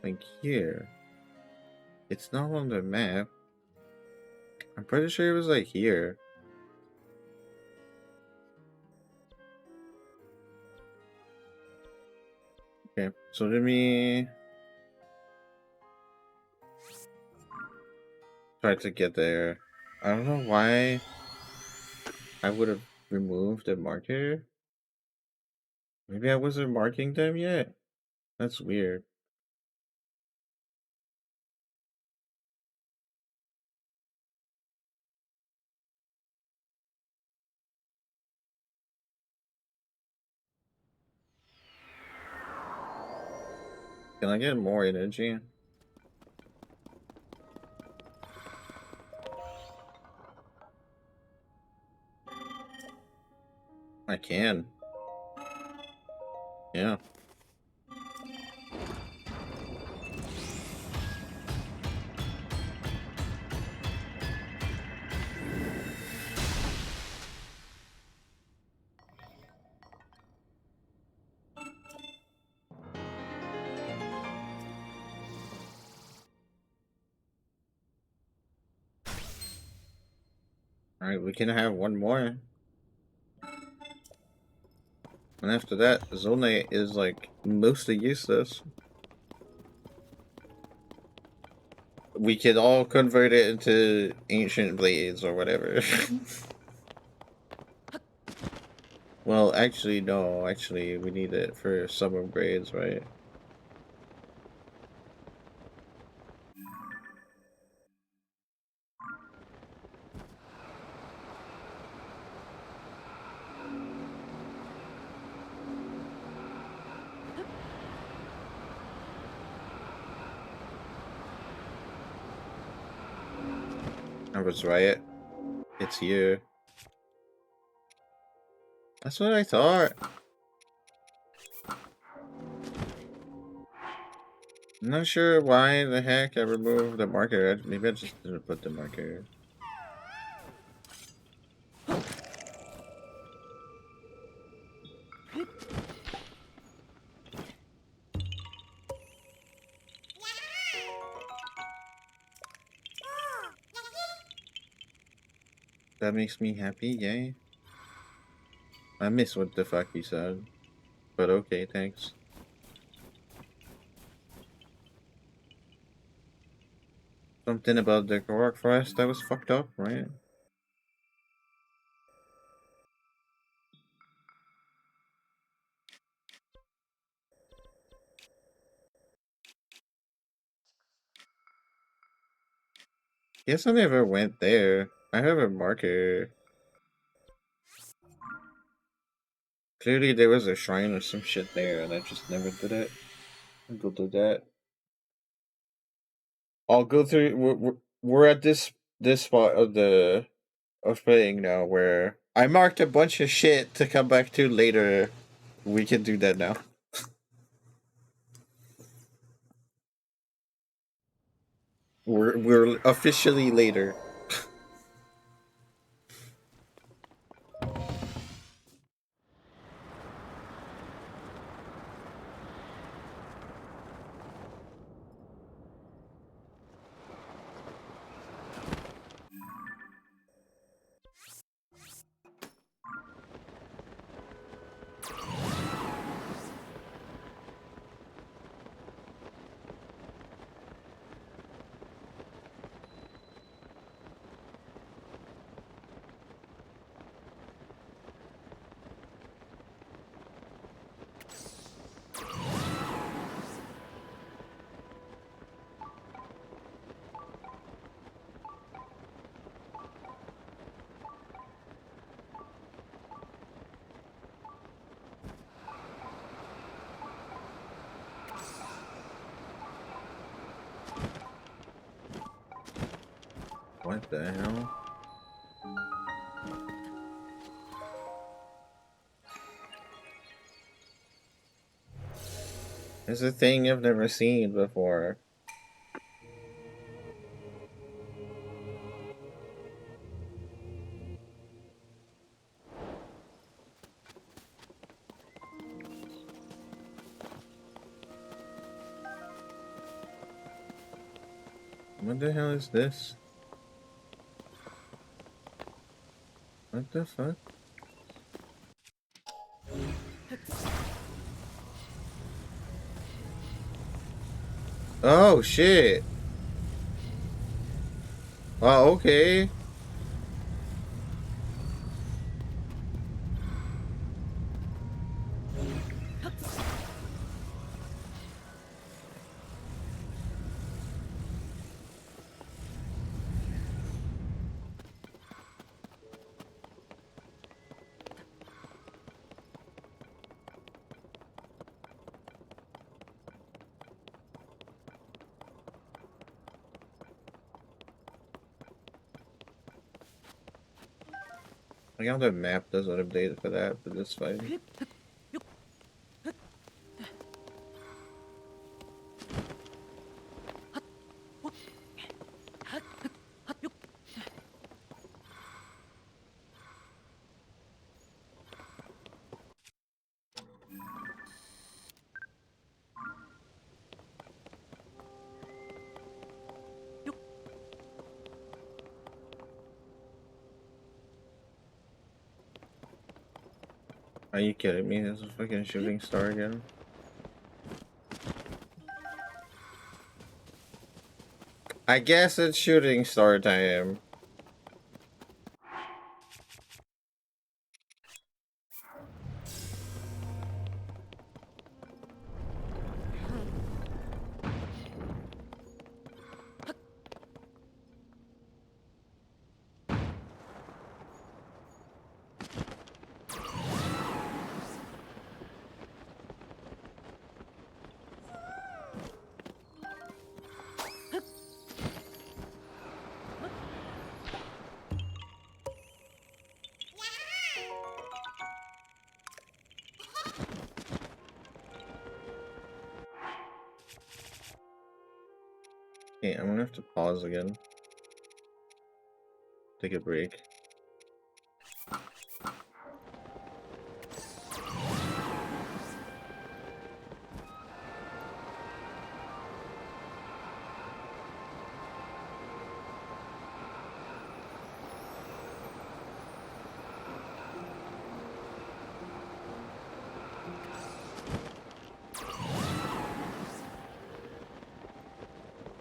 Like here. It's not on the map. I'm pretty sure it was like here. Okay, so let me try to get there. I don't know why I would have removed the marker. Maybe I wasn't marking them yet? That's weird. Can I get more energy? I can. Yeah. Alright, we can have one more. And after that, Zone is like mostly useless. We could all convert it into ancient blades or whatever. Well, actually, no. Actually, we need it for some upgrades, right? I was right. It's here. That's what I thought. I'm not sure why the heck I removed the marker. Maybe I just didn't put the marker. That makes me happy, yay. I miss what the fuck he said. But okay, thanks. Something about the Korok Forest that was fucked up, right? Guess I never went there. I have a marker. Clearly there was a shrine or some shit there and I just never did it. I'll go do that. I'll go through. We're at this spot of the of playing now where I marked a bunch of shit to come back to later. We can do that now. We're officially later. What the hell? It's a thing I've never seen before. What the hell is this? What the fuck? Oh shit! Oh, okay. I got the map doesn't update for that, but that's fine. Are you kidding me? There's a fucking shooting star again. I guess it's shooting star time. Okay, I'm gonna have to pause again. Take a break.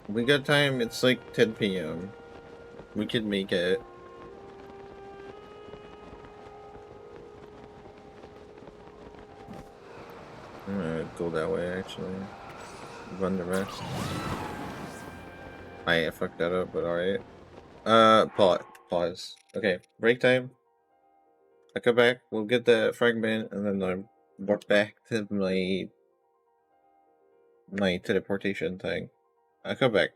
We got time. It's like 10 p.m. We can make it. I'm gonna go that way, actually. Run the rest. I fucked that up, but alright. Pause. Okay, break time. I come back, we'll get the fragment, and then I'm walk back to my teleportation thing. I come back.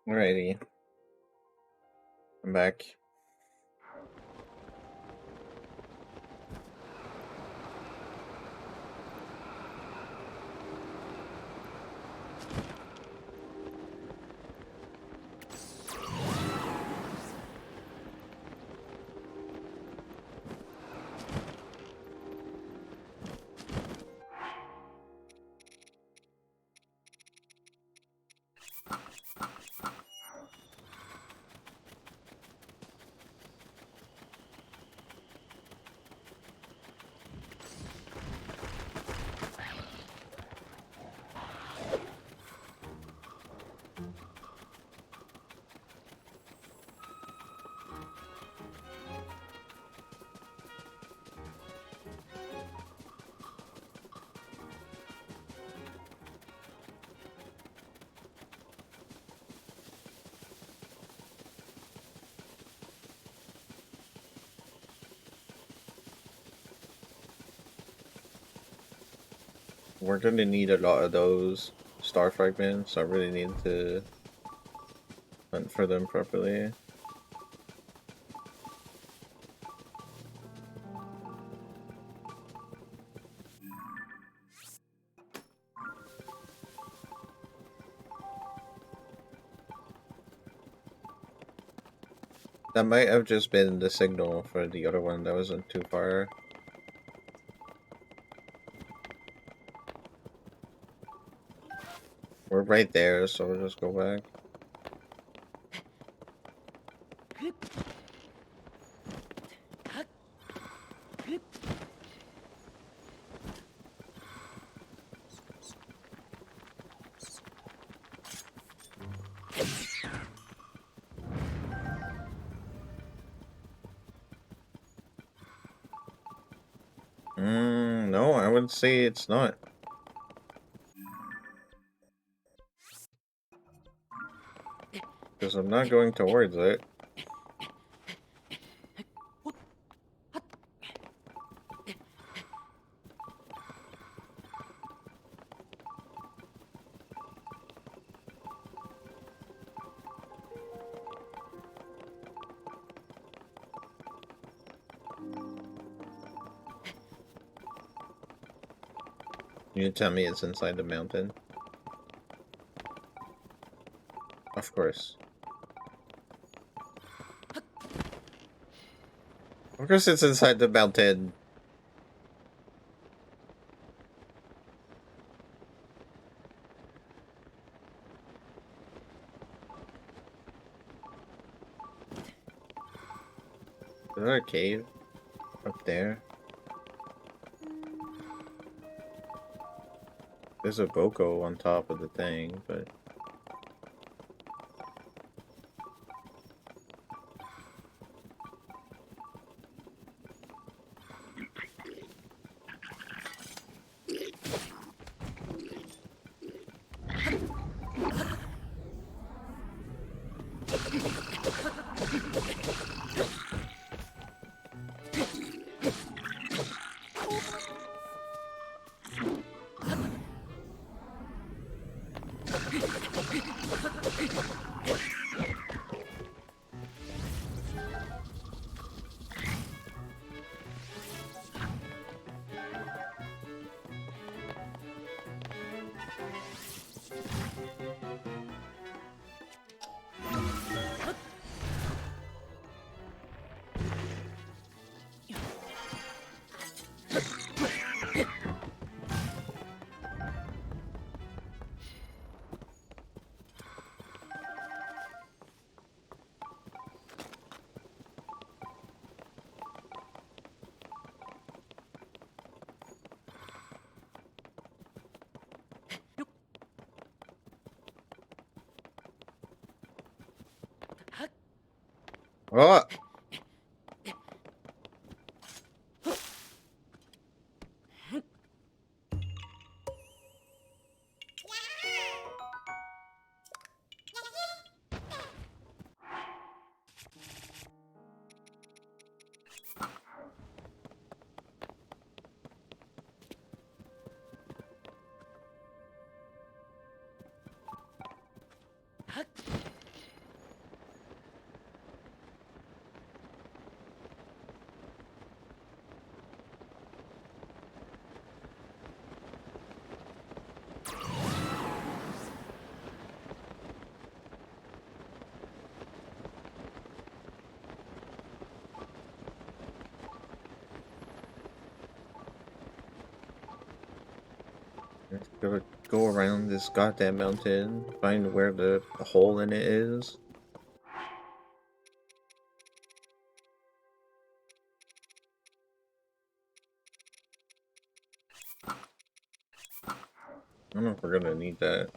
Alrighty. I'm back. We're gonna need a lot of those star fragments. I really need to hunt for them properly. That might have just been the signal for the other one that wasn't too far. We're right there, so we'll just go back. No, I would say it's not. Because I'm not going towards it. You tell me it's inside the mountain? Of course. Of course it's inside the mountain. Is there a cave up there? There's a Boko on top of the thing, but... Oh! Gotta go around this goddamn mountain, find where the hole in it is. I don't know if we're gonna need that.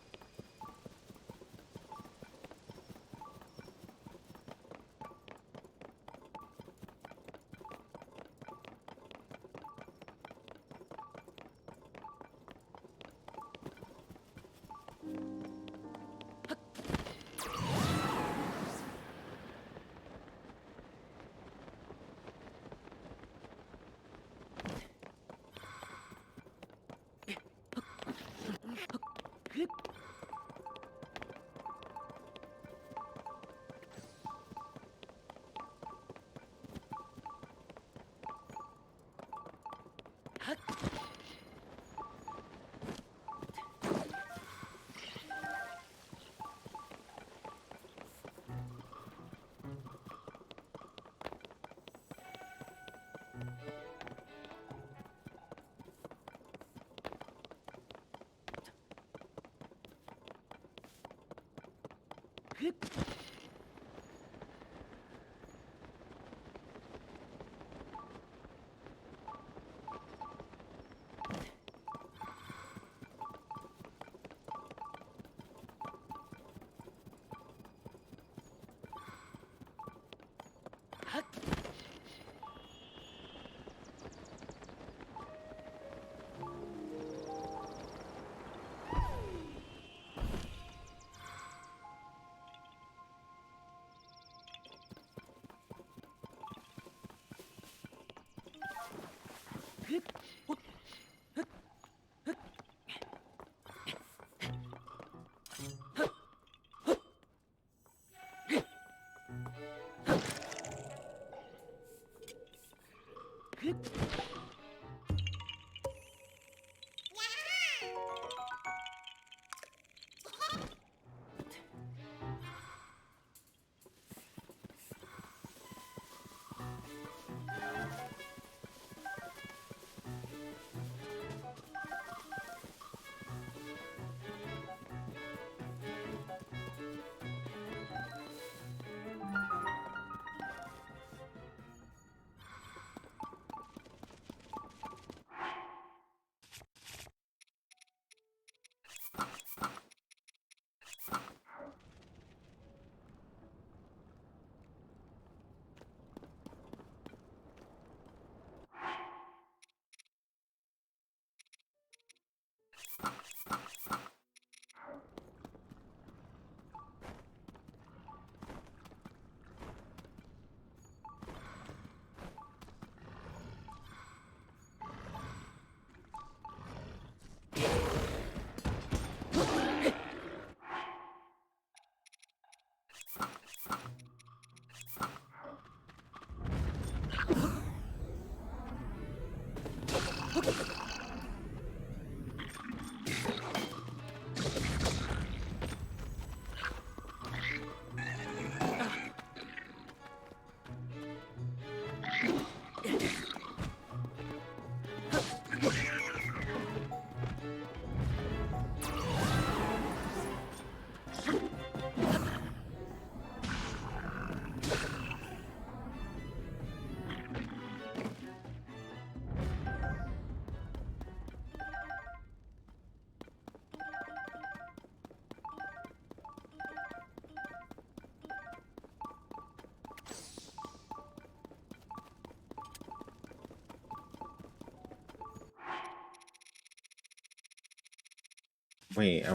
Wait,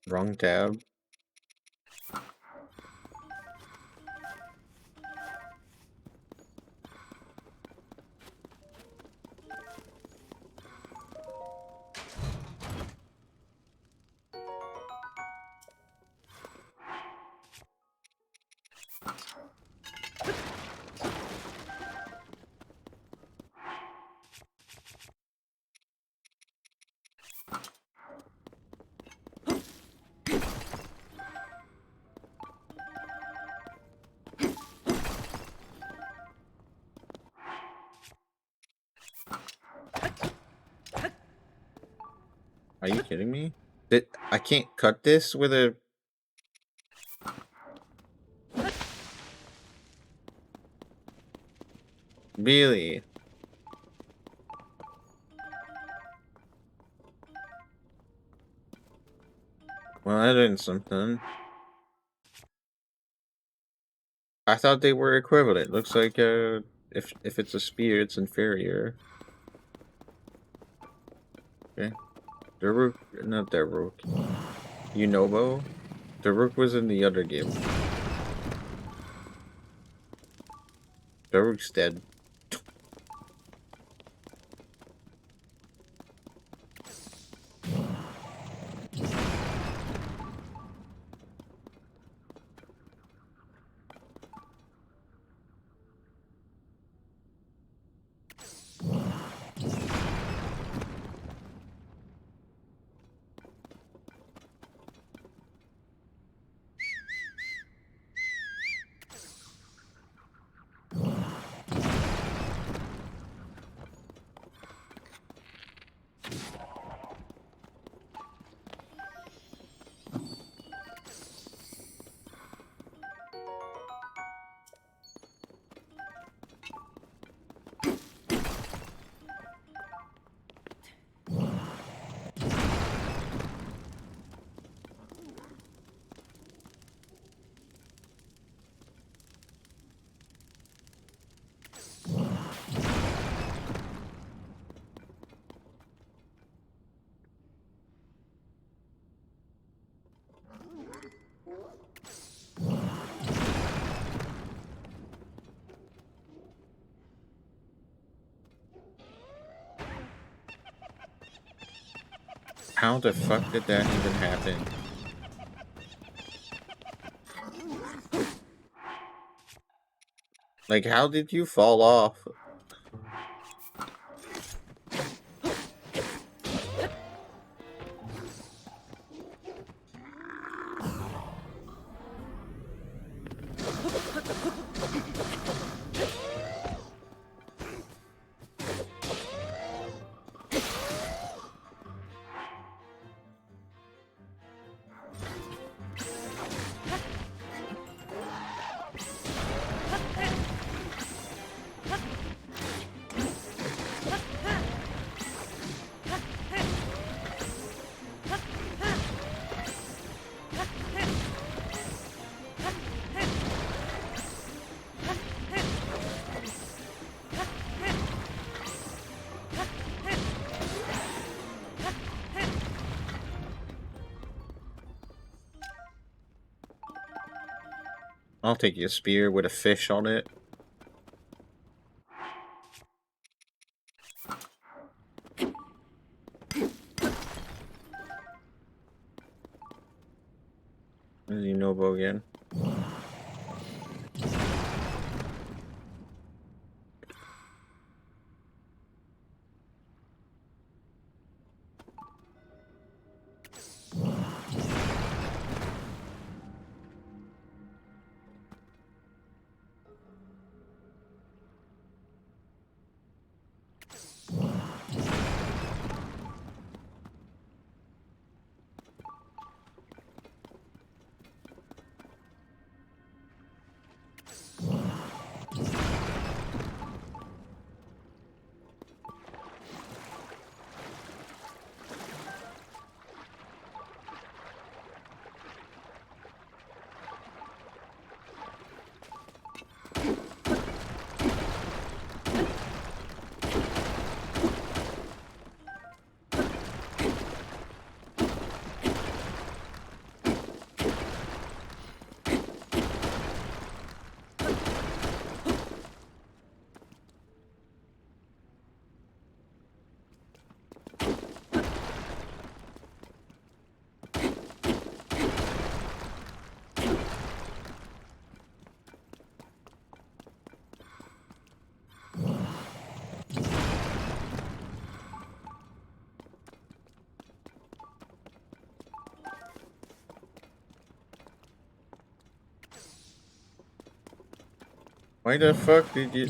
wrong tab. Are you kidding me? I can't cut this with a... Really? Well, I learned something. I thought they were equivalent. Looks like if it's a spear, it's inferior. Okay. Daruk, not Daruk. Yunobo? Daruk was in the other game. Daruk's dead. How the fuck did that even happen? Like, how did you fall off? I'll take your spear with a fish on it. There's Yunobo again. Why the fuck did you...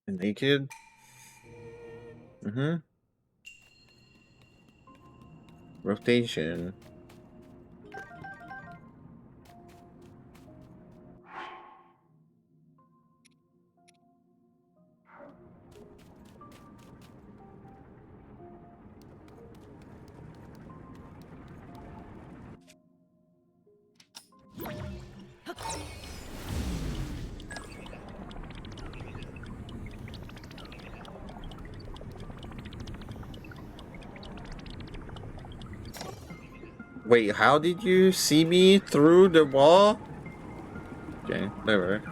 Naked? Mm-hmm. Rotation. Wait, how did you see me through the wall? Okay, whatever.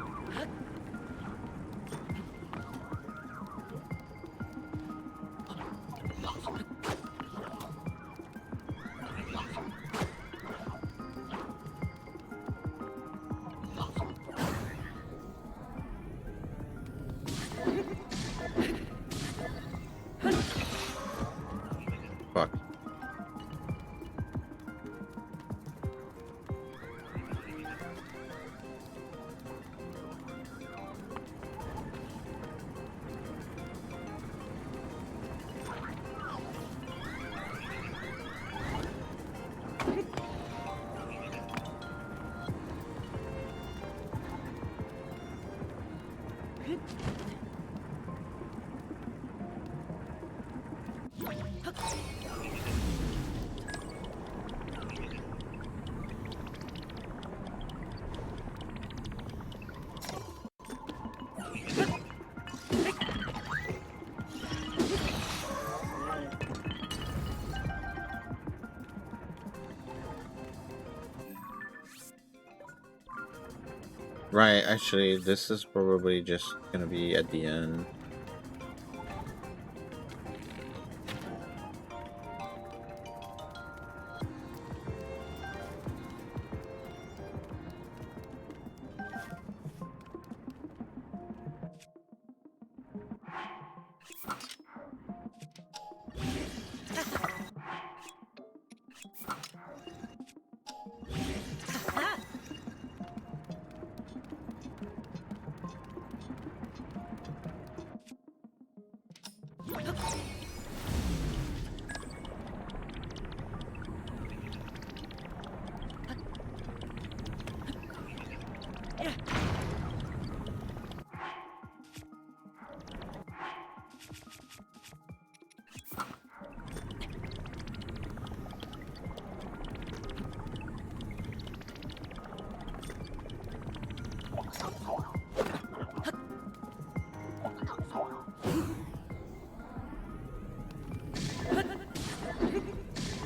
Right, actually, this is probably just gonna be at the end.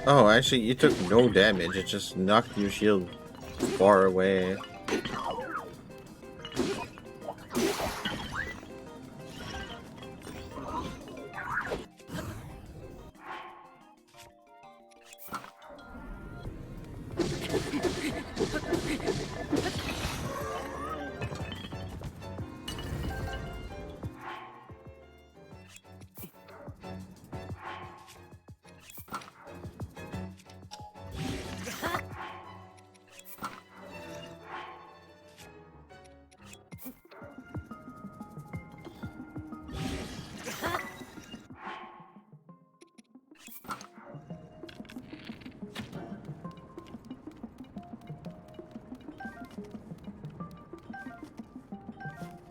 Oh, actually, you took no damage. It just knocked your shield far away.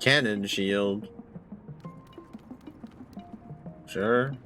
Cannon shield. Sure.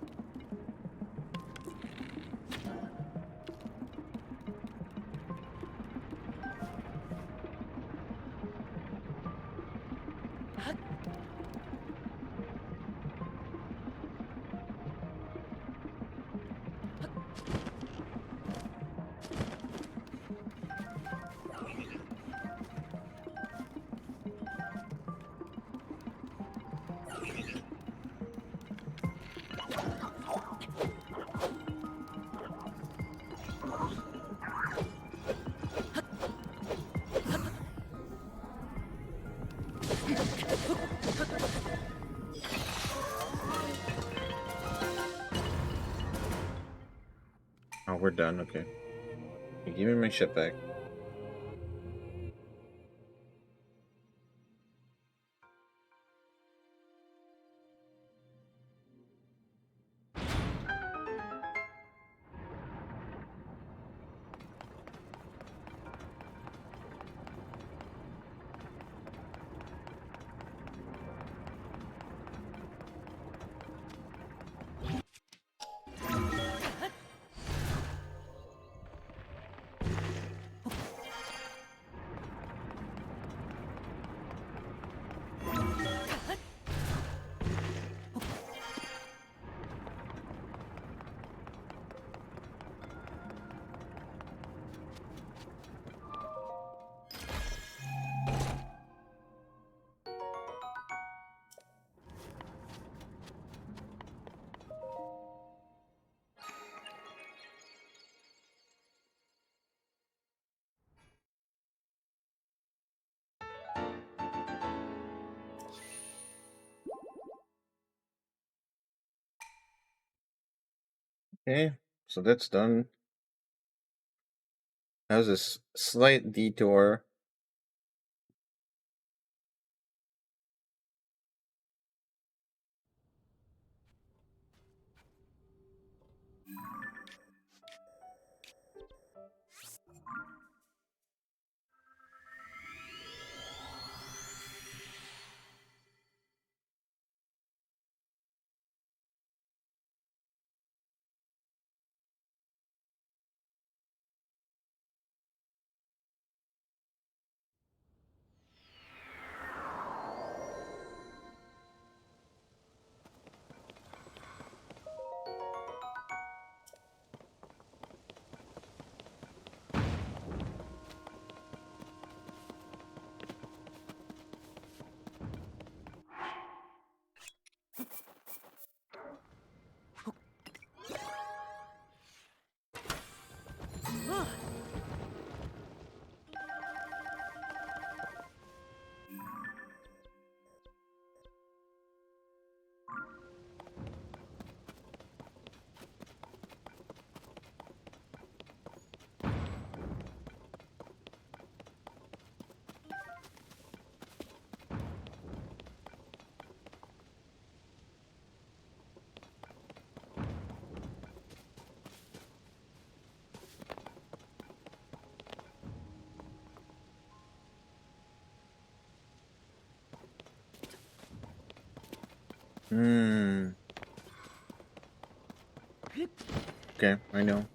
Oh, we're done. Okay. Give me my ship back. Okay, so that's done. That was a slight detour. Hmm. Okay, I know.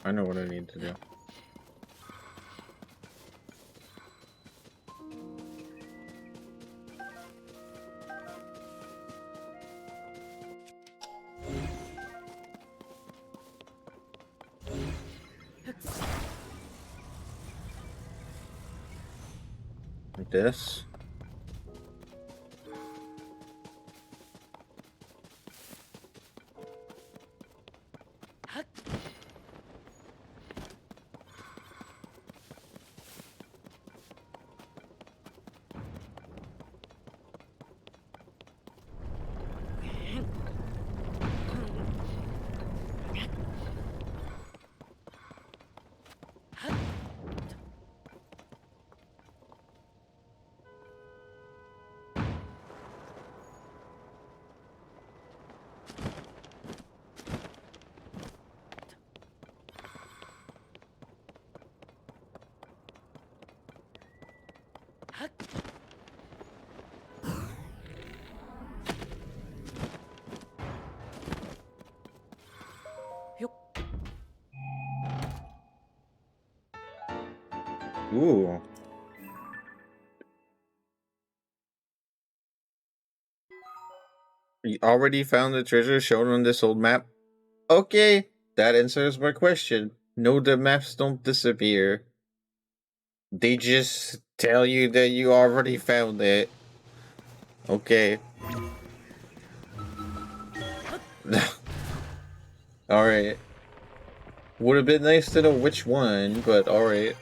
I know what I need to do. Like this. Ooh. You already found the treasure shown on this old map? Okay, that answers my question. No, the maps don't disappear. They just tell you that you already found it. Okay. Alright. Would have been nice to know which one, but alright.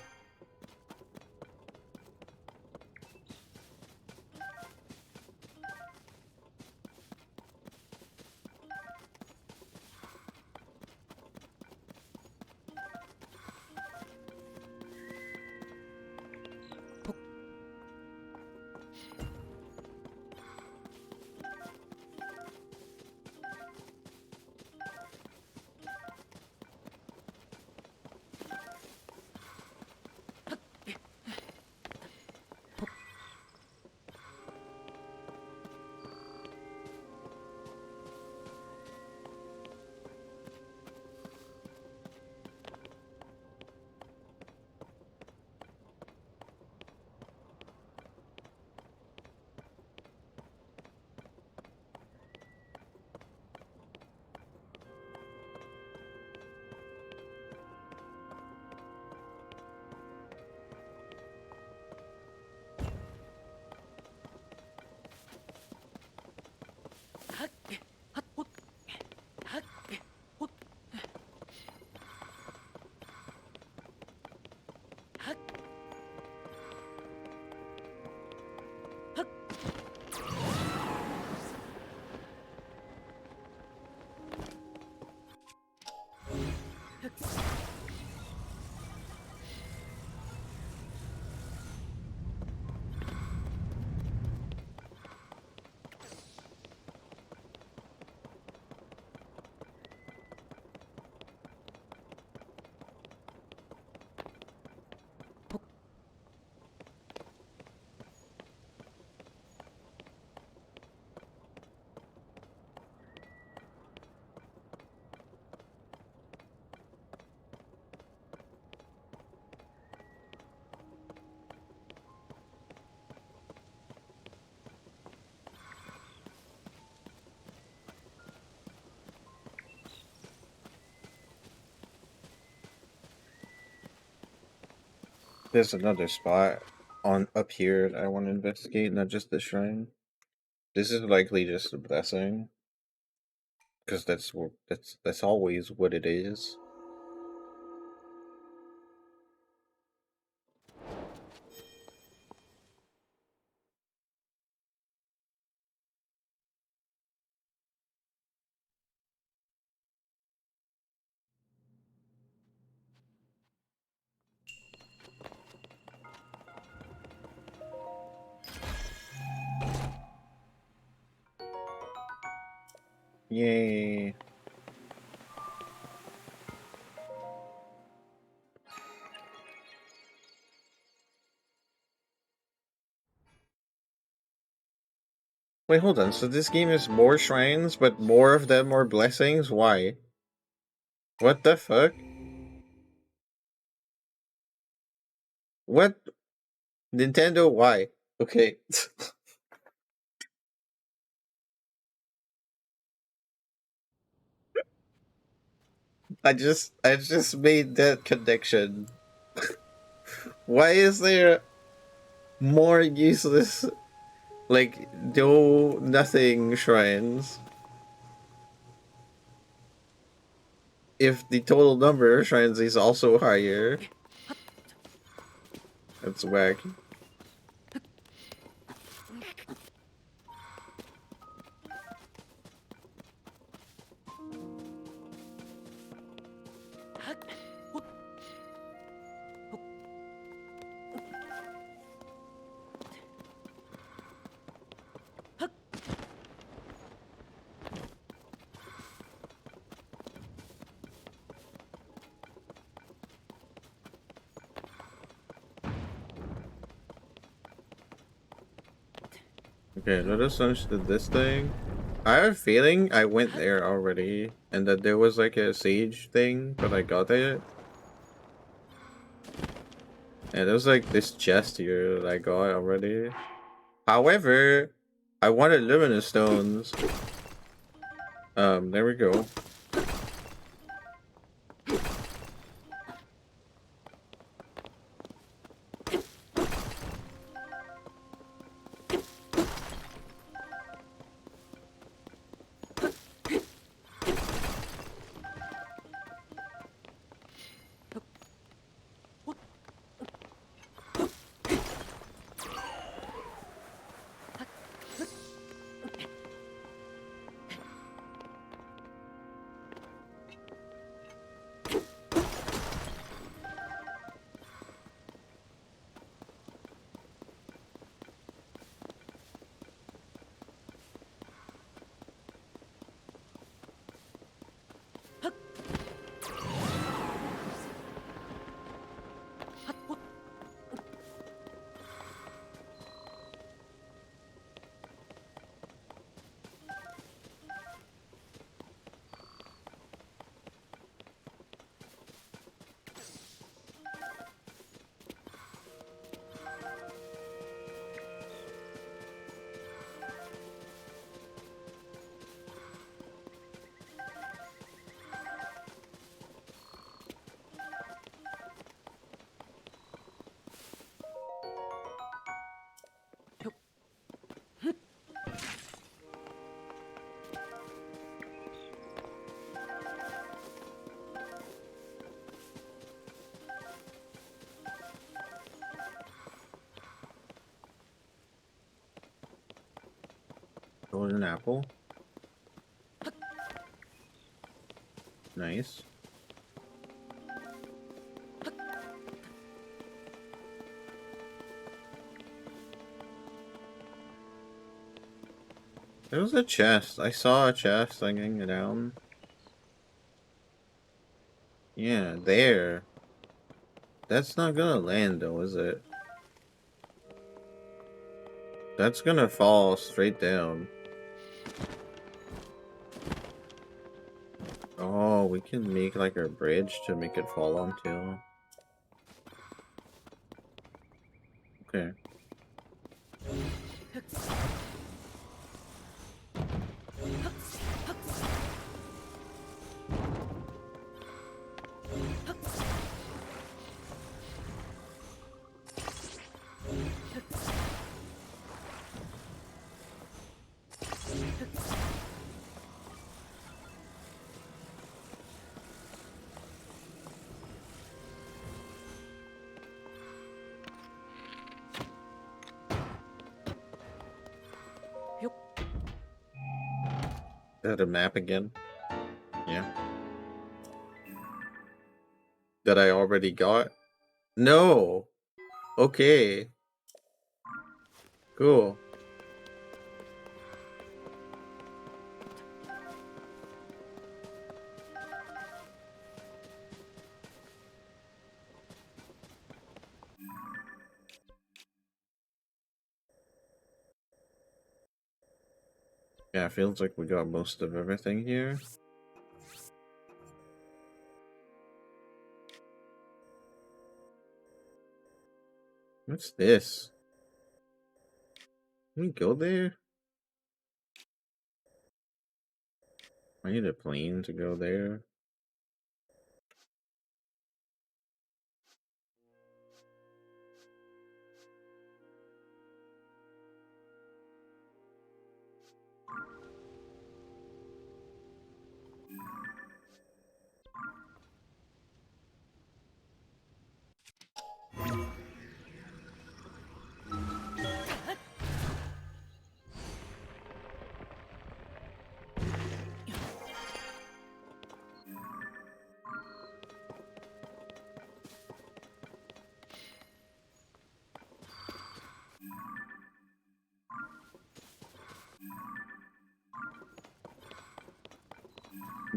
There's another spot on up here that I want to investigate, not just the shrine. This is likely just a blessing, because that's always what it is. Yay! Wait, hold on. So this game is more shrines, but more of them are blessings? Why? What the fuck? What? Nintendo, why? Okay. I just made that connection. Why is there more useless, like, no nothing shrines if the total number of shrines is also higher? That's whack. Okay, let us understand this thing. I have a feeling I went there already, and that there was like a sage thing, but I got it. And there's like this chest here that I got already. However, I wanted luminous stones. There we go. Golden apple. Nice. There was a chest. I saw a chest hanging down. Yeah, there. That's not gonna land though, is it? That's gonna fall straight down. Oh, we can make like a bridge to make it fall onto. Okay. Is that a map again? Yeah. That I already got? No! Okay. Cool. Yeah, it feels like we got most of everything here. What's this? Can we go there? I need a plane to go there.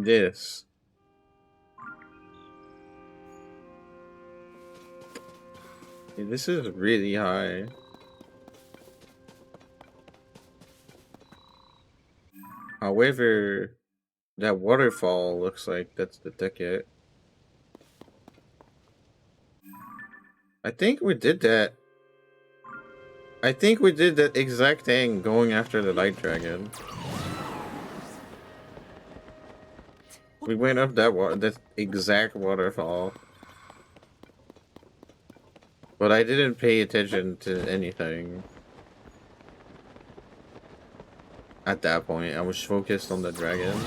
This. Yeah, this is really high. However, that waterfall looks like that's the ticket. I think we did that. I think we did that exact thing going after the light dragon. We went up that exact waterfall. But I didn't pay attention to anything. At that point, I was focused on the dragon.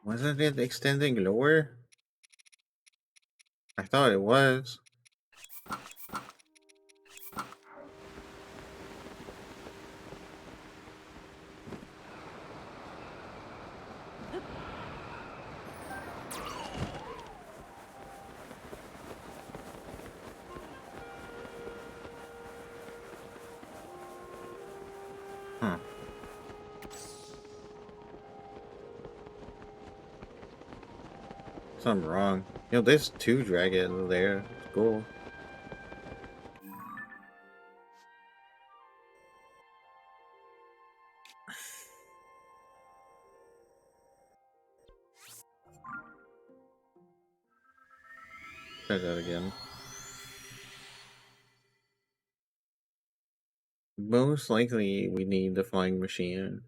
Wasn't it extending lower? I thought it was. Huh. Something wrong. You know, there's 2 dragons there. It's cool. Try that again. Most likely, we need the flying machine.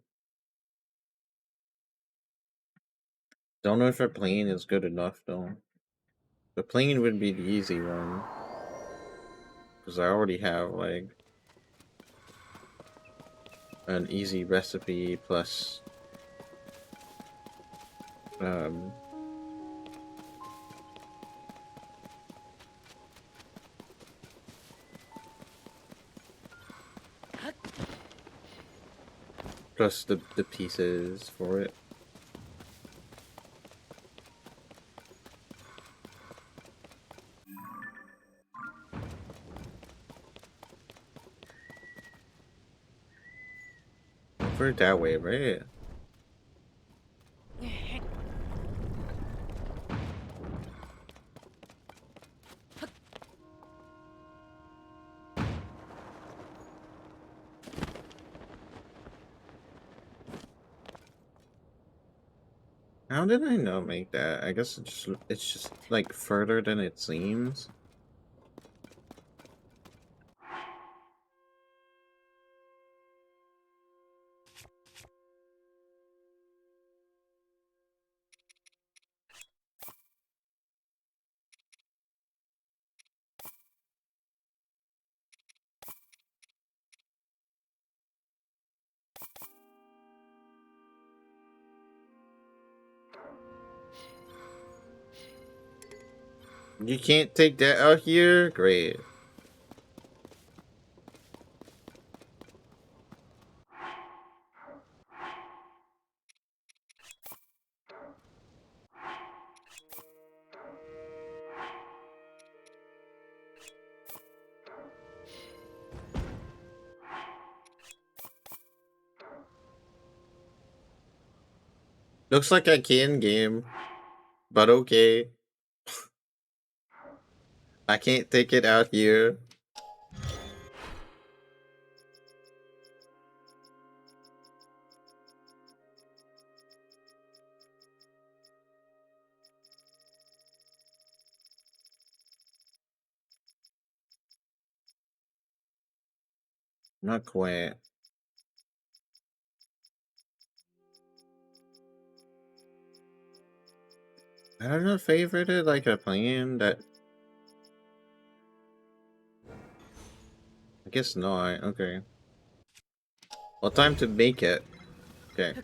Don't know if a plane is good enough, though. The plane would be the easy one. Because I already have, like, an easy recipe plus, um... plus the pieces for it. Over that way, right? How did I not make that? I guess it's just like further than it seems. You can't take that out here? Great. Looks like I can game, but okay. I can't take it out here. Not quite. I don't know, favorited like a plan that. I guess not. Okay. Well, time to make it. Okay.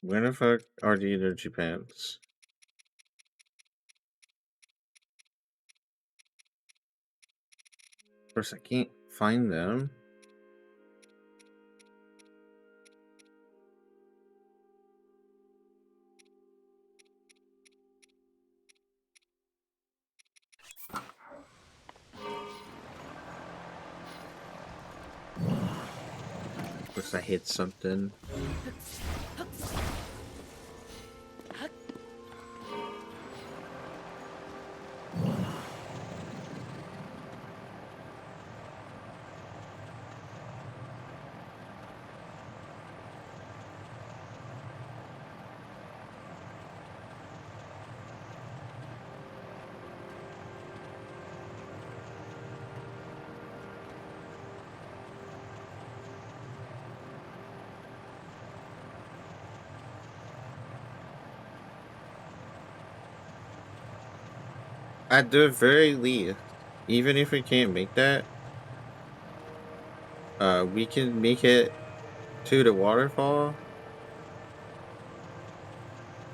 Where the fuck are the energy pants? Of course, I can't find them. Of course, I hit something. At the very least, even if we can't make that, we can make it to the waterfall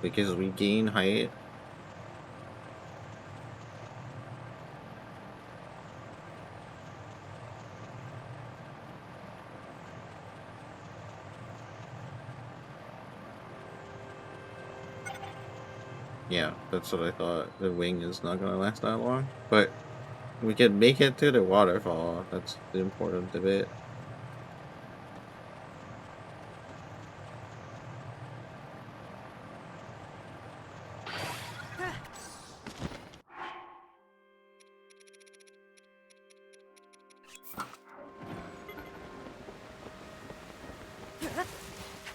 because we gain height. Yeah, that's what I thought. The wing is not gonna last that long, but we can make it to the waterfall. That's the important bit.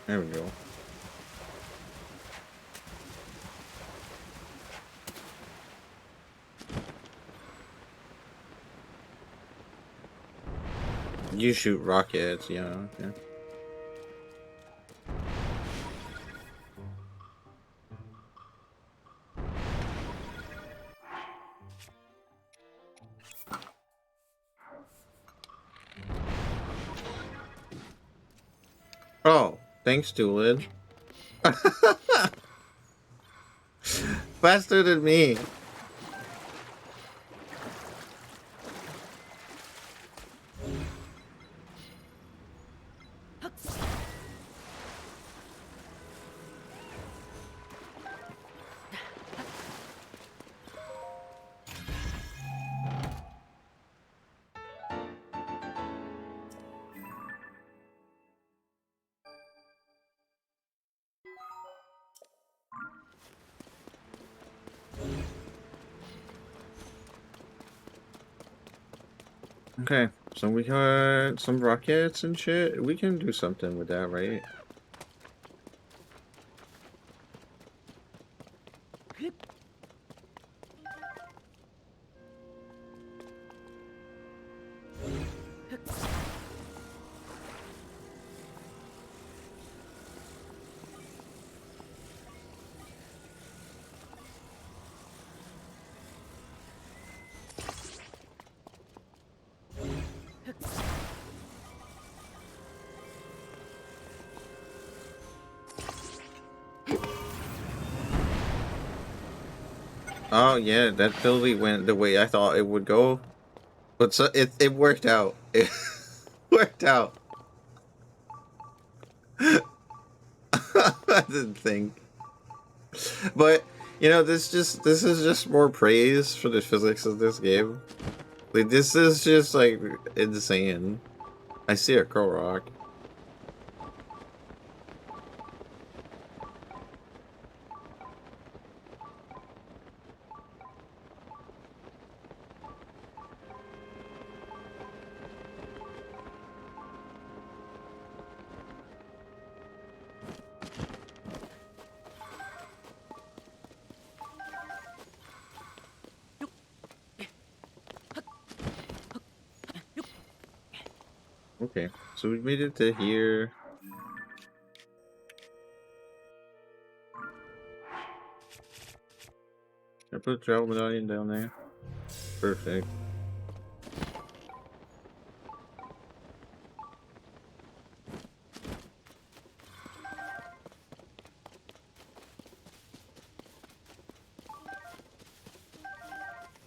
There we go. You shoot rockets, yeah. Okay. Oh, thanks, Doolin. faster than me. Okay, so we got some rockets and shit. We can do something with that, right? Oh yeah, that totally went the way I thought it would go. But so it worked out. It worked out. I didn't think. But you know, this is just more praise for the physics of this game. Like this is just like insane. I see a crow rock. Okay, so we made it to here. I put a travel medallion down there. Perfect.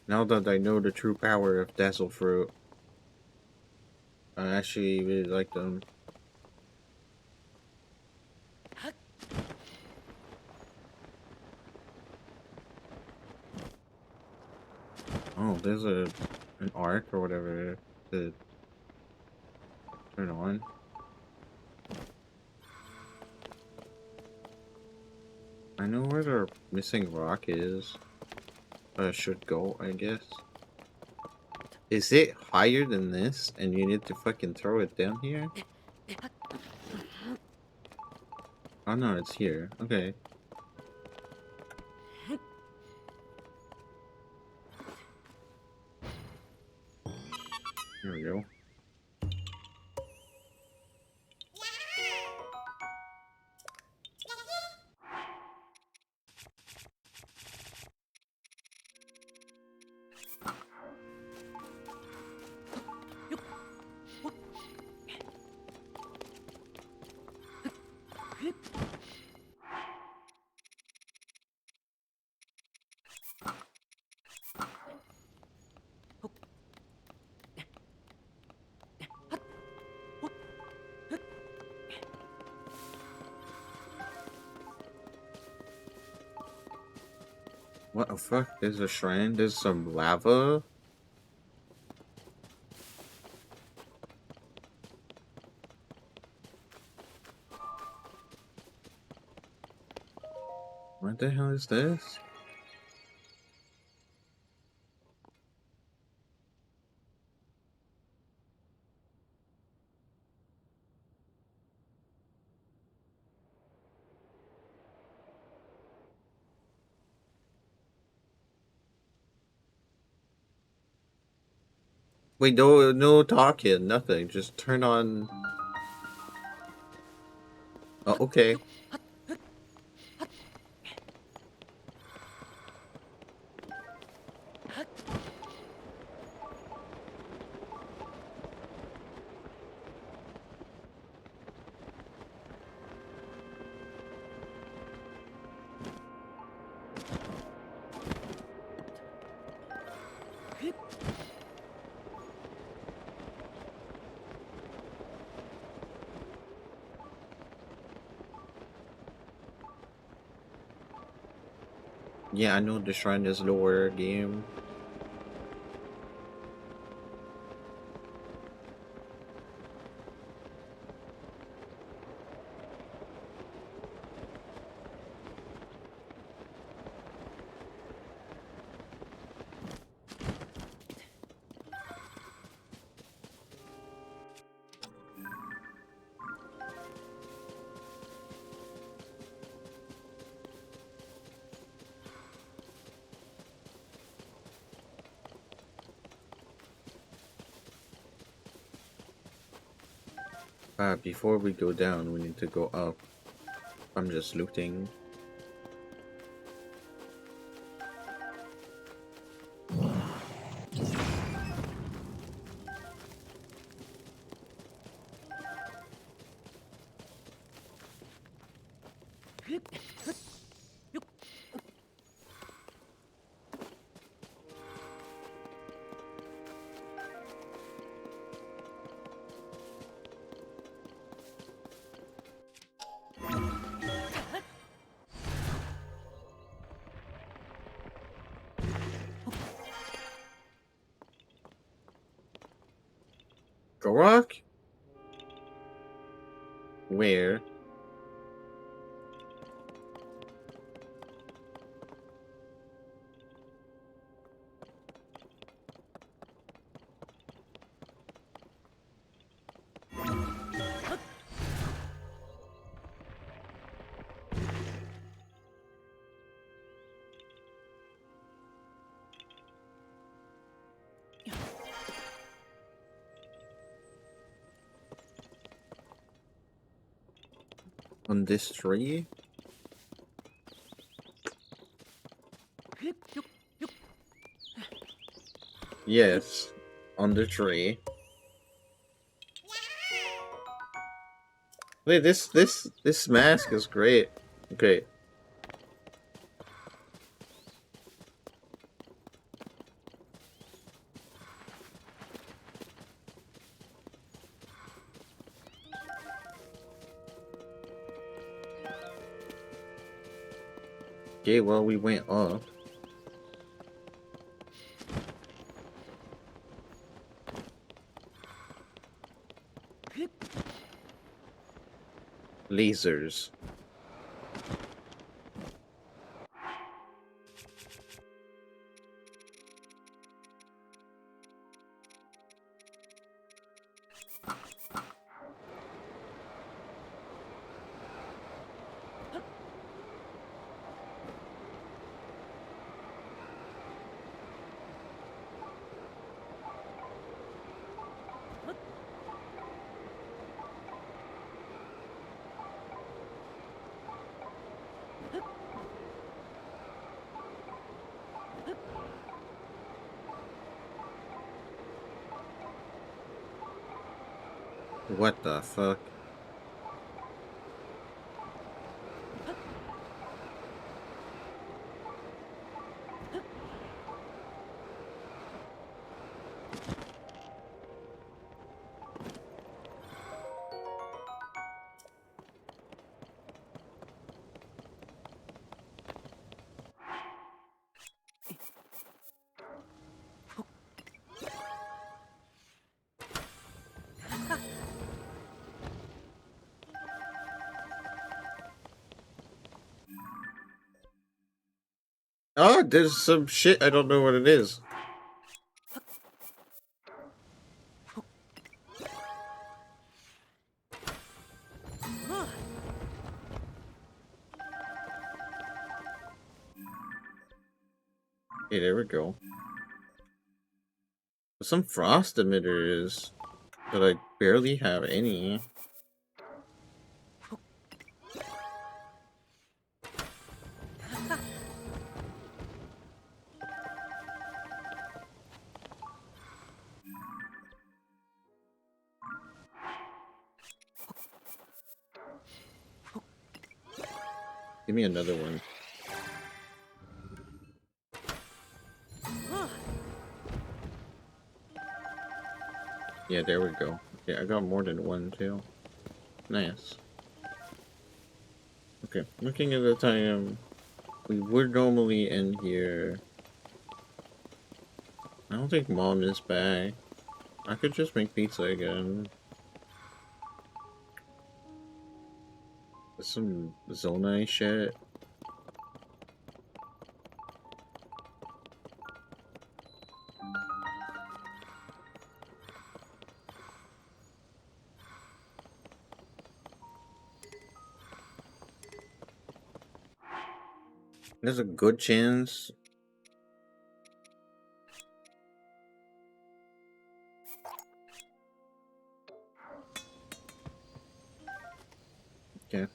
Now that I know the true power of Dazzle Fruit, I actually really like them. Oh, there's an arc or whatever to turn on. I know where the missing rock is. I should go, I guess. Is it higher than this and you need to fucking throw it down here? Oh no, it's here. Okay. Here we go. What the fuck? There's a shrine? There's some lava? What the hell is this? Wait, no talking, nothing. Just turn on. Oh, okay. Yeah, I know the shrine is lower game. Before we go down, we need to go up. I'm just looting. Gorok? Where? On this tree? Yes, on the tree. Wait, this mask is great. Okay. Okay, well, we went up. Lasers. What the fuck? Oh, there's some shit. I don't know what it is. Okay, there we go. Some frost emitters, but I barely have any. Give me another one. Yeah, there we go. Yeah, I got more than one tail. Nice. Okay, looking at the time, we would normally end here. I don't think Mom is back. I could just make pizza again. Some Zonai shit. There's a good chance. Okay.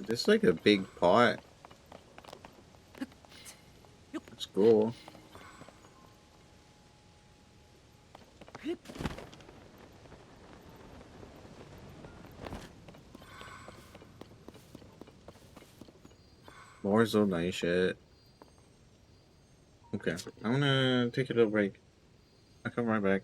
This is like a big pot. That's cool. More Zonai shit. Okay, I'm gonna take a little break. I'll come right back.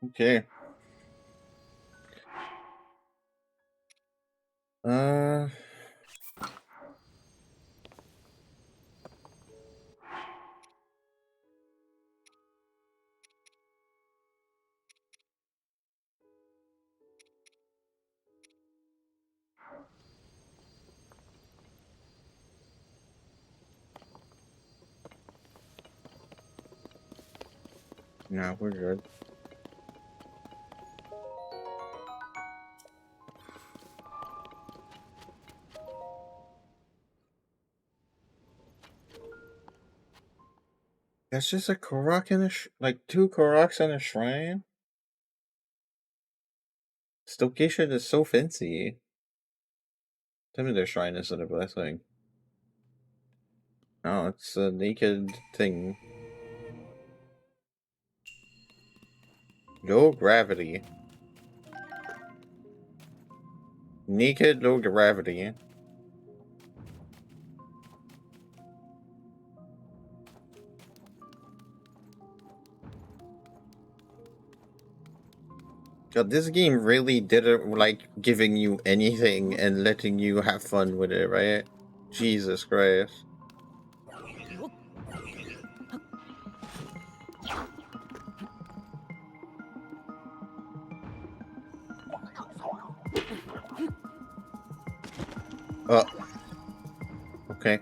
Okay. Nah, we're good. That's just a Korok in a like 2 Koroks in a shrine? This location is so fancy. Tell me their shrine isn't a blessing. No, it's a naked thing. Low gravity. Naked low gravity. God, this game really didn't like giving you anything and letting you have fun with it, right? Jesus Christ. Okay.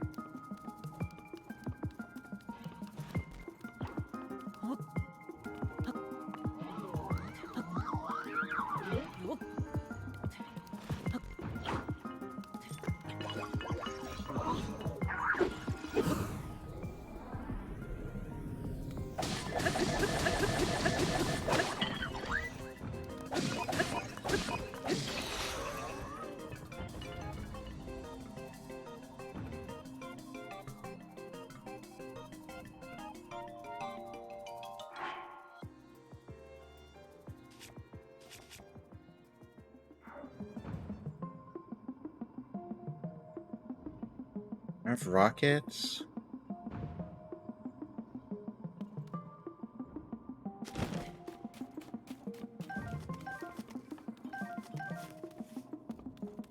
I have rockets.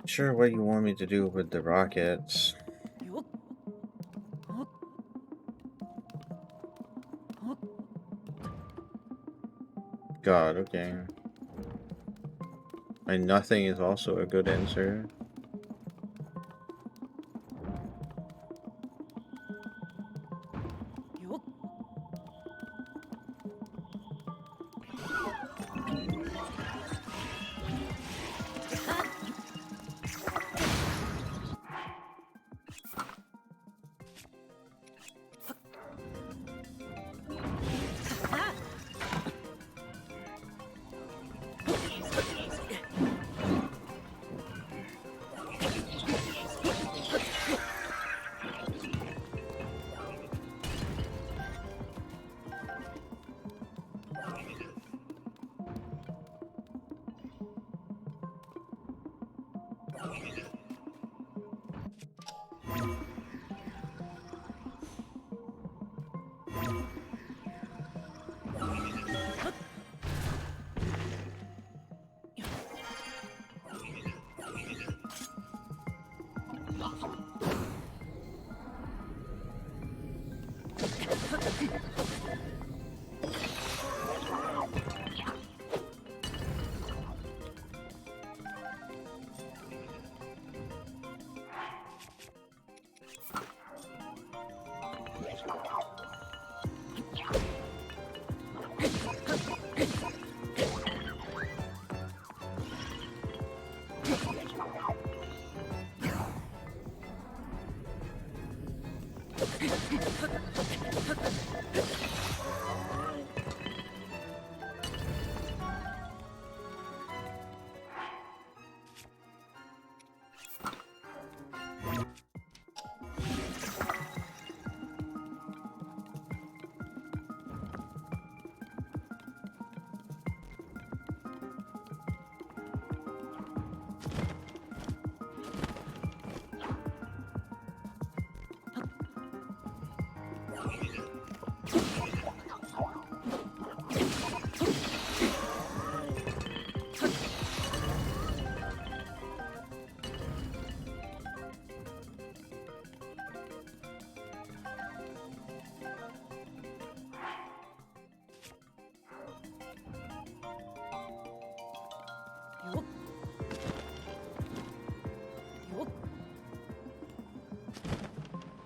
Sure, what you want me to do with the rockets? God, okay. And nothing is also a good answer.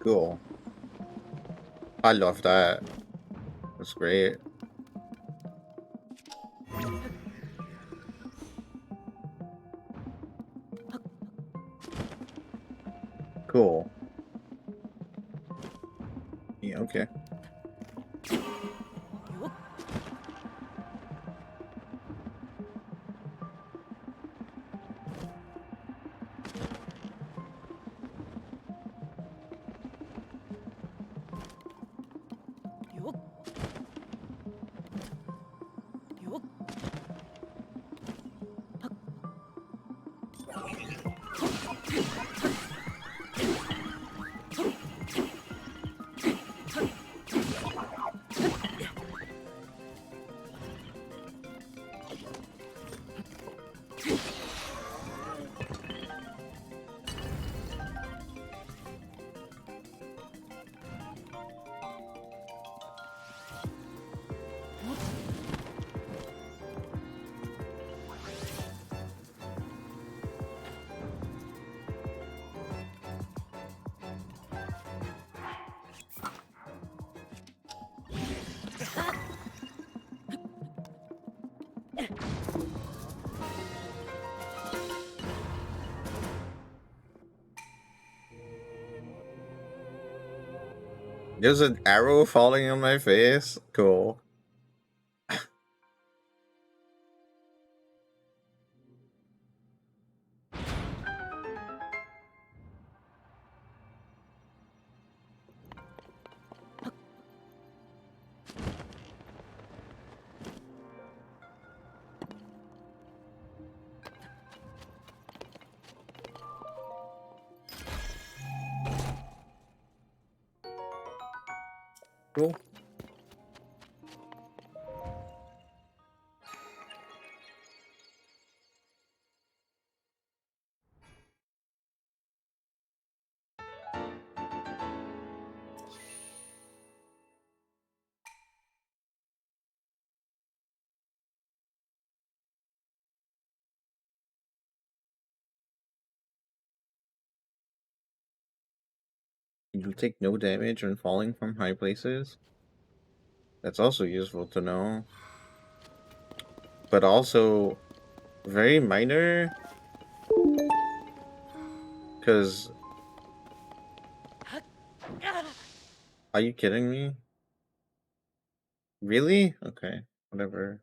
Cool. I love that. That's great. Cool. Yeah, okay. There's an arrow falling on my face. Cool. Cool. You take no damage when falling from high places. That's also useful to know. But also very minor. Because... Are you kidding me? Really? Okay. Whatever.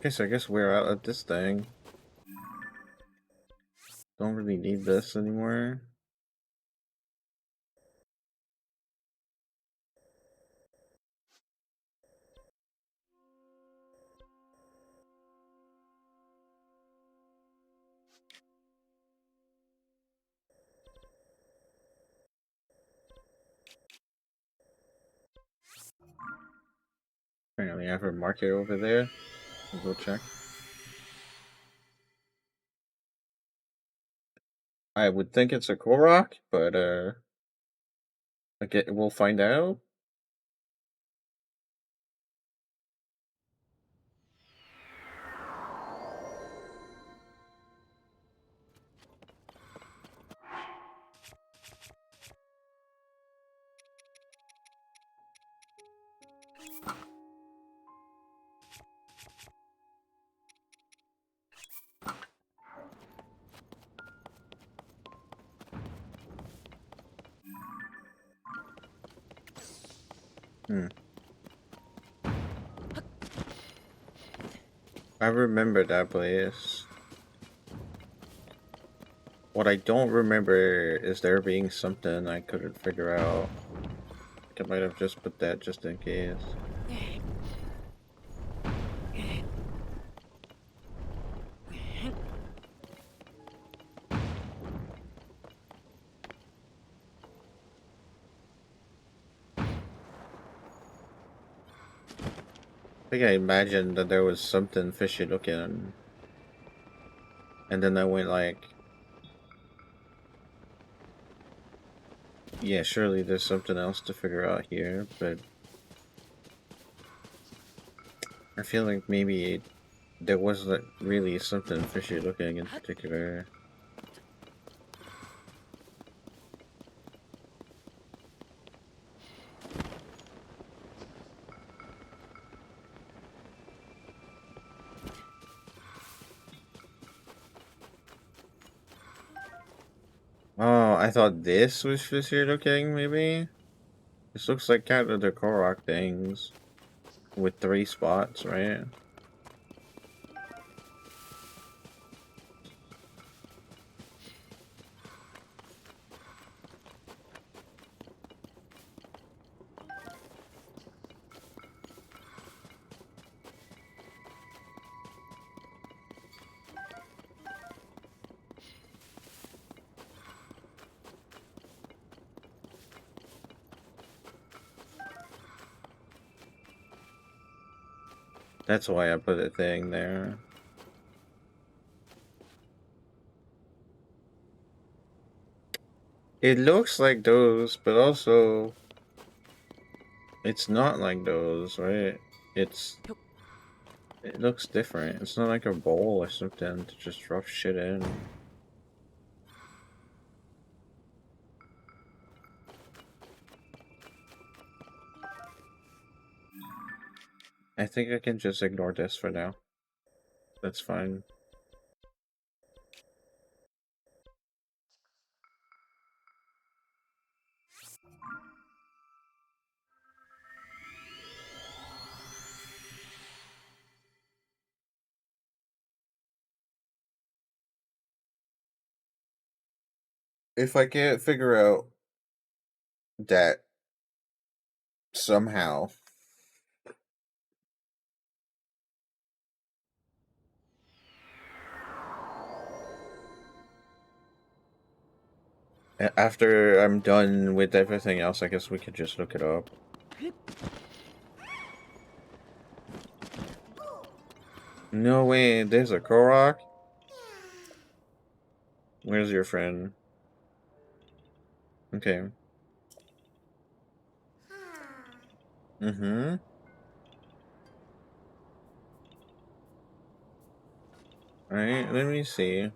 Okay, so I guess we're out of this thing. Don't really need this anymore. Apparently I have a market over there. We'll go check. I would think it's a Korok, but okay, we'll find out. I remember that place. What I don't remember is there being something I couldn't figure out. I might have just put that just in case. think I imagined that there was something fishy looking. And then I went like, yeah, surely there's something else to figure out here, but I feel like maybe there wasn't really something fishy looking in particular. Oh, I thought this was fishy looking, maybe? This looks like kind of the Korok things with 3 spots, right? That's why I put a thing there. It looks like those, but also it's not like those, right? It looks different. It's not like a bowl or something to just drop shit in. I think I can just ignore this for now. That's fine. If I can't figure out that somehow after I'm done with everything else, I guess we could just look it up. No way, there's a Korok? Where's your friend? Okay. Mm-hmm. Alright, let me see.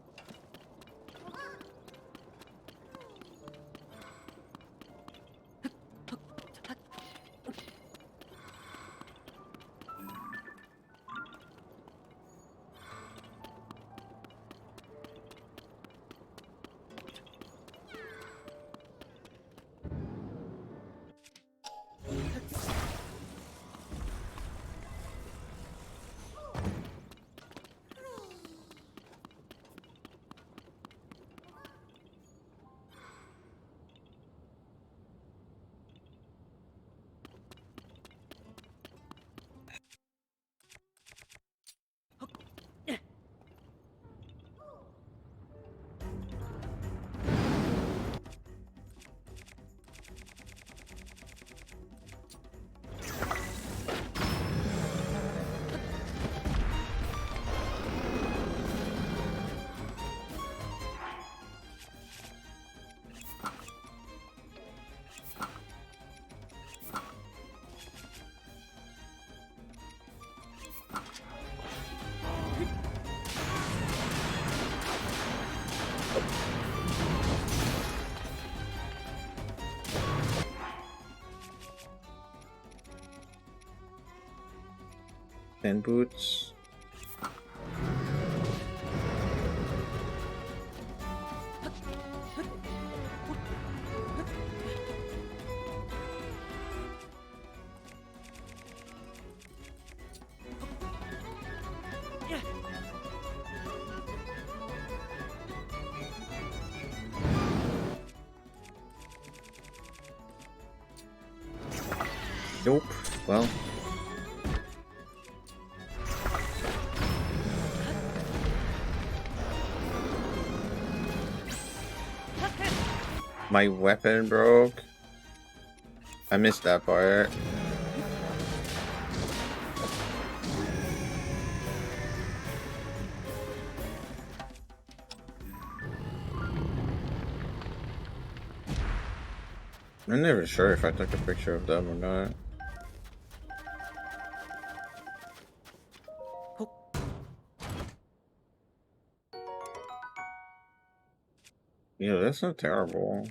And boots. Nope. Well. My weapon broke. I missed that part. I'm never sure if I took a picture of them or not. Yeah, that's not terrible.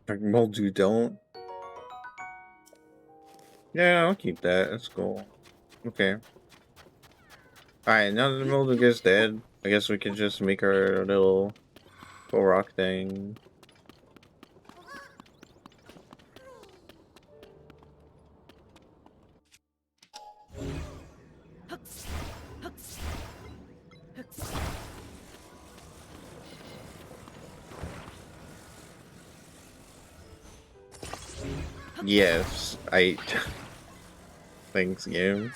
Like Moldu don't. Yeah, I'll keep that. That's cool. Okay. Alright, now that the Moldu gets dead, I guess we can just make our little rock thing. Yes, I. Thanks, game.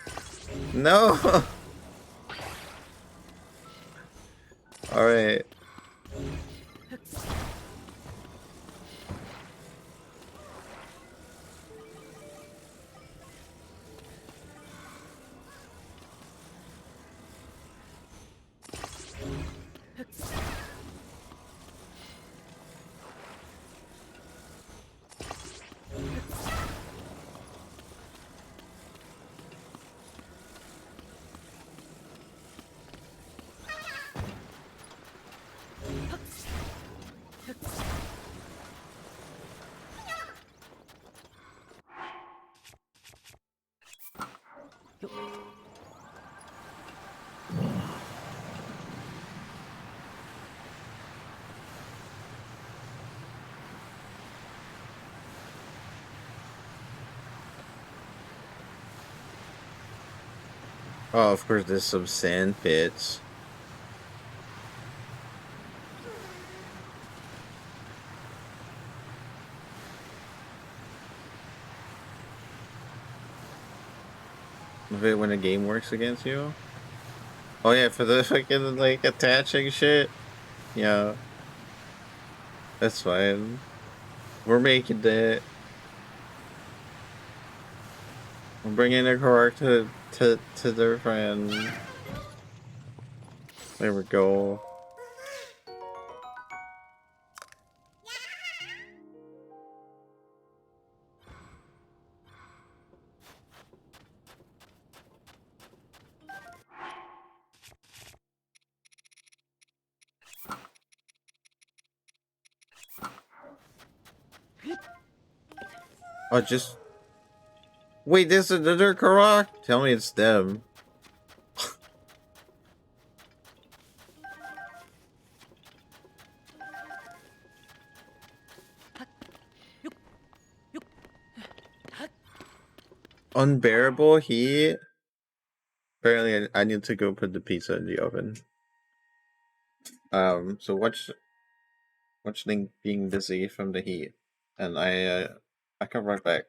No! Alright. Oh, of course, there's some sand pits. Of it when a game works against you. Oh yeah, for the fucking like attaching shit. Yeah, that's fine. We're making that. We're bringing the car to their friend. There we go. Oh, just wait. This is another Karak. Tell me it's them. Unbearable heat. Apparently, I need to go put the pizza in the oven. So watch Link being busy from the heat, and I come right back.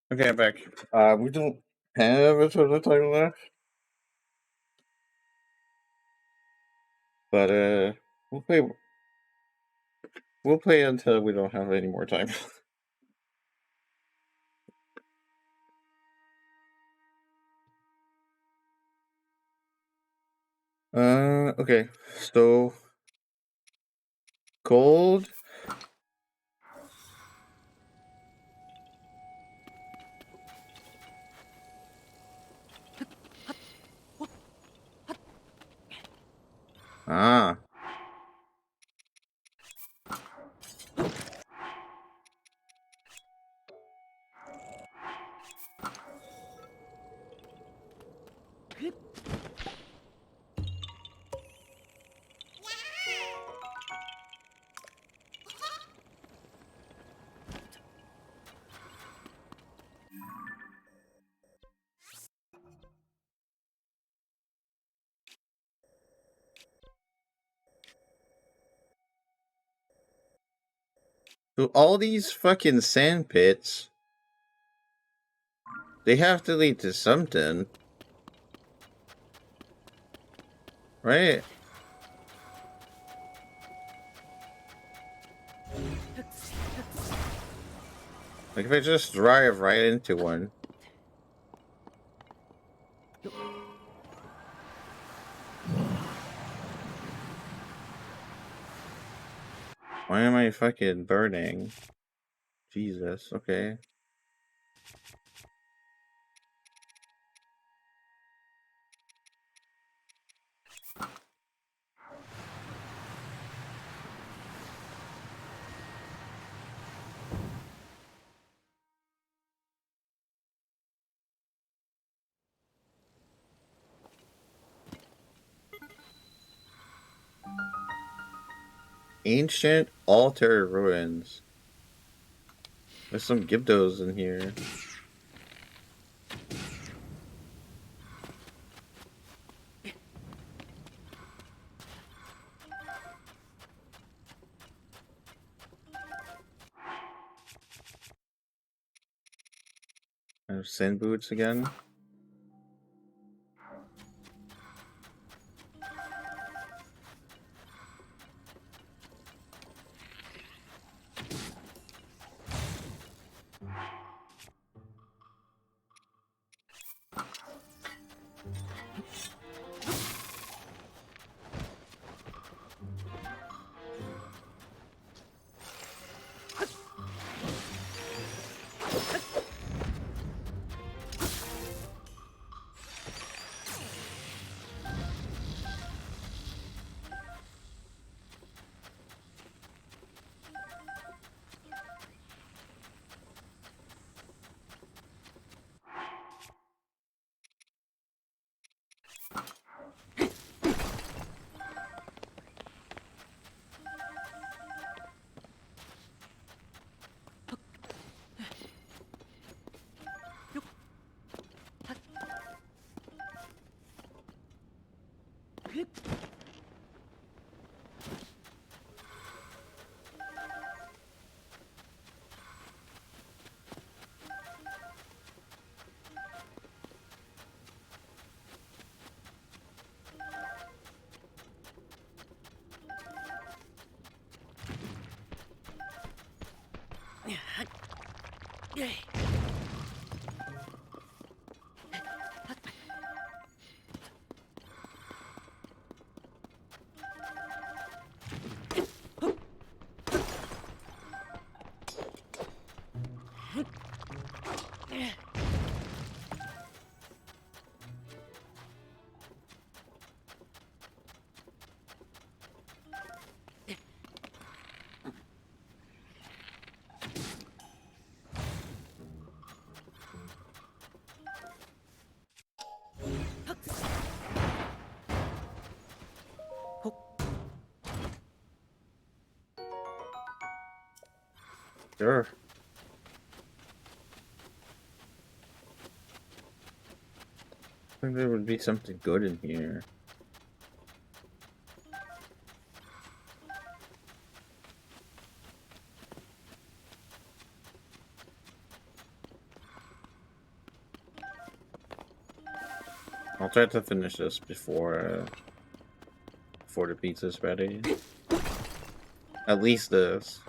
Okay, I'm back. We don't have a ton of time left, but we'll play. We'll play until we don't have any more time. Okay. So gold. Ah. So all these fucking sand pits, they have to lead to something, right? Like if I just drive right into one. Why am I fucking burning? Jesus, okay. Ancient altar ruins. There's some Gibdos in here. There's sand boots again. Sure. I think there would be something good in here. I'll try to finish this before the pizza's ready. At least this.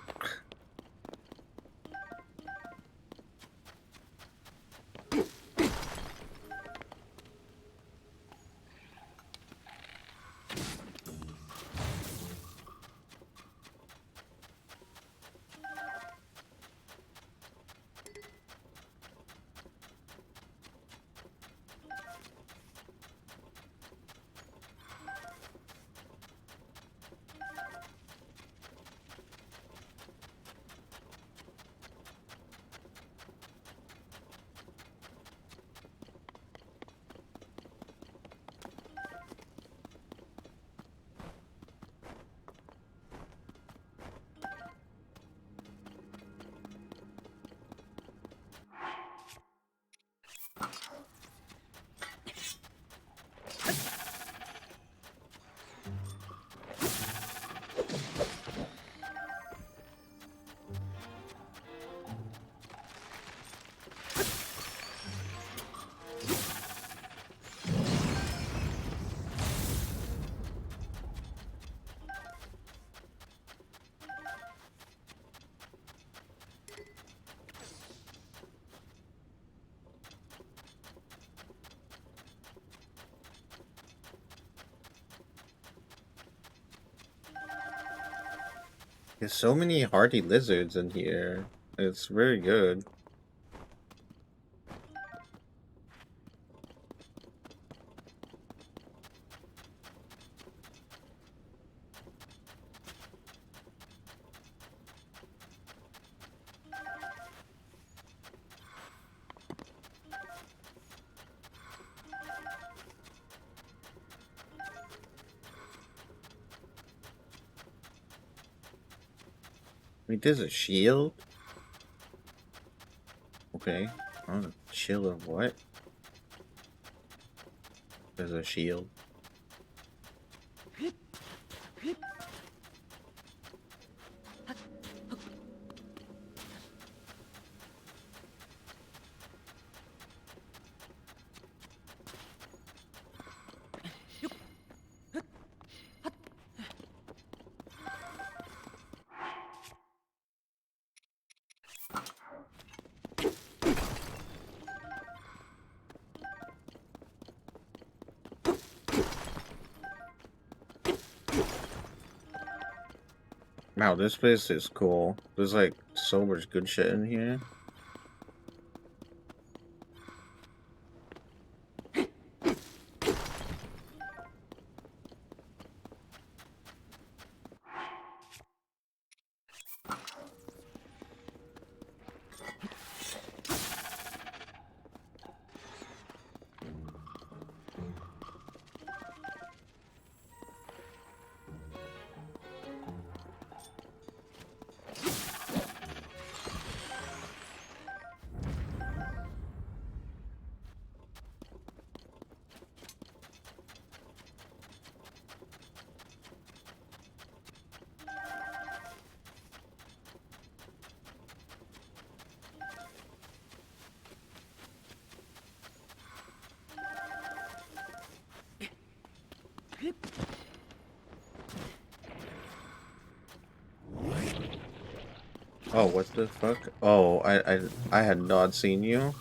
There's so many hardy lizards in here. It's very good. Wait, there's a shield? Okay. Oh, shield of what? There's a shield. Wow, this place is cool. There's like so much good shit in here. Oh, what the fuck? Oh, I had not seen you.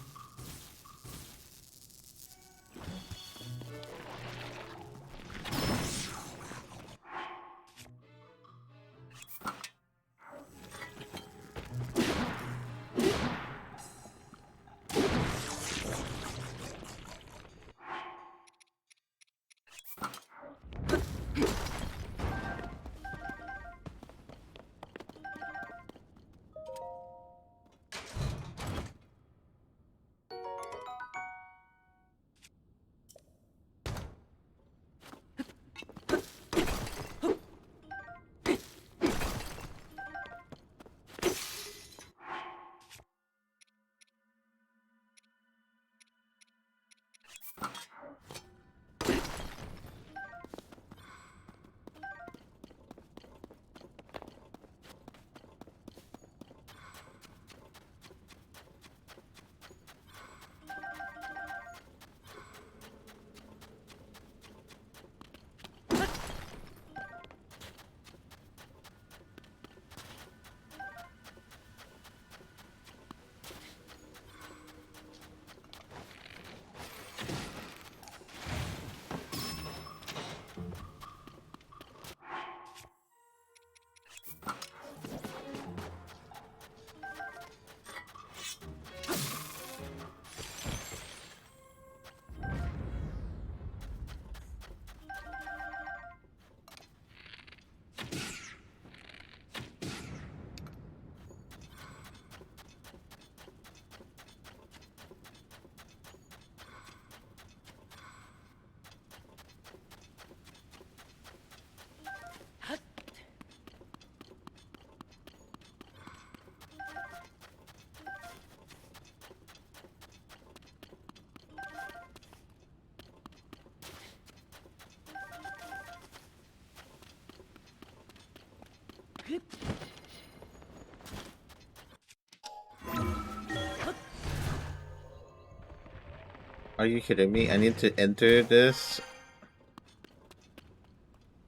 Are you kidding me? I need to enter this?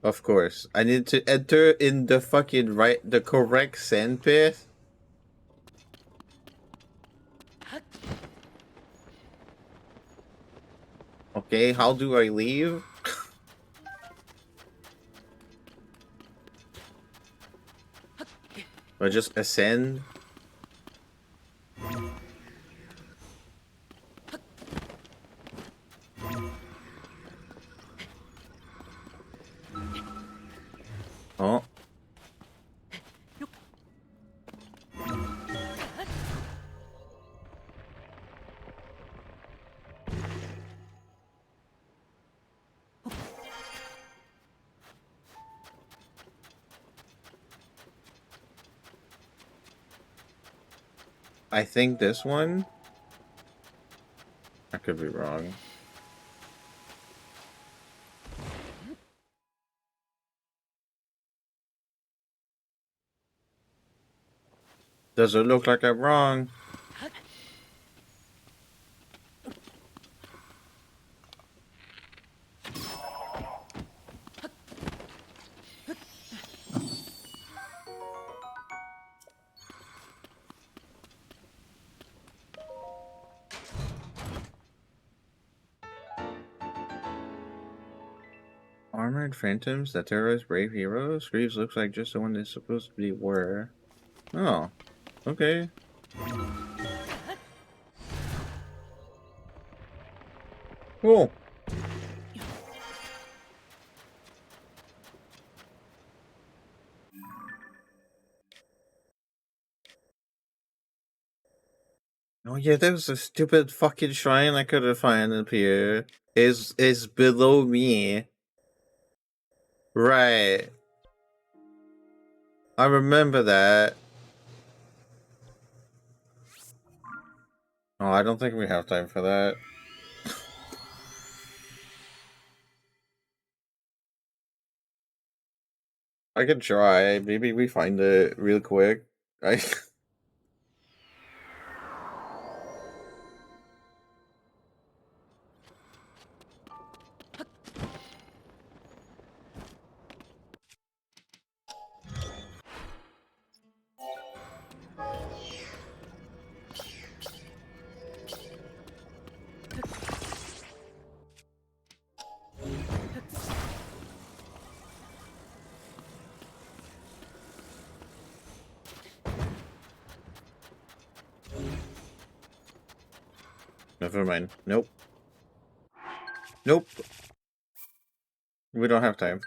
Of course. I need to enter in the fucking the correct sand pit? Okay, how do I leave? Or just ascend? Oh. I think this one? I could be wrong. Does it look like I'm wrong? Armored phantoms that terrorize brave heroes? Greaves looks like just the one they're supposed to be were. Oh. Okay. Cool. Oh yeah, there was a stupid fucking shrine I couldn't find up here. Is below me. Right. I remember that. Oh, I don't think we have time for that. I can try. Maybe we find it real quick. I Never mind. Nope. Nope. We don't have time.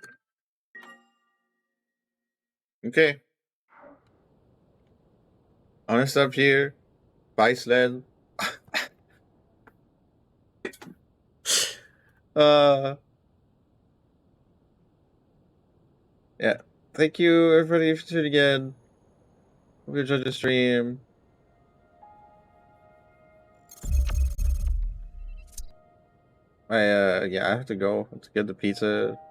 Okay. I'm gonna stop here. Bye, sled. uh yeah. Thank you everybody for tuning in. Hope you enjoyed the stream. Yeah, I have to go to get the pizza.